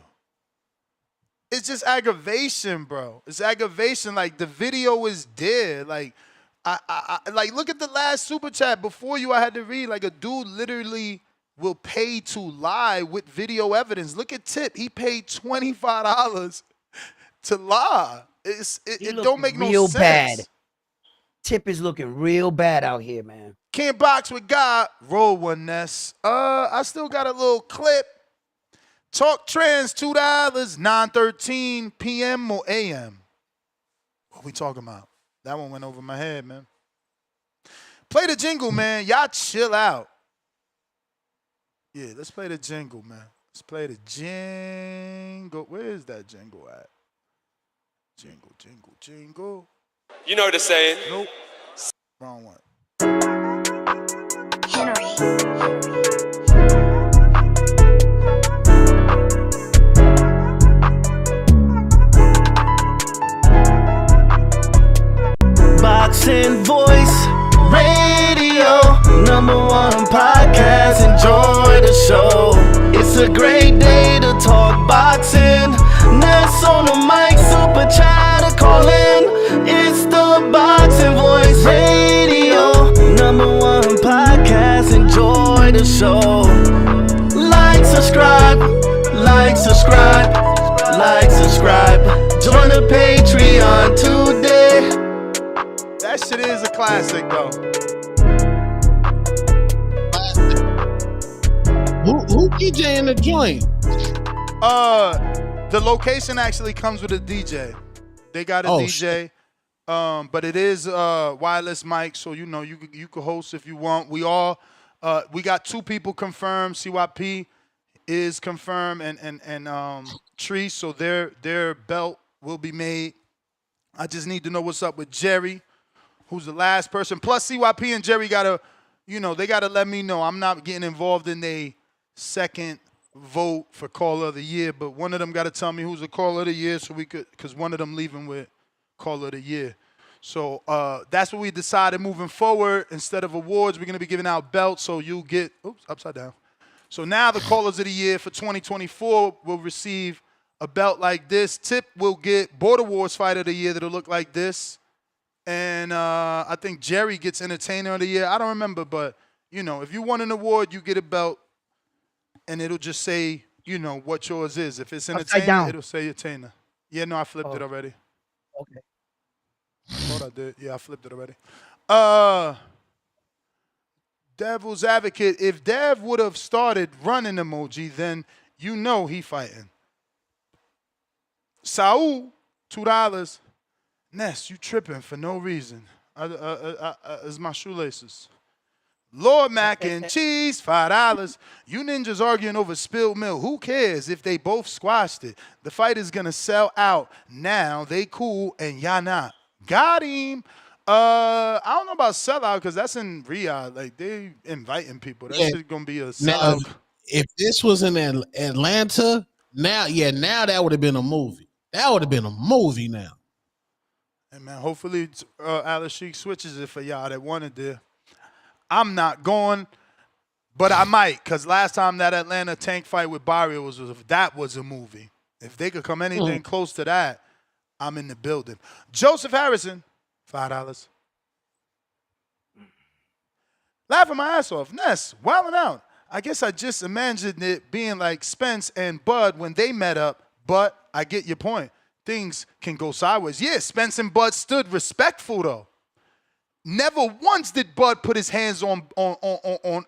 It's just aggravation, bro. It's aggravation. Like, the video is there. Like, like, look at the last super chat. Before you, I had to read, like, a dude literally will pay to lie with video evidence. Look at Tip. He paid $25 to lie. It don't make no sense. Real bad. Tip is looking real bad out here, man. Can't box with God. Roll one, Ness. I still got a little clip. Talk Trans, $2, 9:13 p.m. or a.m. What we talking about? That one went over my head, man. Play the jingle, man. Y'all chill out. Yeah, let's play the jingle, man. Let's play the jingle. Where is that jingle at? Jingle, jingle, jingle. You know the saying. Nope. Wrong one. Boxing Voice Radio, #1 podcast. Enjoy the show. It's a great day to talk boxing. Ness on the mic, super chat to call in. It's the Boxing Voice Radio, #1 podcast. Enjoy the show. Like, subscribe, like, subscribe, like, subscribe. Join the Patreon today. That shit is a classic, though. Who DJ in the joint? The location actually comes with a DJ. They got a DJ, but it is wireless mic, so you know you could host if you want. We got 2 people confirmed. CYP is confirmed, and Tree, so their belt will be made. I just need to know what's up with Jerry, who's the last person. Plus, CYP and Jerry they gotta let me know. I'm not getting involved in a second vote for Caller of the Year, but one of them gotta tell me who's the Caller of the Year, so we could, because one of them leaving with Caller of the Year. So that's what we decided moving forward. Instead of awards, we're gonna be giving out belts. So you get, upside down. So now the Callers of the Year for 2024 will receive a belt like this. Tip will get Border Wars Fighter of the Year that'll look like this. And I think Jerry gets Entertainer of the Year. I don't remember, but, if you won an award, you get a belt, and it'll just say, what yours is. If it's Entertainer, it'll say Entertainer. Yeah, no, I flipped it already. Okay. I thought I did. Yeah, I flipped it already. Devil's Advocate, if Dev would have started running emoji, then he fighting. Saul, $2. Ness, you tripping for no reason. It's my shoelaces. Lord Mac and Cheese, $5. You ninjas arguing over spilled milk. Who cares if they both squashed it? The fight is going to sell out. Now they cool and y'all not. Got him. I don't know about sellout because that's in Riyadh. Like, they inviting people. That shit going to be a sellout. Now, if this was in Atlanta, now that would have been a movie. That would have been a movie now. Hey, man, hopefully Alice Sheik switches it for y'all that wanted there. I'm not going, but I might, because last time that Atlanta tank fight with Barrio was a movie. If they could come anything close to that, I'm in the building. Joseph Harrison, $5. Laughing my ass off. Ness, wilding out. I guess I just imagined it being like Spence and Bud when they met up, but I get your point. Things can go sideways. Yeah, Spence and Bud stood respectful, though. Never once did Bud put his hands on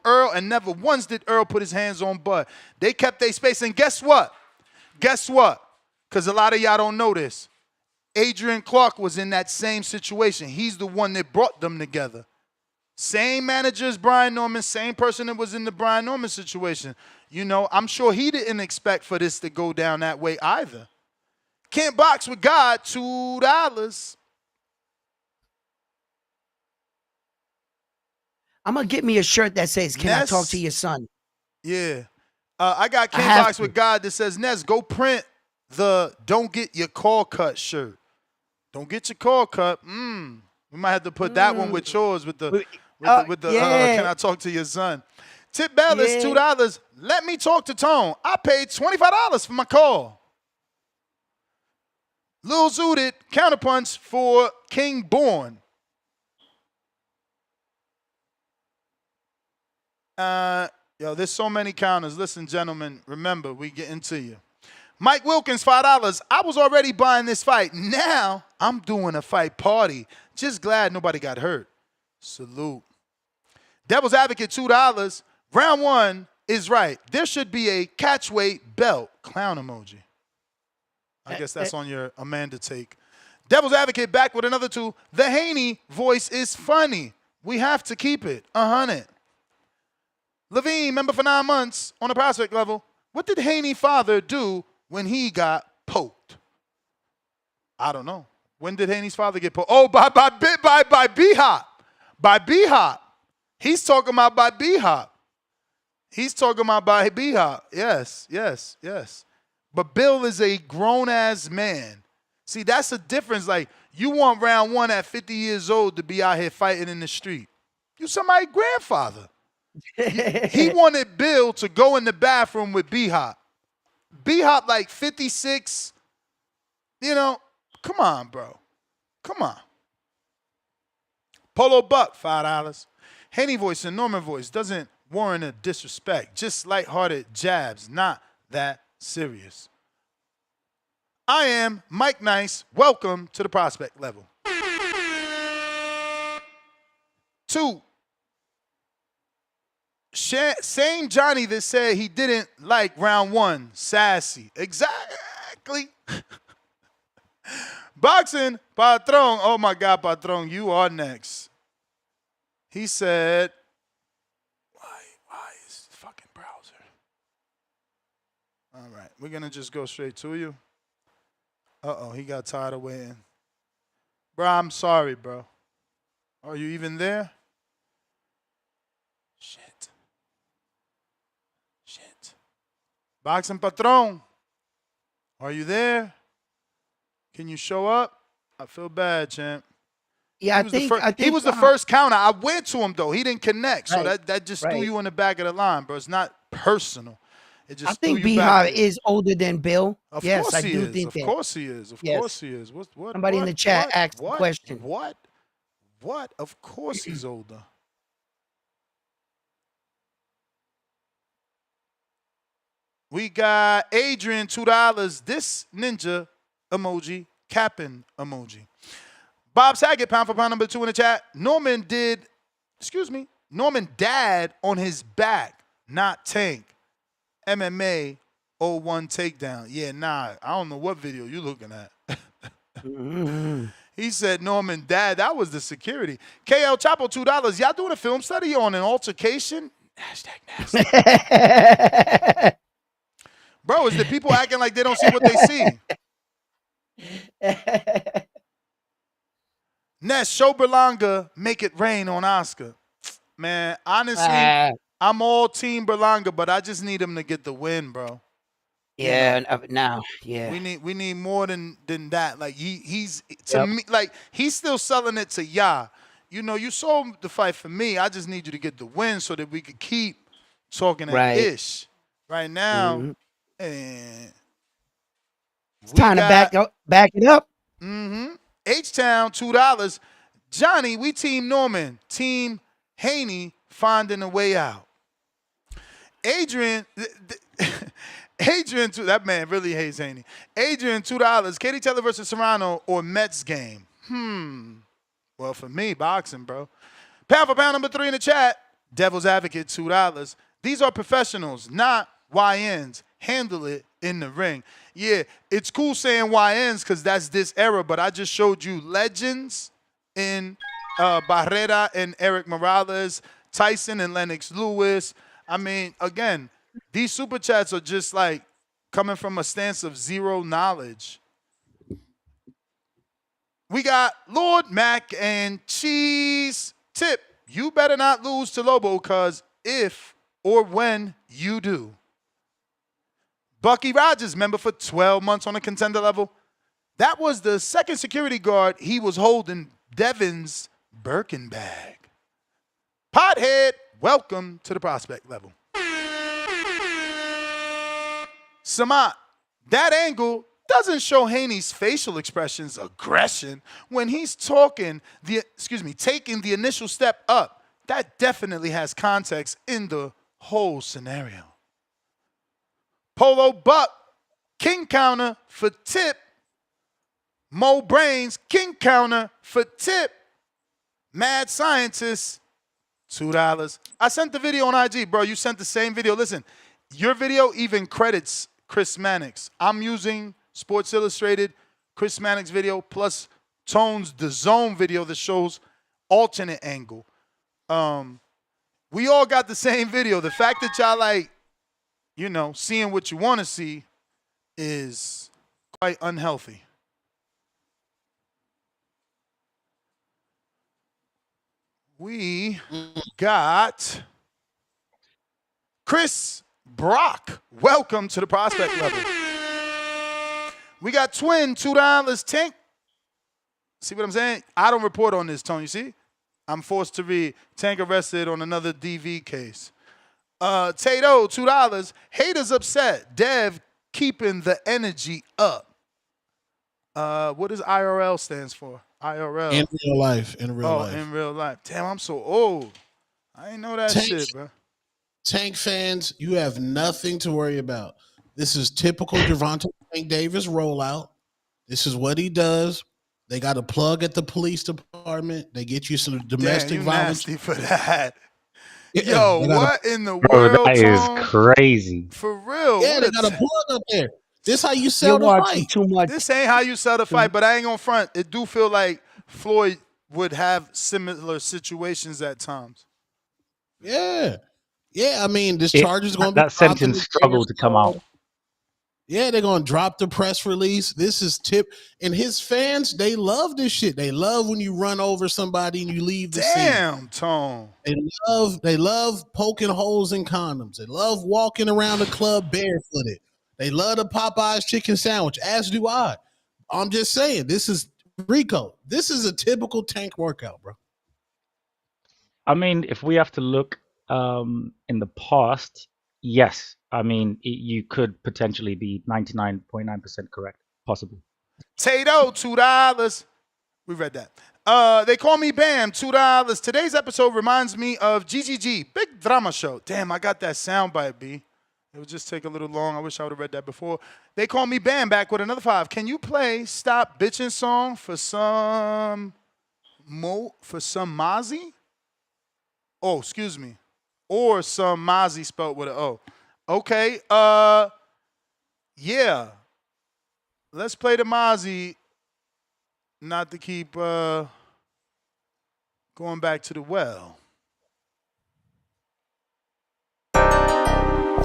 Earl, and never once did Earl put his hands on Bud. They kept their space, and guess what? Because a lot of y'all don't know this. Adrian Clark was in that same situation. He's the one that brought them together. Same manager as Brian Norman, same person that was in the Brian Norman situation. I'm sure he didn't expect for this to go down that way either. Can't box with God, $2. I'm going to get me a shirt that says, "Can I talk to your son?" Yeah. I got Can't Box with God that says, Ness, go print the "Don't Get Your Call Cut" shirt. Don't get your call cut. We might have to put that one with yours with Yeah. Can I talk to your son? Tip Bellis, Yeah. $2. Let me talk to Tone. I paid $25 for my call. Lil Zooted, counterpunch for King Born. There's so many counters. Listen, gentlemen, remember, we getting to you. Mike Wilkins, $5. I was already buying this fight. Now I'm doing a fight party. Just glad nobody got hurt. Salute. Devil's Advocate, $2. Round 1 is right. There should be a catchweight belt. Clown emoji. I guess that's on your Amanda take. Devil's Advocate back with another 2. The Haney voice is funny. We have to keep it 100. Levine, member for 9 months on a prospect level. What did Haney father do when he got poked? I don't know. When did Haney's father get poked? Oh, by B-Hop. By B-Hop. He's talking about by B-Hop. He's talking about by B-Hop. Yes. But Bill is a grown-ass man. See, that's the difference. Like, you want round 1 at 50 years old to be out here fighting in the street. You somebody's grandfather. He wanted Bill to go in the bathroom with B-Hop. B-Hop like 56. Come on, bro. Come on. Polo Buck, $5. Haney voice and Norman voice doesn't warrant a disrespect. Just lighthearted jabs, not that serious. I am Mike Nice. Welcome to the prospect level. 2. Same Johnny that said he didn't like round 1. Sassy. Exactly. Boxing, Patron. Oh my God, Patron, you are next. He said, why is this fucking browser? All right, we're going to just go straight to you. Uh-oh, he got tired of waiting. Bro, I'm sorry, bro. Are you even there? Shit. Boxing Patron, are you there? Can you show up? I feel bad, champ. Yeah, I think he was the first counter. I went to him, though. He didn't connect. So that just threw you in the back of the line, bro. It's not personal. It just I think threw you back. B-Hop is older than Bill. Of yes, course I he do is. think Of that. course he is. Of course he is. What, Somebody in the chat asked the question. What? Of course he's older. We got Adrian, $2. This ninja emoji, capping emoji. Bob Saget, pound for pound number 2 in the chat. Norman dad on his back, not Tank. MMA 01 takedown. Yeah, nah, I don't know what video you looking at. He said Norman dad, that was the security. KL Chapo, $2. Y'all doing a film study on an altercation? #nasty. Bro, is the people acting like they don't see what they see? Ness, show Berlanga, make it rain on Oscar. Man, honestly, I'm all team Berlanga, but I just need him to get the win, bro. Yeah, now. We need more than that. Like he's to me, like he's still selling it to Ya. You sold the fight for me. I just need you to get the win so that we could keep talking that ish. Right now, and it's time to back it up. H-Town, $2. Johnny, we team Norman. Team Haney finding a way out. Adrian, that man really hates Haney. Adrian, $2. Katie Taylor versus Serrano or Mets game? Well, for me, boxing, bro. Pound for pound number 3 in the chat. Devil's Advocate, $2. These are professionals, not YNs. Handle it in the ring. Yeah, it's cool saying YNs because that's this era, but I just showed you legends in Barrera and Eric Morales, Tyson and Lennox Lewis. I mean, again, these super chats are just like coming from a stance of zero knowledge. We got Lord Mac and Cheese. Tip, you better not lose to Lobo because if or when you do. Bucky Rogers, member for 12 months on a contender level. That was the second security guard he was holding Devin's Birkin bag. Pothead, welcome to the prospect level. Samat, that angle doesn't show Haney's facial expressions aggression when he's taking the initial step up. That definitely has context in the whole scenario. Polo Buck, king counter for tip. Mo Brains, king counter for tip. Mad Scientist, $2. I sent the video on IG, bro. You sent the same video. Listen, your video even credits Chris Mannix. I'm using Sports Illustrated, Chris Mannix video, plus Tone's The Zone video that shows alternate angle. We all got the same video. The fact that y'all like, seeing what you want to see is quite unhealthy. We got Chris Brock. Welcome to the prospect level. We got Twin, $2. Tank. See what I'm saying? I don't report on this, Tony. You see? I'm forced to read. Tank arrested on another DV case. Tato, $2. Haters upset. Dev keeping the energy up. What does IRL stands for? IRL. In real life. In real life. In real life. Damn, I'm so old. I ain't know that shit, bro. Tank fans, you have nothing to worry about. This is typical Gervonta Tank Davis rollout. This is what he does. They got a plug at the police department. They get you some domestic violence. Nasty for that. Yeah, Yo, what in the Bro, world? that is crazy. For real. Yeah, they got a plug up there. This how you sell the fight. Too much. This ain't how you sell the fight, but I ain't gonna front. It do feel like Floyd would have similar situations at times. Yeah. Yeah, I mean, this charge is going to be... That sentence struggled to come out. Yeah, they're going to drop the press release. This is Tip. And his fans, they love this shit. They love when you run over somebody and you leave the scene. Damn, Tone. They love poking holes in condoms. They love walking around the club barefooted. They love the Popeye's chicken sandwich, as do I. I'm just saying, this is Rico. This is a typical Tank workout, bro. I mean, if we have to look in the past, yes. I mean, you could potentially be 99.9% correct. Possible. Tato, $2. We read that. They call me Bam, $2. Today's episode reminds me of GGG, Big Drama Show. Damn, I got that soundbite, B. It would just take a little long. I wish I would have read that before. They call me Bam, back with another 5. Can you play Stop Bitchin' song for some Mozzie? Oh, excuse me. Or some Mozzie spelled with an O. Okay. Yeah. Let's play the Mozzie. Not to keep going back to the well.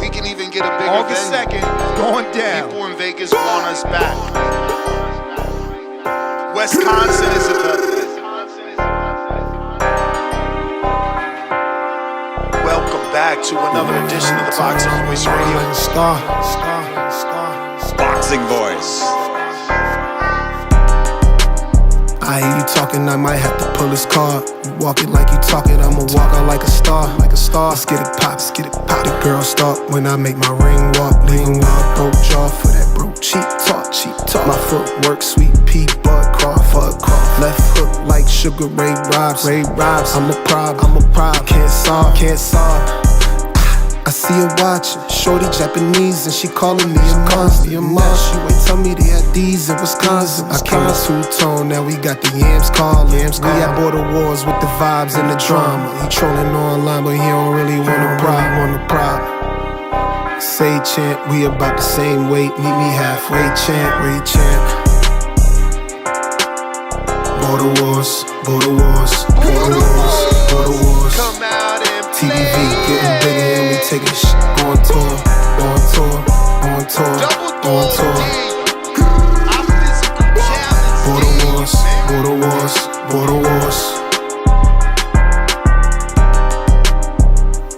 We can even get a bigger August 2nd, going down. People in Vegas want us back. Wisconsin is a Welcome back to another edition of the Boxing Voice Radio. Boxing Voice. I hear you talking, I might have to pull his card. You walk it like you talk it, I'ma walk out like a star. Let's get it pop, let's get it pop. The girl start when I make my ring walk. Leaving with a broke jaw for that broke cheap talk, cheap talk. My footwork, sweet pea, bud cross, left hook like Sugar Ray Robs. I'm a problem, can't solve. I see her watching, shorty Japanese, and she calling me a monster. She ain't tell me they had these in Wisconsin. I came to two-tone, now we got the yams calling. We at border wars with the vibes and the drama. He trolling online, but he don't really want a problem. Say chant, we about the same weight. Meet me halfway, chant, Ray chant. Border wars. Come out and TDV getting bigger and we taking shit on tour. Border wars.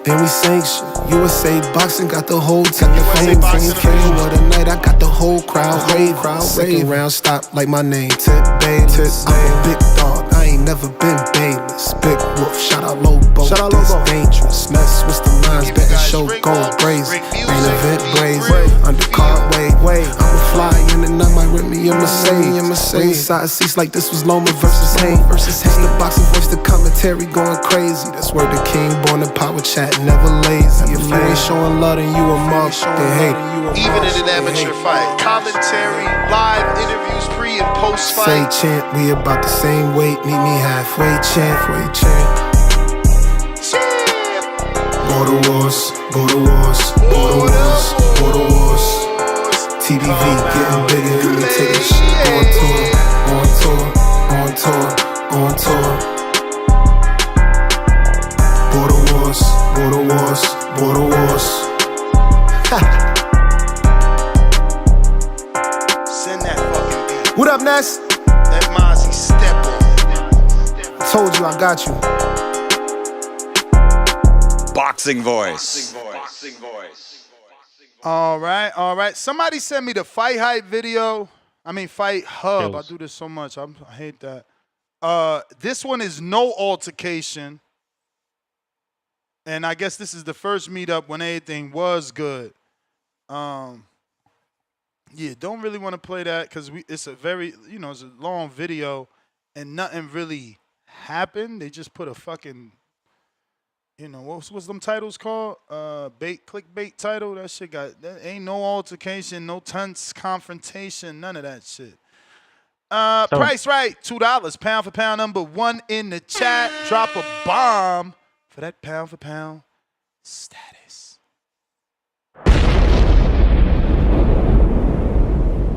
Then we sanction. USA Boxing got the whole team. Fame what a night, I got the whole crowd rave. Second round stop like my name, Tip Babe. I'm a big dog, I ain't ain't never been Bayless. Big Wolf, shout out Lobo, this dangerous. Mess with the lines, betting show going crazy. Main event brazy, undercard way. I'ma fly in and I might rip me a Mercedes. Ringside seats like this was Loma versus Haney. It's the boxing voice, the commentary going crazy. That's where the king born in power chat, never lazy. If you ain't showing love, then you a mark, then hate it. Even in an amateur fight, commentary, live interviews, pre and post fight. Say chant, we about the same weight. Meet me halfway, chant. Border wars. TBV getting bigger, and we take this shit on tour. Border wars. Send that fucking beat. What up, Ness? That Mozzie step on. Told you I got you. Boxing voice. All right. Somebody sent me the Fight Hype video. Fight Hub. I do this so much. I hate that. This one is no altercation. And I guess this is the first meetup when everything was good. Yeah, don't really want to play that because it's a very, it's a long video and nothing really happened. They just put a fucking, what's them titles called? Clickbait title. That shit that ain't no altercation, no tense confrontation, none of that shit. Price right, $2, pound for pound, number 1 in the chat. Drop a bomb for that pound for pound status.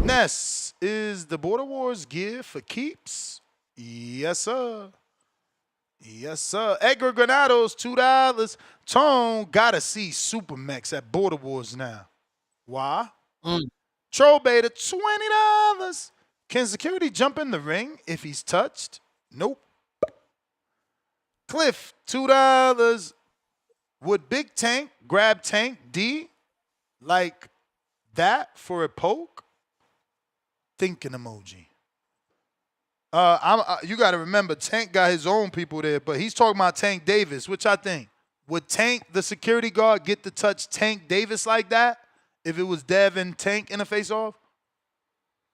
Ness, is the Border Wars gear for keeps? Yes, sir. Edgar Granados, $2. Tone, gotta see Super Mex at Border Wars now. Why? Troll Beta, $20. Can security jump in the ring if he's touched? Nope. Cliff, $2. Would Big Tank grab Tank D like that for a poke? Thinking emoji. You got to remember, Tank got his own people there, but he's talking about Tank Davis, which I think. Would Tank, the security guard, get to touch Tank Davis like that if it was Dev and Tank in a face-off?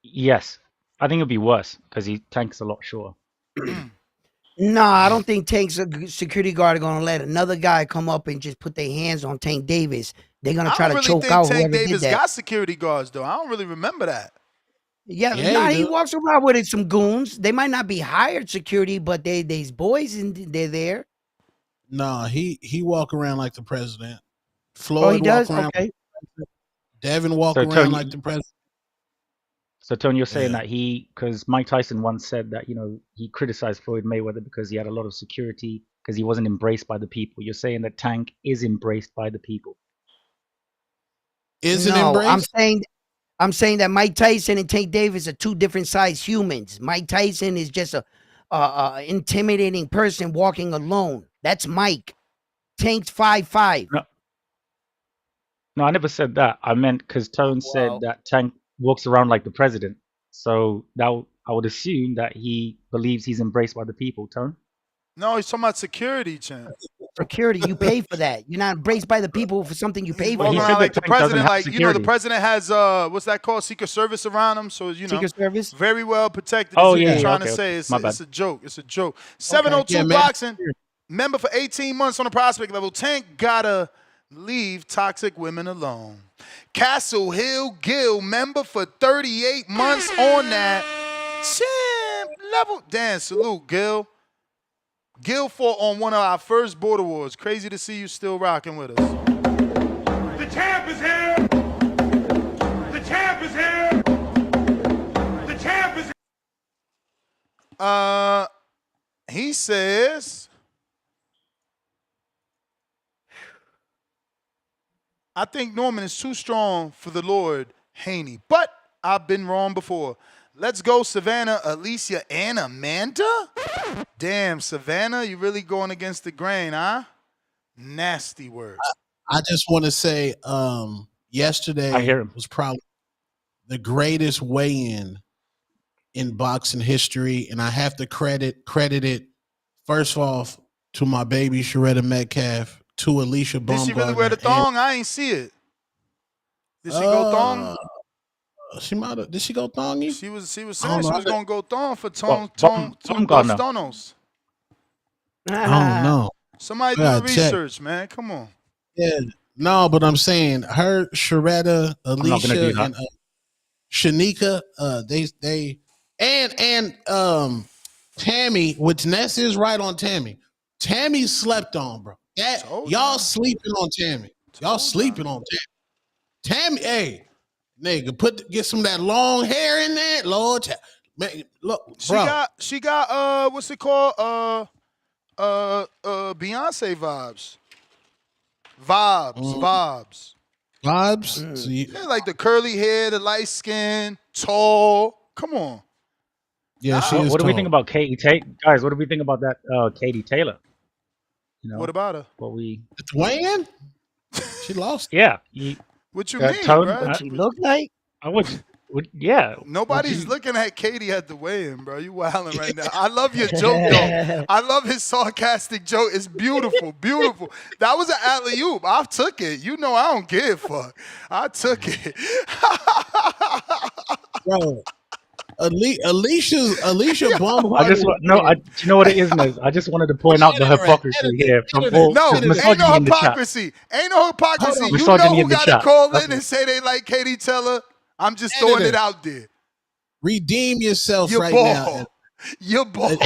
Yes. I think it'd be worse because Tank's a lot shorter. No, I don't think Tank's security guard are gonna let another guy come up and just put their hands on Tank Davis. They're gonna try to choke out whoever did that. Tank Davis got security guards though. I don't really remember that. Yeah, he walks around with some goons. They might not be hired security, but they's boys and they're there. No, he walk around like the president. Floyd he does? walk around. Okay. Devin walk around like the president. So Tony, you're saying that because Mike Tyson once said that, he criticized Floyd Mayweather because he had a lot of security because he wasn't embraced by the people. You're saying that Tank is embraced by the people. Is it embraced? I'm saying that Mike Tyson and Tank Davis are two different size humans. Mike Tyson is just a intimidating person walking alone. That's Mike. Tank's 5'5". No, I never said that. I meant because Tone said that Tank walks around like the president. So I would assume that he believes he's embraced by the people, Tone. No, he's talking about security, Chan. Security, you pay for that. You're not embraced by the people for something you pay for. Walking around like the president, the president has what's that called? Secret Service around him. So Secret Service, very well protected. Oh is yeah, what trying to say. It's a joke. It's a joke. 702 boxing. Member for 18 months on the prospect level. Tank gotta leave toxic women alone. Castle Hill Gill, member for 38 months on that. Champ level. Damn, salute, Gill. Gil fought on one of our first Border Wars. Crazy to see you still rocking with us. The champ is here! The champ is here! The champ is here! He says, I think Norman is too strong for the Lord Haney, but I've been wrong before. Let's go, Savannah, Alicia, and Amanda? Damn, Savannah, you really going against the grain, huh? Nasty words. I just want to say yesterday was probably the greatest weigh-in in boxing history, and I have to credit it First off, to my baby Sharetta Metcalf, to Alicia Baumgartner. Did she really wear the thong? I ain't see it. Did she go thong? She might have. Did she go thongy? She was saying she was gonna go thong for Dos Donos. I don't know. Somebody do the research, man. Come on. Yeah, no, but I'm saying her, Sharetta, Alicia, and Shanika, they and Tammy, which Ness is right on Tammy. Tammy slept on, bro. Y'all sleeping on Tammy. Y'all sleeping on Tammy. Tammy, hey, nigga, get some of that long hair in there, Lord. Man, look, bro. She got what's it called? Beyonce vibes. Vibes. So yeah, like the curly hair, the light skin, tall. Come on. Yeah, she is What do we tall. think about Katie Taylor? Guys, what do we think about that Katie Taylor? You know, what about her? What we weighing? She lost. Yeah. What you mean, Tone, bro? What she look like? Yeah. Nobody's looking at Katie at the weigh-in, bro. You wilding right now. I love your joke, though. I love his sarcastic joke. It's beautiful, beautiful. That was an alley-oop. I took it. You know I don't give a fuck. I took it. Bro, Alicia Baumgartner. You know what it is, Nez? I just wanted to point out the hypocrisy here from all misogyny in the chat. Ain't no hypocrisy. You Misogyny know in who the got to chat. call in and say they like Katie Taylor? I'm just throwing it out there. Redeem yourself Your right ball. now. Your ball.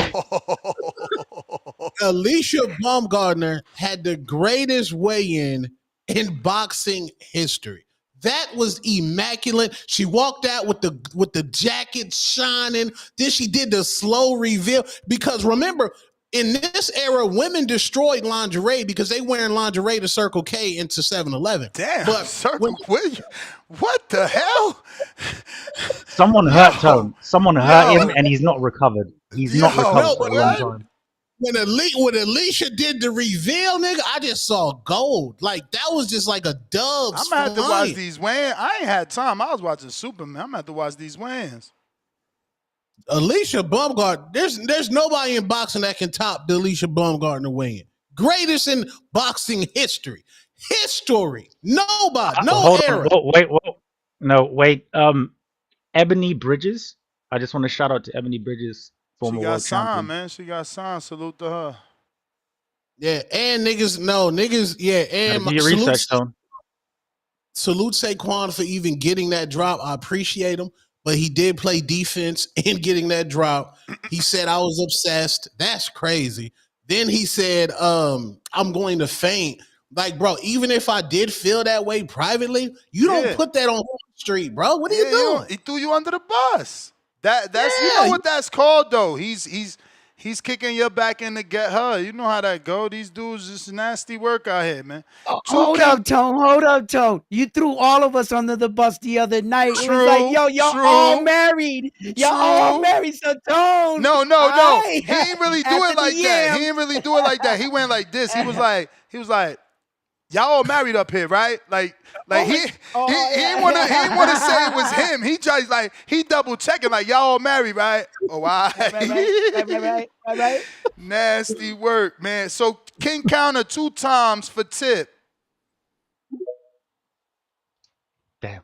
Alicia Baumgartner had the greatest weigh-in in boxing history. That was immaculate. She walked out with the jacket shining. Then she did the slow reveal. Because remember, in this era, women destroyed lingerie because they wearing lingerie to Circle K into 7-Eleven. Damn, what the hell? Someone hurt Tone. Someone hurt him, and he's not recovered. He's not recovered for a long time. When Alicia did the reveal, nigga, I just saw gold. Like, that was just like a dub. I'm going to have to watch these weigh-ins. I ain't had time. I was watching Superman. I'm going to have to watch these weigh-ins. Alicia Baumgartner, there's nobody in boxing that can top the Alicia Baumgartner weigh-in. Greatest in boxing history. Nobody. No era. Wait. Ebony Bridges. I just want to shout out to Ebony Bridges, former world champion. Man. She got signed. Salute to her. Yeah, and niggas, yeah, and do your research, Tone. Salute Saquon for even getting that drop. I appreciate him, but he did play defense in getting that drop. He said, I was obsessed. That's crazy. Then he said, I'm going to faint. Like, bro, even if I did feel that way privately, you don't put that on the street, bro. What are you doing? He threw you under the bus. That's you know what that's called, though. He's kicking your back in to get her. You know how that go. These dudes, just nasty work out here, man. Hold up, Tone. You threw all of us under the bus the other night. It was like, yo, y'all all married. Y'all all married, so Tone. No. He ain't really do it like that. He ain't really do it like that. He went like this. He was like, y'all all married up here, right? Like he ain't want to say it was him. He just like he double checking like y'all all married, right? Oh, why? Right. Nasty work, man. So King counter 2 times for tip. Damn.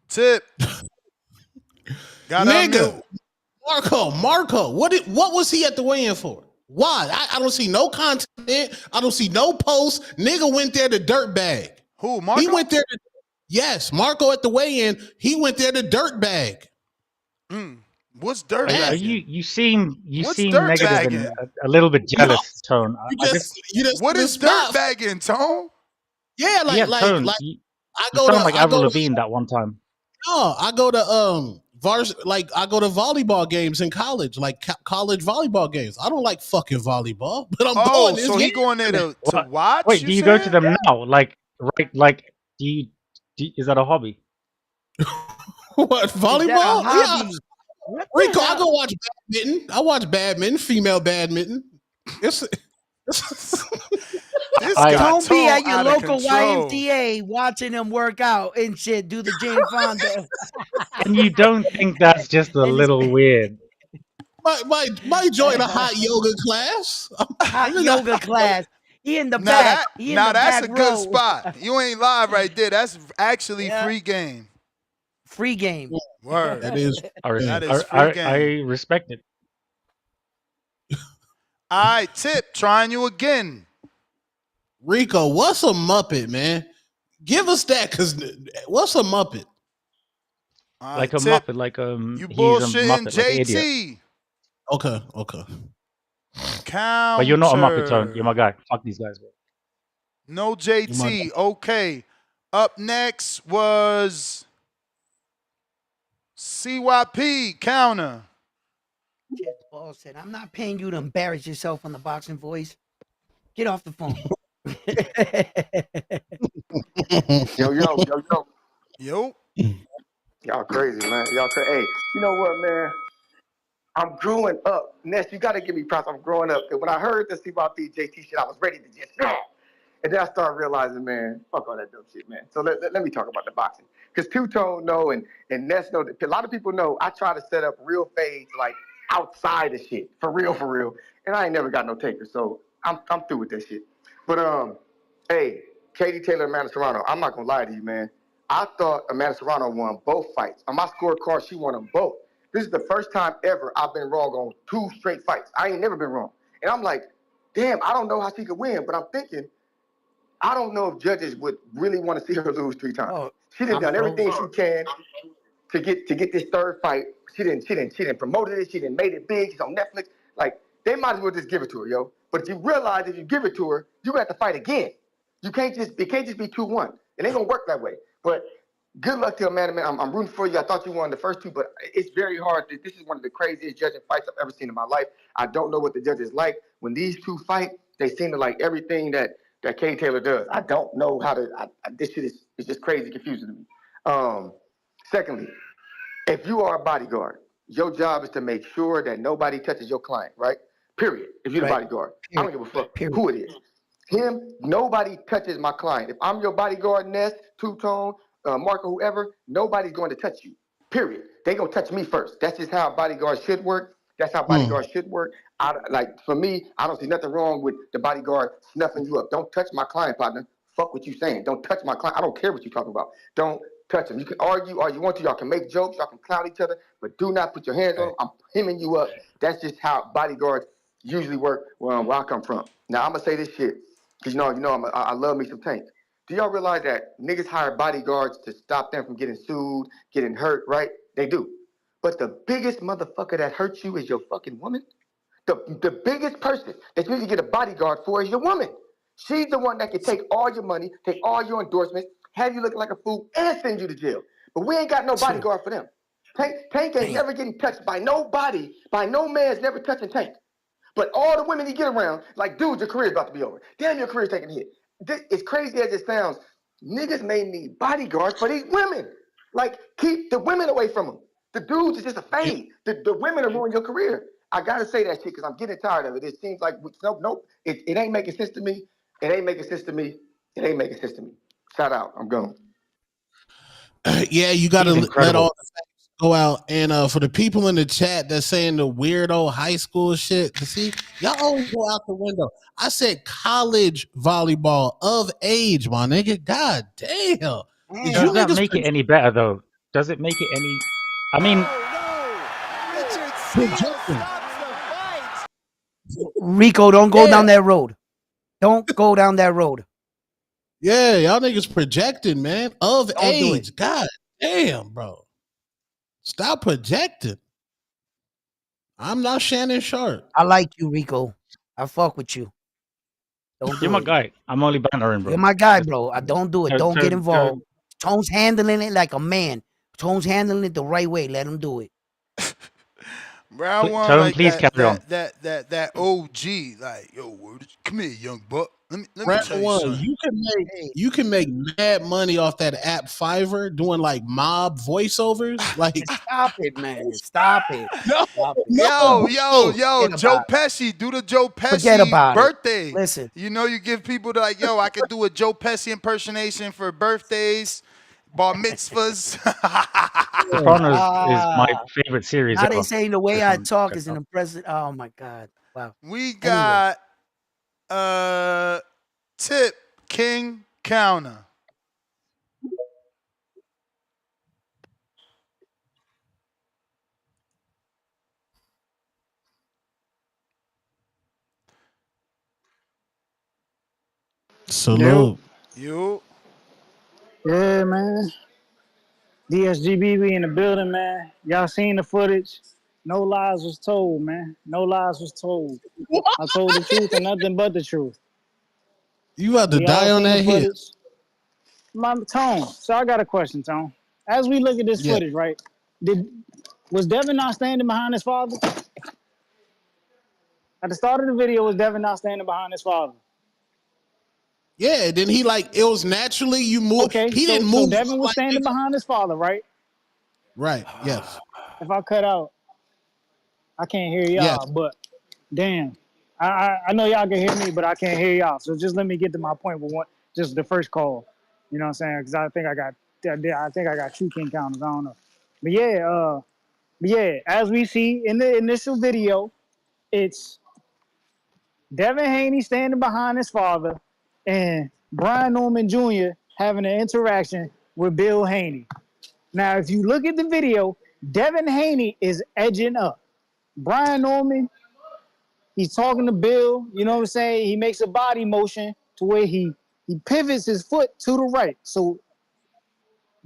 Tip. Got nigga. Marco, what was he at the weigh-in for? Why? I don't see no content. I don't see no posts. Nigga went there to dirtbag. Who, Marco? He went there yes, Marco at the weigh-in. He went there to dirtbag. What's dirtbagging? You seem negative and a little bit jealous, Tone. What is dirtbagging, Tone? Yeah, Tone, I go sound to like Avril Lavigne that one time. No, I go to I go to volleyball games in college, like college volleyball games. I don't like fucking volleyball, but I'm going. So he going there to watch? Wait, do you go to them now? Like, do you is that a hobby? What, volleyball? Yeah. Rico, I go watch badminton. I watch badminton, female badminton. This This guy Don't be at your out of local control. YMCA watching them work out and shit. Do the Jane Fonda. And you don't think that's just a And it's- little weird? Might join a hot yoga class. Hot yoga class. He in the Now back. that's a good row. spot. You ain't live right there. That's actually free game. Free game. Word. That is. That is free game. I respect it. All right, Tip, trying you again. Rico, what's a Muppet, man? Give us that, cause what's a Muppet? Like a Tip, Muppet, like you he's a bullshitting Muppet, like an idiot. JT. Okay. Counter. But you're not a Muppet, Tone. You're my guy. Fuck these guys, bro. No JT. Okay. Up next was CYP counter. Just bullshit. I'm not paying you to embarrass yourself on the boxing voice. Get off the phone. Yo. Y'all crazy, man. Y'all crazy. Hey, you know what, man? I'm growing up. Ness, you got to give me props. I'm growing up. Because when I heard the CYP JT shit, I was ready to just go. And then I started realizing, man, fuck all that dumb shit, man. So let me talk about the boxing. Because Two-Tone know and Ness know. A lot of people know I try to set up real fades like outside of shit. For real. And I ain't never got no takers. So I'm through with that shit. But, hey, Katie Taylor and Amanda Serrano, I'm not going to lie to you, man. I thought Amanda Serrano won both fights. On my scorecard, she won them both. This is the first time ever I've been wrong on 2 straight fights. I ain't never been wrong. And I'm like, damn, I don't know how she could win. But I'm thinking, I don't know if judges would really want to see her lose 3 times. Oh, she done done everything she can to get this third fight. She didn't promoted it. She didn't made it big. She's on Netflix. Like, they might as well just give it to her, yo. But if you realize if you give it to her, you got to fight again. It can't just be 2-1. It ain't gonna work that way. But good luck to Amanda, man. I'm rooting for you. I thought you won the first 2, but it's very hard. This is one of the craziest judging fights I've ever seen in my life. I don't know what the judges like. When these 2 fight, they seem to like everything that Katie Taylor does. I don't know how to. This shit is just crazy confusing to me. Secondly, if you are a bodyguard, your job is to make sure that nobody touches your client, right? Period. If you're the bodyguard, I don't give a fuck who it is. Him, nobody touches my client. If I'm your bodyguard, Ness, Two-Tone, Marco, whoever, nobody's going to touch you. Period. They gonna touch me first. That's just how bodyguards should work. That's how bodyguards should work. For me, I don't see nothing wrong with the bodyguard snuffing you up. Don't touch my client, partner. Fuck what you saying. Don't touch my client. I don't care what you're talking about. Don't touch him. You can argue all you want to. Y'all can make jokes. Y'all can clown each other, but do not put your hands on him. I'm hemming you up. That's just how bodyguards usually work where I come from. Now I'm gonna say this shit because I love me some Tank. Do y'all realize that niggas hire bodyguards to stop them from getting sued, getting hurt, right? They do. But the biggest motherfucker that hurts you is your fucking woman. The biggest person that you need to get a bodyguard for is your woman. She's the one that can take all your money, take all your endorsements, have you looking like a fool, and send you to jail. But we ain't got no bodyguard for them. Tank ain't never getting touched by nobody, by no man's never touching Tank. But all the women he get around, like, dude, your career's about to be over. Damn, your career's taking a hit. As crazy as it sounds, niggas may need bodyguards for these women. Like, keep the women away from them. The dudes is just a fade. The women are ruining your career. I gotta say that shit because I'm getting tired of it. It seems like, nope, it ain't making sense to me. It ain't making sense to me. It ain't making sense to me. Shout out. I'm gone. Yeah, you got to let all the facts go out. And for the people in the chat that's saying the weirdo high school shit, cause see, y'all always go out the window. I said college volleyball of age, my nigga. God damn. Does that make it any better, though? Does it make it any? I mean, Rico, don't go down that road. Don't go down that road. Yeah, y'all niggas projecting, man. Of Don't do age. God damn, bro. Stop projecting. I'm not Shannon Sharp. I like you, Rico. I fuck with you. Don't you're do my it. guy. I'm only bantering, bro. You're my guy, bro. I don't do it. Don't get Tone- involved. Tone's handling it like a man. Tone's handling it the right way. Let him do it. Round one, Tone, like please carry on. that OG, like, yo, come here, young buck. Let me Round tell you one, something. you can make mad money off that app Fiverr doing like mob voiceovers. Like Stop it, man. Stop it. no, Stop it. no, Yo, Forget Joe about it. Pesci, do the Joe Forget Pesci about it. birthday. Listen. You know, you give people like, yo, I could do a Joe Pesci impersonation for birthdays, bar mitzvahs. Sopranos is my Ah. favorite series Now they ever. saying the way Just I on talk check is it an out. impressive. Oh my God. Wow. We Anyway. got Tip King Counter. salute. You. Yeah, man. DSGB, we in the building, man. Y'all seen the footage? No lies was told, man. No lies was told. I told the truth and nothing but the truth. You about to We all die on seen the that hill. footage. My Tone. So I got a question, Tone. As we look at this Yeah. footage, right? Was Devin not standing behind his father? At the start of the video, was Devin not standing behind his father? Yeah, then he like it was naturally you move. Okay, He so didn't move Devin was like standing this. behind his father, right? Right. Yes. If I cut out, I can't hear Yes. y'all, but damn. I know y'all can hear me, but I can't hear y'all. So just let me get to my point with one, just the first call. You know what I'm saying? Because I think I got two king counters. I don't know. But yeah, as we see in the initial video, it's Devin Haney standing behind his father and Brian Norman Jr. having an interaction with Bill Haney. Now, if you look at the video, Devin Haney is edging up. Brian Norman, he's talking to Bill, you know what I'm saying? He makes a body motion to where he pivots his foot to the right. So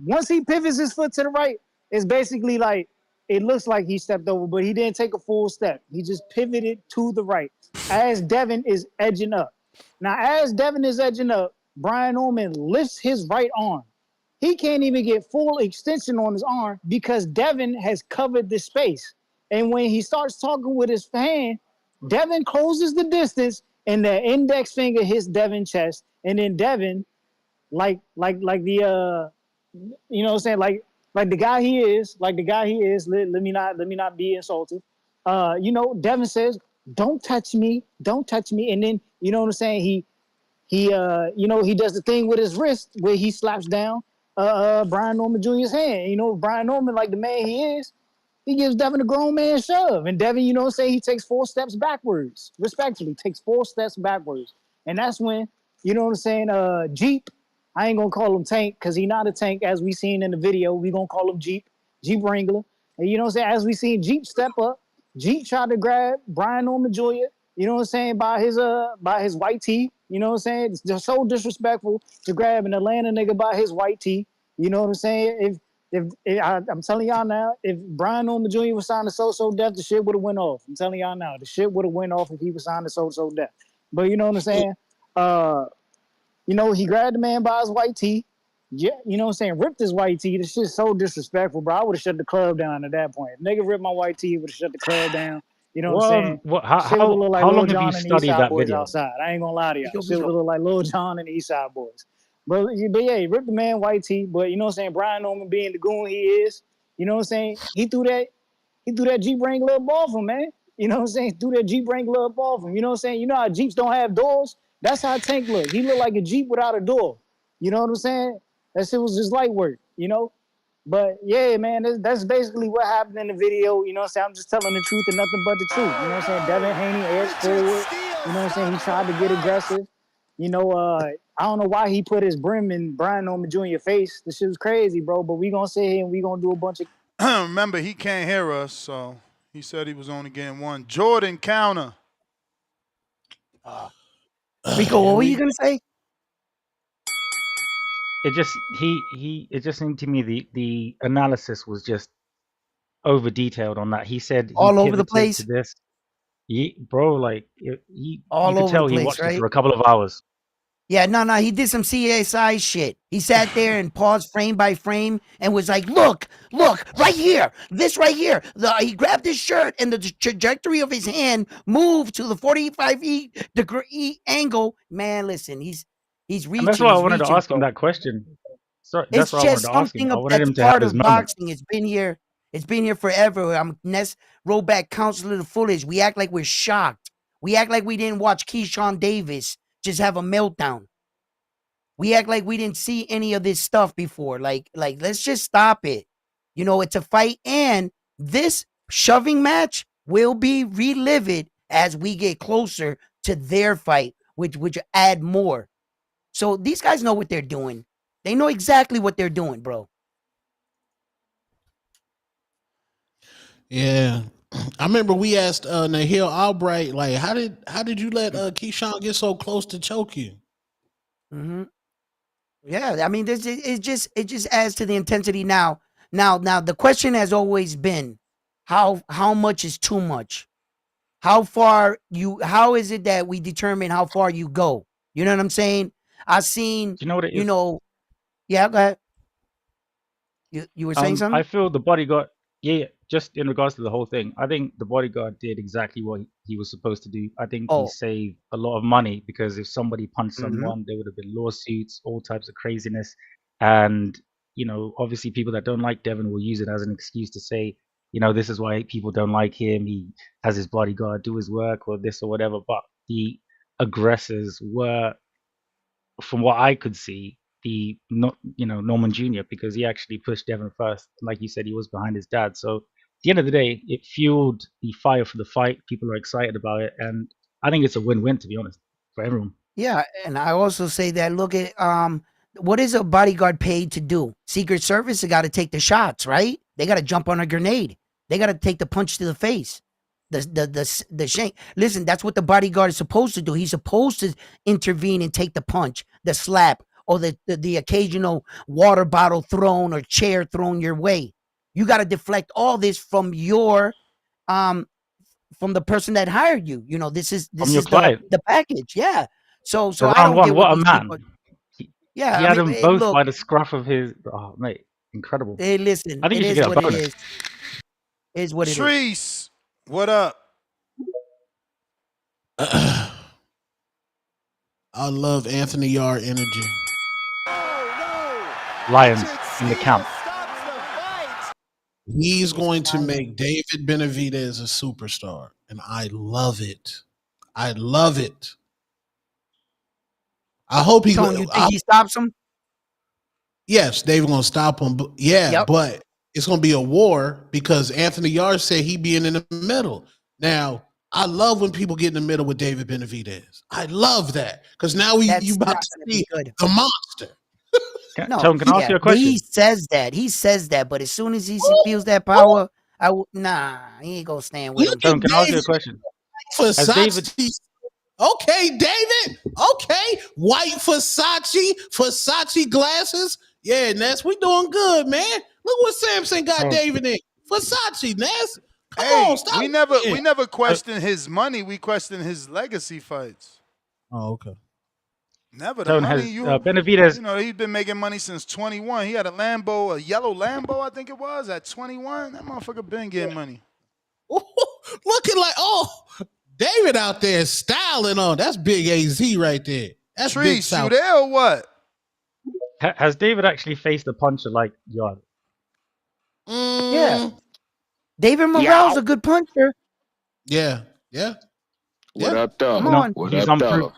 once he pivots his foot to the right, it's basically like it looks like he stepped over, but he didn't take a full step. He just pivoted to the right as Devin is edging up. Now, as Devin is edging up, Brian Norman lifts his right arm. He can't even get full extension on his arm because Devin has covered the space. And when he starts talking with his hand, Devin closes the distance and the index finger hits Devin's chest. And then Devin, like the you know what I'm saying, like the guy he is, let me not be insulted. Devin says, don't touch me, don't touch me. And then, you know what I'm saying, he does the thing with his wrist where he slaps down Brian Norman Jr.'s hand. You know, Brian Norman, like the man he is, he gives Devin a grown man shove. And Devin, you know what I'm saying, he takes 4 steps backwards, respectfully, takes 4 steps backwards. And that's when, you know what I'm saying, Jeep, I ain't gonna call him Tank because he not a tank as we seen in the video. We gonna call him Jeep Wrangler. And you know what I'm saying, as we seen Jeep step up, Jeep tried to grab Brian Norman Jr., you know what I'm saying, by his white tee. You know what I'm saying? It's just so disrespectful to grab an Atlanta nigga by his white tee. You know what I'm saying? I'm telling y'all now, if Brian Norman Jr. was signed to So Def, the shit would have went off. I'm telling y'all now, the shit would have went off if he was signed to So Def. But you know what I'm saying? He grabbed the man by his white tee. Yeah, you know what I'm saying? Ripped his white tee. This shit's so disrespectful, bro. I would have shut the club down at that point. If nigga ripped my white tee, would have shut the club down. You know what I'm saying? Shit would have looked like How Lil long have you Jon and the East studied Side that Boys video? outside. I ain't gonna lie to y'all. Shit would have looked like Lil Jon and the East Side Boys. But yeah, he ripped the man white tee. But you know what I'm saying? Brian Norman being the goon he is, you know what I'm saying? He threw that Jeep Wrangler up off him, man. You know what I'm saying? Threw that Jeep Wrangler up off him. You know what I'm saying? You know how Jeeps don't have doors? That's how Tank looked. He looked like a Jeep without a door. You know what I'm saying? That shit was just light work, you know? But yeah, man, that's basically what happened in the video. You know what I'm saying? I'm just telling the truth and nothing but the truth. You know what I'm saying? Devin Haney edged forward. You know what I'm saying? He tried to get aggressive. I don't know why he put his brim in Brian Norman Jr. face. This shit was crazy, bro. But we gonna sit here and we gonna do a bunch of Remember, he can't hear us, so he said he was only getting one. Jordan Counter. Rico, what were you gonna say? It just seemed to me the analysis was just over detailed on that. He said he All over the pivoted to place. this. Bro, like you All could over the tell he place, watched it right? for a couple of hours. Yeah, no, he did some CSI shit. He sat there and paused frame by frame and was like, look, right here, this right here. He grabbed his shirt and the trajectory of his hand moved to the 45-degree angle. Man, listen, he's reaching. And that's why I He's wanted to reaching, ask him bro. that question. Sorry, It's that's why I wanted just to ask him. something I wanted that's him to have part his of moment. boxing. It's been here. It's been here forever. Ness roll back countless little footage. We act like we're shocked. We act like we didn't watch Keyshawn Davis just have a meltdown. We act like we didn't see any of this stuff before. Like let's just stop it. You know, it's a fight, and this shoving match will be relived as we get closer to their fight, which add more. So these guys know what they're doing. They know exactly what they're doing, bro. Yeah. I remember we asked Nahil Albright, like, how did you let Keyshawn get so close to choke you? Mm-hmm. Yeah, I mean, it just adds to the intensity now. Now, the question has always been, how much is too much? How is it that we determine how far you go? You know what I'm saying? I've seen, Do you know what it is? Yeah, go ahead. You were saying I something? feel the bodyguard. Yeah, just in regards to the whole thing, I think the bodyguard did exactly what he was supposed to do. I think he Oh. saved a lot of money because if somebody punched Mhm. someone, there would have been lawsuits, all types of craziness, and obviously people that don't like Devin will use it as an excuse to say, this is why people don't like him. He has his bodyguard do his work or this or whatever. But the aggressors were, from what I could see, Norman Jr. because he actually pushed Devin first. Like you said, he was behind his dad. So at the end of the day, it fueled the fire for the fight. People are excited about it, and I think it's a win-win, to be honest, for everyone. Yeah, and I also say that look at what is a bodyguard paid to do? Secret Service has got to take the shots, right? They got to jump on a grenade. They got to take the punch to the face. The shank. Listen, that's what the bodyguard is supposed to do. He's supposed to intervene and take the punch, the slap, or the occasional water bottle thrown or chair thrown your way. You got to deflect all this from your from the person that hired you. You know, this is From your client. the package. Yeah. So So I round don't one, get what what a these man. people. He Yeah, I had mean, them both look, by the scruff of his. Oh, mate, incredible. hey, listen, I think it you should is get a what it bonus. is. It is what it is. Treese, what up? I love Anthony Yard energy. Lions in the camp. He's going to make David Benavidez a superstar, and I love it. I love it. I hope he. Tone, you think he stops him? Yes, David gonna stop him. But but it's gonna be a war because Anthony Yard said he being in the middle. Now, I love when people get in the middle with David Benavidez. I love that because now you about to see the monster. Tone, can I ask you a question? He says that, but as soon as he feels that power, he ain't gonna stand with him. Tone, can I ask you a question? Okay, David. Okay, white Versace glasses. Yeah, Ness, we doing good, man. Look what Samson got David in. Versace, Ness. Come on, stop. We never questioned his money. We questioned his legacy fights. Oh, okay. Never the Tone, money. has Benavidez. He's been making money since 21. He had a Lambo, a yellow Lambo, I think it was, at 21. That motherfucker been getting money. Looking like, David out there styling on. That's big AZ right there. That's Treese, big South. you there or what? Has David actually faced a puncher like Yard? Yeah. David Morrell's a good puncher. Yeah. What up, though? Come on. What He's up, unproved. though?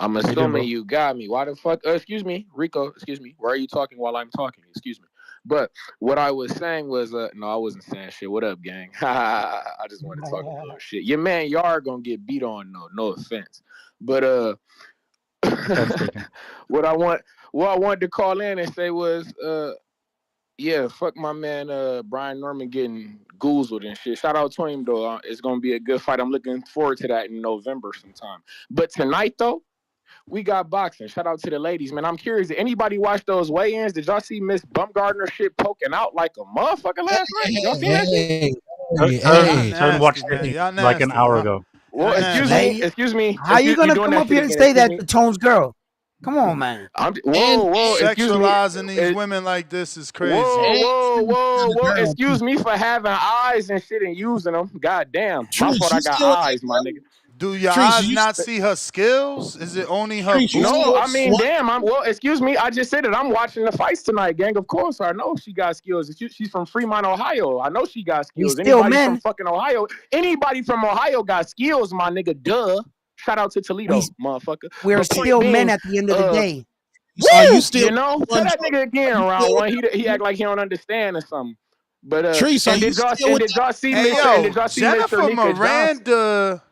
I'm How you doing, assuming bro? you got me. Why the fuck? Excuse me, Rico. Excuse me. Why are you talking while I'm talking? Excuse me. But what I was saying was, no, I wasn't saying shit. What up, gang? I just wanted to talk a little shit. Your man Yard gonna get beat on, though. No offense. But what I wanted to call in and say was, yeah, fuck my man Brian Norman getting goozled and shit. Shout out to him though. It's gonna be a good fight. I'm looking forward to that in November sometime. But tonight though, we got boxing. Shout out to the ladies, man. I'm curious. Did anybody watch those weigh-ins? Did y'all see Miss Bumgardner shit poking out like a motherfucker last night? Did y'all see that shit? Tone watched it like an hour ago. Well, excuse Hey, me. Excuse me. how you You gonna doing come that up shit here and again? say Excuse that me. the Tone's girl? Come on, man. Whoa. Excuse me. Sexualizing these women like this is crazy. Whoa. Excuse me for having eyes and shit and using them. God damn. My fault. I got eyes, my nigga. Do your eyes not see her skills? Is it only her No, I boobs? mean, damn. Excuse me. I just said it. I'm watching the fights tonight, gang. Of course, I know she got skills. She's from Fremont, Ohio. I know she got We skills. still Anybody from men. fucking Ohio? Anybody from Ohio got skills, my nigga. Duh. Shout out to Toledo, motherfucker. We're But point still men being, at the end of the day. Are you woo, still you know, tell that nigga again you round still- one. He act like he don't understand or something. But Treese, are and you did y'all still with did y'all see Hey, Mr. and yo, did y'all see Mr. Jennifer Nika Johnson? Miranda.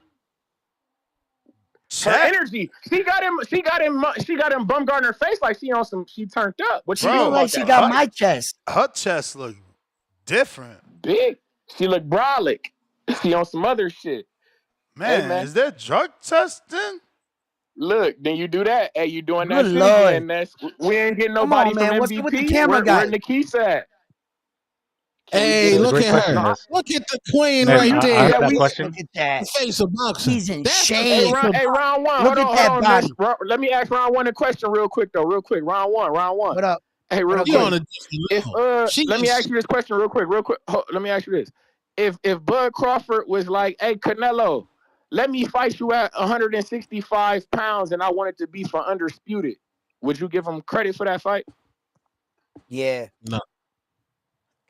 Her energy, she got him Bumgarner face like she on some. She turned up. What you She think look Bro, like about she that? got my chest. her chest look different. Big. She look brolic. She on some other shit. Hey Man, man, is there drug testing? look. Then you do that. Hey, you doing Good that shit Lord. again? We ain't getting Come nobody on, from man. What's up with the MVP. camera Where guy? Nikisa at? Can we Hey, get look Great at question, her. No, Ness. Look at the queen Ness, right I there. answer yeah, that we. question. Look at that. The face of boxing. He's in That's the shape. face of Round one. Look Hold at that on. body. Let me ask round one a question real quick though. Real quick. Round one. What up? Hey, What real up, you on quick. a Queen? different level. Let me ask you this question real quick. Let me ask you this. If Bud Crawford was like, hey, Canelo, let me fight you at 165 pounds and I want it to be for undisputed, would you give him credit for that fight? Yeah. No.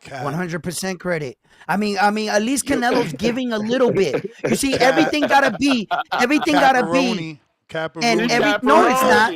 100% credit. I mean, at least Canelo's giving a little bit. You see, everything gotta be, and Caparoni. no, it's not.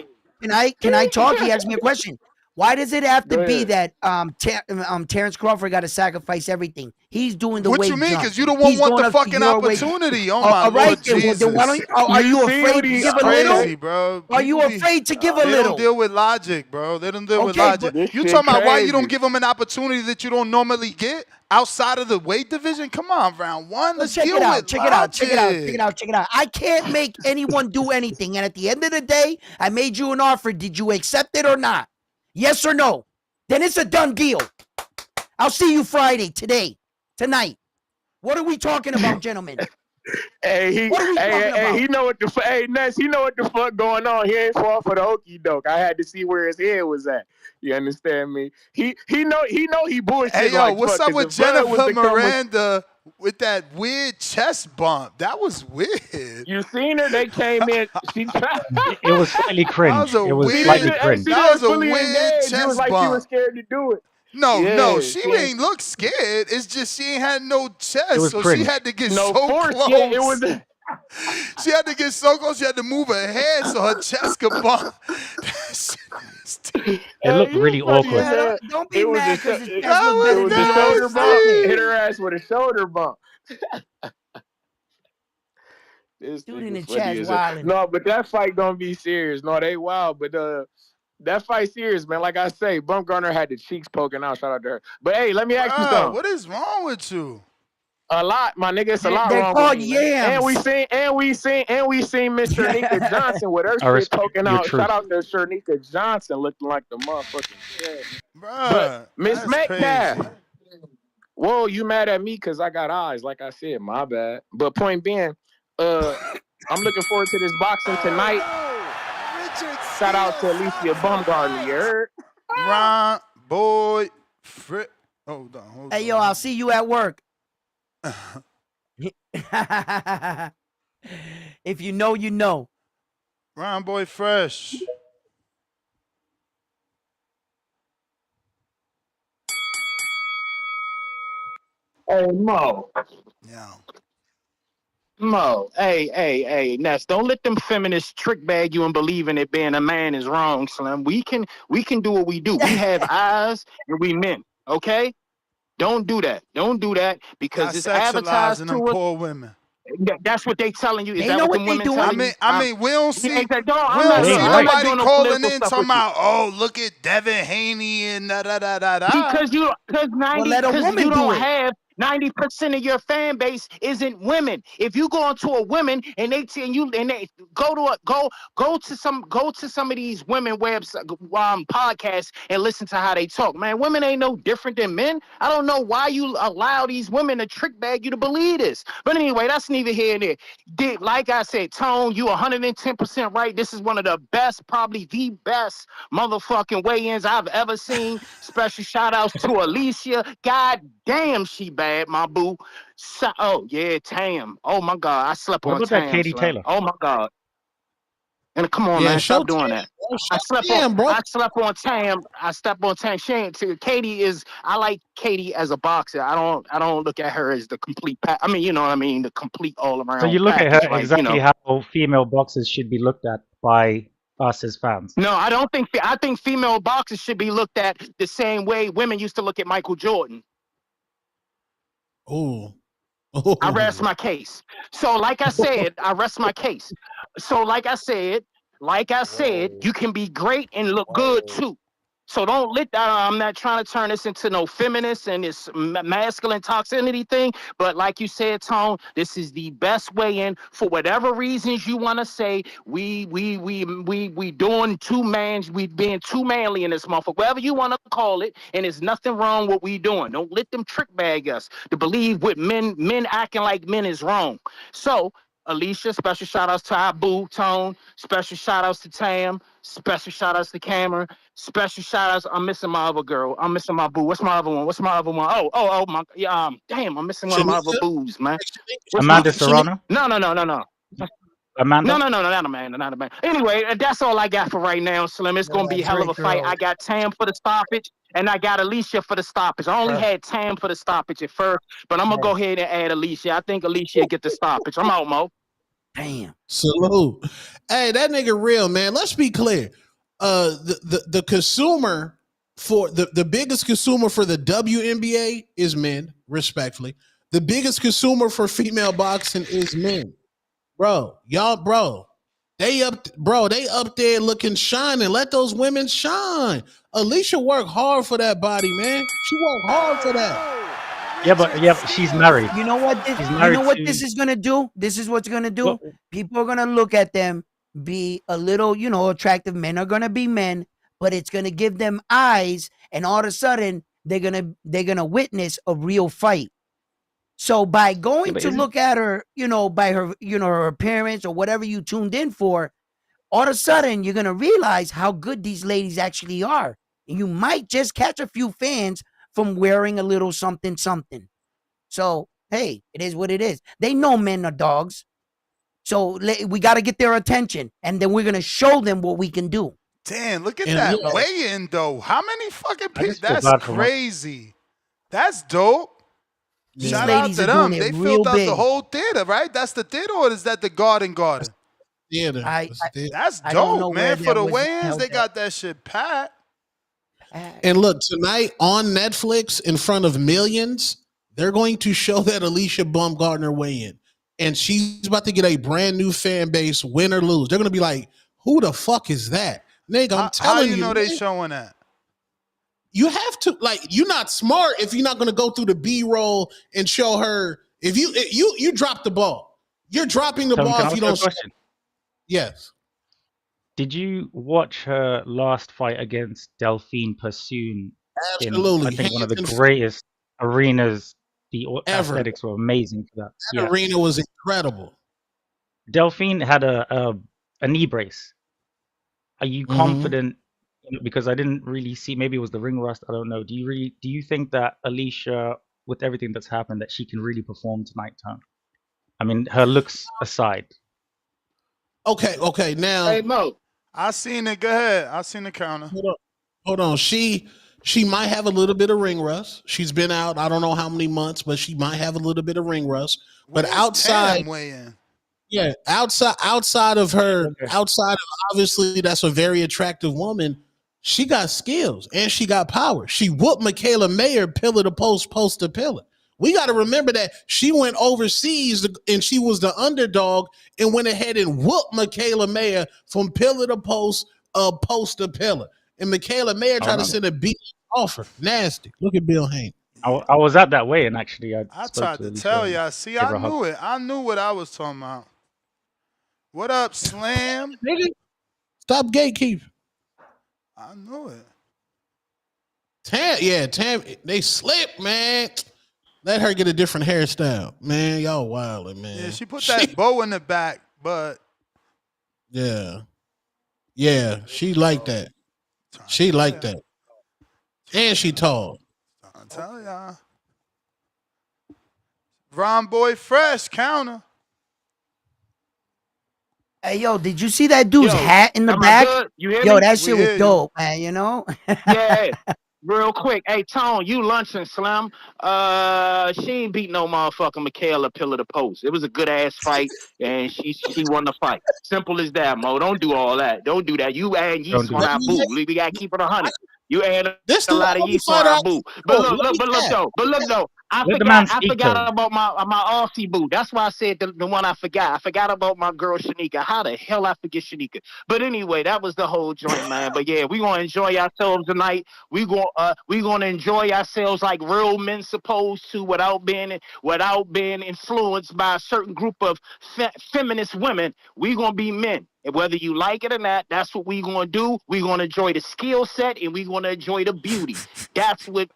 Can I talk? He asked me a question. Why does it have to Go be ahead. that Terrence Crawford got to sacrifice everything? He's doing the What weight you mean? jump. Because you the one He's want going the up to fucking your weight. opportunity. Oh my All right, Lord Jesus. then why don't are you afraid to give a little? Crazy, bro. Are you afraid to give a They little? don't deal with logic, bro. They don't deal with Okay, logic. but You talking about why you don't give them an opportunity that you don't normally get outside of the weight division? Come on, round one. Let's check deal it out. with Check logic. it out. I can't make anyone do anything. And at the end of the day, I made you an offer. Did you accept it or not? Yes or no? Then it's a done deal. I'll see you Friday, tonight. What are we talking about, gentlemen? Hey, he know what the hey Ness, he know what the fuck going on. He ain't fall for the okey doke. I had to see where his head was at. You understand me? He know he bullshit. Hey, yo, like what's fuck, up with 'cause if Bud was Jennifer to come with- Miranda with that weird chest bump? That was weird. You seen her? They came in. She It was slightly cringe. That was a It was weird. slightly cringe. That was a fully weird engaged. It was chest like she was bump. scared to do it. No, Yeah, she she ain't look scared. It's just she ain't had no chest, It was so cringe. she had to get No so force. close. Yeah, it was. She had to get so close. She had to move her head so her chest could bump. It looked really awkward. Yeah, don't be mad because his chest look It better was than a yours. shoulder bump. Hit her ass with a shoulder bump. This Dude in the nigga funny chat's as hell. wilding. No, but that fight gonna be serious. No, they wild, but that fight serious, man. Like I say, Bumgarner had the cheeks poking out. Shout out to her. But hey, let me ask you something. What is wrong with you? A lot, my nigga. It's a lot They're wrong called with me, man. yams. And we seen Mr. Nika Johnson with her I shit respect poking your out. truth. Shout out to Shernika Johnson looking like the motherfucking shit. Bruh, But Miss that's Metcalf. crazy. Whoa, you mad at me because I got eyes, like I said. My bad. But point being, I'm looking forward to this boxing tonight. Shout out to Alicia Bumgarner, you heard? Ron, boy, Frick. Hold on. Hey, yo, I'll see you at work. If you know, you know. Ron, boy, fresh. Hey, Mo. Yeah. Mo, hey, Ness, don't let them feminists trick bag you and believing that being a man is wrong, Slim. We can do what we do. We have eyes and we men, okay? Don't do that. Don't do that because Not it's advertised sexualizing to them us. poor women. That's what they telling you. Is They that know what what the they women doing. telling you? I mean, we don't see right. calling in talking about, oh, look at Devin Haney and da da da da da. Because Well, let a woman you do don't it. have 90% of your fan base isn't women. If you go into a woman and they go to some of these women podcasts and listen to how they talk. Man, women ain't no different than men. I don't know why you allow these women to trick bag you to believe this. But anyway, that's neither here nor there. Like I said, Tone, you 110% right. This is one of the best, probably the best motherfucking weigh-ins I've ever seen. Special shout outs to Alicia. God damn, she bad, my boo. Oh yeah, Tam. Oh my God, I slept What on about that Tam, Katie Slim. Taylor? Oh my God. And come on, Yeah, man, show stop Tam, doing that. bro. I Show slept Tam, bro. on Tam. I stepped on Tam. Katie is. I like Katie as a boxer. I don't look at her as the complete. I mean, you know what I mean, the complete all So you around look at package. her Like, you exactly know. how female boxers should be looked at by us as fans. No, I don't think. I think female boxers should be looked at the same way women used to look at Michael Jordan. Oh. I rest my case. So, like I said, I rest my case. So, like I said, you can be great and look good too. So don't let. I'm not trying to turn this into no feminist and this masculine toxicity thing. But like you said, Tone, this is the best way in for whatever reasons you want to say. We doing two mans. We being too manly in this motherfucker. Whatever you want to call it, and there's nothing wrong with what we doing. Don't let them trick bag us to believe what men acting like men is wrong. So. Alicia, special shout outs to our boo, Tone. Special shout outs to Tam. Special shout outs to Cameron. Special shout outs. I'm missing my other girl. I'm missing my boo. What's my other one? Oh, my. Yeah, damn, I'm missing one of my other Shanika? boos, man. Amanda Serrano? No. Amanda? No, not a man. Anyway, that's all I got for right now, Slim. It's gonna be a hell of a fight. I got Tam for the stoppage, and I got Alicia for the stoppage. I only had Tam for the stoppage at first, but I'm gonna go ahead and add Alicia. I think Alicia get the stoppage. I'm out, Mo. Damn. Salute. Hey, that nigga real, man. Let's be clear. The consumer for the biggest consumer for the WNBA is men, respectfully. The biggest consumer for female boxing is men. Bro, they up there looking shining. Let those women shine. Alicia worked hard for that body, man. She worked hard for that. Yeah, but she's married. You know what? This is gonna do? This is what's gonna do. Well, People are gonna look at them, be a little, attractive. Men are gonna be men, but it's gonna give them eyes, and all of a sudden they're gonna witness a real fight. So by going to look at her, by her, her appearance or whatever you tuned in for, all of a sudden you're gonna realize how good these ladies actually are. And you might just catch a few fans from wearing a little something. So, hey, it is what it is. They know men are dogs. So we got to get their attention, and then we're going to show them what we can do. Damn, look at that weigh-in, though. How many fucking people? That's crazy. That's dope. These Shout ladies out to are them. doing it They real filled out big. the whole theater, right? That's the theater, or is that the Garden? Theater. That's I don't know dope, where man. that For the was weigh-ins, held they at. got that shit packed. And look, tonight on Netflix, in front of millions, they're going to show that Alicia Baumgartner weigh-in. And she's about to get a brand new fan base, win or lose. They're going to be like, who the fuck is that? Nigga, I'm telling you. How you know they showing that? You have to, you're not smart if you're not going to go through the B-roll and show her. If you drop the ball. You're dropping the ball if you don't. Question. Yes. Did you watch her last fight against Delphine Persoon? Absolutely. I think one of the greatest arenas. The ever. Aesthetics were amazing for that. That arena was incredible. Delphine had a knee brace. Are you confident? Because I didn't really see. Maybe it was the ring rust. I don't know. Do you think that Alicia, with everything that's happened, that she can really perform tonight, Tom? I mean, her looks aside. Okay. Now, hey Mo, I seen it. Go ahead. I seen the counter. Hold on. She might have a little bit of ring rust. She's been out, I don't know how many months, but she might have a little bit of ring rust. But outside, outside of her, outside of obviously that's a very attractive woman, she got skills and she got power. She whooped Michaela Mayer pillar to post to pillar. We got to remember that she went overseas and she was the underdog and went ahead and whooped Michaela Mayer from pillar to post to pillar. And Michaela Mayer tried to send a beat off her. Nasty. Look at Bill Haney. I was at that weigh-in actually. I I spoke tried to to Alicia tell and y'all. See, gave I her a hug. knew it. I knew what I was talking about. What up, Slam? Nigga, stop gatekeeping. I knew it. Tam, they slip, man. Let her get a different hairstyle, man. Y'all wildin', man. Yeah, she put that bow in the back, but yeah, she like that. She like that, and she tall. I'm telling y'all. Ron Boy Fresh counter. Hey, yo, did you see that dude's Yo, hat in the am I back? good? You hear Yo, me? that We shit was hear you. dope, man, you know? Yeah. Real quick. Hey, Tone, you lunching, Slim. She ain't beat no motherfucking Michaela Pillar to post. It was a good ass fight, and she won the fight. Simple as that, Mo. Don't do all that. Don't do that. You add Don't yeast do on that. our boo. We gotta keep it 100. You add This a the lot of only yeast on fighter our I boo. support. Let me cap. But look though. I Let the man speak, forgot Tone. about my Aussie boo. That's why I said the one I forgot. I forgot about my girl Shanika. How the hell I forget Shanika? But anyway, that was the whole joint, man. But yeah, we gonna enjoy ourselves tonight. We gonna enjoy ourselves like real men supposed to, without being influenced by a certain group of feminist women. We gonna be men. And whether you like it or not, that's what we gonna do. We gonna enjoy the skill set and we gonna enjoy the beauty. That's what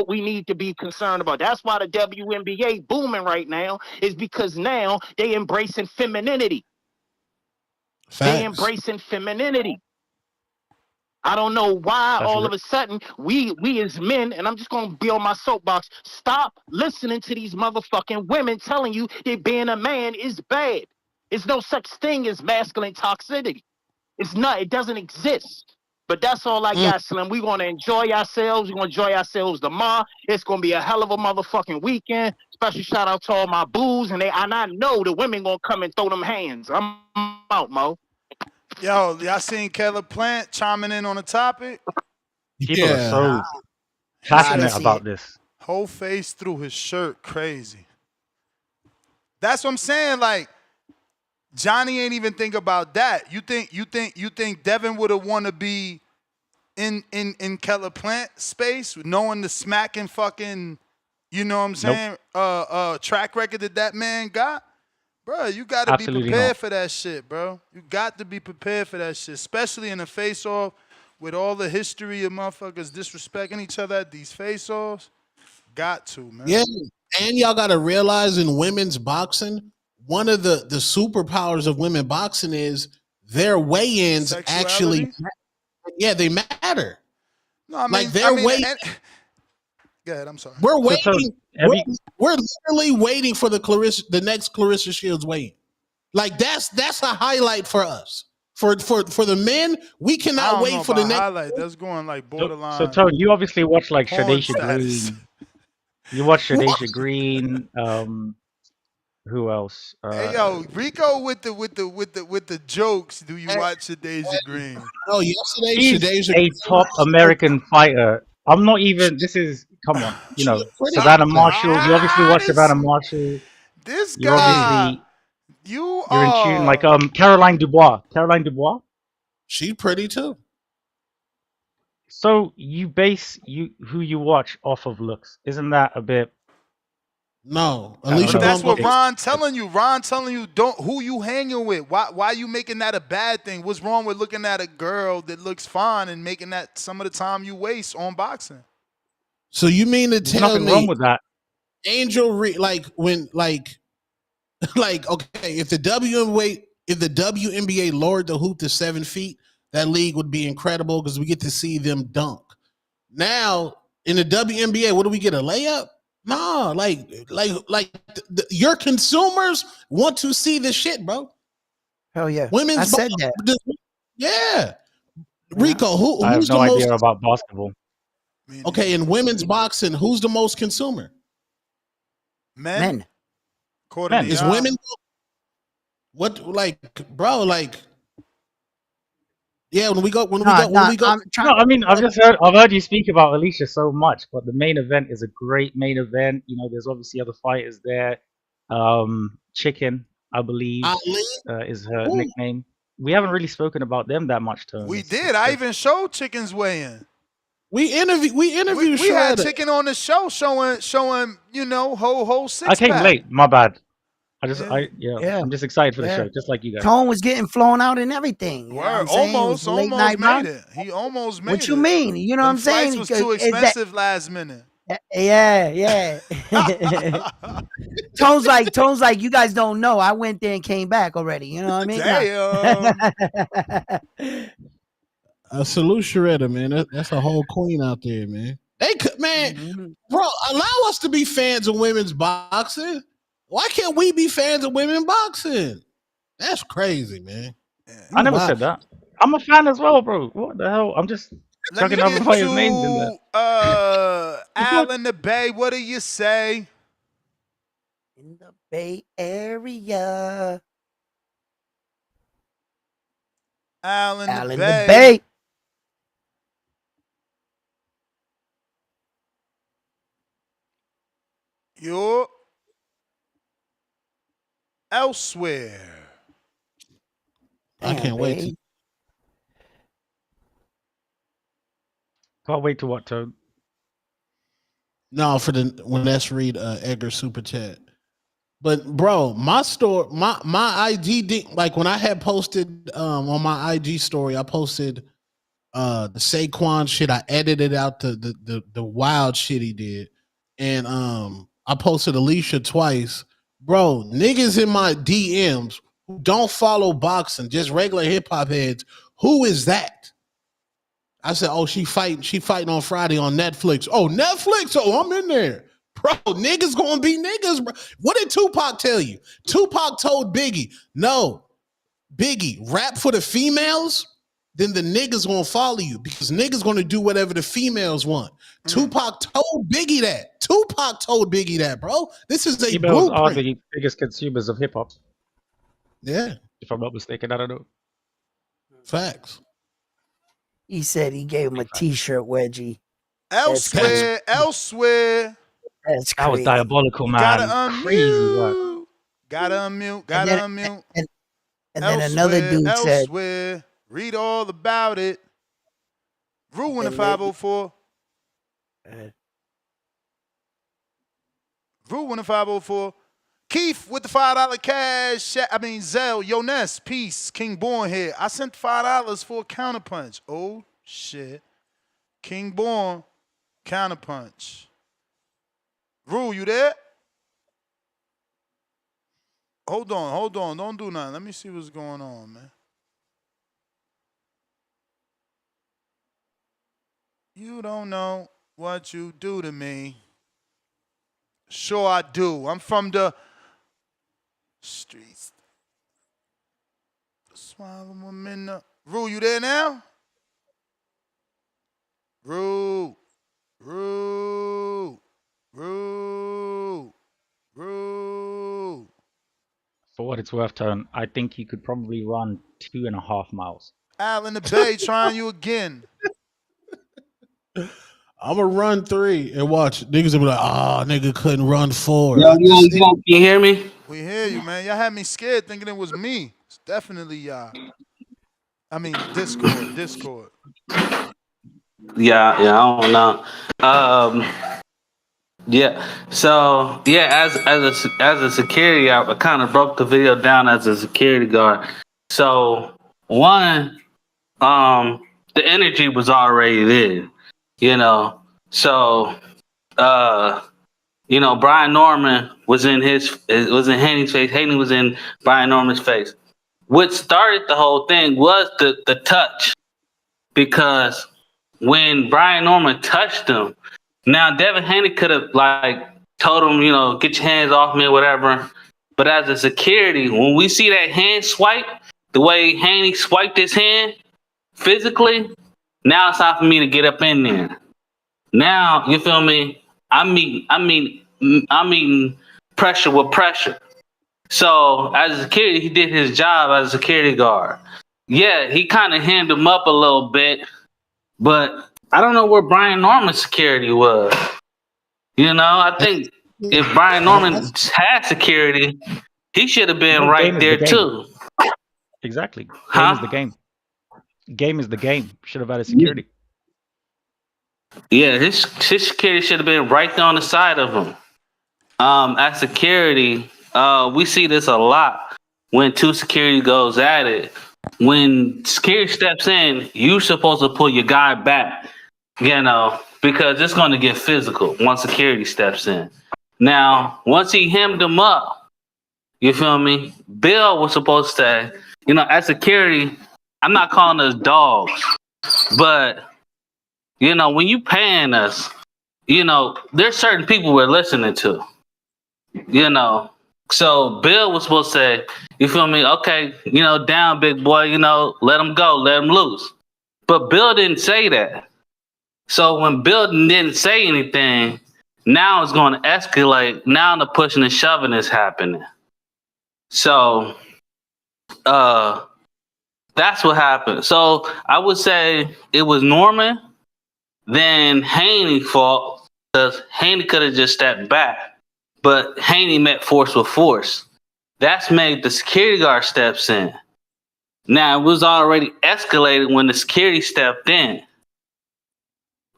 we need to be concerned about. That's why the WNBA booming right now, is because now they embracing femininity. They Facts. embracing femininity. I don't know why That's all of a sudden we as men, and I'm just gonna be on my soapbox, stop listening to these motherfucking women telling you that being a man is bad. There's no such thing as masculine toxicity. It's not, it doesn't exist. But that's all I got, Slim. We're gonna enjoy ourselves. We're gonna enjoy ourselves tomorrow. It's gonna be a hell of a motherfucking weekend. Special shout out to all my boos, and I know the women gonna come and throw them hands. I'm out, Mo. Yo, y'all seen Keller Plant chiming in on the topic? people are Yeah. so He passionate said, about this. whole face through his shirt, crazy. That's what I'm saying. Like, Johnny ain't even think about that. You think Devin would have want to be in Keller Plant space, knowing the smacking fucking, you know what I'm saying, track record that man got? Bro, you got to be Absolutely prepared not. for that shit, bro. You got to be prepared for that shit, especially in a face-off with all the history of motherfuckers disrespecting each other at these face-offs. Got to, man. Yeah, and y'all got to realize in women's boxing, one of the superpowers of women boxing is their weigh-ins actually. Yeah, they matter. No, I mean, like their weigh. Go ahead. I'm sorry. We're waiting. We're literally waiting for the next Clarissa Shields weigh. Like that's a highlight for us. For the men, we cannot wait for the next highlight. That's going like borderline. So Tony, you obviously watch like porn Shadesha status. Green. You watch Shadesha Green. Who else? Hey yo, Rico with the jokes. Do you watch Shadesha Green? Oh, yesterday She's Shadesha a top American fighter. I'm not even. This is come on. You know, Savannah Marshall. You obviously watch Savannah Marshall. This You're guy. obviously You're in tune. Like Caroline Dubois. Caroline Dubois. She's pretty too. So you base who you watch off of looks. Isn't that a bit? No, Alicia. That's what Ron telling you. Ron telling you don't who you hanging with. Why you making that a bad thing? What's wrong with looking at a girl that looks fine and making that some of the time you waste on boxing? So you mean to There's tell nothing me wrong with that? Angel like when like okay, if the WNBA lowered the hoop to 7 feet, that league would be incredible because we get to see them dunk. Now in the WNBA, what do we get? A layup? No, your consumers want to see this shit, bro. Hell yeah. Women's I said that. Yeah. Rico, I have who's no the idea most about basketball. Okay, in women's boxing, who's the most consumer? Men. Men. Is women what bro, yeah, when we go No, I mean, I've heard you speak about Alicia so much, but the main event is a great main event. You know, there's obviously other fighters there. Chicken, I believe, is her nickname. We haven't really spoken about them that much, Tony. We did. I even showed Chicken's weigh-in. We interviewed We had Shredder. Chicken on the show showing whole six I came pack. late. My bad. I'm Yeah. just excited for the Yeah. show, just like you guys. Tone was getting flown out and everything. You know what I'm saying? It was a late night made run. it. He almost made it. What you mean? You know what I'm saying? Flights was too Is that- expensive last minute. Yeah. Tone's like, you guys don't know. I went there and came back already. You know what I mean? Damn. Salute Shredder, man. That's a whole queen out there, man. They could, man, bro. Allow us to be fans of women's boxing. Why can't we be fans of women boxing? That's crazy, man. I never said that. I'm a fan as well, bro. What the hell? I'm just chucking other players' names in there. Al in the Bay, what do you say? In the Bay Area. Al in the The Bay. Bay. You're elsewhere. I can't wait to. Can't wait to what, Toad? No, when that's read Edgar super chat. But bro, my IG like when I had posted on my IG story, I posted the Saquon shit. I edited out the wild shit he did, and I posted Alicia twice. Bro, niggas in my DMs who don't follow boxing, just regular hip hop heads. Who is that? I said, oh, she fighting on Friday on Netflix. Oh, Netflix. Oh, I'm in there. Bro, niggas gonna be niggas, bro. What did Tupac tell you? Tupac told Biggie, no, Biggie, rap for the females, then the niggas gonna follow you because niggas gonna do whatever the females want. Tupac told Biggie that. Tupac told Biggie that, bro. This is a Females are blueprint. the biggest consumers of hip hop. Yeah. If I'm not mistaken, I don't know. Facts. He said he gave him a t-shirt wedgie. Elsewhere. That's crazy. That was diabolical, man. Gotta Crazy work. Gotta unmute. And then another dude said, elsewhere. Read all about it. Ruin the 504. Ruin the 504. Keith with the $5 cash. Zell, Yo Ness, peace. King Born here. I sent $5 for a counterpunch. Oh, shit. King Born, counterpunch. Rule, you there? Hold on. Don't do nothing. Let me see what's going on, man. You don't know what you do to me. Sure I do. I'm from the streets. Swallow them in the... Rue, you there now? Rue. For what it's worth, Tone, I think he could probably run 2.5 miles. Al in the Bay trying you again. I'm gonna run 3 and watch. Niggas will be like, nigga couldn't run 4. Yo, can you hear me? We hear you, man. Y'all had me scared thinking it was me. It's definitely y'all. Discord. Yeah, I don't know. So as a security guard, I kind of broke the video down as a security guard. So one, the energy was already there, So, Brian Norman was in Haney's face. Haney was in Brian Norman's face. What started the whole thing was the touch, because when Brian Norman touched him, now Devin Haney could have told him, get your hands off me or whatever. But as a security, when we see that hand swipe, the way Haney swiped his hand physically, now it's time for me to get up in there. Now, you feel me? I'm meeting pressure with pressure. So as a security, he did his job as a security guard. Yeah, he kind of handed him up a little bit, but I don't know where Brian Norman's security was. I think if Brian Norman had security, he should have been right there too. Exactly. Game is the game. Game is the game. Should have had a security. Yeah, his security should have been right there on the side of him. At security, we see this a lot when two security goes at it. When security steps in, you're supposed to pull your guy back, because it's going to get physical once security steps in. Now, once he hemmed him up, you feel me? Bill was supposed to say, at security, I'm not calling us dogs, but when you paying us, there's certain people we're listening to. So Bill was supposed to say, you feel me? Okay, down, big boy, let him go, let him loose. But Bill didn't say that. So when Bill didn't say anything, now it's going to escalate. Now the pushing and shoving is happening. So that's what happened. So I would say it was Norman, then Haney fault, because Haney could have just stepped back. But Haney met force with force. That's made the security guard steps in. Now, it was already escalated when the security stepped in.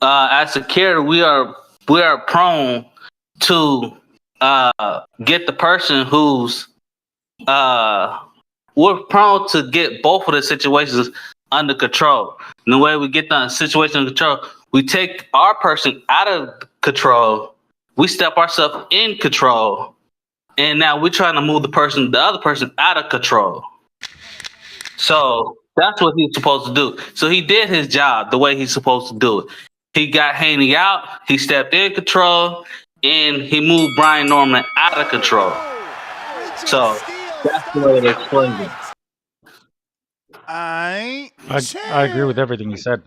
As security, we are prone to get the person who's we're prone to get both of the situations under control. And the way we get the situation under control, we take our person out of control. We step ourselves in control, and now we're trying to move the other person out of control. So that's what he's supposed to do. So he did his job the way he's supposed to do it. He got Haney out, he stepped in control, and he moved Brian Norman out of control. So that's the way to explain it. I agree with everything you said.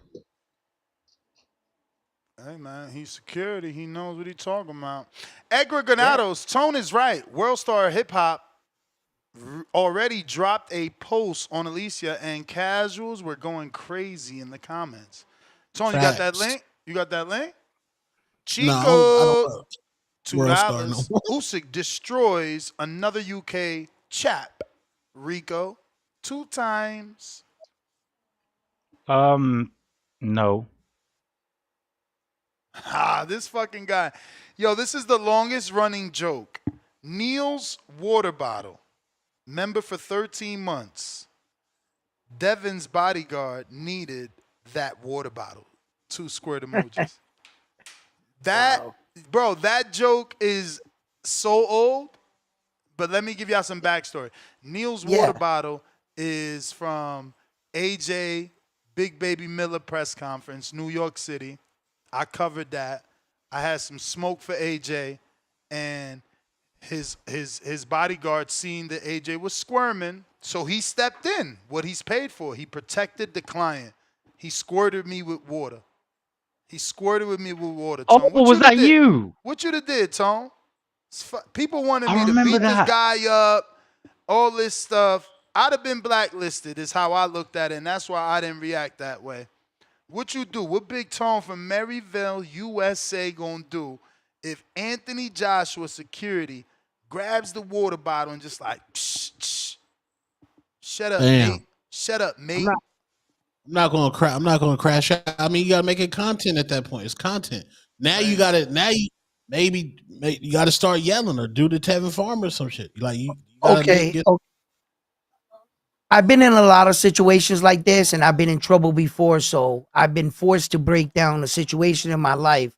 Hey man, he's security. He knows what he's talking about. Edgar Granados, Tone is right. World Star Hip Hop already dropped a post on Alicia, and casuals were going crazy in the comments. Tone, you got that link? You got that link? Chico, I don't $2. Usyk destroys another UK chap. Rico, 2 times. No. This fucking guy. Yo, this is the longest running joke. Neil's water bottle. Member for 13 months. Devin's bodyguard needed that water bottle. 2 squirt emojis. Bro, that joke is so old, but let me give y'all some backstory. Neil's water bottle is from AJ Big Baby Miller press conference, New York City. I covered that. I had some smoke for AJ, and his bodyguard seen that AJ was squirming, so he stepped in. What he's paid for. He protected the client. He squirted me with water. Tone. Oh, was that you? What you did, Tone? People wanted me to beat this guy up, all this stuff. I'd have been blacklisted is how I looked at it, and that's why I didn't react that way. What you do? What Big Tone from Maryville, USA gonna do if Anthony Joshua security grabs the water bottle and just like, shh, shut up, mate. Shut up, mate. I'm not gonna crash out. I mean, you gotta make it content at that point. It's content. Now you gotta. Now you you gotta start yelling or do the Tevin Farmer or some shit. Like you gotta okay. I've been in a lot of situations like this, and I've been in trouble before. So I've been forced to break down a situation in my life.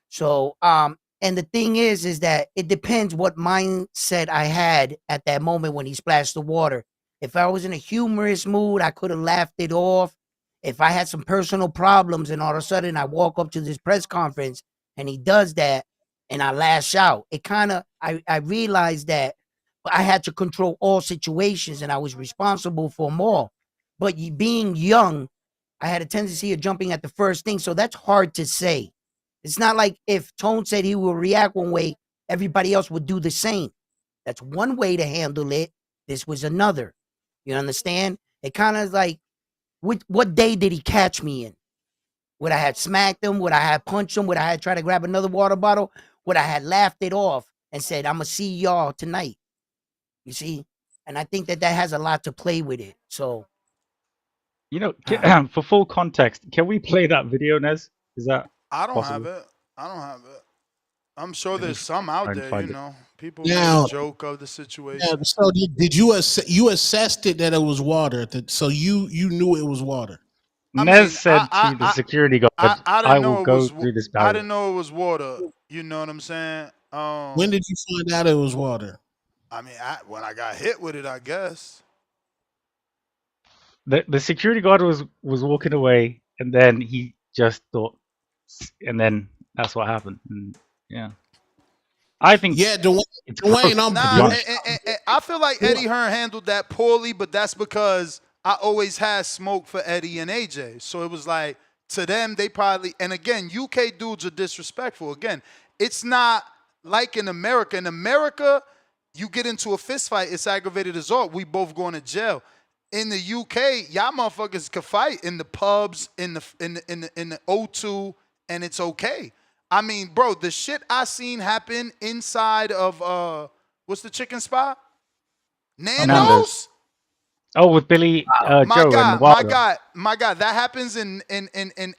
So and the thing is that it depends what mindset I had at that moment when he splashed the water. If I was in a humorous mood, I could have laughed it off. If I had some personal problems and all of a sudden I walk up to this press conference and he does that and I lash out, it kind of, I realized that I had to control all situations and I was responsible for them all. But being young, I had a tendency of jumping at the first thing. So that's hard to say. It's not like if Tone said he will react one way, everybody else would do the same. That's one way to handle it. This was another. You understand? It kind of like, what day did he catch me in? Would I have smacked him? Would I have punched him? Would I have tried to grab another water bottle? Would I have laughed it off and said, I'm going to see y'all tonight? You see? And I think that has a lot to play with it. So, for full context, can we play that video, Nez? Is that I don't have possible? it. I don't have it. I'm sure there's some out Try and there, find it. People made a Now, joke of the situation. so did you you assessed it that it was water? So you knew it was water. I Nez mean, said to the security guard, I "I didn't will know it go was through this I barrier." didn't know it was water. You know what I'm saying? When did you find out it was water? I mean, when I got hit with it, I guess. The security guard was walking away, and then he just thought, and then that's what happened. And yeah, I think Dwayne, it's Dwayne, gross, I'm to be Nah, honest. and I feel like Eddie Hearn handled that poorly, but that's because I always had smoke for Eddie and AJ. So it was like, to them, they probably, and again, UK dudes are disrespectful. Again, it's not like in America. In America, you get into a fist fight, it's aggravated assault. We both going to jail. In the UK, y'all motherfuckers could fight in the pubs, in the O2, and it's okay. I mean, bro, the shit I seen happen inside of what's the chicken spot? Nando's? Oh, with Billy My Joe and God, my Wilder. God, my God. That happens in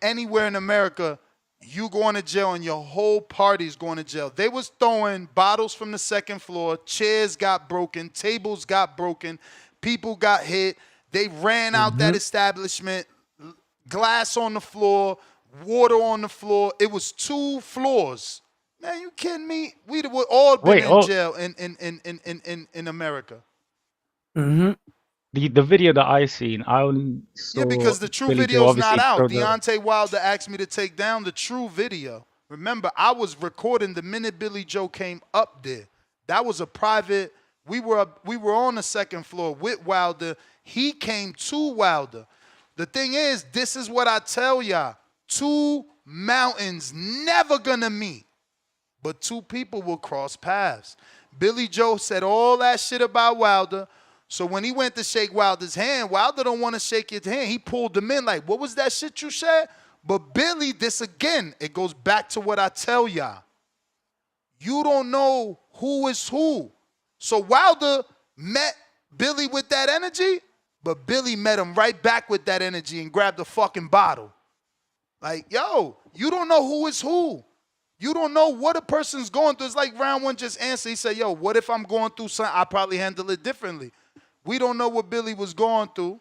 anywhere in America. You going to jail and your whole party's going to jail. They was throwing bottles from the second floor, chairs got broken, tables got broken, people got hit. They ran out that establishment, glass on the floor, water on the floor. It was 2 floors. Man, you kidding me? We'd have all been Wait, in jail in America. Mm-hmm. The video that I seen, I only saw Yeah, because the true Billy Joe video's not obviously out. throw the. Deontay Wilder asked me to take down the true video. Remember, I was recording the minute Billy Joe came up there. That was a private. We were on the second floor with Wilder. He came to Wilder. The thing is, this is what I tell y'all. 2 mountains never gonna meet, but 2 people will cross paths. Billy Joe said all that shit about Wilder. So when he went to shake Wilder's hand, Wilder don't want to shake his hand. He pulled him in like, what was that shit you said? But Billy, this again, it goes back to what I tell y'all. You don't know who is who. So Wilder met Billy with that energy, but Billy met him right back with that energy and grabbed the fucking bottle. Like, yo, you don't know who is who. You don't know what a person's going through. It's like round 1 just answered. He said, yo, what if I'm going through something? I probably handle it differently. We don't know what Billy was going through.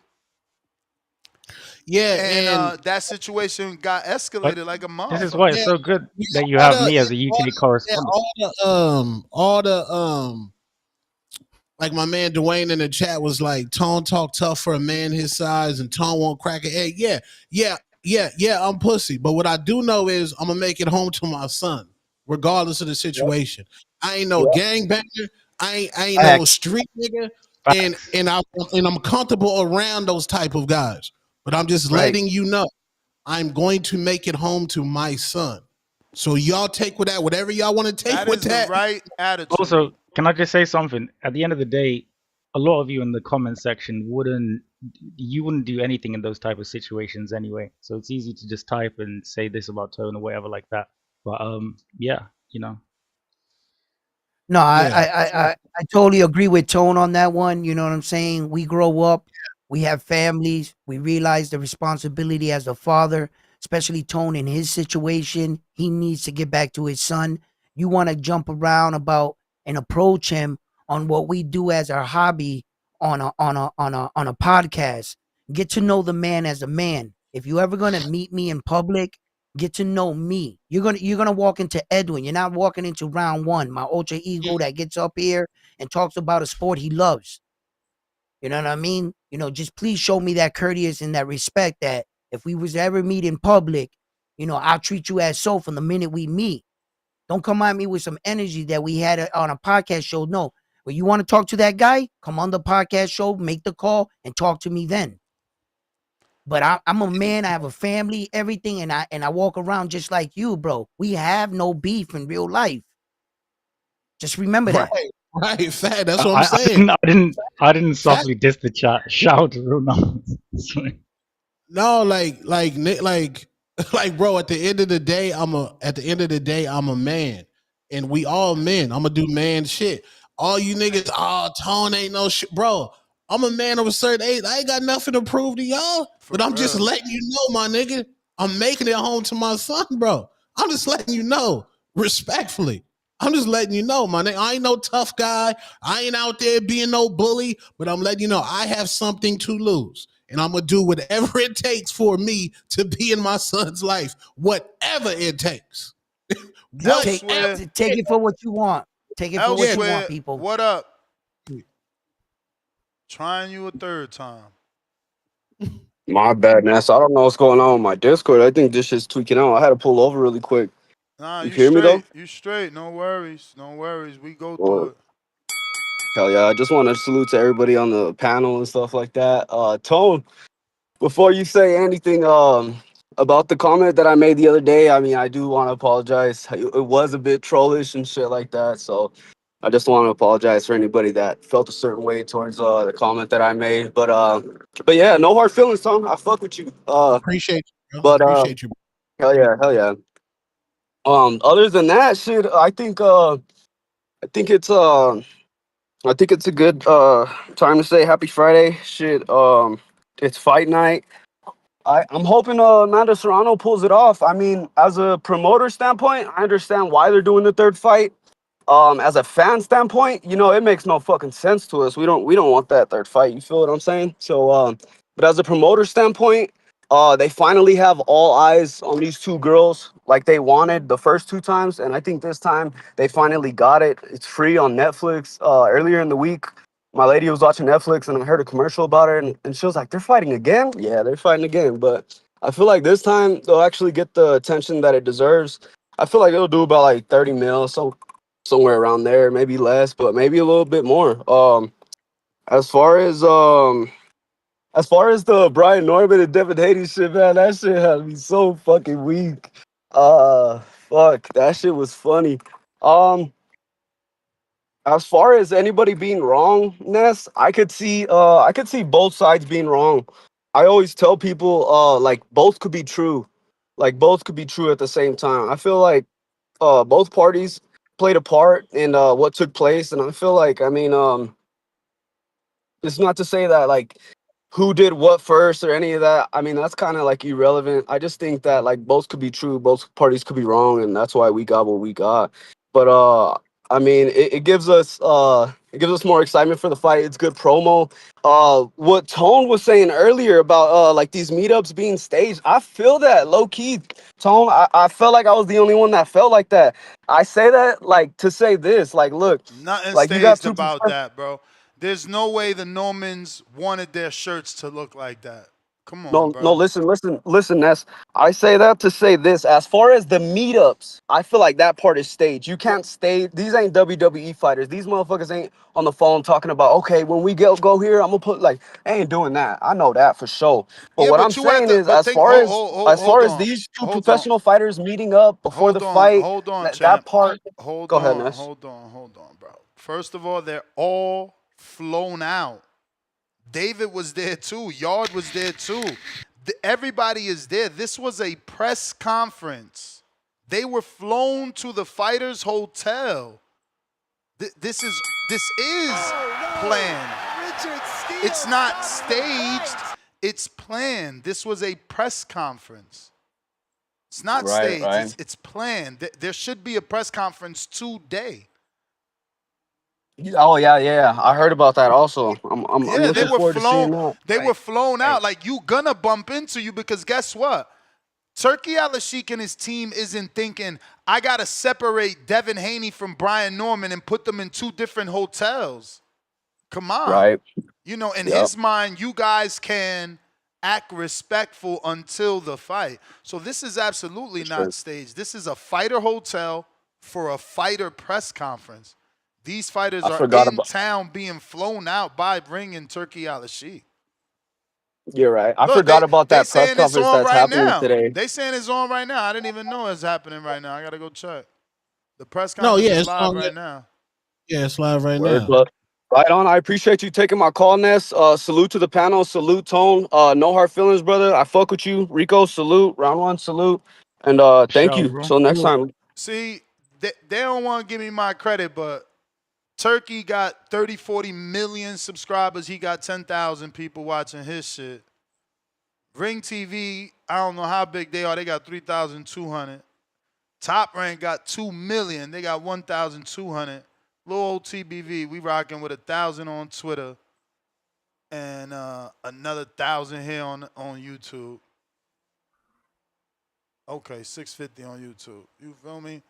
Yeah, and that situation got escalated like a motherfucker. This is why it's so good that you have me as a UK correspondent. All the like my man Dwayne in the chat was like, Tone talk tough for a man his size, and Tone won't crack an egg. Yeah, I'm pussy. But what I do know is I'm gonna make it home to my son, regardless of the situation. I ain't no gangbanger. I ain't no street nigga. And I'm comfortable around those type of guys. But I'm just letting you know, I'm going to make it home to my son. So y'all take with that, whatever y'all want to take with that. The right attitude. Also, can I just say something? At the end of the day, a lot of you in the comment section wouldn't do anything in those type of situations anyway. So it's easy to just type and say this about Tone or whatever like that. But yeah, you know. No, I totally agree with Tone on that one. You know what I'm saying? We grow up, we have families, we realize the responsibility as a father, especially Tone in his situation. He needs to get back to his son. You want to jump around about and approach him on what we do as our hobby on a podcast. Get to know the man as a man. If you're ever gonna meet me in public, get to know me. You're gonna walk into Edwin. You're not walking into round 1, my ultra ego that gets up here and talks about a sport he loves. You know what I mean? You know, just please show me that courteous and that respect that if we was to ever meet in public, you know, I'll treat you as so from the minute we meet. Don't come at me with some energy that we had on a podcast show. No, when you want to talk to that guy, come on the podcast show, make the call, and talk to me then. But I'm a man. I have a family, everything, and I walk around just like you, bro. We have no beef in real life. Just remember that. Right, fat. That's what I'm saying. I didn't softly diss the chat. Shout real numbers. No, like, bro. At the end of the day, I'm a man, and we all men. I'm gonna do man shit. All you niggas, Tone ain't no shit, bro. I'm a man of a certain age. I ain't got nothing to prove to y'all, but I'm just letting you know, my nigga. I'm making it home to my son, bro. I'm just letting you know, respectfully. I'm just letting you know, my nigga. I ain't no tough guy. I ain't out there being no bully, but I'm letting you know I have something to lose. And I'm going to do whatever it takes for me to be in my son's life, whatever it takes. Take it for what you want. Take it for what you want, people. What up? Trying you a third time. My bad, Ness. I don't know what's going on with my Discord. I think this shit's tweaking out. I had to pull over really quick. Nah, You you can hear me though? straight. You straight. No worries. No worries. We go through Or it. hell yeah! I just want to salute to everybody on the panel and stuff like that. Tone, before you say anything, about the comment that I made the other day, I mean, I do want to apologize. It was a bit trollish and shit like that. So I just want to apologize for anybody that felt a certain way towards the comment that I made. But yeah, no hard feelings, Tone. I fuck with you. Appreciate you, bro. But Appreciate you. hell yeah, hell yeah. Other than that shit, I think it's a good time to say happy Friday. Shit, it's fight night. I'm hoping Amanda Serrano pulls it off. I mean, as a promoter standpoint, I understand why they're doing the third fight. As a fan standpoint, you know, it makes no fucking sense to us. We don't want that third fight. You feel what I'm saying? So, but as a promoter standpoint, they finally have all eyes on these two girls like they wanted the first two times, and I think this time they finally got it. It's free on Netflix. Earlier in the week, my lady was watching Netflix, and I heard a commercial about it, and she was like, "They're fighting again?" Yeah, they're fighting again, but I feel like this time they'll actually get the attention that it deserves. I feel like it'll do about like 30 mil, so somewhere around there, maybe less, but maybe a little bit more. As far as the Brian Norman and Devin Haney shit, man, that shit had me so fucking weak. Fuck, that shit was funny. Um, as far as anybody being wrong, Ness, I could see both sides being wrong. I always tell people, like both could be true, like both could be true at the same time. I feel like both parties played a part in what took place, and I feel like, I mean, it's not to say that like who did what first or any of that. I mean, that's kind of like irrelevant. I just think that like both could be true, both parties could be wrong, and that's why we got what we got. But I mean, it gives us more excitement for the fight. It's good promo. What Tone was saying earlier about like these meetups being staged, I feel that low key. Tone, I felt like I was the only one that felt like that. I say that like to say this, like, look, Nothing like you got staged two. about that, bro. There's no way the Normans wanted their shirts to look like that. Come on, No, no, bro. listen, Ness. I say that to say this. As far as the meetups, I feel like that part is staged. You can't stage. These ain't WWE fighters. These motherfuckers ain't on the phone talking about, okay, when we go here, I'm gonna put like, I ain't doing that. I know that for sure. But Yeah, what I'm but you have saying to. is, But think. as far Hold as on. these two Hold on. professional fighters meeting up before the fight, Hold on, that champ. part. Hold Go ahead, on, Ness. hold on, hold on, bro. First of all, they're all flown out. David was there too. Yard was there too. Everybody is there. This was a press conference. They were flown to the fighters' hotel. This is planned. It's not staged. It's planned. This was a press conference. It's not Right, staged. right. It's planned. There should be a press conference today. Oh yeah. I heard about that also. I'm Yeah, they looking were forward to seeing flown. that. They were flown out. Like you gonna bump into you because guess what? Turkey Al-Sheikh and his team isn't thinking I gotta separate Devin Haney from Brian Norman and put them in two different hotels. Come on. Right. You know, in Yep. his mind, you guys can act respectful until the fight. So this is absolutely For sure. not staged. This is a fighter hotel for a fighter press conference. These fighters I are forgot in about. town being flown out by Ring and Turkey Al-Sheikh. You're right. I Look, forgot about they that press saying it's conference on that's right happening now. today. They saying it's on right now. I didn't even know it's happening right now. I gotta go check. The press No, conference yeah, is it's live on. right now. Yeah, it's live right Word, now. but right on. I appreciate you taking my call, Ness. Salute to the panel. Salute, Tone. No hard feelings, brother. I fuck with you. Rico, salute. Round one, salute. And thank Shout, you. bro. Till next time. See, they don't want to give me my credit, but Turkey got 30, 40 million subscribers. He got 10,000 people watching his shit. Ring TV, I don't know how big they are. They got 3,200. Top Rank got 2 million. They got 1,200. Little old TBV, we rocking with 1,000 on Twitter and another 1,000 here on YouTube. Okay, 650 on YouTube. You feel me?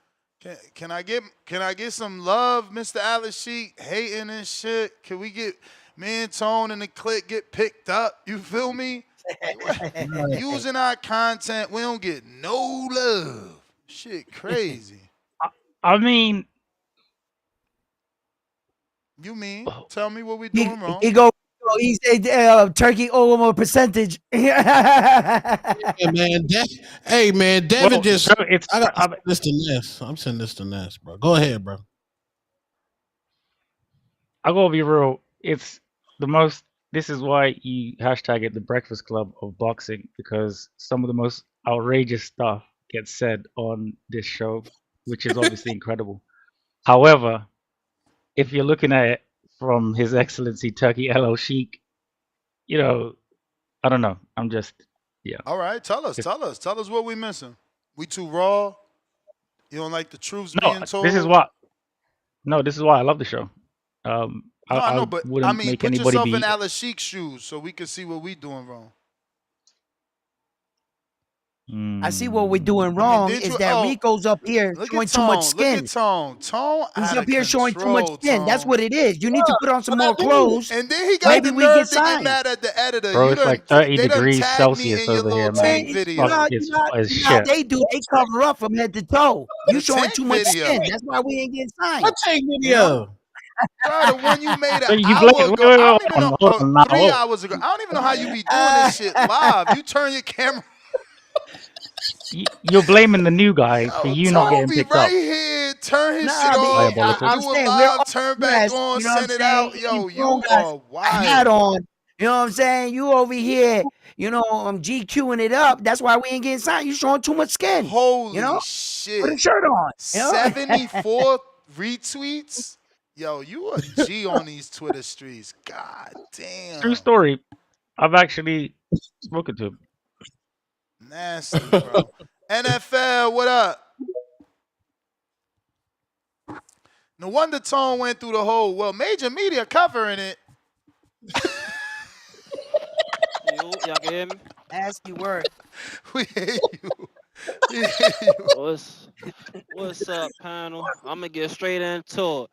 Can I get some love, Mr. Alex Sheik, hating and shit? Can we get me and Tone and the clique get picked up? You feel me? Using our content, we don't get no love. Shit, crazy. I mean, you mean? Tell me what we doing wrong. He said Turkey owe him a percentage. Yeah, man. Hey, man, Devin Well, just. bro, I got send this to Ness. I'm sending this to Ness, bro. Go ahead, bro. I gotta be real. It's the most. This is why you hashtag it the Breakfast Club of boxing, because some of the most outrageous stuff gets said on this show, which is obviously incredible. However, if you're looking at it from His Excellency Turkey LL Sheik, you know, I don't know. I'm just, yeah. All right, tell us what we missing. We too raw. You don't like the truths being told. This is why I love the show. I know, but wouldn't I mean, make put anybody yourself be. in Alex Sheik's shoes so we can see what we doing wrong. I see what we're doing wrong is that Rico's up here showing too much skin. Look at Tone. He's up here showing too much skin. That's what it is. You need to put on some more clothes. And then he got the nerve to get mad at the editor. Bro, it's like 30 degrees Celsius over here, man. It's shit. They do. They cover up from head to toe. You showing too much skin. That's why we ain't getting signed. What tank video? Bro, the one you made So an you hour blame- ago. wait, I don't even know. hold on, now, 3 hours ago. I don't even know how you be doing this shit live. You turn your camera. You're blaming the new guy for you not getting picked right up. here, turn his shit I'm off, do saying, a we're live, turn back dressed, on, you know what send I'm it out. saying? Yo, you don't got are a hat wild. on. You know what I'm saying? You over here, you know, GQing it up. That's why we ain't getting signed. You showing too much skin. Holy you know? shit. Put a shirt on. You know? 74 retweets? Yo, you a G on these Twitter streets. God damn. True story. I've actually spoken to him. Nasty, bro. NFL, what up? No wonder Tone went through the whole, well, major media covering it. Y'all can hear me? Nasty word. We hear you. We hear you. What's up, panel? I'm gonna get straight into it.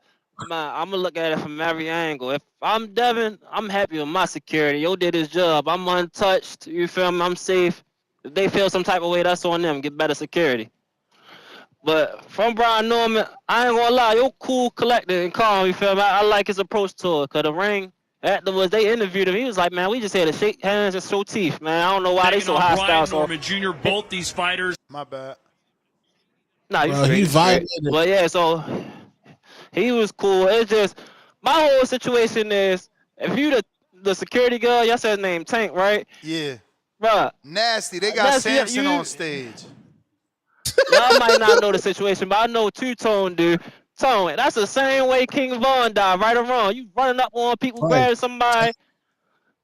Man, I'm gonna look at it from every angle. If I'm Devin, I'm happy with my security. Yo did his job. I'm untouched. You feel me? I'm safe. If they feel some type of way, that's on them. Get better security. But from Brian Norman, I ain't gonna lie. Yo cool, collected, and calm. You feel me? I like his approach to it. Cause the ring, afterwards, they interviewed him. He was like, man, we just had to shake hands and show teeth, man. I don't know why they so hostile. Brian Norman Jr., both these fighters. My bad. Nah, you Bro, straight. he You straight. violated. But yeah, so he was cool. It's just my whole situation is if you the security guard, y'all said his name Tank, right? Yeah. Bruh. Nasty. They got Samson on stage. Y'all might not know the situation, but I know Two-Tone do. Tone, that's the same way King Von died, right or wrong. You running up on people, grabbing somebody.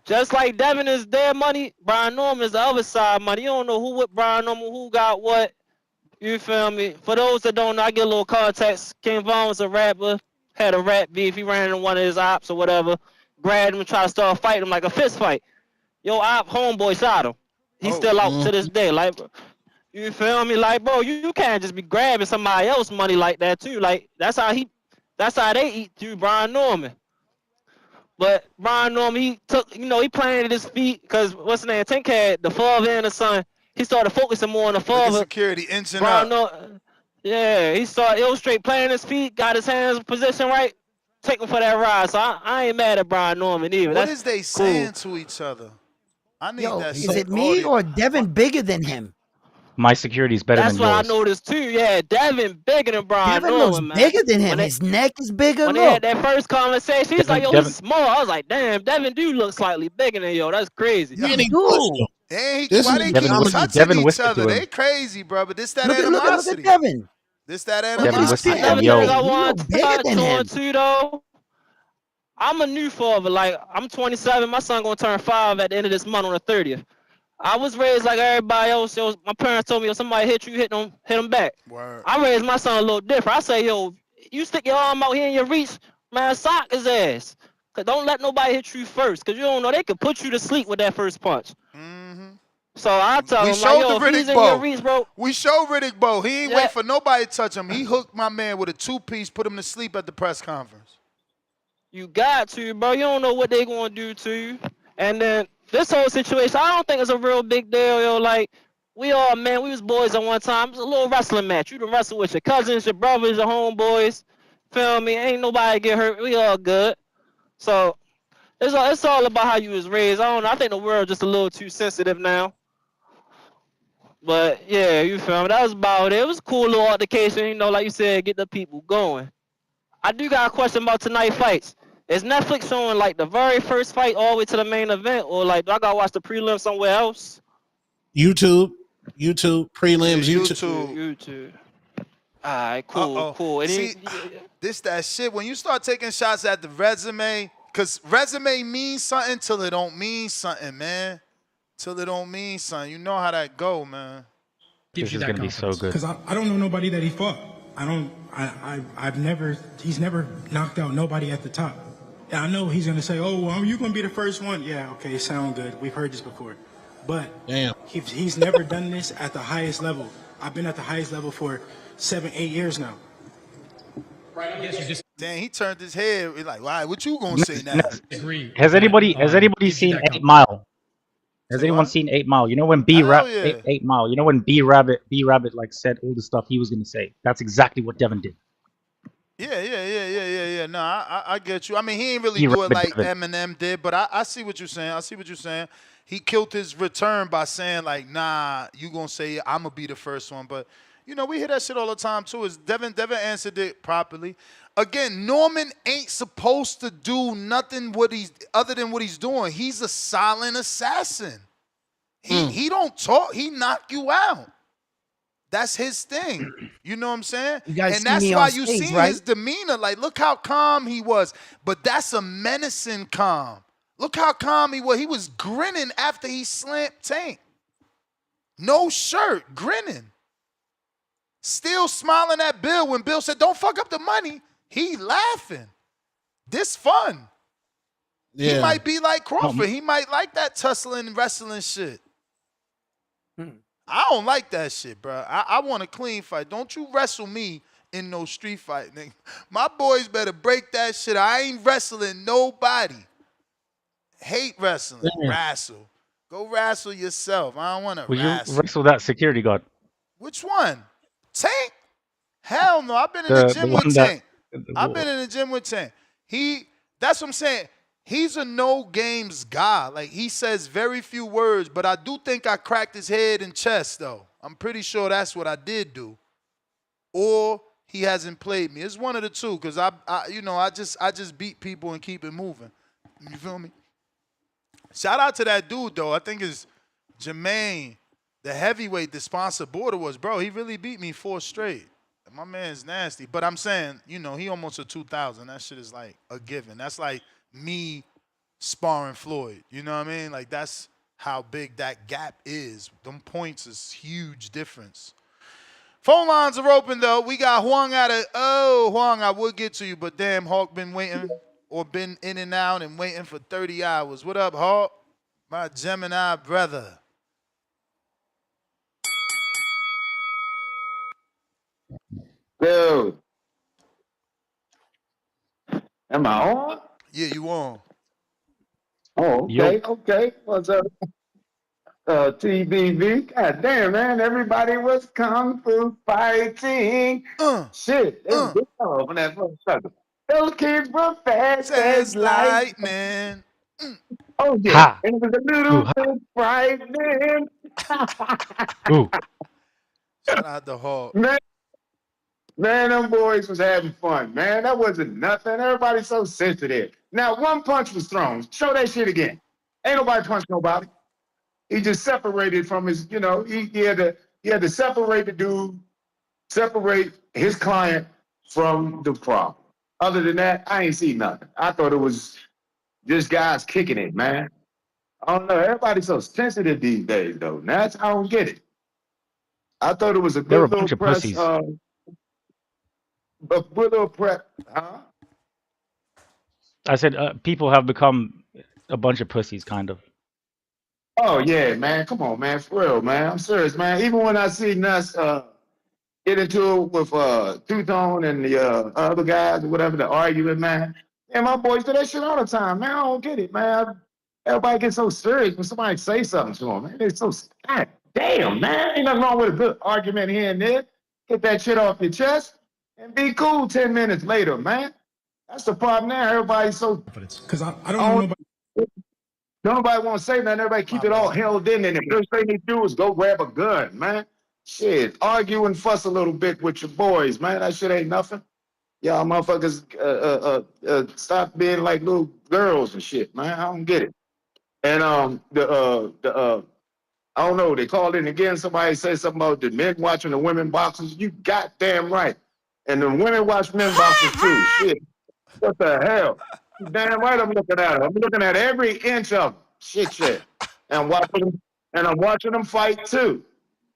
Just like Devin is their money, Brian Norman is the other side money. You don't know who with Brian Norman, who got what. You feel me? For those that don't know, I get a little context. King Von was a rapper, had a rap beef. He ran into one of his ops or whatever, grabbed him and tried to start fighting him like a fist fight. Yo, op homeboy shot him. He's still out to this day. Like, you feel me? Like, bro, you can't just be grabbing somebody else's money like that too. Like, that's how they eat through Brian Norman. But Brian Norman, he took, he planted his feet because what's the name? Tank had the father and the son. He started focusing more on the father. Security inching Brian up. Yeah, he started illustrate planting his feet, got his hands in position right, take him for that ride. So I ain't mad at Brian Norman either. What That's is they saying to each other? I need that. Is it me or Devin bigger than him? My security is better That's than what yours. I noticed too. Yeah, Devin bigger than Brian Devin Norman, looks man. bigger than him. His neck is bigger. When they had that first conversation, he's like, yo, he's small. I was like, damn, Devin do look slightly bigger than yo. That's crazy. Why they keep touching each other? They crazy, bro. But this that animosity. Look at Devin. This that Devin animosity. whispered to him, yo. I want to bigger touch than him. on too, though. I'm a new father. Like, I'm 27. My son gonna turn 5 at the end of this month on the 30th. I was raised like everybody else. Yo, my parents told me if somebody hit you, hit them back. Word. I raised my son a little different. I say, yo, you stick your arm out here in your reach, man, sock his ass. Cause don't let nobody hit you first, cause you don't know they could put you to sleep with that first punch. So I tell We him like, showed the yo, if he's Riddick in your Bowe. reach, bro. We showed Riddick Bowe. He ain't Yeah. wait for nobody to touch him. He hooked my man with a 2-piece, put him to sleep at the press conference. You got to, bro. You don't know what they gonna do to you. And then this whole situation, I don't think it's a real big deal, yo. Like, we was boys at one time. It's a little wrestling match. You can wrestle with your cousins, your brothers, your homeboys. Feel me? Ain't nobody get hurt. We all good. So it's all about how you was raised. I don't know. I think the world just a little too sensitive now. But yeah, you feel me? That was about it. It was a cool little altercation, you know, like you said, get the people going. I do got a question about tonight fights. Is Netflix showing like the very first fight all the way to the main event, or like do I gotta watch the prelim somewhere else? YouTube prelims, YouTube. All right, cool, cool. See, this that shit. When you start taking shots at the resume, because resume means something till it don't mean something, man. Till it don't mean something. You know how that go, man. This is gonna be so good. Because I don't know nobody that he fought. He's never knocked out nobody at the top. And I know he's gonna say, "Oh, well, you're gonna be the first one." Yeah, okay, sound good. We've heard this before, but he's never done this at the highest level. I've been at the highest level for 7-8 years now. Damn, he turned his head. He's like, "Why? What you gonna say now?" Has anybody seen 8 Mile? Has Say anyone what? seen 8 Mile? You know when Hell yeah. 8 Mile. You know when B Rabbit like said all the stuff he was gonna say. That's exactly what Devin did. Yeah. No, I get you. I mean, he ain't really He do it rapped like Devin. Eminem did, but I see what you're saying. He killed his return by saying like, "Nah, you gonna say I'm gonna be the first one." But you know, we hear that shit all the time too. Is Devin answered it properly. Again, Norman ain't supposed to do nothing other than what he's doing. He's a silent assassin. He don't talk. He knock you out. That's his thing. You know what I'm saying? You guys And see that's me why on you stage, see right? his demeanor. Like, look how calm he was. But that's a menacing calm. Look how calm he was. He was grinning after he slammed Tank. No shirt, grinning. Still smiling at Bill when Bill said, "Don't fuck up the money." He laughing. This fun. He might be like Crawford. He might like that tussling, wrestling shit. I don't like that shit, bro. I want a clean fight. Don't you wrestle me in no street fight, nigga. My boys better break that shit. I ain't wrestling nobody. Hate wrestling. Wrestle. Go wrestle yourself. I don't want to Will you wrestle. wrestle that security guard? Which one? Tank? Hell no. I've been in The the gym one with that. Tank. I've been in the gym with Tank. That's what I'm saying. He's a no games guy. Like, he says very few words, but I do think I cracked his head and chest, though. I'm pretty sure that's what I did do. Or he hasn't played me. It's one of the two, because I just beat people and keep it moving. You feel me? Shout out to that dude, though. I think it's Jermaine, the heavyweight, the sponsor Border was. Bro, he really beat me 4 straight. My man's nasty. But I'm saying, you know, he almost a 2,000. That shit is like a given. That's like me sparring Floyd. You know what I mean? Like, that's how big that gap is. Them points is huge difference. Phone lines are open, though. We got Huang Huang, I would get to you, but damn, Hawk been waiting or been in and out and waiting for 30 hours. What up, Hawk? My Gemini brother. Dude. Am I on? Yeah, you on. Oh, okay, okay. What's up? TBV. God damn, man. Everybody was kung fu fighting. Shit. They was good on that motherfucker. Those kids were fast as lightning. Oh, yeah. Ha. And it was a little bit frightening. Ooh. Shout out to Hawk. Man, them boys was having fun, man. That wasn't nothing. Everybody's so sensitive. Now, one punch was thrown. Show that shit again. Ain't nobody punched nobody. He just separated from his, you know, he had to separate the dude, separate his client from the problem. Other than that, I ain't seen nothing. I thought it was just guys kicking it, man. I don't know. Everybody's so sensitive these days, though. That's I don't get it. I thought it was a They're a good little bunch of press. pussies. A good little prep. Huh? I said people have become a bunch of pussies, kind of. Oh yeah, man. Come on, man. For real, man. I'm serious, man. Even when I see Nuss get into it with Two Tone and the other guys or whatever, the arguing, man. And my boys do that shit all the time, man. I don't get it, man. Everybody gets so serious when somebody say something to them, man. It's so God damn, man. Ain't nothing wrong with a good argument here and there. Get that shit off your chest and be cool 10 minutes later, man. That's the problem now. Everybody's so Because I don't know nobody. nobody want to say nothing. Everybody keep it all held in, and the first thing they do is go grab a gun, man. Shit, argue and fuss a little bit with your boys, man. That shit ain't nothing. Y'all motherfuckers stop being like little girls and shit, man. I don't get it. And I don't know, they called in again. Somebody said something about the men watching the women boxers. You goddamn right. And the women watch men boxers too. Shit. What the hell? Damn right I'm looking at it. I'm looking at every inch of them. Shit. And I'm watching them fight too.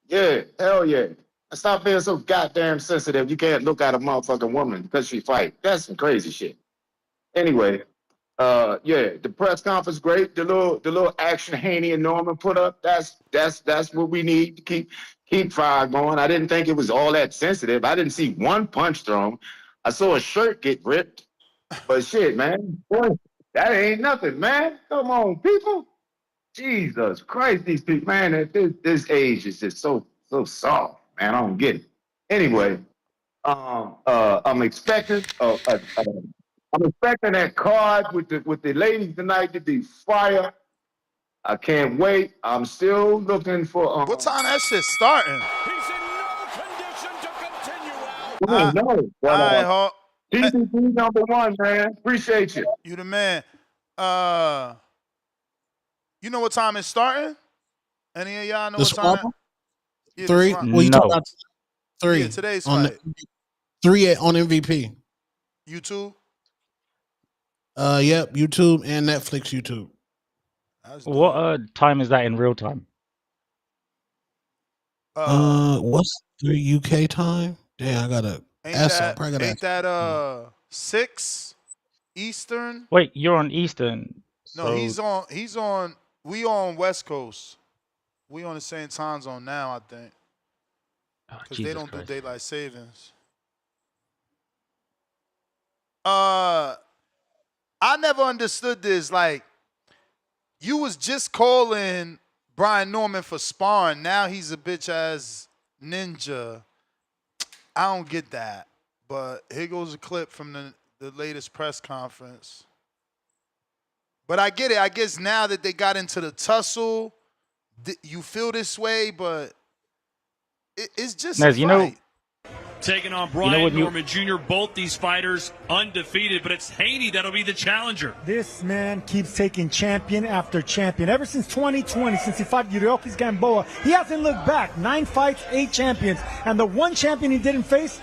Yeah, hell yeah. And stop being so goddamn sensitive. You can't look at a motherfucking woman because she fight. That's some crazy shit. Anyway, yeah, the press conference great. The little action Haney and Norman put up. That's what we need to keep fire going. I didn't think it was all that sensitive. I didn't see one punch thrown. I saw a shirt get ripped. But shit, man, boy, that ain't nothing, man. Come on, people. Jesus Christ, these people, man, at this age is just so soft, man. I don't get it. Anyway, I'm expecting that card with the ladies tonight to be fire. I can't wait. I'm still looking for What time that shit starting? no, but Alright, Hawk. TBT #1, man. Appreciate you. You the man. You know what time it's starting? Any of y'all know The what time that? Swallow? Yeah, 3? the Well, you talking No. about 3? Yeah, today's on fight. 3 on MVP. YouTube? Yep, YouTube and Netflix YouTube. What time is that in real time? What's 3 UK time? Damn, I gotta ask. I probably gotta Ain't ask. that 6 Eastern? Wait, you're on Eastern. No, So he's on we on West Coast. We on the same time zone now, I think. Because they don't do daylight savings. I never understood this. Like, you was just calling Brian Norman for sparring. Now he's a bitch ass ninja. I don't get that. But here goes a clip from the latest press conference. But I get it. I guess now that they got into the tussle, you feel this way, but it's just Nez, a fight. Taking on Brian Norman Jr., both these fighters undefeated, but it's Haney that'll be the challenger. This man keeps taking champion after champion. Ever since 2020, since he fought Yuriokis Gamboa, he hasn't looked back. 9 fights, 8 champions. And the one champion he didn't face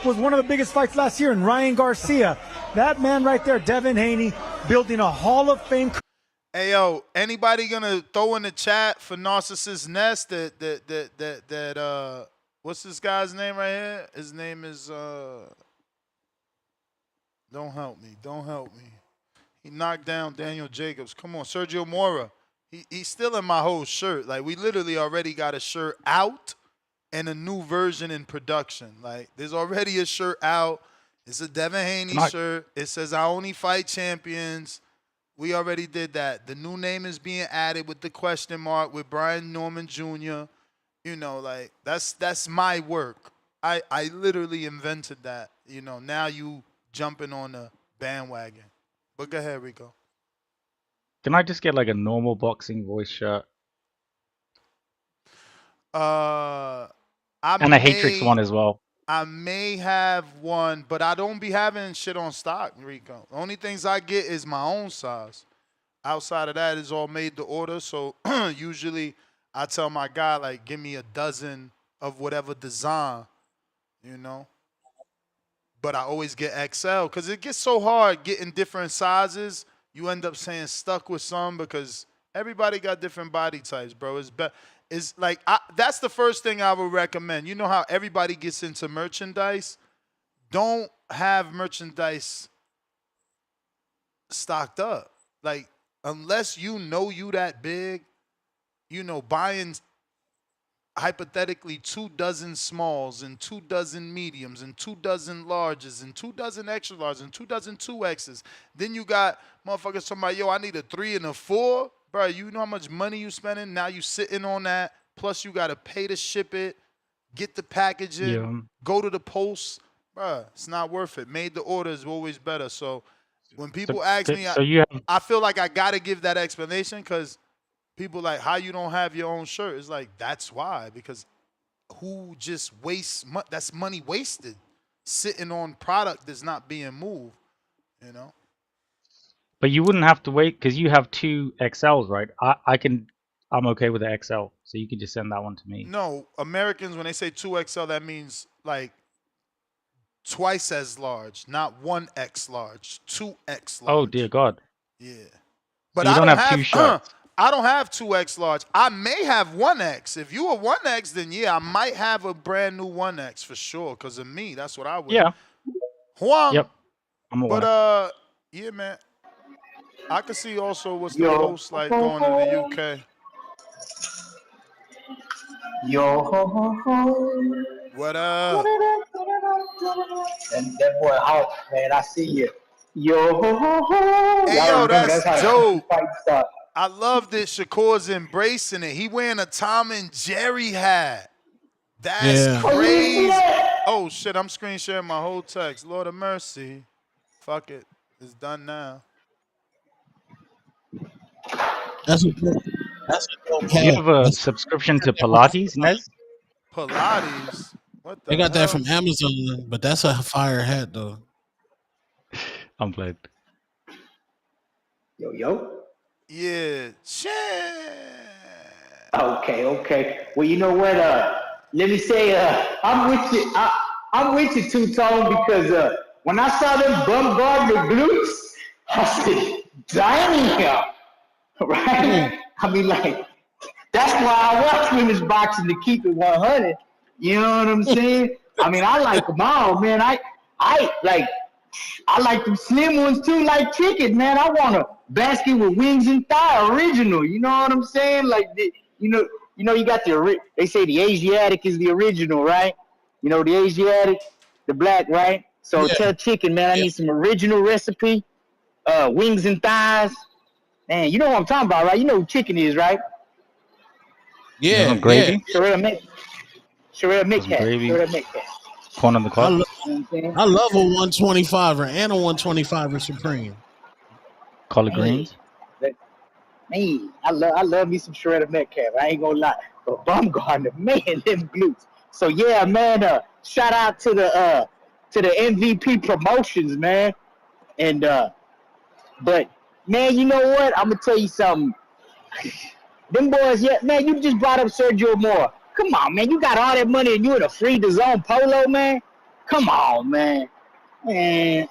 was one of the biggest fights last year in Ryan Garcia. That man right there, Devin Haney, building a Hall of Fame. Hey yo, anybody gonna throw in the chat for Narcissist Nest that what's this guy's name right here? His name is don't help me. He knocked down Daniel Jacobs. Come on, Sergio Mora. He's still in my whole shirt. Like, we literally already got a shirt out and a new version in production. Like, there's already a shirt out. It's a Devin Haney shirt. It says I only fight champions. We already did that. The new name is being added with the question mark with Brian Norman Jr. You know, like, that's my work. I literally invented that. You know, now you jumping on the bandwagon. But go ahead, Rico. can I just get like a normal boxing voice shirt? And a Hatrix one as well. I may have one, but I don't be having shit on stock, Rico. The only things I get is my own size. Outside of that, it's all made to order. So usually I tell my guy, like, give me a dozen of whatever design, you know. But I always get XL because it gets so hard getting different sizes. You end up saying stuck with some because Everybody got different body types, bro. It's like that's the first thing I would recommend. You know how everybody gets into merchandise? Don't have merchandise stocked up. Like, unless you know you that big, buying hypothetically 24 smalls and 24 mediums and 24 larges and 24 extra larges and 24 2Xs. Then you got motherfuckers talking about, yo, I need a 3 and a 4. Bro, you know how much money you spending? Now you sitting on that. Plus you got to pay to ship it, get the packaging, go to the post. Bro, it's not worth it. Made the order is always better. So when people ask me, I feel like I got to give that explanation because people like, how you don't have your own shirt? It's like, that's why. Because who just wastes money? That's money wasted sitting on product that's not being moved, But you wouldn't have to wait because you have 2 XLs, right? I'm okay with the XL, so you can just send that one to me. No, Americans, when they say 2XL, that means like twice as large, not 1X large, 2X large. Oh dear God. Yeah. But so you don't have 2 shirts. I don't have 2X large. I may have 1X. If you are 1X, then yeah, I might have a brand new 1X for sure. Because of me, that's what I would. Yeah. Huang. Yep. I'm aware. But yeah, man. I can see also what's the post like going to the UK. Yo ho ho ho. What up? And that boy Hawk, man, I see you. Yo ho ho ho. Hey yo, that's dope. I love that Shakur's embracing it. He wearing a Tom and Jerry hat. That's crazy. Oh shit, I'm screen sharing my whole text. Lord of mercy. Fuck it. It's done now. That's a dope You have a subscription to Pilates, Nez? Pilates? What the They got hell? that from Amazon, but that's a fire hat though. I'm glad. Yo. Yeah. Okay. Well, you know what? Let me say, I'm with you. I'm with you, Two-Tone, because when I saw them bombard the glutes, I said, damn. Right? I mean, like, that's why I watch women's boxing, to keep it 100. You know what I'm saying? I mean, I like them all, man. I like them slim ones too, like chicken, man. I want a basket with wings and thigh, original. You know what I'm saying? Like, you got they say the Asiatic is the original, right? You know, the Asiatic, the black, right? So tell chicken, man, I need some original recipe, wings and thighs. Man, you know what I'm talking about, right? You know who chicken is, right? Yeah, gravy. Sherelle Metcalf. Gravy. Corn on the cob. I love a 125er and a 125er Supreme. Collard greens. Man, I love me some shredded Metcalf. I ain't gonna lie. But Bumgarner, man, them glutes. So yeah, man, shout out to the MVP promotions, man. And but man, you know what? I'm gonna tell you something. Them boys, yeah, man, you just brought up Sergio Moore. Come on, man, you got all that money and you in a free DAZN polo, man. Come on, man. Man,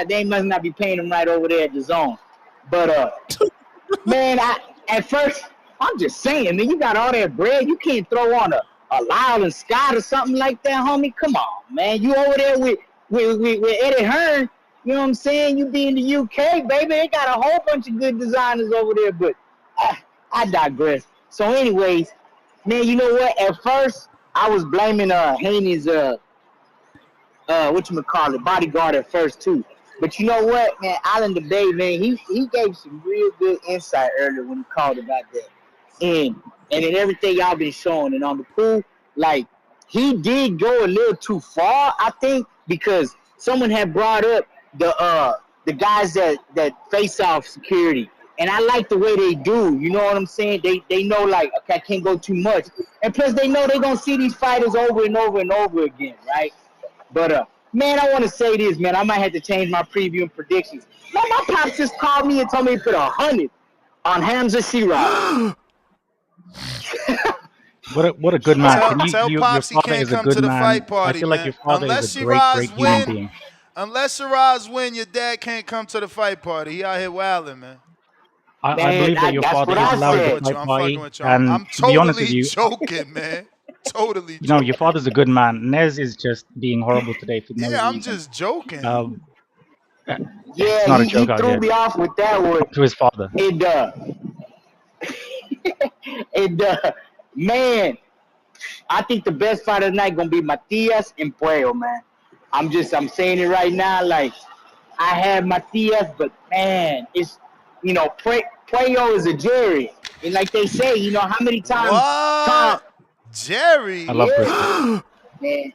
they must not be paying him right over there at DAZN. But man, at first, I'm just saying, man, you got all that bread. You can't throw on a Lyle and Scott or something like that, homie. Come on, man. You over there with Eddie Hearn. You know what I'm saying? You be in the UK, baby. They got a whole bunch of good designers over there, but I digress. So anyways, man, you know what? At first, I was blaming Haney's bodyguard at first too. But you know what, man? Island of Bay, man, he gave some real good insight earlier when he called about that. And in everything y'all been showing and on the pool, like, he did go a little too far, I think, because someone had brought up the guys that face off security. And I like the way they do. You know what I'm saying? They know, like, okay, I can't go too much. And plus, they know they're going to see these fighters over and over and over again, right? But, man, I want to say this, man. I might have to change my preview and predictions. Man, my pops just called me and told me to put 100 on Hamza Shiraz. What a good man. Tell Pops he can't come to the fight party, I feel man. like your father is a great human being. Unless Shiraz win, your dad can't come to the fight party. He out here wilding, man. I believe that your that's father what is I allowed the said. fight I'm party, fucking with you. and I'm to be honest with totally you, joking, man. Totally you know, joking. your father's a good man. Nez is just being horrible today for no Yeah, I'm reason. just joking. It's Yeah, not a he joke out threw here. me off with that one. Up to his father. Man, I think the best fight of the night gonna be Matias and Puello, man. I'm saying it right now. Like, I had Matias, but man, it's Puello is a Jerry, and like they say, how many times? What? Jerry? I love Briscoe. Man,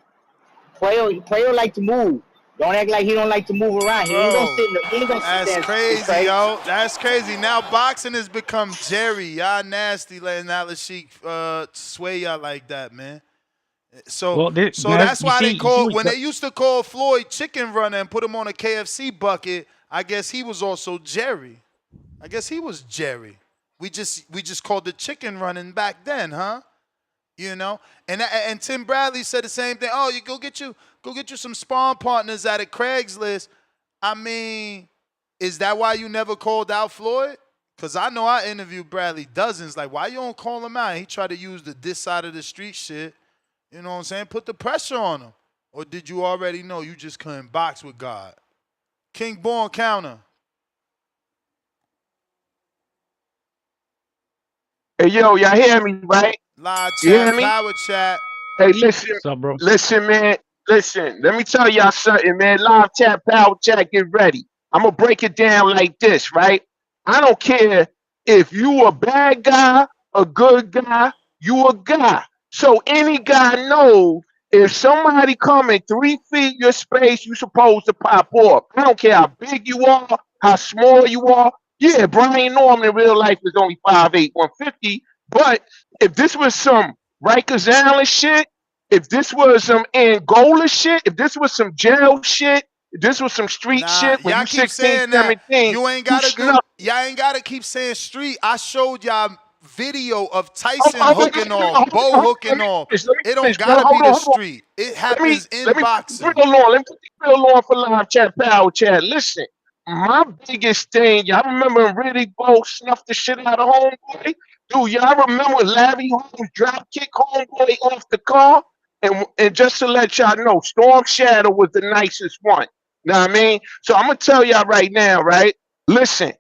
Puello like to move. Don't act like he don't like to move around. He ain't gonna sit. He ain't gonna sit That's there and crazy, trade. yo. That's crazy. Now boxing has become Jerry. Y'all nasty letting Atlas Sheik sway y'all like that, man. So Nez, that's why they call what when they used to call Floyd Chicken Runner and put him on a KFC bucket. I guess he was also Jerry. I guess he was Jerry. We just called the chicken running back then, huh? You know, and Tim Bradley said the same thing. Oh, you go get you some spawn partners out of Craigslist. I mean, is that why you never called out Floyd? Because I know I interviewed Bradley dozens. Like, why you don't call him out? He tried to use this side of the street shit. You know what I'm saying? Put the pressure on him. Or did you already know you just couldn't box with God? King Born counter. Hey, yo, y'all hear me, right? Live You hear chat, me? power chat. Hey, listen, What's up, bro? listen, man. Listen, let me tell y'all something, man. Live chat, power chat, get ready. I'm going to break it down like this, right? I don't care if you a bad guy, a good guy, you a guy. So any guy knows if somebody come in 3 feet your space, you supposed to pop off. I don't care how big you are, how small you are. Yeah, Brian Norman in real life is only 5'8", 150. But if this was some Rikers Island shit, if this was some Angola shit, if this was some jail shit, if this was some street Nah, shit, when y'all you keep 16, saying that. 17, You ain't you gotta do. snuck. Y'all ain't gotta keep saying street. I showed y'all video of Oh, Tyson oh, hooking off, Bo hold on, hooking off. let me It don't finish, bro. gotta Hold be on, the hold on. street. It happens Let in me put the boxing. grill on. Let me put the grill on for live chat, power chat. Listen, my biggest thing, y'all remember when Riddick Bowe snuffed the shit out of Homeboy? Dude, y'all remember Larry Holmes drop kick Homeboy off the car? And just to let y'all know, Storm Shadow was the nicest one. Know what I mean? So I'm gonna tell y'all right now, right? Listen,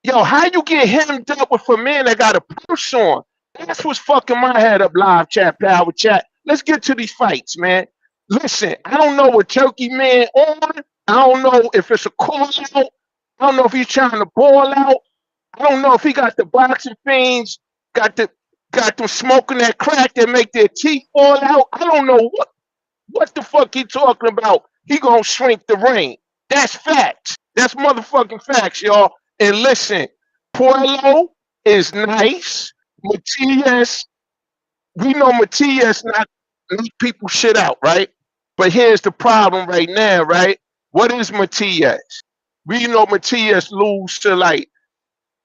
yo, how you get hemmed up with a man that got a purse on? That's what's fucking my head up, live chat, power chat. Let's get to these fights, man. Listen, I don't know what Turkey Man on. I don't know if it's a call out. I don't know if he's trying to ball out. I don't know if he got the boxing fiends, got them smoking that crack that make their teeth fall out. I don't know what the fuck he talking about. He gonna shrink the ring. That's facts. That's motherfucking facts, y'all. And listen, Puello is nice. Matias, we know Matias not leave people shit out, right? But here's the problem right now, right? What is Matias? We know Matias lose to like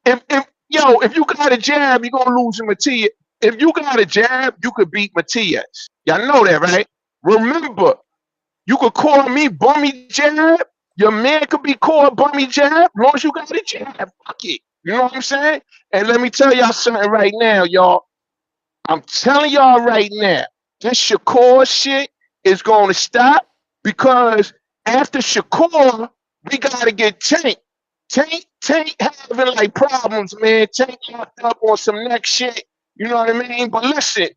if you got a jab, you're gonna lose to Matias. If you got a jab, you could beat Matias. Y'all know that, right? Remember, you could call me bummy jab. Your man could be called bummy jab. As long as you got a jab, fuck it. You know what I'm saying? And let me tell y'all something right now, y'all. I'm telling y'all right now, this Shakur shit is going to stop because after Shakur, we got to get Tank. Tank having like problems, man. Tank locked up on some next shit. You know what I mean? But listen,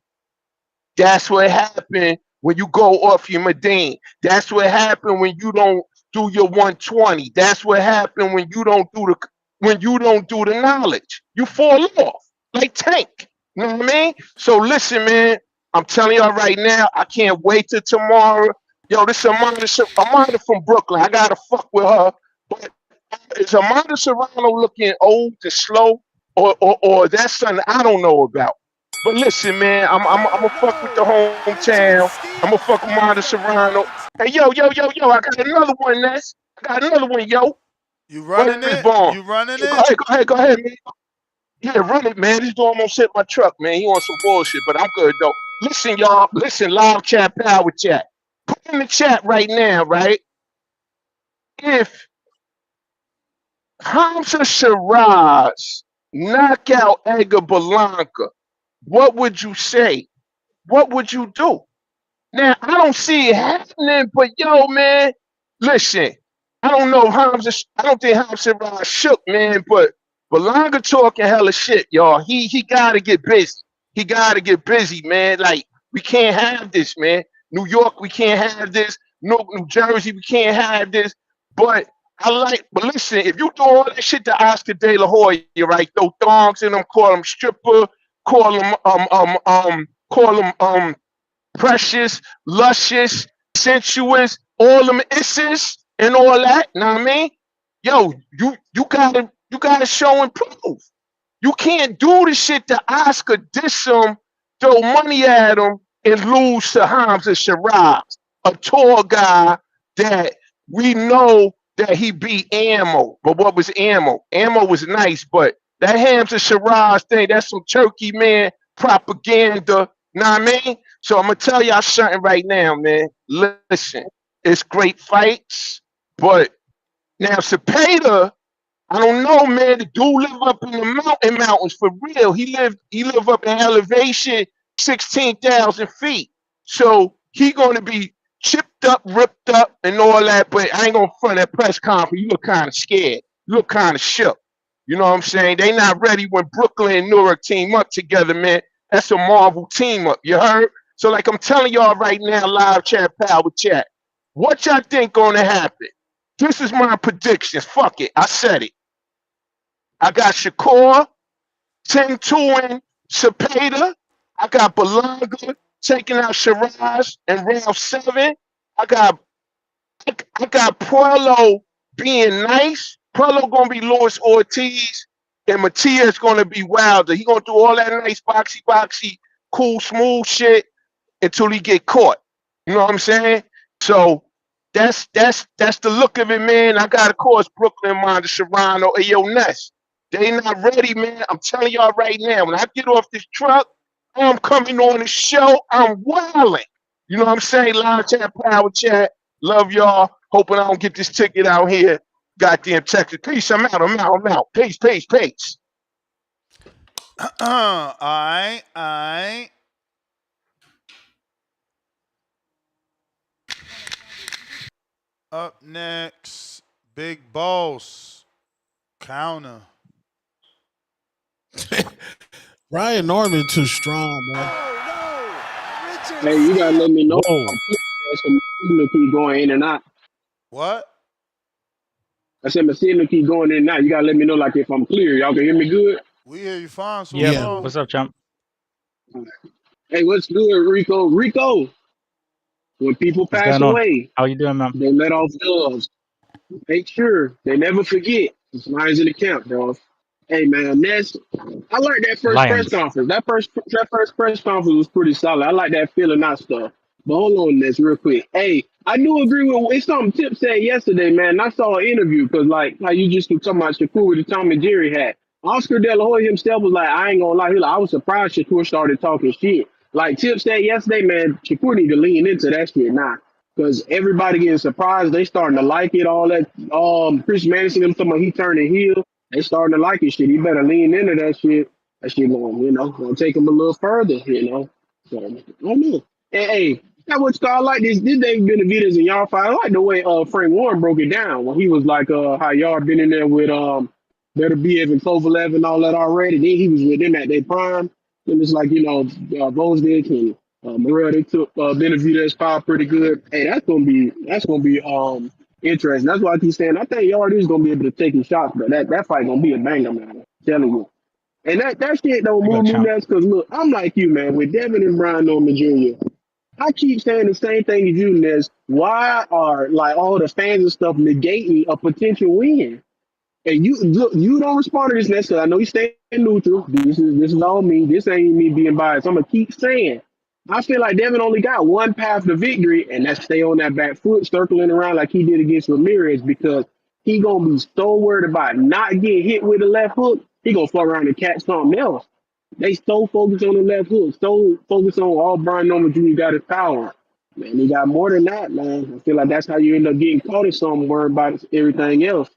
that's what happened when you go off your Medine. That's what happened when you don't do your 120. That's what happened when you don't do the knowledge. You fall off like Tank. You know what I mean? So listen, man. I'm telling y'all right now, I can't wait till tomorrow. Yo, this is Amanda from Brooklyn. I gotta fuck with her. But is Amanda Serrano looking old and slow, or that's something I don't know about? But listen, man, I'm gonna fuck with the hometown. I'm gonna fuck with Amanda Serrano. Hey, yo, I got another one, Ness. I got another one, yo. You Where running is it? Vaughn? You running Go it? ahead, man. Yeah, run it, man. This dude almost hit my truck, man. He on some bullshit, but I'm good though. Listen, y'all. Listen, live chat, power chat. Put in the chat right now, right? If Hamza Shiraz knock out Edgar Berlanga, what would you say? What would you do? Now, I don't see it happening, but yo, man, listen, I don't know I don't think Hamza Shiraz shook, man, but Berlanga talking hella shit, y'all. He gotta get busy. He gotta get busy, man. Like, we can't have this, man. New York, we can't have this. New Jersey, we can't have this. But but listen, if you do all that shit to Oscar De La Hoya, right? Throw thongs in them, call them stripper, call them precious, luscious, sensuous, all them isses and all that. Know what I mean? Yo, you gotta show and prove. You can't do the shit that Oscar diss him, throw money at him, and lose to Hamza Shiraz, a tall guy that we know that he beat Ammo. But what was Ammo? Ammo was nice, but that Hamza Shiraz thing, that's some turkey man propaganda. Know what I mean? So I'm gonna tell y'all something right now, man. Listen, it's great fights, but now Cepeda, I don't know, man. The dude live up in the mountains for real. He live up in elevation 16,000 feet. So he gonna be chipped up, ripped up, and all that. But I ain't gonna front that press conference. You look kind of scared. You look kind of shook. You know what I'm saying? They not ready when Brooklyn and Newark team up together, man. That's a Marvel team up. You heard? So like I'm telling y'all right now, live chat, power chat. What y'all think gonna happen? This is my predictions. Fuck it. I said it. I got Shakur, 10-2 in Cepeda. I got Berlanga taking out Shiraz in round 7. I got Puello being nice. Puello gonna be Luis Ortiz, and Matias gonna be Wilder. He gonna do all that nice boxy, cool, smooth shit until he get caught. You know what I'm saying? So that's the look of it, man. I got, of course, Brooklyn, Monda, Serrano, and Yo Ness. They not ready, man. I'm telling y'all right now. When I get off this truck, I'm coming on the show. I'm wilding. You know what I'm saying? Live chat, power chat. Love y'all. Hoping I don't get this ticket out here. Goddamn Texas. Peace. I'm out. Peace. All right. Up next, Big Boss counter. Brian Norman too strong, man. Hey, you gotta let me know. I'm keep going in and out. What? I said my signal keep going in and out. You gotta let me know, like, if I'm clear. Y'all can hear me good? We hear you fine so Yeah. far. What's up, champ? Hey, what's good, Rico? Rico, when people What's pass going on? away, How you doing, man? they let off doves. Make sure they never forget. It's lines in the camp, dog. Hey, man, I like that first press Lions. conference. That first press conference was pretty solid. I like that feeling out stuff. But hold on, this real quick. Hey, I do agree with it's something Tip said yesterday, man. I saw an interview because, like, how you just was talking about Shakur with the Tom and Jerry hat. Oscar De La Hoya himself was like, I ain't gonna lie, I was surprised Shakur started talking shit. Like Tip said yesterday, man, Shakur need to lean into that shit now. Because everybody getting surprised, they starting to like it. All that Chris Madison, them talking about he turning heel. They starting to like his shit. He better lean into that shit. That shit gonna take him a little further, So I don't know. Hey, that what's called like this. This David Benavidez and y'all fight. I like the way Frank Warren broke it down when he was like how y'all been in there with Better Be Evan Kovalev and all that already. Then he was with them at their prime. And it's like, Vosdick and Morrell, they took Benavidez power pretty good. Hey, that's gonna be interesting. That's why I keep saying I think Yard is gonna be able to take his shots, but that fight gonna be a banger, man. I'm telling you. And that shit don't I got move me champ. nuts because look, I'm like you, man, with Devin and Brian Norman Jr. I keep saying the same thing as you, Ness. Why are like all the fans and stuff negating a potential win? And you look, you don't respond to this next because I know you stay neutral. This is all me. This ain't me being biased. I'm gonna keep saying. I feel like Devin only got one path to victory, and that's stay on that back foot, circling around like he did against Ramirez, because he gonna be so worried about not getting hit with the left hook. He gonna fuck around and catch something else. They so focused on the left hook, so focused on all Brian Norman Jr. got his power. Man, he got more than that, man. I feel like that's how you end up getting caught in something, worried about everything else.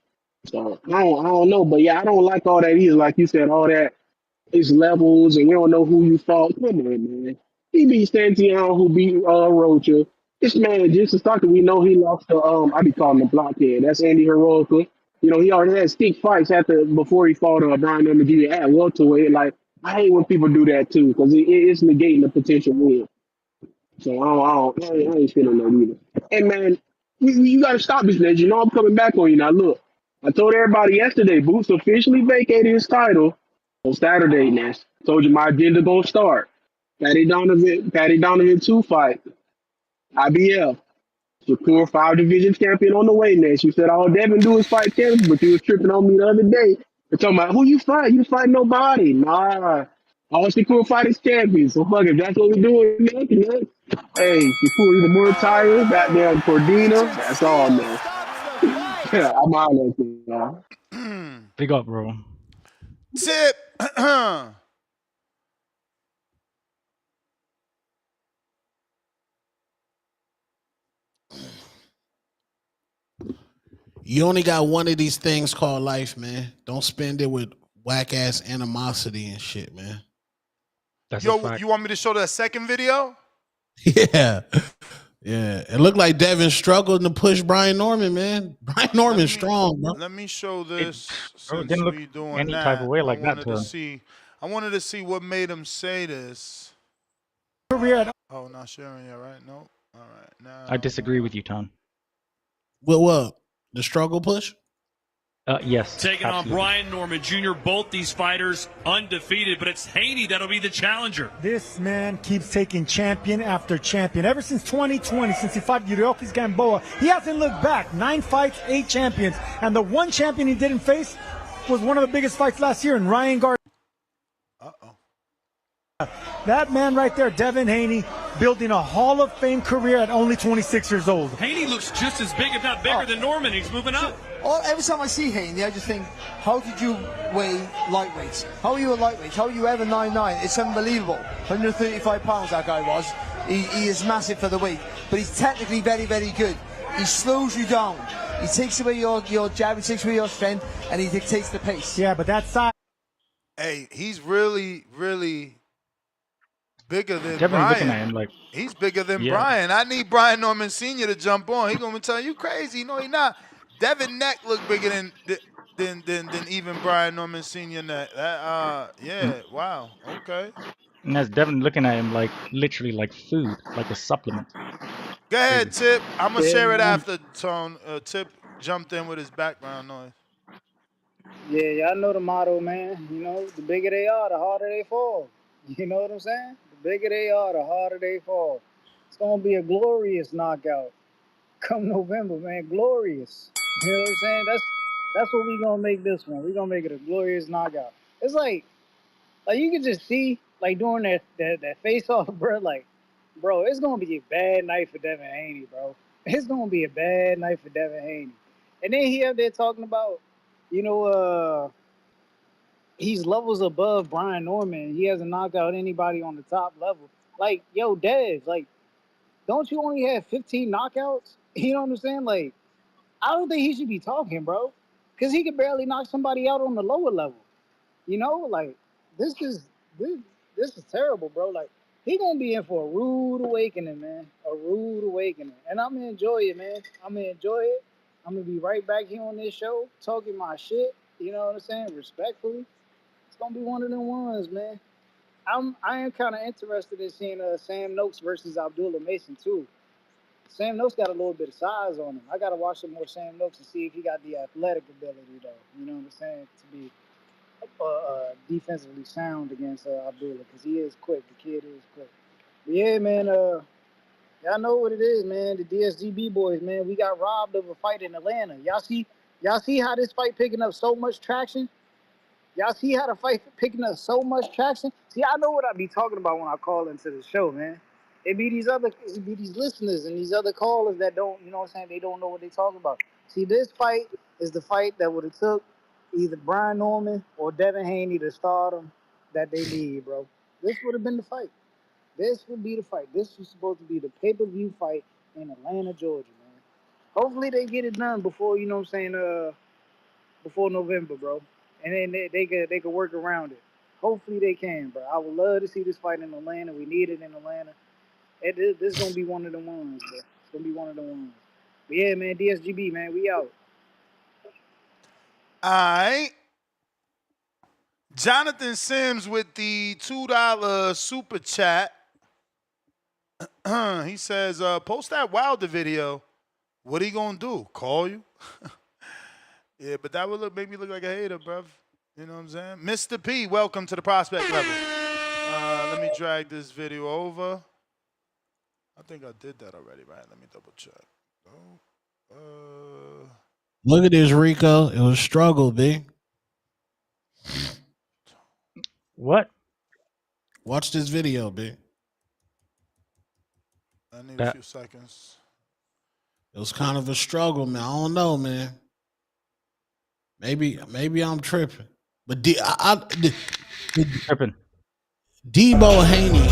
So I don't know, but yeah, I don't like all that either. Like you said, all that it's levels, and we don't know who you fought. Come on, man. He beat Santiago, who beat Rocha. This man, just to start, we know he lost to I be calling him Blockhead. That's Andy Heroica. You know, he already had stick fights before he fought Brian Number Jr. at welterweight. Like I hate when people do that too, because it's negating the potential win. So I ain't feeling that either. Hey man, you got to stop this, man. You know I'm coming back on you now. Look, I told everybody yesterday, Boots officially vacated his title on Saturday. Ness. Told you my agenda gonna start. Patty Donovan 2 fight. IBF. Shakur 5 division champion on the way, Ness. You said all Devin do is fight champions, but you was tripping on me the other day. You're talking about who you fight. You fight nobody. Nah. All Shakur fight is champions. So fuck if that's what we doing, Ness. Hey, Shakur either Muay goddamn Cordina. That's all, man. Yeah, I'm out of it, y'all. Big up, bro. Tip. You only got one of these things called life, man. Don't spend it with whack ass animosity and shit, man. Yo, you want me to show the second video? Yeah. Yeah. It looked like Devin struggled to push Brian Norman, man. Brian Norman's strong, bro. Let me show this Bro, it since didn't look we doing any that. type of way like that to him. I wanted to see what made him say this. Career. Oh, not sharing yet, right? Nope. All right. Now I disagree with you, Tom. What? The struggle push? Yes. Taking absolutely. on Brian Norman Jr. Both these fighters undefeated, but it's Haney that'll be the challenger. This man keeps taking champion after champion. Ever since 2020, since he fought Yuriokis Gamboa, he hasn't looked back. 9 fights, 8 champions. And the one champion he didn't face was one of the biggest fights last year in Ryan Garcia. That man right there, Devin Haney, building a Hall of Fame career at only 26 years old. Haney looks just as big, if not bigger, than Norman. He's moving up. Every time I see Haney, I just think, how did you weigh lightweights? How are you a lightweight? How are you ever 9'9"? It's unbelievable. 135 pounds that guy was. He is massive for the weight, but he's technically very, very good. He slows you down. He takes away your jab, he takes away your strength, and he dictates the pace. Yeah, but that side. Hey, he's really, really bigger than Definitely Brian. looking at him like He's bigger than Brian. I need Brian Norman Sr. to jump on. He's gonna tell you crazy. No, he not. Devin neck look bigger than even Brian Norman Sr. neck. Yeah. Wow. Okay. and that's Devin looking at him like literally like food, like a supplement. Go ahead, Tip. I'm gonna share it man. after Tone. Tip jumped in with his background noise. Yeah, y'all know the motto, man. You know, the bigger they are, the harder they fall. You know what I'm saying? The bigger they are, the harder they fall. It's gonna be a glorious knockout come November, man. Glorious. You know what I'm saying? That's what we gonna make this one. We gonna make it a glorious knockout. It's like you can just see during that face off, bro. Like, bro, it's gonna be a bad night for Devin Haney, bro. It's gonna be a bad night for Devin Haney. And then he up there talking about, he's levels above Brian Norman. He hasn't knocked out anybody on the top level. Like, yo, Dev, don't you only have 15 knockouts? You know what I'm saying? Like, I don't think he should be talking, bro. Because he could barely knock somebody out on the lower level. You know, this is this is terrible, bro. Like, he gonna be in for a rude awakening, man. A rude awakening. And I'm gonna enjoy it, man. I'm gonna enjoy it. I'm gonna be right back here on this show, talking my shit. You know what I'm saying? Respectfully. It's gonna be one of them ones, man. I am kind of interested in seeing Sam Noakes versus Abdullah Mason too. Sam Noakes got a little bit of size on him. I gotta watch some more Sam Noakes to see if he got the athletic ability though. You know what I'm saying? To be defensively sound against Abdullah, because he is quick. The kid is quick. But yeah, man. Y'all know what it is, man. The DSGB boys, man. We got robbed of a fight in Atlanta. Y'all see how this fight picking up so much traction? Y'all see how the fight picking up so much traction? See, I know what I be talking about when I call into the show, man. It be these listeners and these other callers that don't, you know what I'm saying, they don't know what they talking about. See, this fight is the fight that would have took either Brian Norman or Devin Haney to stardom that they need, bro. This would have been the fight. This would be the fight. This was supposed to be the pay-per-view fight in Atlanta, Georgia, man. Hopefully they get it done before, you know what I'm saying, before November, bro. And then they could work around it. Hopefully they can, bro. I would love to see this fight in Atlanta. We need it in Atlanta. This is gonna be one of the ones, bro. It's gonna be one of the ones. But yeah, man, DSGB, man, we out. All right. Jonathan Sims with the $2 super chat. He says, post that Wilder video. What he gonna do? Call you? Yeah, but that would make me look like a hater, bruv. You know what I'm saying? Mr. P, welcome to the prospect level. Let me drag this video over. I think I did that already, right? Let me double check. Look at this, Rico. It was struggle, B. What? Watch this video, B. I need a few seconds. It was kind of a struggle, man. I don't know, man. Maybe I'm tripping. But tripping. Debo Haney.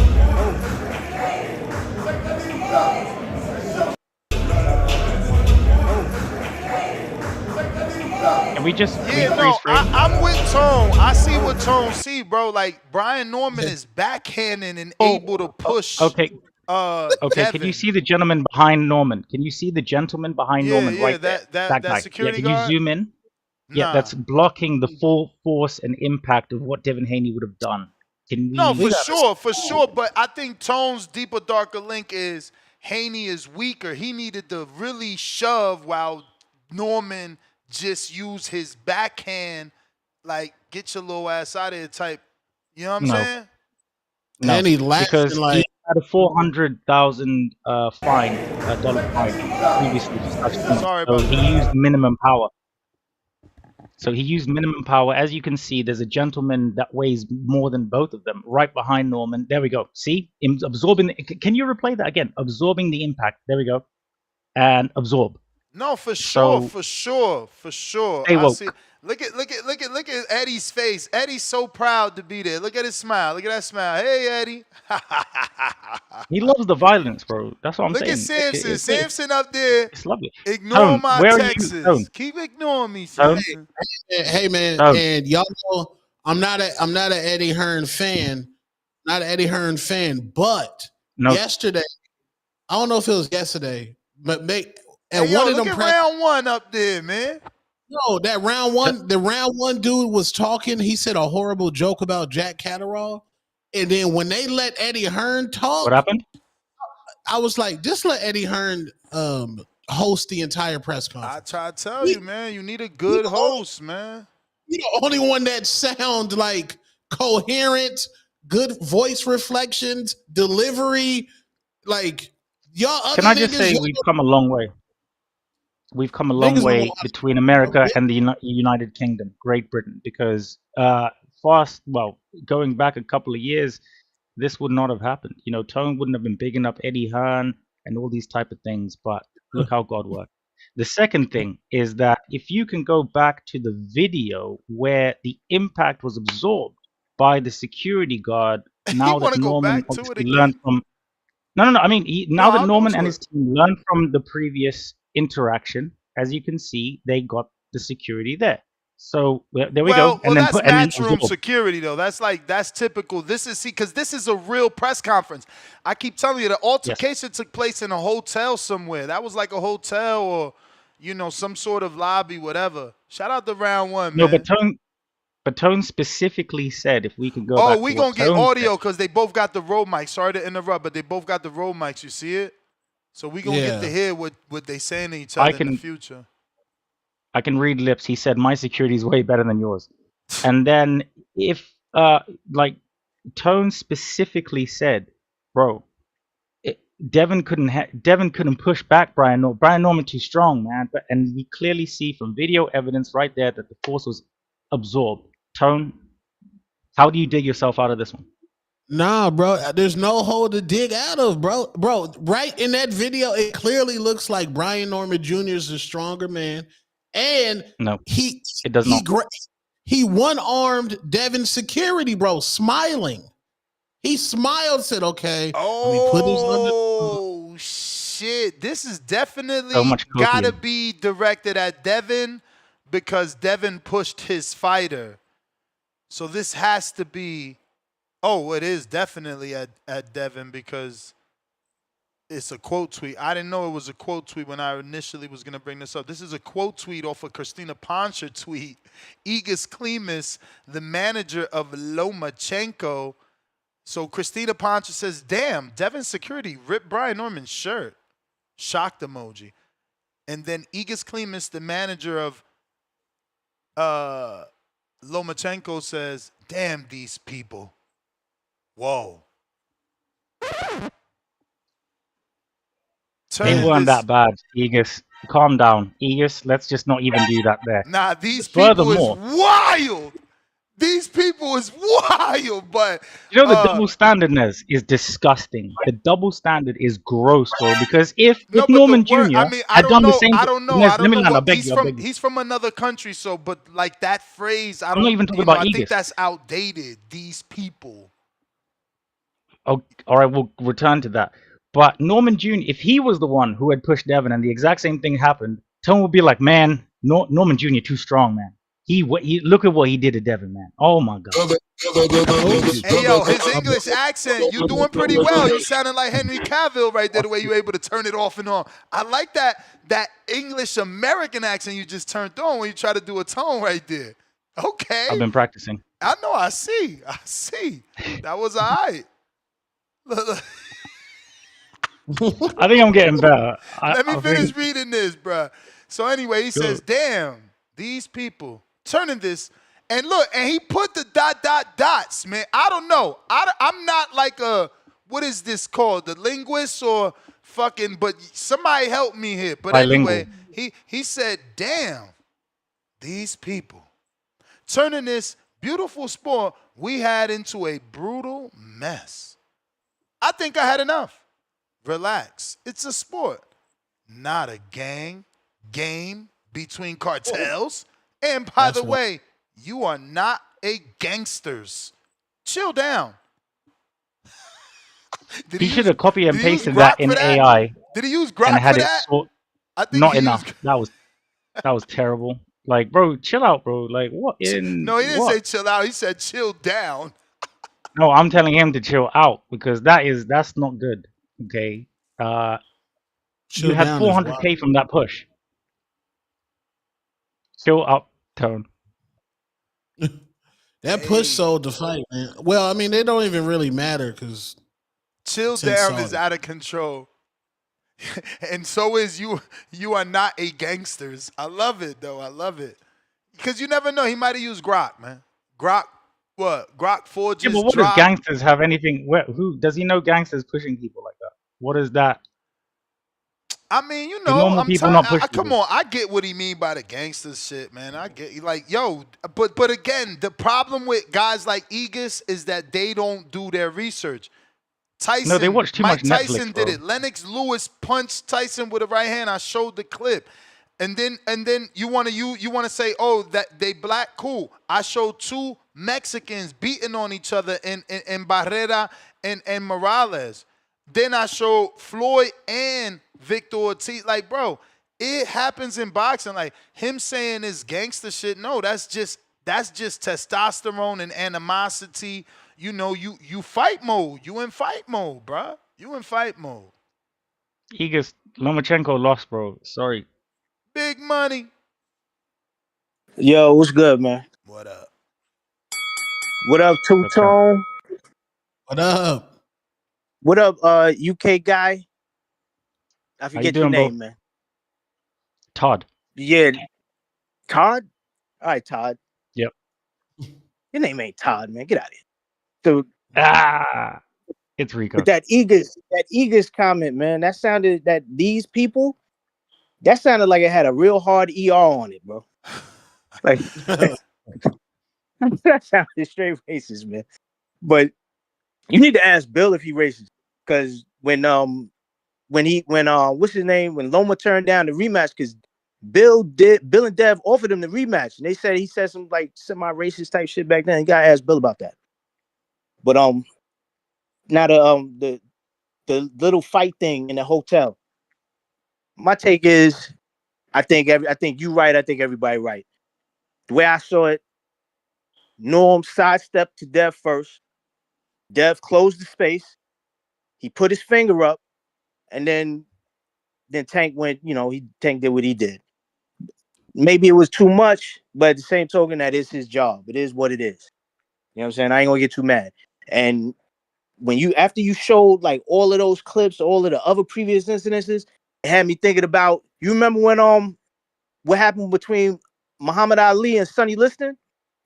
And we just I'm with Tone. I see what Tone see, bro. Like Brian Norman is backhanding and able to push. Okay. Okay. Devin. Can you see the gentleman behind Norman? Can you see the gentleman behind Norman right there? That guy. Security can guard? You zoom in? Yeah, that's blocking the full force and impact of what Devin Haney would have done. No, for sure. But I think Tone's deeper, darker link is Haney is weaker. He needed to really shove while Norman just used his backhand, like, get your little ass out of here type. You know what I'm saying? No, and he because he had a $400,000 fine previously. Sorry so about he used minimum power. So he used minimum power. As you can see, there's a gentleman that weighs more than both of them right behind Norman. There we go. See? Absorbing. Can you replay that again? Absorbing the impact. There we go. And absorb. No, for sure. Hey, I see. Look at Eddie's face. Eddie's so proud to be there. Look at his smile. Look at that smile. Hey, Eddie. He loves the violence, bro. That's what I'm saying. Look at Samson. Samson up there. It's lovely. Ignore my where texts. Are you? Keep ignoring me, Samson. Hey, man, and y'all know I'm not an Eddie Hearn fan. Not an Eddie Hearn fan, but yesterday, I don't know if it was yesterday, but look at round one up there, man. No, that round one, the round one dude was talking. He said a horrible joke about Jack Catterall. And then when they let Eddie Hearn talk, what happened? I was like, just let Eddie Hearn host the entire press conference. I try to tell you, man, you need a good host, man. You're the only one that sound like coherent, good voice reflections, delivery. Like, y'all other Can I just say we've come a long way? We've come a long way between America and the United Kingdom, Great Britain, because going back a couple of years, this would not have happened. You know, Tone wouldn't have been bigging up Eddie Hearn and all these type of things, but look how God worked. The second thing is that if you can go back to the video where the impact was absorbed by the security guard, now that Norman obviously learned from... No. I mean, now that Norman and his team learned from the previous interaction, as you can see, they got the security there. So there we go. And that's matchroom security, though. That's typical. This is because this is a real press conference. I keep telling you, the altercation took place in a hotel somewhere. That was like a hotel or, some sort of lobby, whatever. Shout out to round one, man. No, but Tone specifically said if we could go. Oh, we gonna get audio because they both got the road mics. Sorry to interrupt, but they both got the road mics. You see it? So we gonna get to hear what they saying to each other in the future. I can read lips. He said my security is way better than yours. And then if Tone specifically said, bro, Devin couldn't push back Brian Norman. Brian Norman too strong, man. And we clearly see from video evidence right there that the force was absorbed. Tone, how do you dig yourself out of this one? Nah, bro, there's no hole to dig out of, bro. Bro, right in that video, it clearly looks like Brian Norman Jr. is a stronger man. And it does not. He one-armed Devin's security, bro, smiling. He smiled, said, okay. Oh, shit. This is definitely got to be directed at Devin because Devin pushed his fighter. So this has to be, it is definitely at Devin because it's a quote tweet. I didn't know it was a quote tweet when I initially was going to bring this up. This is a quote tweet off of Christina Poncher tweet. Igis Klimas, the manager of Lomachenko. So Christina Poncher says, damn, Devin Security ripped Brian Norman's shirt. Shocked emoji. And then Igis Klimas, the manager of Lomachenko, says, damn these people. Whoa. They weren't that bad, Aegis. Calm down. Aegis, let's just not even do that there. Nah, these people is Furthermore, wild. These people is wild, but you know the double standardness is disgusting. The double standard is gross, bro. Because if Norman Jr. I had done the same, I don't know. let me land. I beg He's you. from he's from another country, so but like that phrase, I'm not even talking about I think Aegis. that's outdated. These people. Oh, all right, we'll return to that. But Norman Jr., if he was the one who had pushed Devin and the exact same thing happened, Tone would be like, man, Norman Jr. too strong, man. He look at what he did to Devin, man. Oh my God. Hey yo, his English accent, you doing pretty well. You sounding like Henry Cavill right there, the way you able to turn it off and on. I like that English American accent you just turned on when you try to do a tone right there. Okay. I've been practicing. I know, I see. That was all right. I think I'm getting better. Let me finish reading this, bruh. So anyway, he says, damn, these people turning this. And look, and he put the ... dots, man. I don't know. I'm not like what is this called? The linguist or fucking, but somebody help me here. But Bilingual. anyway, he said, damn, these people turning this beautiful sport we had into a brutal mess. I think I had enough. Relax. It's a sport, not a game between cartels. And by the way, you are not a gangsters. Chill down. He should have copy and pasted that in AI. Did he use Grok and had for it that? I think not he enough. used... That was terrible. Like, bro, chill out, bro. Like, what in? No, he didn't what? say chill out. He said chill down. No, I'm telling him to chill out because that's not good. Okay. You had 400K from that push. Chill up, Tone. That push sold the fight, man. Well, I mean, they don't even really matter because chill down is out of control. And so is you. You are not a gangsters. I love it though. I love it because you never know. He might have used Grok, man. Grok. What? Grok 4 just but what dropped. does gangsters have anything? Who does he know? Gangsters pushing people like that? What is that? I mean, you know, come on. I get what he mean by the gangsters shit, man. I get like, yo, but again, the problem with guys like Aegis is that they don't do their research. Tyson, no, they watch too Mike much Netflix, Tyson did it. Lennox Lewis punched Tyson with a right hand. I showed the clip. And then you want to say, oh, that they black, cool. I showed 2 Mexicans beating on each other in Barrera and Morales. Then I showed Floyd and Victor Ortiz. Like, bro, it happens in boxing. Like him saying this gangster shit. No, that's just testosterone and animosity. You know, you fight mode. You in fight mode, bro. You in fight mode. Igis Lomachenko lost, bro. Sorry. Big money. Yo, what's good, man? What up? What up, Two Tone? What up? What up, UK guy? I forget your name, man. Todd. Yeah. Todd? All right, Todd. Yep. Your name ain't Todd, man. Get out of here. So, it's Rico. But that Aegis comment, man, that sounded like it had a real hard ER on it, bro. Like that sounded straight racist, man. But you need to ask Bill if he racist, because when what's his name, when Loma turned down the rematch, because Bill and Dev offered him the rematch, and he said some like semi-racist type shit back then. You gotta ask Bill about that. But now the little fight thing in the hotel. My take is, I think you right. I think everybody right. The way I saw it, Norm sidestepped to Dev first. Dev closed the space. He put his finger up, and then Tank went. Tank did what he did. Maybe it was too much, but at the same token, that is his job. It is what it is. You know what I'm saying? I ain't gonna get too mad. And after you showed like all of those clips, all of the other previous incidences, it had me thinking about. You remember when what happened between Muhammad Ali and Sonny Liston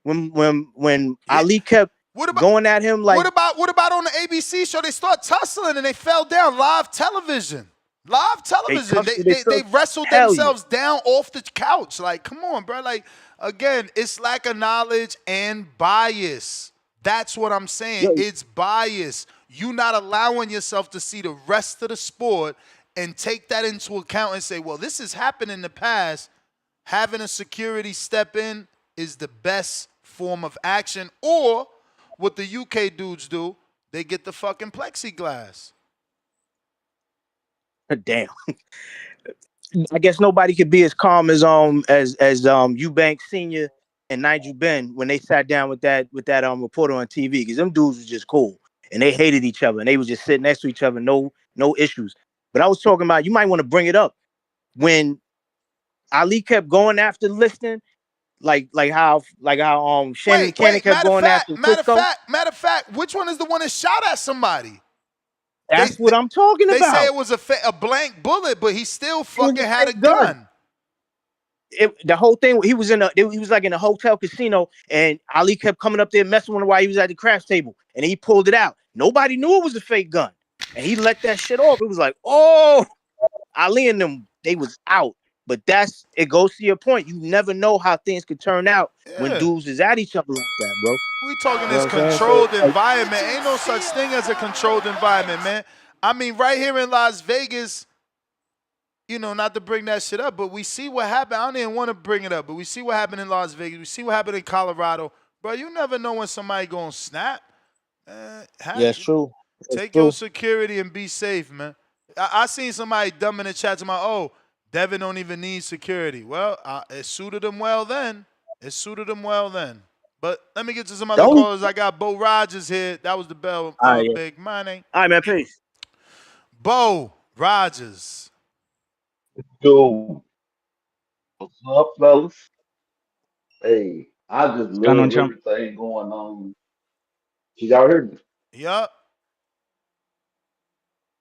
when Ali kept going at him like. What about on the ABC show? They start tussling and they fell down live television. Live television. They wrestled themselves down off the couch. Like, come on, bro. Like, again, it's lack of knowledge and bias. That's what I'm saying. It's bias. You not allowing yourself to see the rest of the sport and take that into account and say, well, this has happened in the past. Having a security step in is the best form of action. Or what the UK dudes do, they get the fucking plexiglass. Damn. I guess nobody could be as calm as Eubank Senior and Nigel Ben when they sat down with that reporter on TV, because them dudes was just cool and they hated each other and they was just sitting next to each other, no issues. But I was talking about, you might want to bring it up when Ali kept going after Liston, like how Shannon Cannon kept going after Cisco. Matter of fact, which one is the one that shot at somebody? That's what I'm talking about. They say it was a blank bullet, but he still fucking had a gun. The whole thing, he was like in a hotel casino, and Ali kept coming up there messing with him while he was at the craps table, and he pulled it out. Nobody knew it was a fake gun, and he let that shit off. It was like, oh, Ali and them, they was out. But it goes to your point. You never know how things could turn out when dudes is at each other like that, bro. We talking this controlled environment. Ain't no such thing as a controlled environment, man. I mean, right here in Las Vegas, not to bring that shit up, but we see what happened. I don't even want to bring it up, but we see what happened in Las Vegas. We see what happened in Colorado. Bro, you never know when somebody going to snap. It's true. Take your security and be safe, man. I seen somebody dumb in the chat to Devin don't even need security. Well, it suited him well then. But let me get to some other callers. I got Bo Rogers here. That was the bell, big money. All right, man, peace. Bo Rogers. Yo, what's up, fellas? Hey, I just love everything going on. Can y'all hear me? Yup.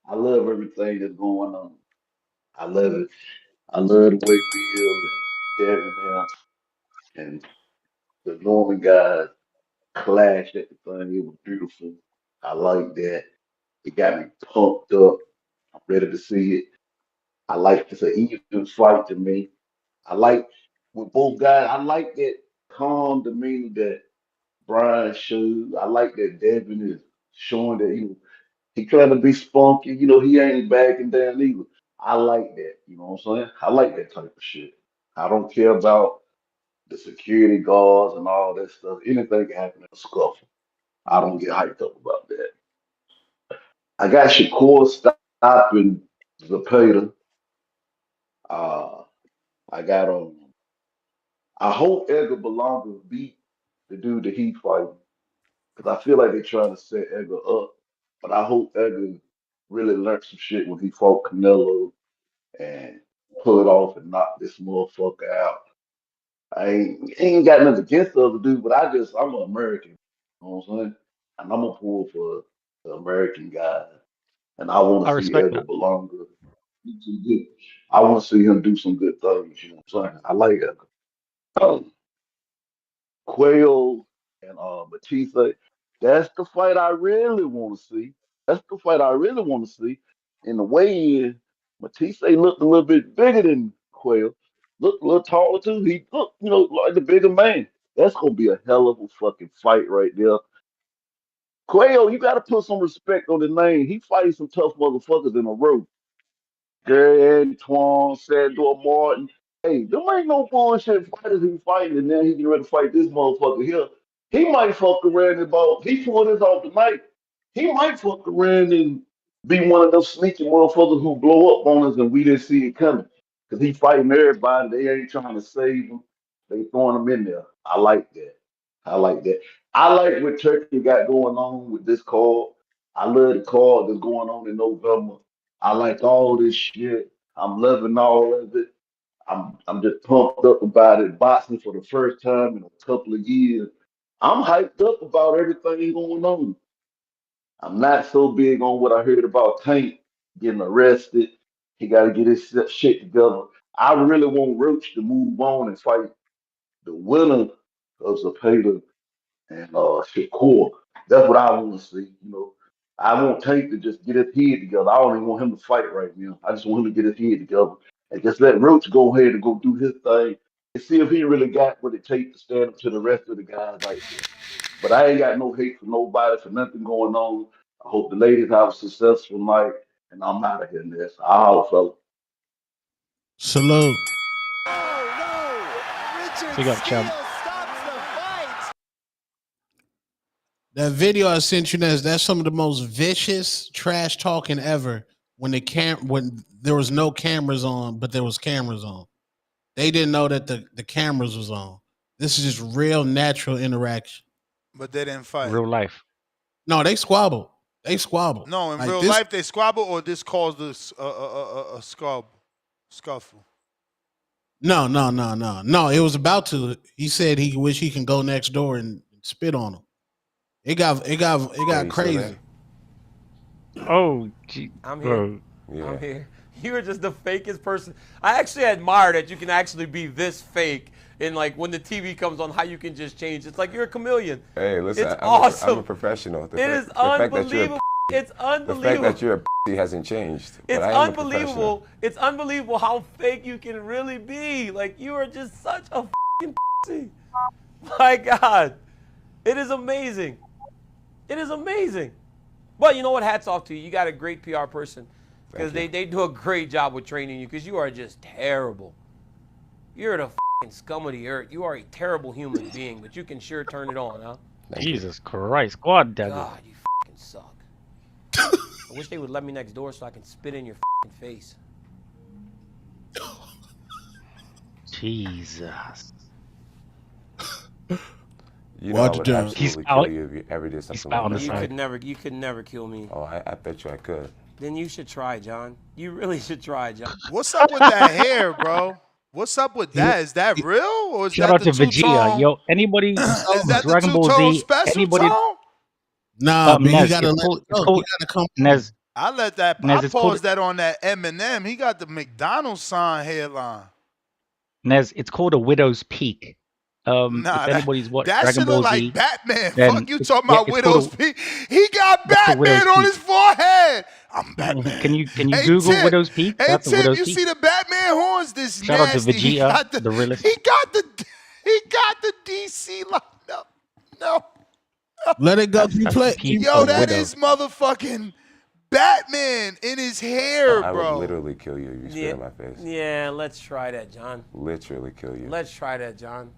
I love everything that's going on. I love it. I love the way Bill and Devin here and the Norman guys clashed at the thing. It was beautiful. I like that. It got me pumped up. I'm ready to see it. I like it's an even fight to me. I like with both guys. I like that calm demeanor that Brian shows. I like that Devin is showing that he trying to be spunky. He ain't backing down either. I like that. You know what I'm saying? I like that type of shit. I don't care about the security guards and all that stuff. Anything can happen in a scuffle. I don't get hyped up about that. I got Shakur stopping Zapata. Uh, I got I hope Edgar Belonga beat the dude that he fighting, because I feel like they're trying to set Edgar up. But I hope Edgar really learned some shit when he fought Canelo and pull it off and knock this motherfucker out. I ain't got nothing against the other dude, but I'm an American. You know what I'm saying? And I'm gonna pull for the American guy. And I want to see Edgar Belonga do some good. I want to see him do some good things. You know what I'm saying? I like Edgar. Quail and Batista. That's the fight I really want to see. That's the fight I really want to see. In the weigh-in, Batista looked a little bit bigger than Quail. Looked a little taller too. He looked, like the bigger man. That's gonna be a hell of a fucking fight right there. Quail, you gotta put some respect on the name. He fighting some tough motherfuckers in a row. Gary Antoine, Sandor Martin. Hey, there ain't no bullshit fighters he fighting, and then he get ready to fight this motherfucker here. He might fuck around about. He pulled this off tonight. He might fuck around and be one of those sneaky motherfuckers who blow up on us and we didn't see it coming. Cause he fighting everybody. They ain't trying to save him. They throwing them in there. I like that. I like that. I like what Turkey got going on with this card. I love the card that's going on in November. I like all this shit. I'm loving all of it. I'm just pumped up about it. Boxing for the first time in a couple of years. I'm hyped up about everything going on. I'm not so big on what I heard about Tank getting arrested. He got to get his shit together. I really want Roach to move on and fight the winner of Zapata and Shakur. That's what I want to see. I want Tank to just get his head together. I don't even want him to fight right now. I just want him to get his head together and just let Roach go ahead and go do his thing and see if he really got what it takes to stand up to the rest of the guys out there. But I ain't got no hate for nobody for nothing going on. I hope the ladies have a successful night, and I'm out of here, Ness. I'll fella. Salute. Big up, champ. That video I sent you, Ness, that's some of the most vicious trash talking ever. When there was no cameras on, but there was cameras on. They didn't know that the cameras was on. This is just real natural interaction. But they didn't fight. Real life. No, they squabbled. They squabbled. No, in like real life they squabble, or this caused a scuffle. No. It was about to. He said he wish he can go next door and spit on him. It got crazy. Oh, gee, I'm here. bro. Yeah. I'm here. You are just the fakest person. I actually admire that you can actually be this fake. And like when the TV comes on, how you can just change. It's like you're a chameleon. Hey, listen, it's awesome. I'm a professional. It is unbelievable. It's unbelievable. The fact that you're a p- hasn't changed. It's unbelievable. It's unbelievable how fake you can really be. Like you are just such a f***ing pussy. My God, it is amazing. It is amazing. But you know what? Hats off to you. You got a great PR person because they do a great job with training you because you are just terrible. You're the f***ing scum of the earth. You are a terrible human being, but you can sure turn it on, huh? Jesus Christ. God damn it. God, you f***ing suck. I wish they would let me next door so I can spit in your f***ing face. Jesus. You know, I would absolutely kill you if you ever did something like that. You could never kill me. Oh, I bet you I could. Then you should try, John. You really should try, John. What's up with that hair, bro? What's up with that? Is that real, or is Shout that out the to Vegeta. Yo, anybody is that Dragon the Ball two-tone Z, special anybody tone? Nah, but Nez, you gotta let it go. You gotta come. Nez, I let that. Nez, I paused that on that Eminem. He got the McDonald's sign hairline. Nez, it's called a widow's peak. Nah, if anybody's watched that Dragon shit Ball look Z, like Batman. then Fuck you talking about it's widow's peak? He got Batman widow's on peak. his forehead. I'm Batman. Can you Hey, Google Tim, widow's peak? Hey That's the Tim, widow's you peak. see the Batman horns? This Shout out to nasty. Vegeta, the realist. He got the DC lined up. No. Let it go. You play. Yo, that is motherfucking Batman in his hair, I bro. would literally kill you if you spit in my face. Yeah, let's try that, John. Literally kill you. Let's try that, John.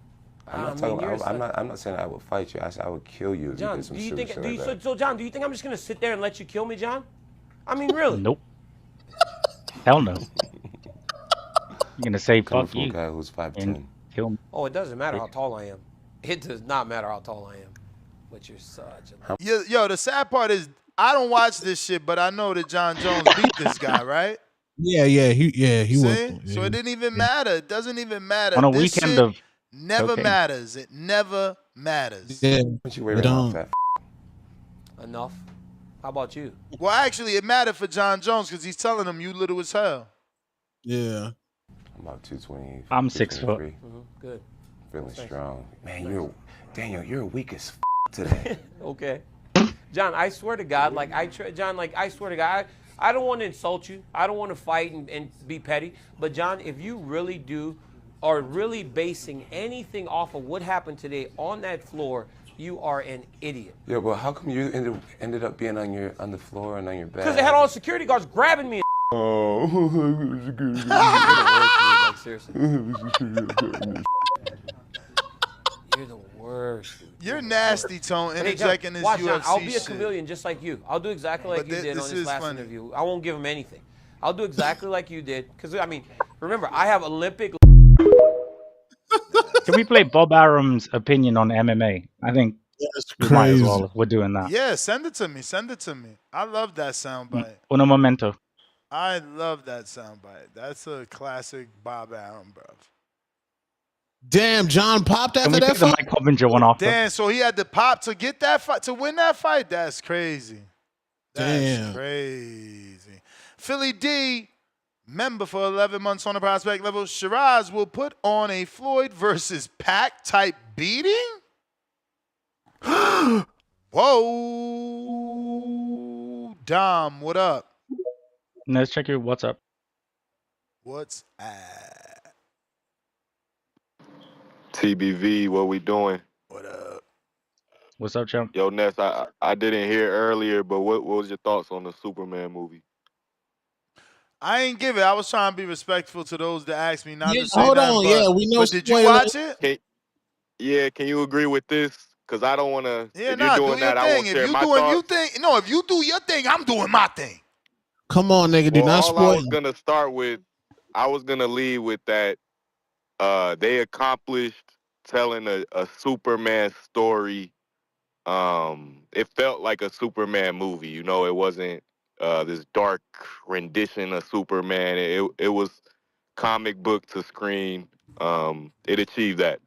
I'm not saying I would fight you. I said I would kill you if John, you did some do you stupid think? shit like that. So, John, do you think I'm just gonna sit there and let you kill me, John? I mean, really? Nope. Hell no. You're gonna say Coming fuck from you. a guy who's 5'10". And kill me. Oh, it doesn't matter how tall I am. It does not matter how tall I am. But you're such a... Yo, the sad part is I don't watch this shit, but I know that John Jones beat this guy, right? Yeah, he See? was. So it didn't even matter. It doesn't even matter. On a this weekend shit of never cocaine. matters. It never matters. Yeah, Enough. How about you? Well, actually, it mattered for John Jones because he's telling him you little as hell. Yeah. I'm about 220. I'm 6 foot. Good. Feeling Thanks. strong. Man, Daniel, you're weak as today. Okay. John, I swear to God, John, I swear to God, I don't want to insult you. I don't want to fight and be petty. But, John, if you really are really basing anything off of what happened today on that floor, you are an idiot. Yeah, but how come you ended up being on the floor and on your back? Because they had all the security guards grabbing me. Oh, Like, seriously. You're the worst. You're nasty, Tone, Hey, John, interjecting this watch, UFC John, I'll be a shit. chameleon just like you. I'll do exactly like But you did this on this is last funny. interview. I won't give him anything. I'll do exactly like you did. Because, I mean, remember, I have Olympic... Can we play Bob Arum's opinion on MMA? I think we might as well if we're doing that. Yeah, send it to me. Send it to me. I love that soundbite. Uno momento. I love that soundbite. That's a classic Bob Arum, bro. Damn, John popped Can after we that take the fight? Mike Coppinger one after? Damn, so he had to pop to get that fight, to win that fight? That's crazy. That's Damn. crazy. Philly D, member for 11 months on the prospect level. Shiraz will put on a Floyd versus Pac type beating? Whoa. Dom, what up? Let's check your WhatsApp. What's at? TBV, what we doing? What up? What's up, champ? Yo, Ness, I didn't hear earlier, but what was your thoughts on the Superman movie? I ain't give it. I was trying to be respectful to those that asked me not to say hold nothing. on. But, Yeah, we know. But did you watch it? Can you agree with this? Because I don't want to. Yeah, if you're doing do your that, I thing. won't If share you my doing thoughts. you thing, no. If you do your thing, I'm doing my thing. Come on, nigga. Do Well, not all spoil. I was gonna start with, I was gonna lead with that. They accomplished telling a Superman story. It felt like a Superman movie. You know, it wasn't this dark rendition of Superman. It was comic book to screen. It achieved that,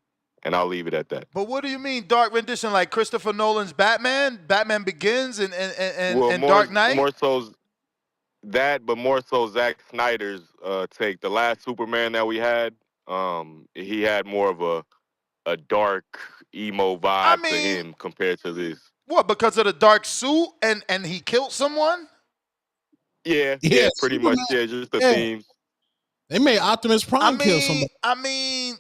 and I'll leave it at that. But what do you mean dark rendition? Like Christopher Nolan's Batman, Batman Begins, and Dark Knight? More so that, but more so Zack Snyder's take. The last Superman that we had, he had more of a dark emo vibe to him compared to this. What, because of the dark suit and he killed someone? Yeah, pretty Superman, much. Yeah, just the yeah. themes. They made Optimus Prime kill somebody.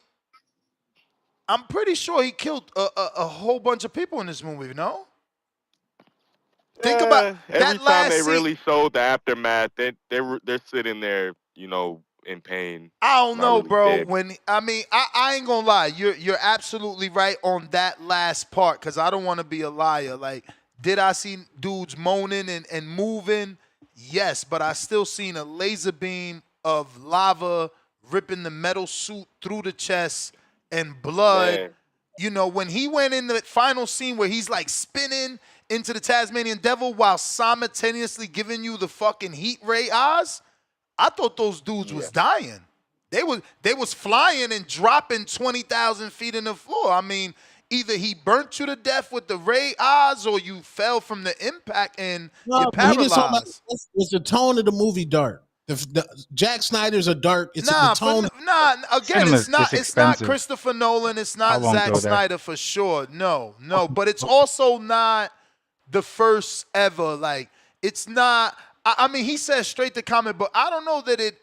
I'm pretty sure he killed a whole bunch of people in this movie, no? Think about every that time they last really showed the aftermath, they're sitting there, you know, in pain. I don't Not know, really bro. dead. I ain't gonna lie. You're absolutely right on that last part, because I don't want to be a liar. Like, did I see dudes moaning and moving? Yes, but I still seen a laser beam of lava ripping the metal suit through the chest and blood. Man. You know, when he went in the final scene where he's like spinning into the Tasmanian Devil while simultaneously giving you the fucking heat ray eyes, I thought those dudes was dying. They was flying and dropping 20,000 feet in the floor. I mean, either he burnt you to death with the ray eyes or you fell from the impact and you're He just talking about paralyzed. was the tone of the movie dark. The Jack Snyder's a dark. It's the tone. Again, Cinema's it's not expensive. Christopher Nolan, it's I not won't Zack go there. Snyder for sure. No, but it's also not the first ever. Like, it's not. I mean, he says straight to comic, but I don't know that it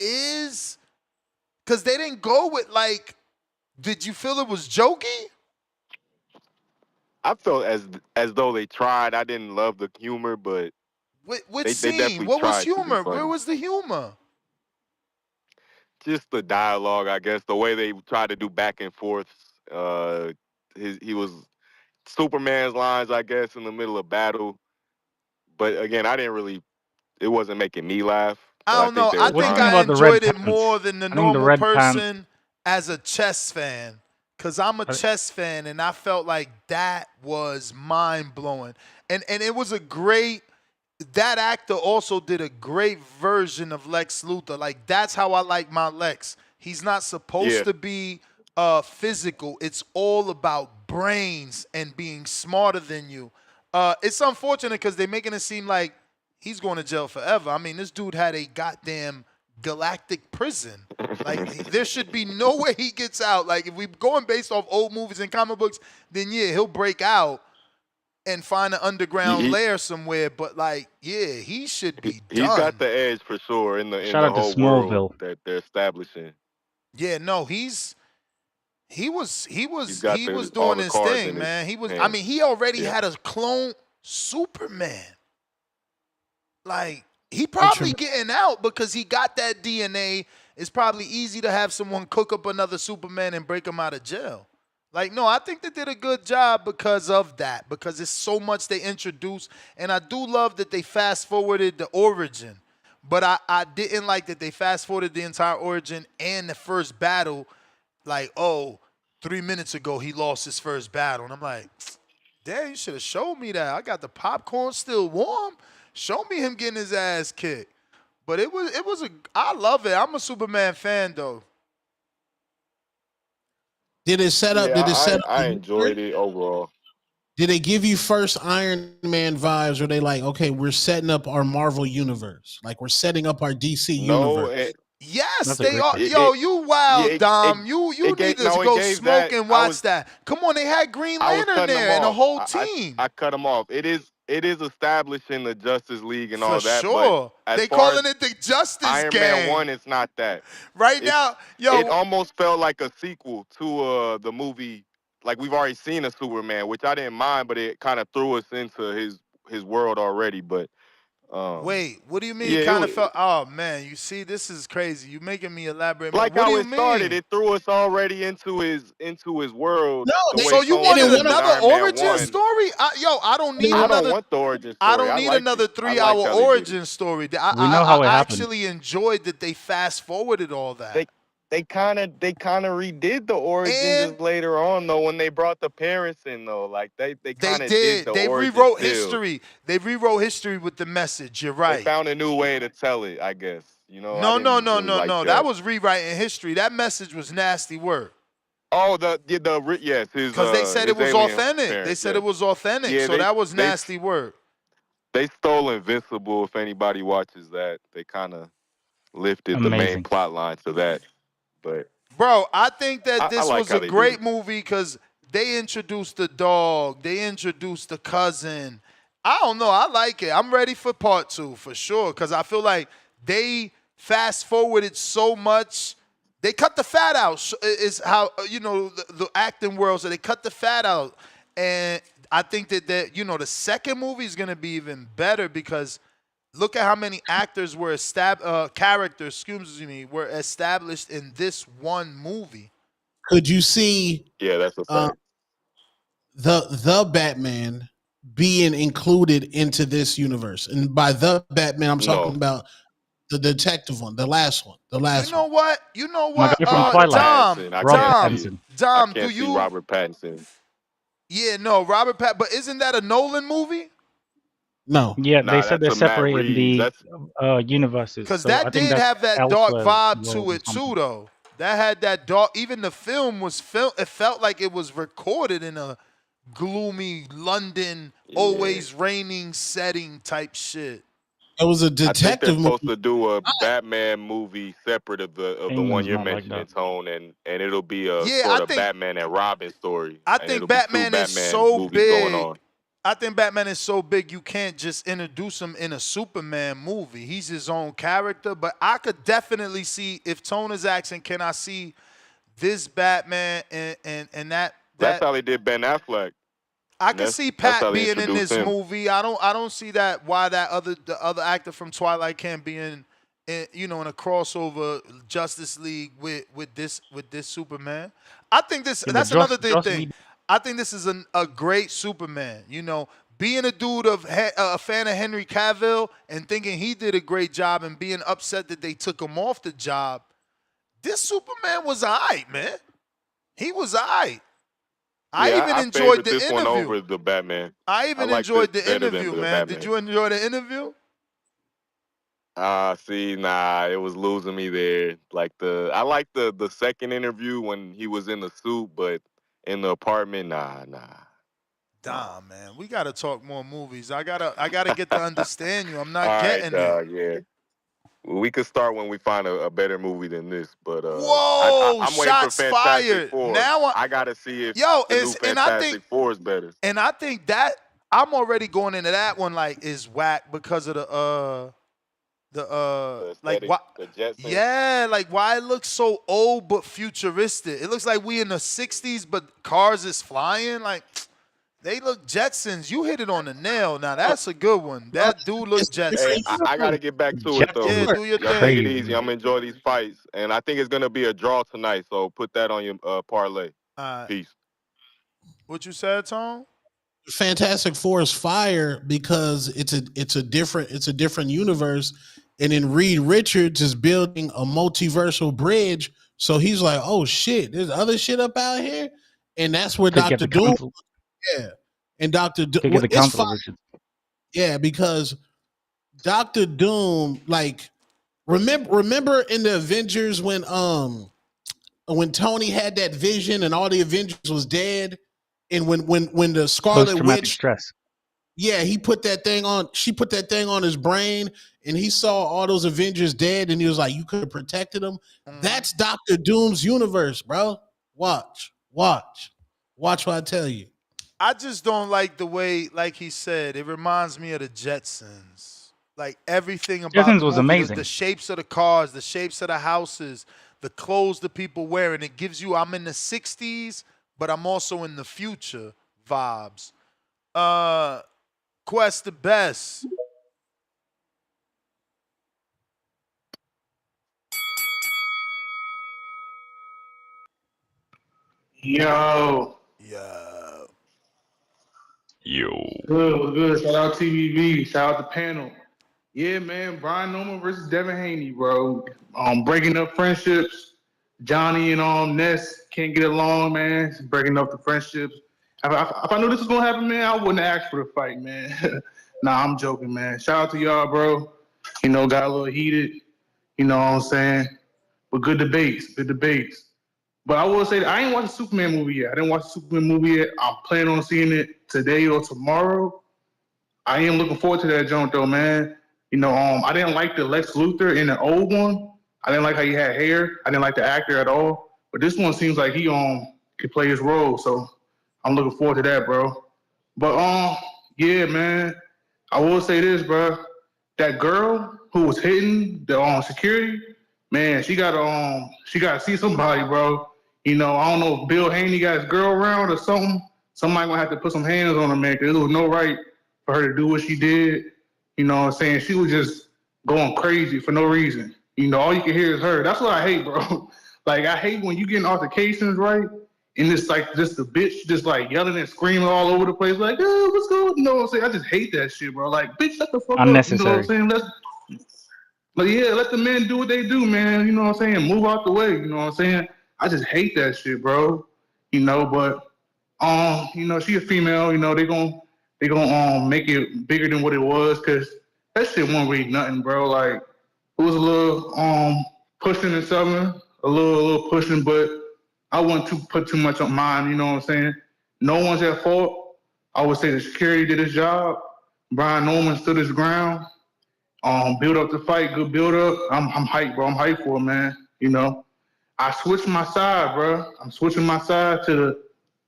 is, because they didn't go with like. Did you feel it was jokey? I felt as though they tried. I didn't love the humor, but Which they scene? definitely What was tried to be humor? funny. Where was the humor? Just the dialogue, I guess, the way they tried to do back and forth. He was Superman's lines, I guess, in the middle of battle. But again, it wasn't making me laugh. I don't know. I think I enjoyed it more than the normal person as a chess fan, because I'm a chess fan, and I felt like that was mind blowing, and it was a great. That actor also did a great version of Lex Luthor. Like, that's how I like my Lex. He's not supposed to be physical. It's all about brains and being smarter than you. It's unfortunate because they're making it seem like he's going to jail forever. I mean, this dude had a goddamn galactic prison. Like, there should be no way he gets out. Like, if we're going based off old movies and comic books, then yeah, he'll break out and find an underground lair somewhere, but like, yeah, he should be done. He's got the edge for sure in the whole world that they're establishing. Yeah, no, he was doing all the his cards thing, in man. his He was. hand. I mean, he already had a clone Superman. Like, he probably getting out because he got that DNA. It's probably easy to have someone cook up another Superman and break him out of jail. Like, no, I think they did a good job because of that, because it's so much they introduced. And I do love that they fast-forwarded the origin. But I didn't like that they fast-forwarded the entire origin and the first battle like, oh, 3 minutes ago he lost his first battle. And I'm like, damn, you should have showed me that. I got the popcorn still warm. Show me him getting his ass kicked. But I love it. I'm a Superman fan though. Did it set up? Yeah, Did it set up? I enjoyed it overall. Did they give you first Iron Man vibes? Or they like, okay, we're setting up our Marvel universe, like we're setting up our DC universe? Yes, they are. Yo, you wild, Dom. You need to go smoke and watch that. Come on, they had Green Lantern there and the whole team. I cut them off. It is establishing the Justice League and all For that. sure. But they calling it the Justice Iron Gang. Man 1, it's not that. Now, yo. It almost felt like a sequel to the movie. Like, we've already seen a Superman, which I didn't mind, but it kind of threw us into his world already. But wait, what do you mean? Yeah, it kind of felt. Oh man, you see, this is crazy. You making me elaborate. Like what how do you it mean? started, it threw us already into his world. No, so you wanted another origin story? I don't need another. I don't want the origin story. I don't need another 3-hour origin story. We know how it I happened. actually enjoyed that they fast forwarded all that. They kind of redid the origin just later on though when they brought the parents in though. Like they kind of did. They rewrote history. They rewrote history with the message. You're right. They found a new way to tell it, I guess. You know. No. That was rewriting history. That message was nasty work. Oh, yes, because they said it was authentic. They said it was authentic. Yeah, so that was nasty work. They stole Invincible. If anybody watches that, they kind of lifted the main plot line to that. But bro, I think that this like was a great movie because they introduced the dog, they introduced the cousin. I don't know, I like it. I'm ready for part 2 for sure because I feel like they fast forwarded so much. They cut the fat out. Is how the acting world. So they cut the fat out, and I think that the second movie is gonna be even better because. Look at how many actors were characters, were established in this one movie. Could you see? Yeah, that's a fact. The Batman being included into this universe, and by the Batman, I'm talking about the detective one, the last one. You know what? Dom, Dom, do you Robert Pattinson? Yeah, no, Robert Pattinson. But isn't that a Nolan movie? No. Yeah, they said they're separating the universes. Because so that did have that dark vibe to it too, though. That had that dark. Even the film was it felt like it was recorded in a gloomy London, always raining setting type shit. It was a detective I think they're supposed to do a Batman movie separate of the one you're mentioning, Tone, and it'll be a sort of Batman and Robin story. I think Batman is so big. I think Batman is so big you can't just introduce him in a Superman movie. He's his own character, but I could definitely see if Tone is asking, can I see this Batman and that? That's how they did Ben Affleck. I can see Pat being in this movie. I don't see that why the other actor from Twilight can't be in a crossover Justice League with this Superman. I think that's another thing. I think this is a great Superman. Being a dude a fan of Henry Cavill and thinking he did a great job and being upset that they took him off the job. This Superman was alright, man. He was alright. I even enjoyed the interview. One over the Batman. I even enjoyed the interview, man. Did you enjoy the interview? It was losing me there. I like the second interview when he was in the suit, but in the apartment, nah. Dom, man, we gotta talk more movies. I gotta get to understand you. I'm not getting it. Yeah. Well, we could start when we find a better movie than this, but whoa, I'm shots waiting for fired. Four. Now I gotta see if the new Fantastic Four is better. And I think that I'm already going into that one is whack because of the why it looks so old but futuristic. It looks like we in the 60s, but cars is flying. They look Jetsons. You hit it on the nail. Now that's a good one. That dude looks Jetsons. Hey, I gotta get back to it though. Yeah, do your thing. Take it easy. I'm gonna enjoy these fights, and I think it's gonna be a draw tonight. So put that on your parlay. Peace. What you said, Tom? Fantastic Four is fire because it's a different universe, and then Reed Richards is building a multiversal bridge So he's like, oh shit, there's other shit up out here. And that's where Could get Dr. the Doom, council. yeah. And Dr. Doom, Could get the it's council fine. of Richards. Yeah, because Dr. Doom, like, remember in the Avengers when Tony had that vision and all the Avengers was dead, and when the Scarlet Post-traumatic Witch, stress. yeah, she put that thing on his brain, and he saw all those Avengers dead, and he was like, you could have protected them. That's Dr. Doom's universe, bro. Watch what I tell you. I just don't like the way, like he said, it reminds me of the Jetsons. Like everything about Jetsons the was movie, amazing. the shapes of the cars, the shapes of the houses, the clothes the people wear, and it gives you, I'm in the 60s, but I'm also in the future vibes. Quest the best. Yo. Yeah. Good, what's good? Shout out TVV. Shout out the panel. Yeah, man. Brian Norman versus Devin Haney, bro. Breaking up friendships. Johnny and Ness can't get along, man. It's breaking up the friendships. If I knew this was gonna happen, man, I wouldn't have asked for the fight, man. Nah, I'm joking, man. Shout out to y'all, bro. You know, got a little heated. You know what I'm saying? But good debates. But I will say that I ain't watched the Superman movie yet. I didn't watch the Superman movie yet. I'm planning on seeing it today or tomorrow. I am looking forward to that joint though, man. You know, I didn't like the Lex Luthor in the old one. I didn't like how he had hair. I didn't like the actor at all. But this one seems like he could play his role. So I'm looking forward to that, bro. But yeah, man. I will say this, bro. That girl who was hitting the security, man, she got to see somebody, bro. You know, I don't know if Bill Haney got his girl around or something. Somebody gonna have to put some hands on her, man, because there was no right for her to do what she did. You know what I'm saying? She was just going crazy for no reason. You know, all you can hear is her. That's what I hate, bro. Like, I hate when you get in altercations, right? And it's like just the bitch just like yelling and screaming all over the place, like, oh, what's going on? You know what I'm saying? I just hate that shit, bro. Like, bitch, shut the fuck up. You know what I'm Unnecessary. saying? Let the men do what they do, man. You know what I'm saying? Move out the way. You know what I'm saying? I just hate that shit, bro. You know, but you know, she a female. You know, they gonna make it bigger than what it was, cause that shit wasn't really nothing, bro. Like, it was a little pushing and something, a little pushing, but I wouldn't put too much on mine. You know what I'm saying? No one's at fault. I would say the security did his job. Brian Norman stood his ground. Build up the fight, good build up. I'm hyped, bro. I'm hyped for it, man. You know, I switched my side, bro. I'm switching my side to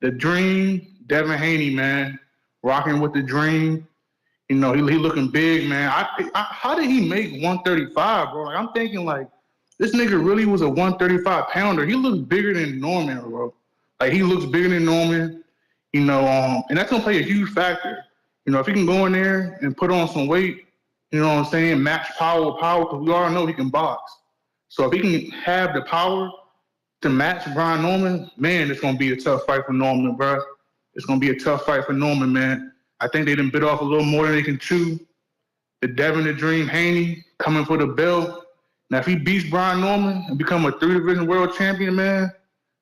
the Dream, Devin Haney, man. Rocking with the Dream. You know, he looking big, man. How did he make 135, bro? Like, I'm thinking, like, this nigga really was a 135 pounder. He looks bigger than Norman, bro. Like, he looks bigger than Norman. You know, and that's gonna play a huge factor. You know, if he can go in there and put on some weight, you know what I'm saying, match power with power, because we all know he can box. So if he can have the power to match Brian Norman, man, it's gonna be a tough fight for Norman, bro. It's gonna be a tough fight for Norman, man. I think they done bit off a little more than they can chew. The Devin the Dream Haney coming for the belt. Now, if he beats Brian Norman and become a 3-division world champion, man,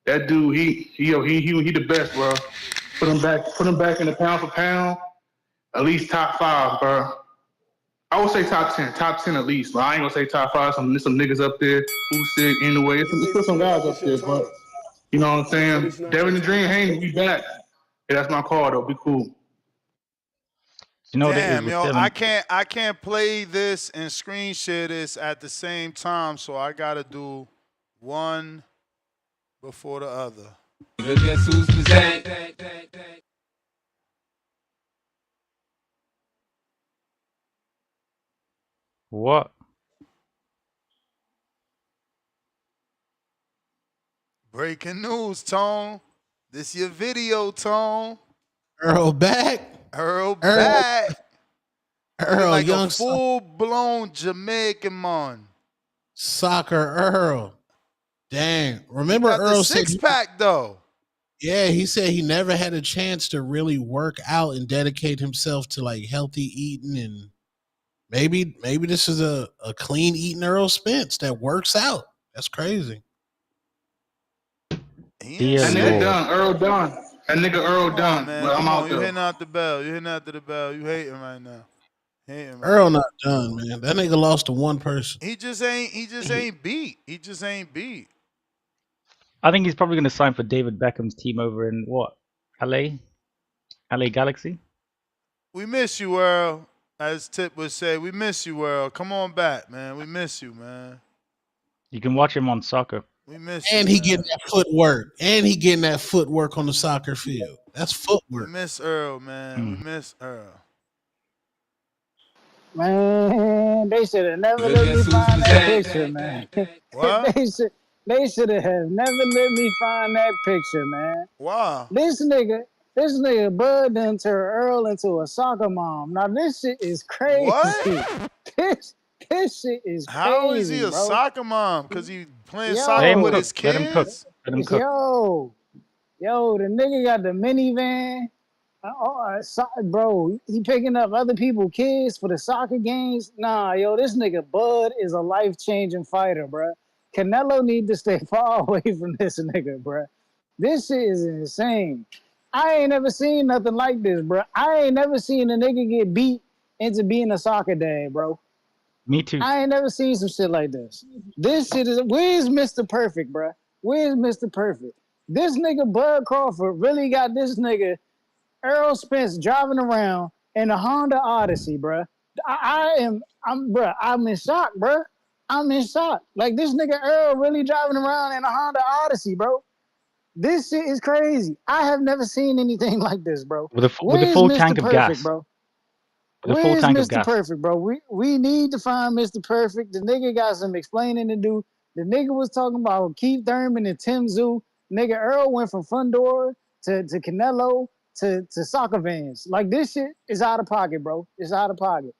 that dude, he the best, bro. Put him back in the pound for pound, at least top 5, bro. I would say top 10 at least, but I ain't gonna say top 5. There's some niggas up there who sick anyway. There's still some guys up there, but you know what I'm saying? Devin the Dream Haney, be back. Yeah, that's my call though. Be cool. You know what it is Damn, with yo, Devin? I can't play this and screen share this at the same time, so I gotta do one before the other. Guess who's presenting? What? Breaking news, Tone. This your video, Tone. Earl back. Earl back. Earl, like young a full-blown Jamaican man. Soccer Earl. Dang. Remember Earl said six-pack though. Yeah, he said he never had a chance to really work out and dedicate himself to like healthy eating, and maybe this is a clean eating Earl Spence that works out. That's crazy. That nigga done, Earl done. That nigga Earl done. Man, But I'm come out on, you there. hitting out the bell. You hitting out to the bell. You hating right now. Earl not done, man. That nigga lost to one person. He just ain't beat. He just ain't beat. I think he's probably going to sign for David Beckham's team over in what? LA Galaxy. We miss you, Earl. As Tip would say, we miss you, Earl. Come on back, man. We miss you, man. You can watch him on soccer. We miss And you, he getting that footwork. And he getting that footwork on the soccer field. That's footwork. We miss Earl, man. We miss Earl. Man, they should have never let me find that picture, man. What? they should have never let me find that picture, man. Wow. This nigga Bud done turned Earl into a soccer mom. Now this shit is crazy. What? This shit is crazy. How is he a bro. soccer mom? Because he playing Yo. soccer with his kids? Let him cook. Let him cook. Yo, the nigga got the minivan. Bro, he picking up other people's kids for the soccer games. Nah, yo, this nigga Bud is a life-changing fighter, bro. Canelo need to stay far away from this nigga, bro. This shit is insane. I ain't never seen nothing like this, bro. I ain't never seen a nigga get beat into being a soccer dad, bro. Me too. I ain't never seen some shit like this. This shit is, where's Mr. Perfect, bro? Where's Mr. Perfect? This nigga Bud Crawford really got this nigga Earl Spence driving around in a Honda Odyssey, bro. I'm in shock, bro. I'm in shock. Like, this nigga Earl really driving around in a Honda Odyssey, bro. This shit is crazy. I have never seen anything like this, bro. With a full tank of gas. Bro? With a full Where's tank of Mr. gas. Perfect, bro? We need to find Mr. Perfect. The nigga got some explaining to do. The nigga was talking about Keith Thurman and Tim Zoo. Nigga Earl went from Fundora to Canelo to soccer vans. Like, this shit is out of pocket, bro. It's out of pocket.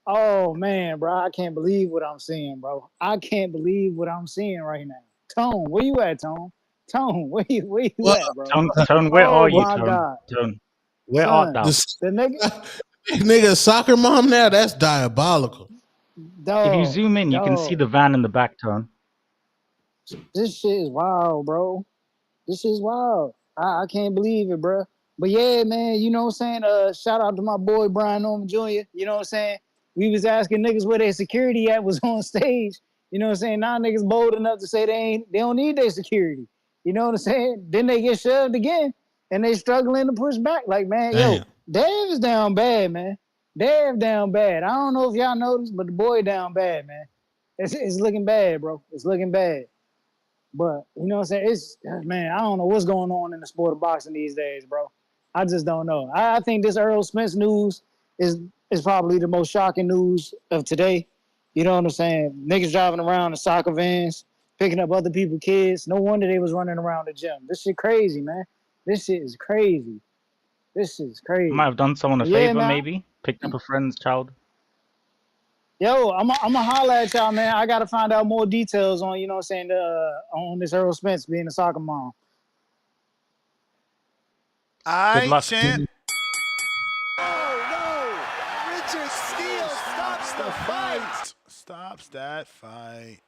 Oh, man, bro. I can't believe what I'm seeing, bro. I can't believe what I'm seeing right now. Tone, where you at, Tone? Tone, where you at, bro? Tone, where are you, my Tone? God. Tone, where art thou? The nigga soccer mom now, that's diabolical. If you zoom in, you can see the van in the back, Tone. This shit is wild, bro. This shit is wild. I can't believe it, bro. But yeah, man, you know what I'm saying? Shout out to my boy Brian Norman Jr. You know what I'm saying? We was asking niggas where their security at was on stage. You know what I'm saying? Now niggas bold enough to say they don't need their security. You know what I'm saying? Then they get shoved again and they struggling to push back. Like, man, yo, Dave is down bad, man. Dave down bad. I don't know if y'all noticed, but the boy down bad, man. It's looking bad, bro. It's looking bad. But, you know what I'm saying? Man, I don't know what's going on in the sport of boxing these days, bro. I just don't know. I think this Earl Spence news is probably the most shocking news of today. You know what I'm saying? Niggas driving around in soccer vans, picking up other people's kids. No wonder they was running around the gym. This shit crazy, man. This shit is crazy. This shit is crazy. Might have done someone a favor, maybe. Picked up a friend's child. Yo, I'm gonna holler at y'all, man. I gotta find out more details on, you know what I'm saying, on this Earl Spence being a soccer mom. Good luck, champ. Richard Steele stops the fight. Stops that fight.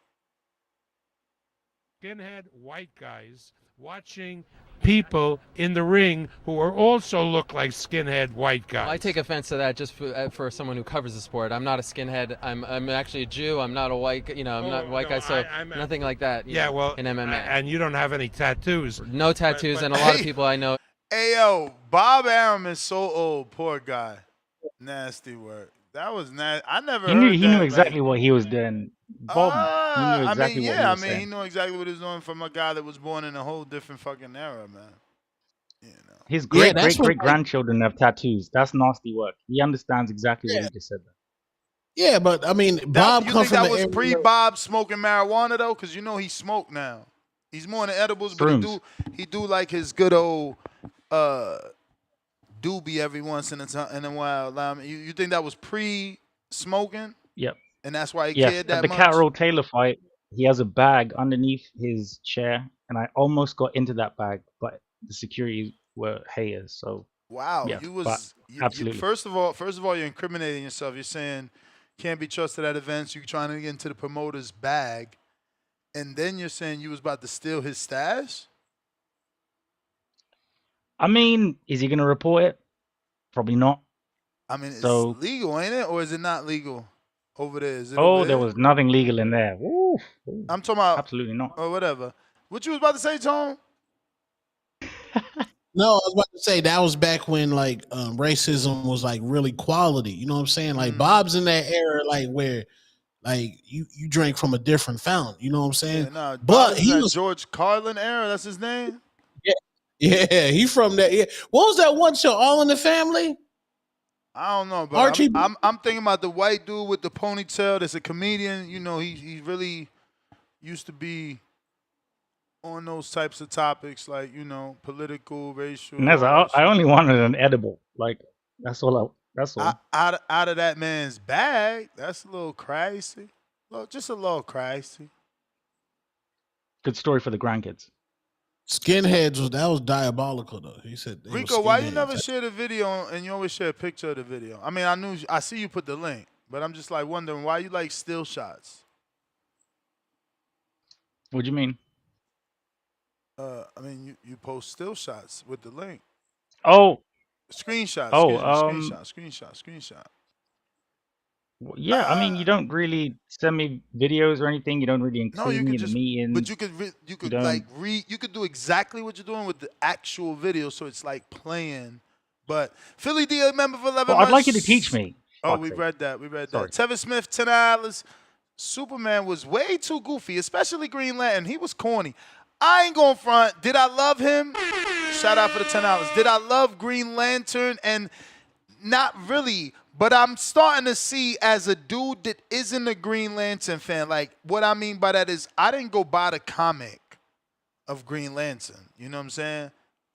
Skinhead white guys watching people in the ring who are also look like skinhead white guys. Well, I take offense to that just for someone who covers the sport. I'm not a skinhead. I'm actually a Jew. I'm not a white, I'm not a white guy, so nothing like that. Yeah, well, in MMA. And you don't have any tattoos. No tattoos, and a lot of people I know. Hey, yo, Bob Arum is so old. Poor guy. Nasty work. That was nasty. I never He heard knew that, exactly what he was doing. Bob, he knew exactly what he was saying. he knew exactly what he was doing from a guy that was born in a whole different fucking era, man. His great grandchildren have tattoos. That's nasty work. He understands exactly what he just said. Yeah, but I mean, Bob You comes think from that was pre-Bob smoking marijuana though? Because you know he smoked now. He's more into edibles, but he do like his good old doobie every once in a while. You think that was pre-smoking? Yep. And that's why he yes, cared that at the much? Carol Taylor fight, he has a bag underneath his chair, and I almost got into that bag, but the security were haters. So wow, yeah, absolutely. First of all, you're incriminating yourself. You're saying can't be trusted at events. You're trying to get into the promoter's bag, and then you're saying you was about to steal his stash. I mean, is he going to report it? Probably not. I mean, So, it's legal, ain't it? Or is it not legal over there? Is it over oh, there there? was nothing legal in there. Woo, woo. I'm talking about, Absolutely not. or whatever. What you was about to say, Tone? No, I was about to say that was back when like racism was like really quality. You know what I'm saying? Like Bob's in that era, like where like you drank from a different fountain. You know what I'm saying? Yeah, nah. But He was George Carlin era. That's his name. yeah, he from that. Yeah, what was that one show? All in the Family. I don't know, but Archie. I'm thinking about the white dude with the ponytail. That's a comedian. You know, he really used to be on those types of topics, like political, racial. Neza, I only wanted an edible. Like that's all. That's all. Out of that man's bag, that's a little crazy. Just a little crazy. Good story for the grandkids. Skinheads was diabolical though. He said, Rico, why you never shared a video and you always share a picture of the video? I mean, I see you put the link, but I'm just like wondering why you like still shots. What do you mean? I mean, you post still shots with the link. Oh, screenshot. Oh, Screenshot. Yeah, I mean, you don't really send me videos or anything. You don't really include me in the meetings. But you could like you could do exactly what you're doing with the actual video, so it's like playing. But Philly D member for 11 months. I'd like you to teach me. Oh, we read that. Tevin Smith, $10. Superman was way too goofy, especially Green Lantern. He was corny. I ain't going front. Did I love him? Shout out for the $10. Did I love Green Lantern? And not really. But I'm starting to see, as a dude that isn't a Green Lantern fan, like what I mean by that is I didn't go buy the comic of Green Lantern. You know what I'm saying?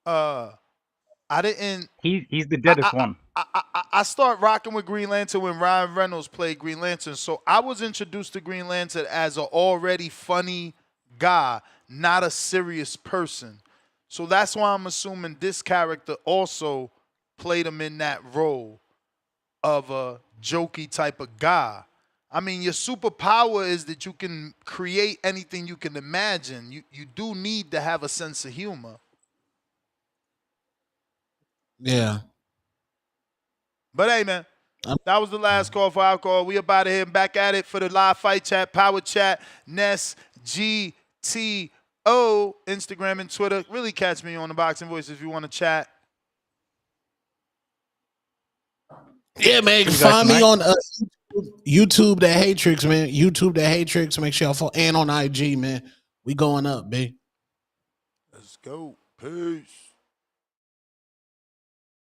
I didn't. He's the deadest one. I start rocking with Green Lantern when Ryan Reynolds played Green Lantern. So I was introduced to Green Lantern as an already funny guy, not a serious person. So that's why I'm assuming this character also played him in that role of a jokey type of guy. I mean, your superpower is that you can create anything you can imagine. You do need to have a sense of humor. Yeah. But hey, man, that was the last call for alcohol. We about to hit back at it for the live fight chat, power chat, Ness, GTO, Instagram and Twitter. Really catch me on the Boxing Voice if you want to chat. Yeah, man. Find me on YouTube, The Hatrix, man. YouTube, The Hatrix. Make sure y'all follow. And on IG, man. We going up, babe. Let's go. Peace.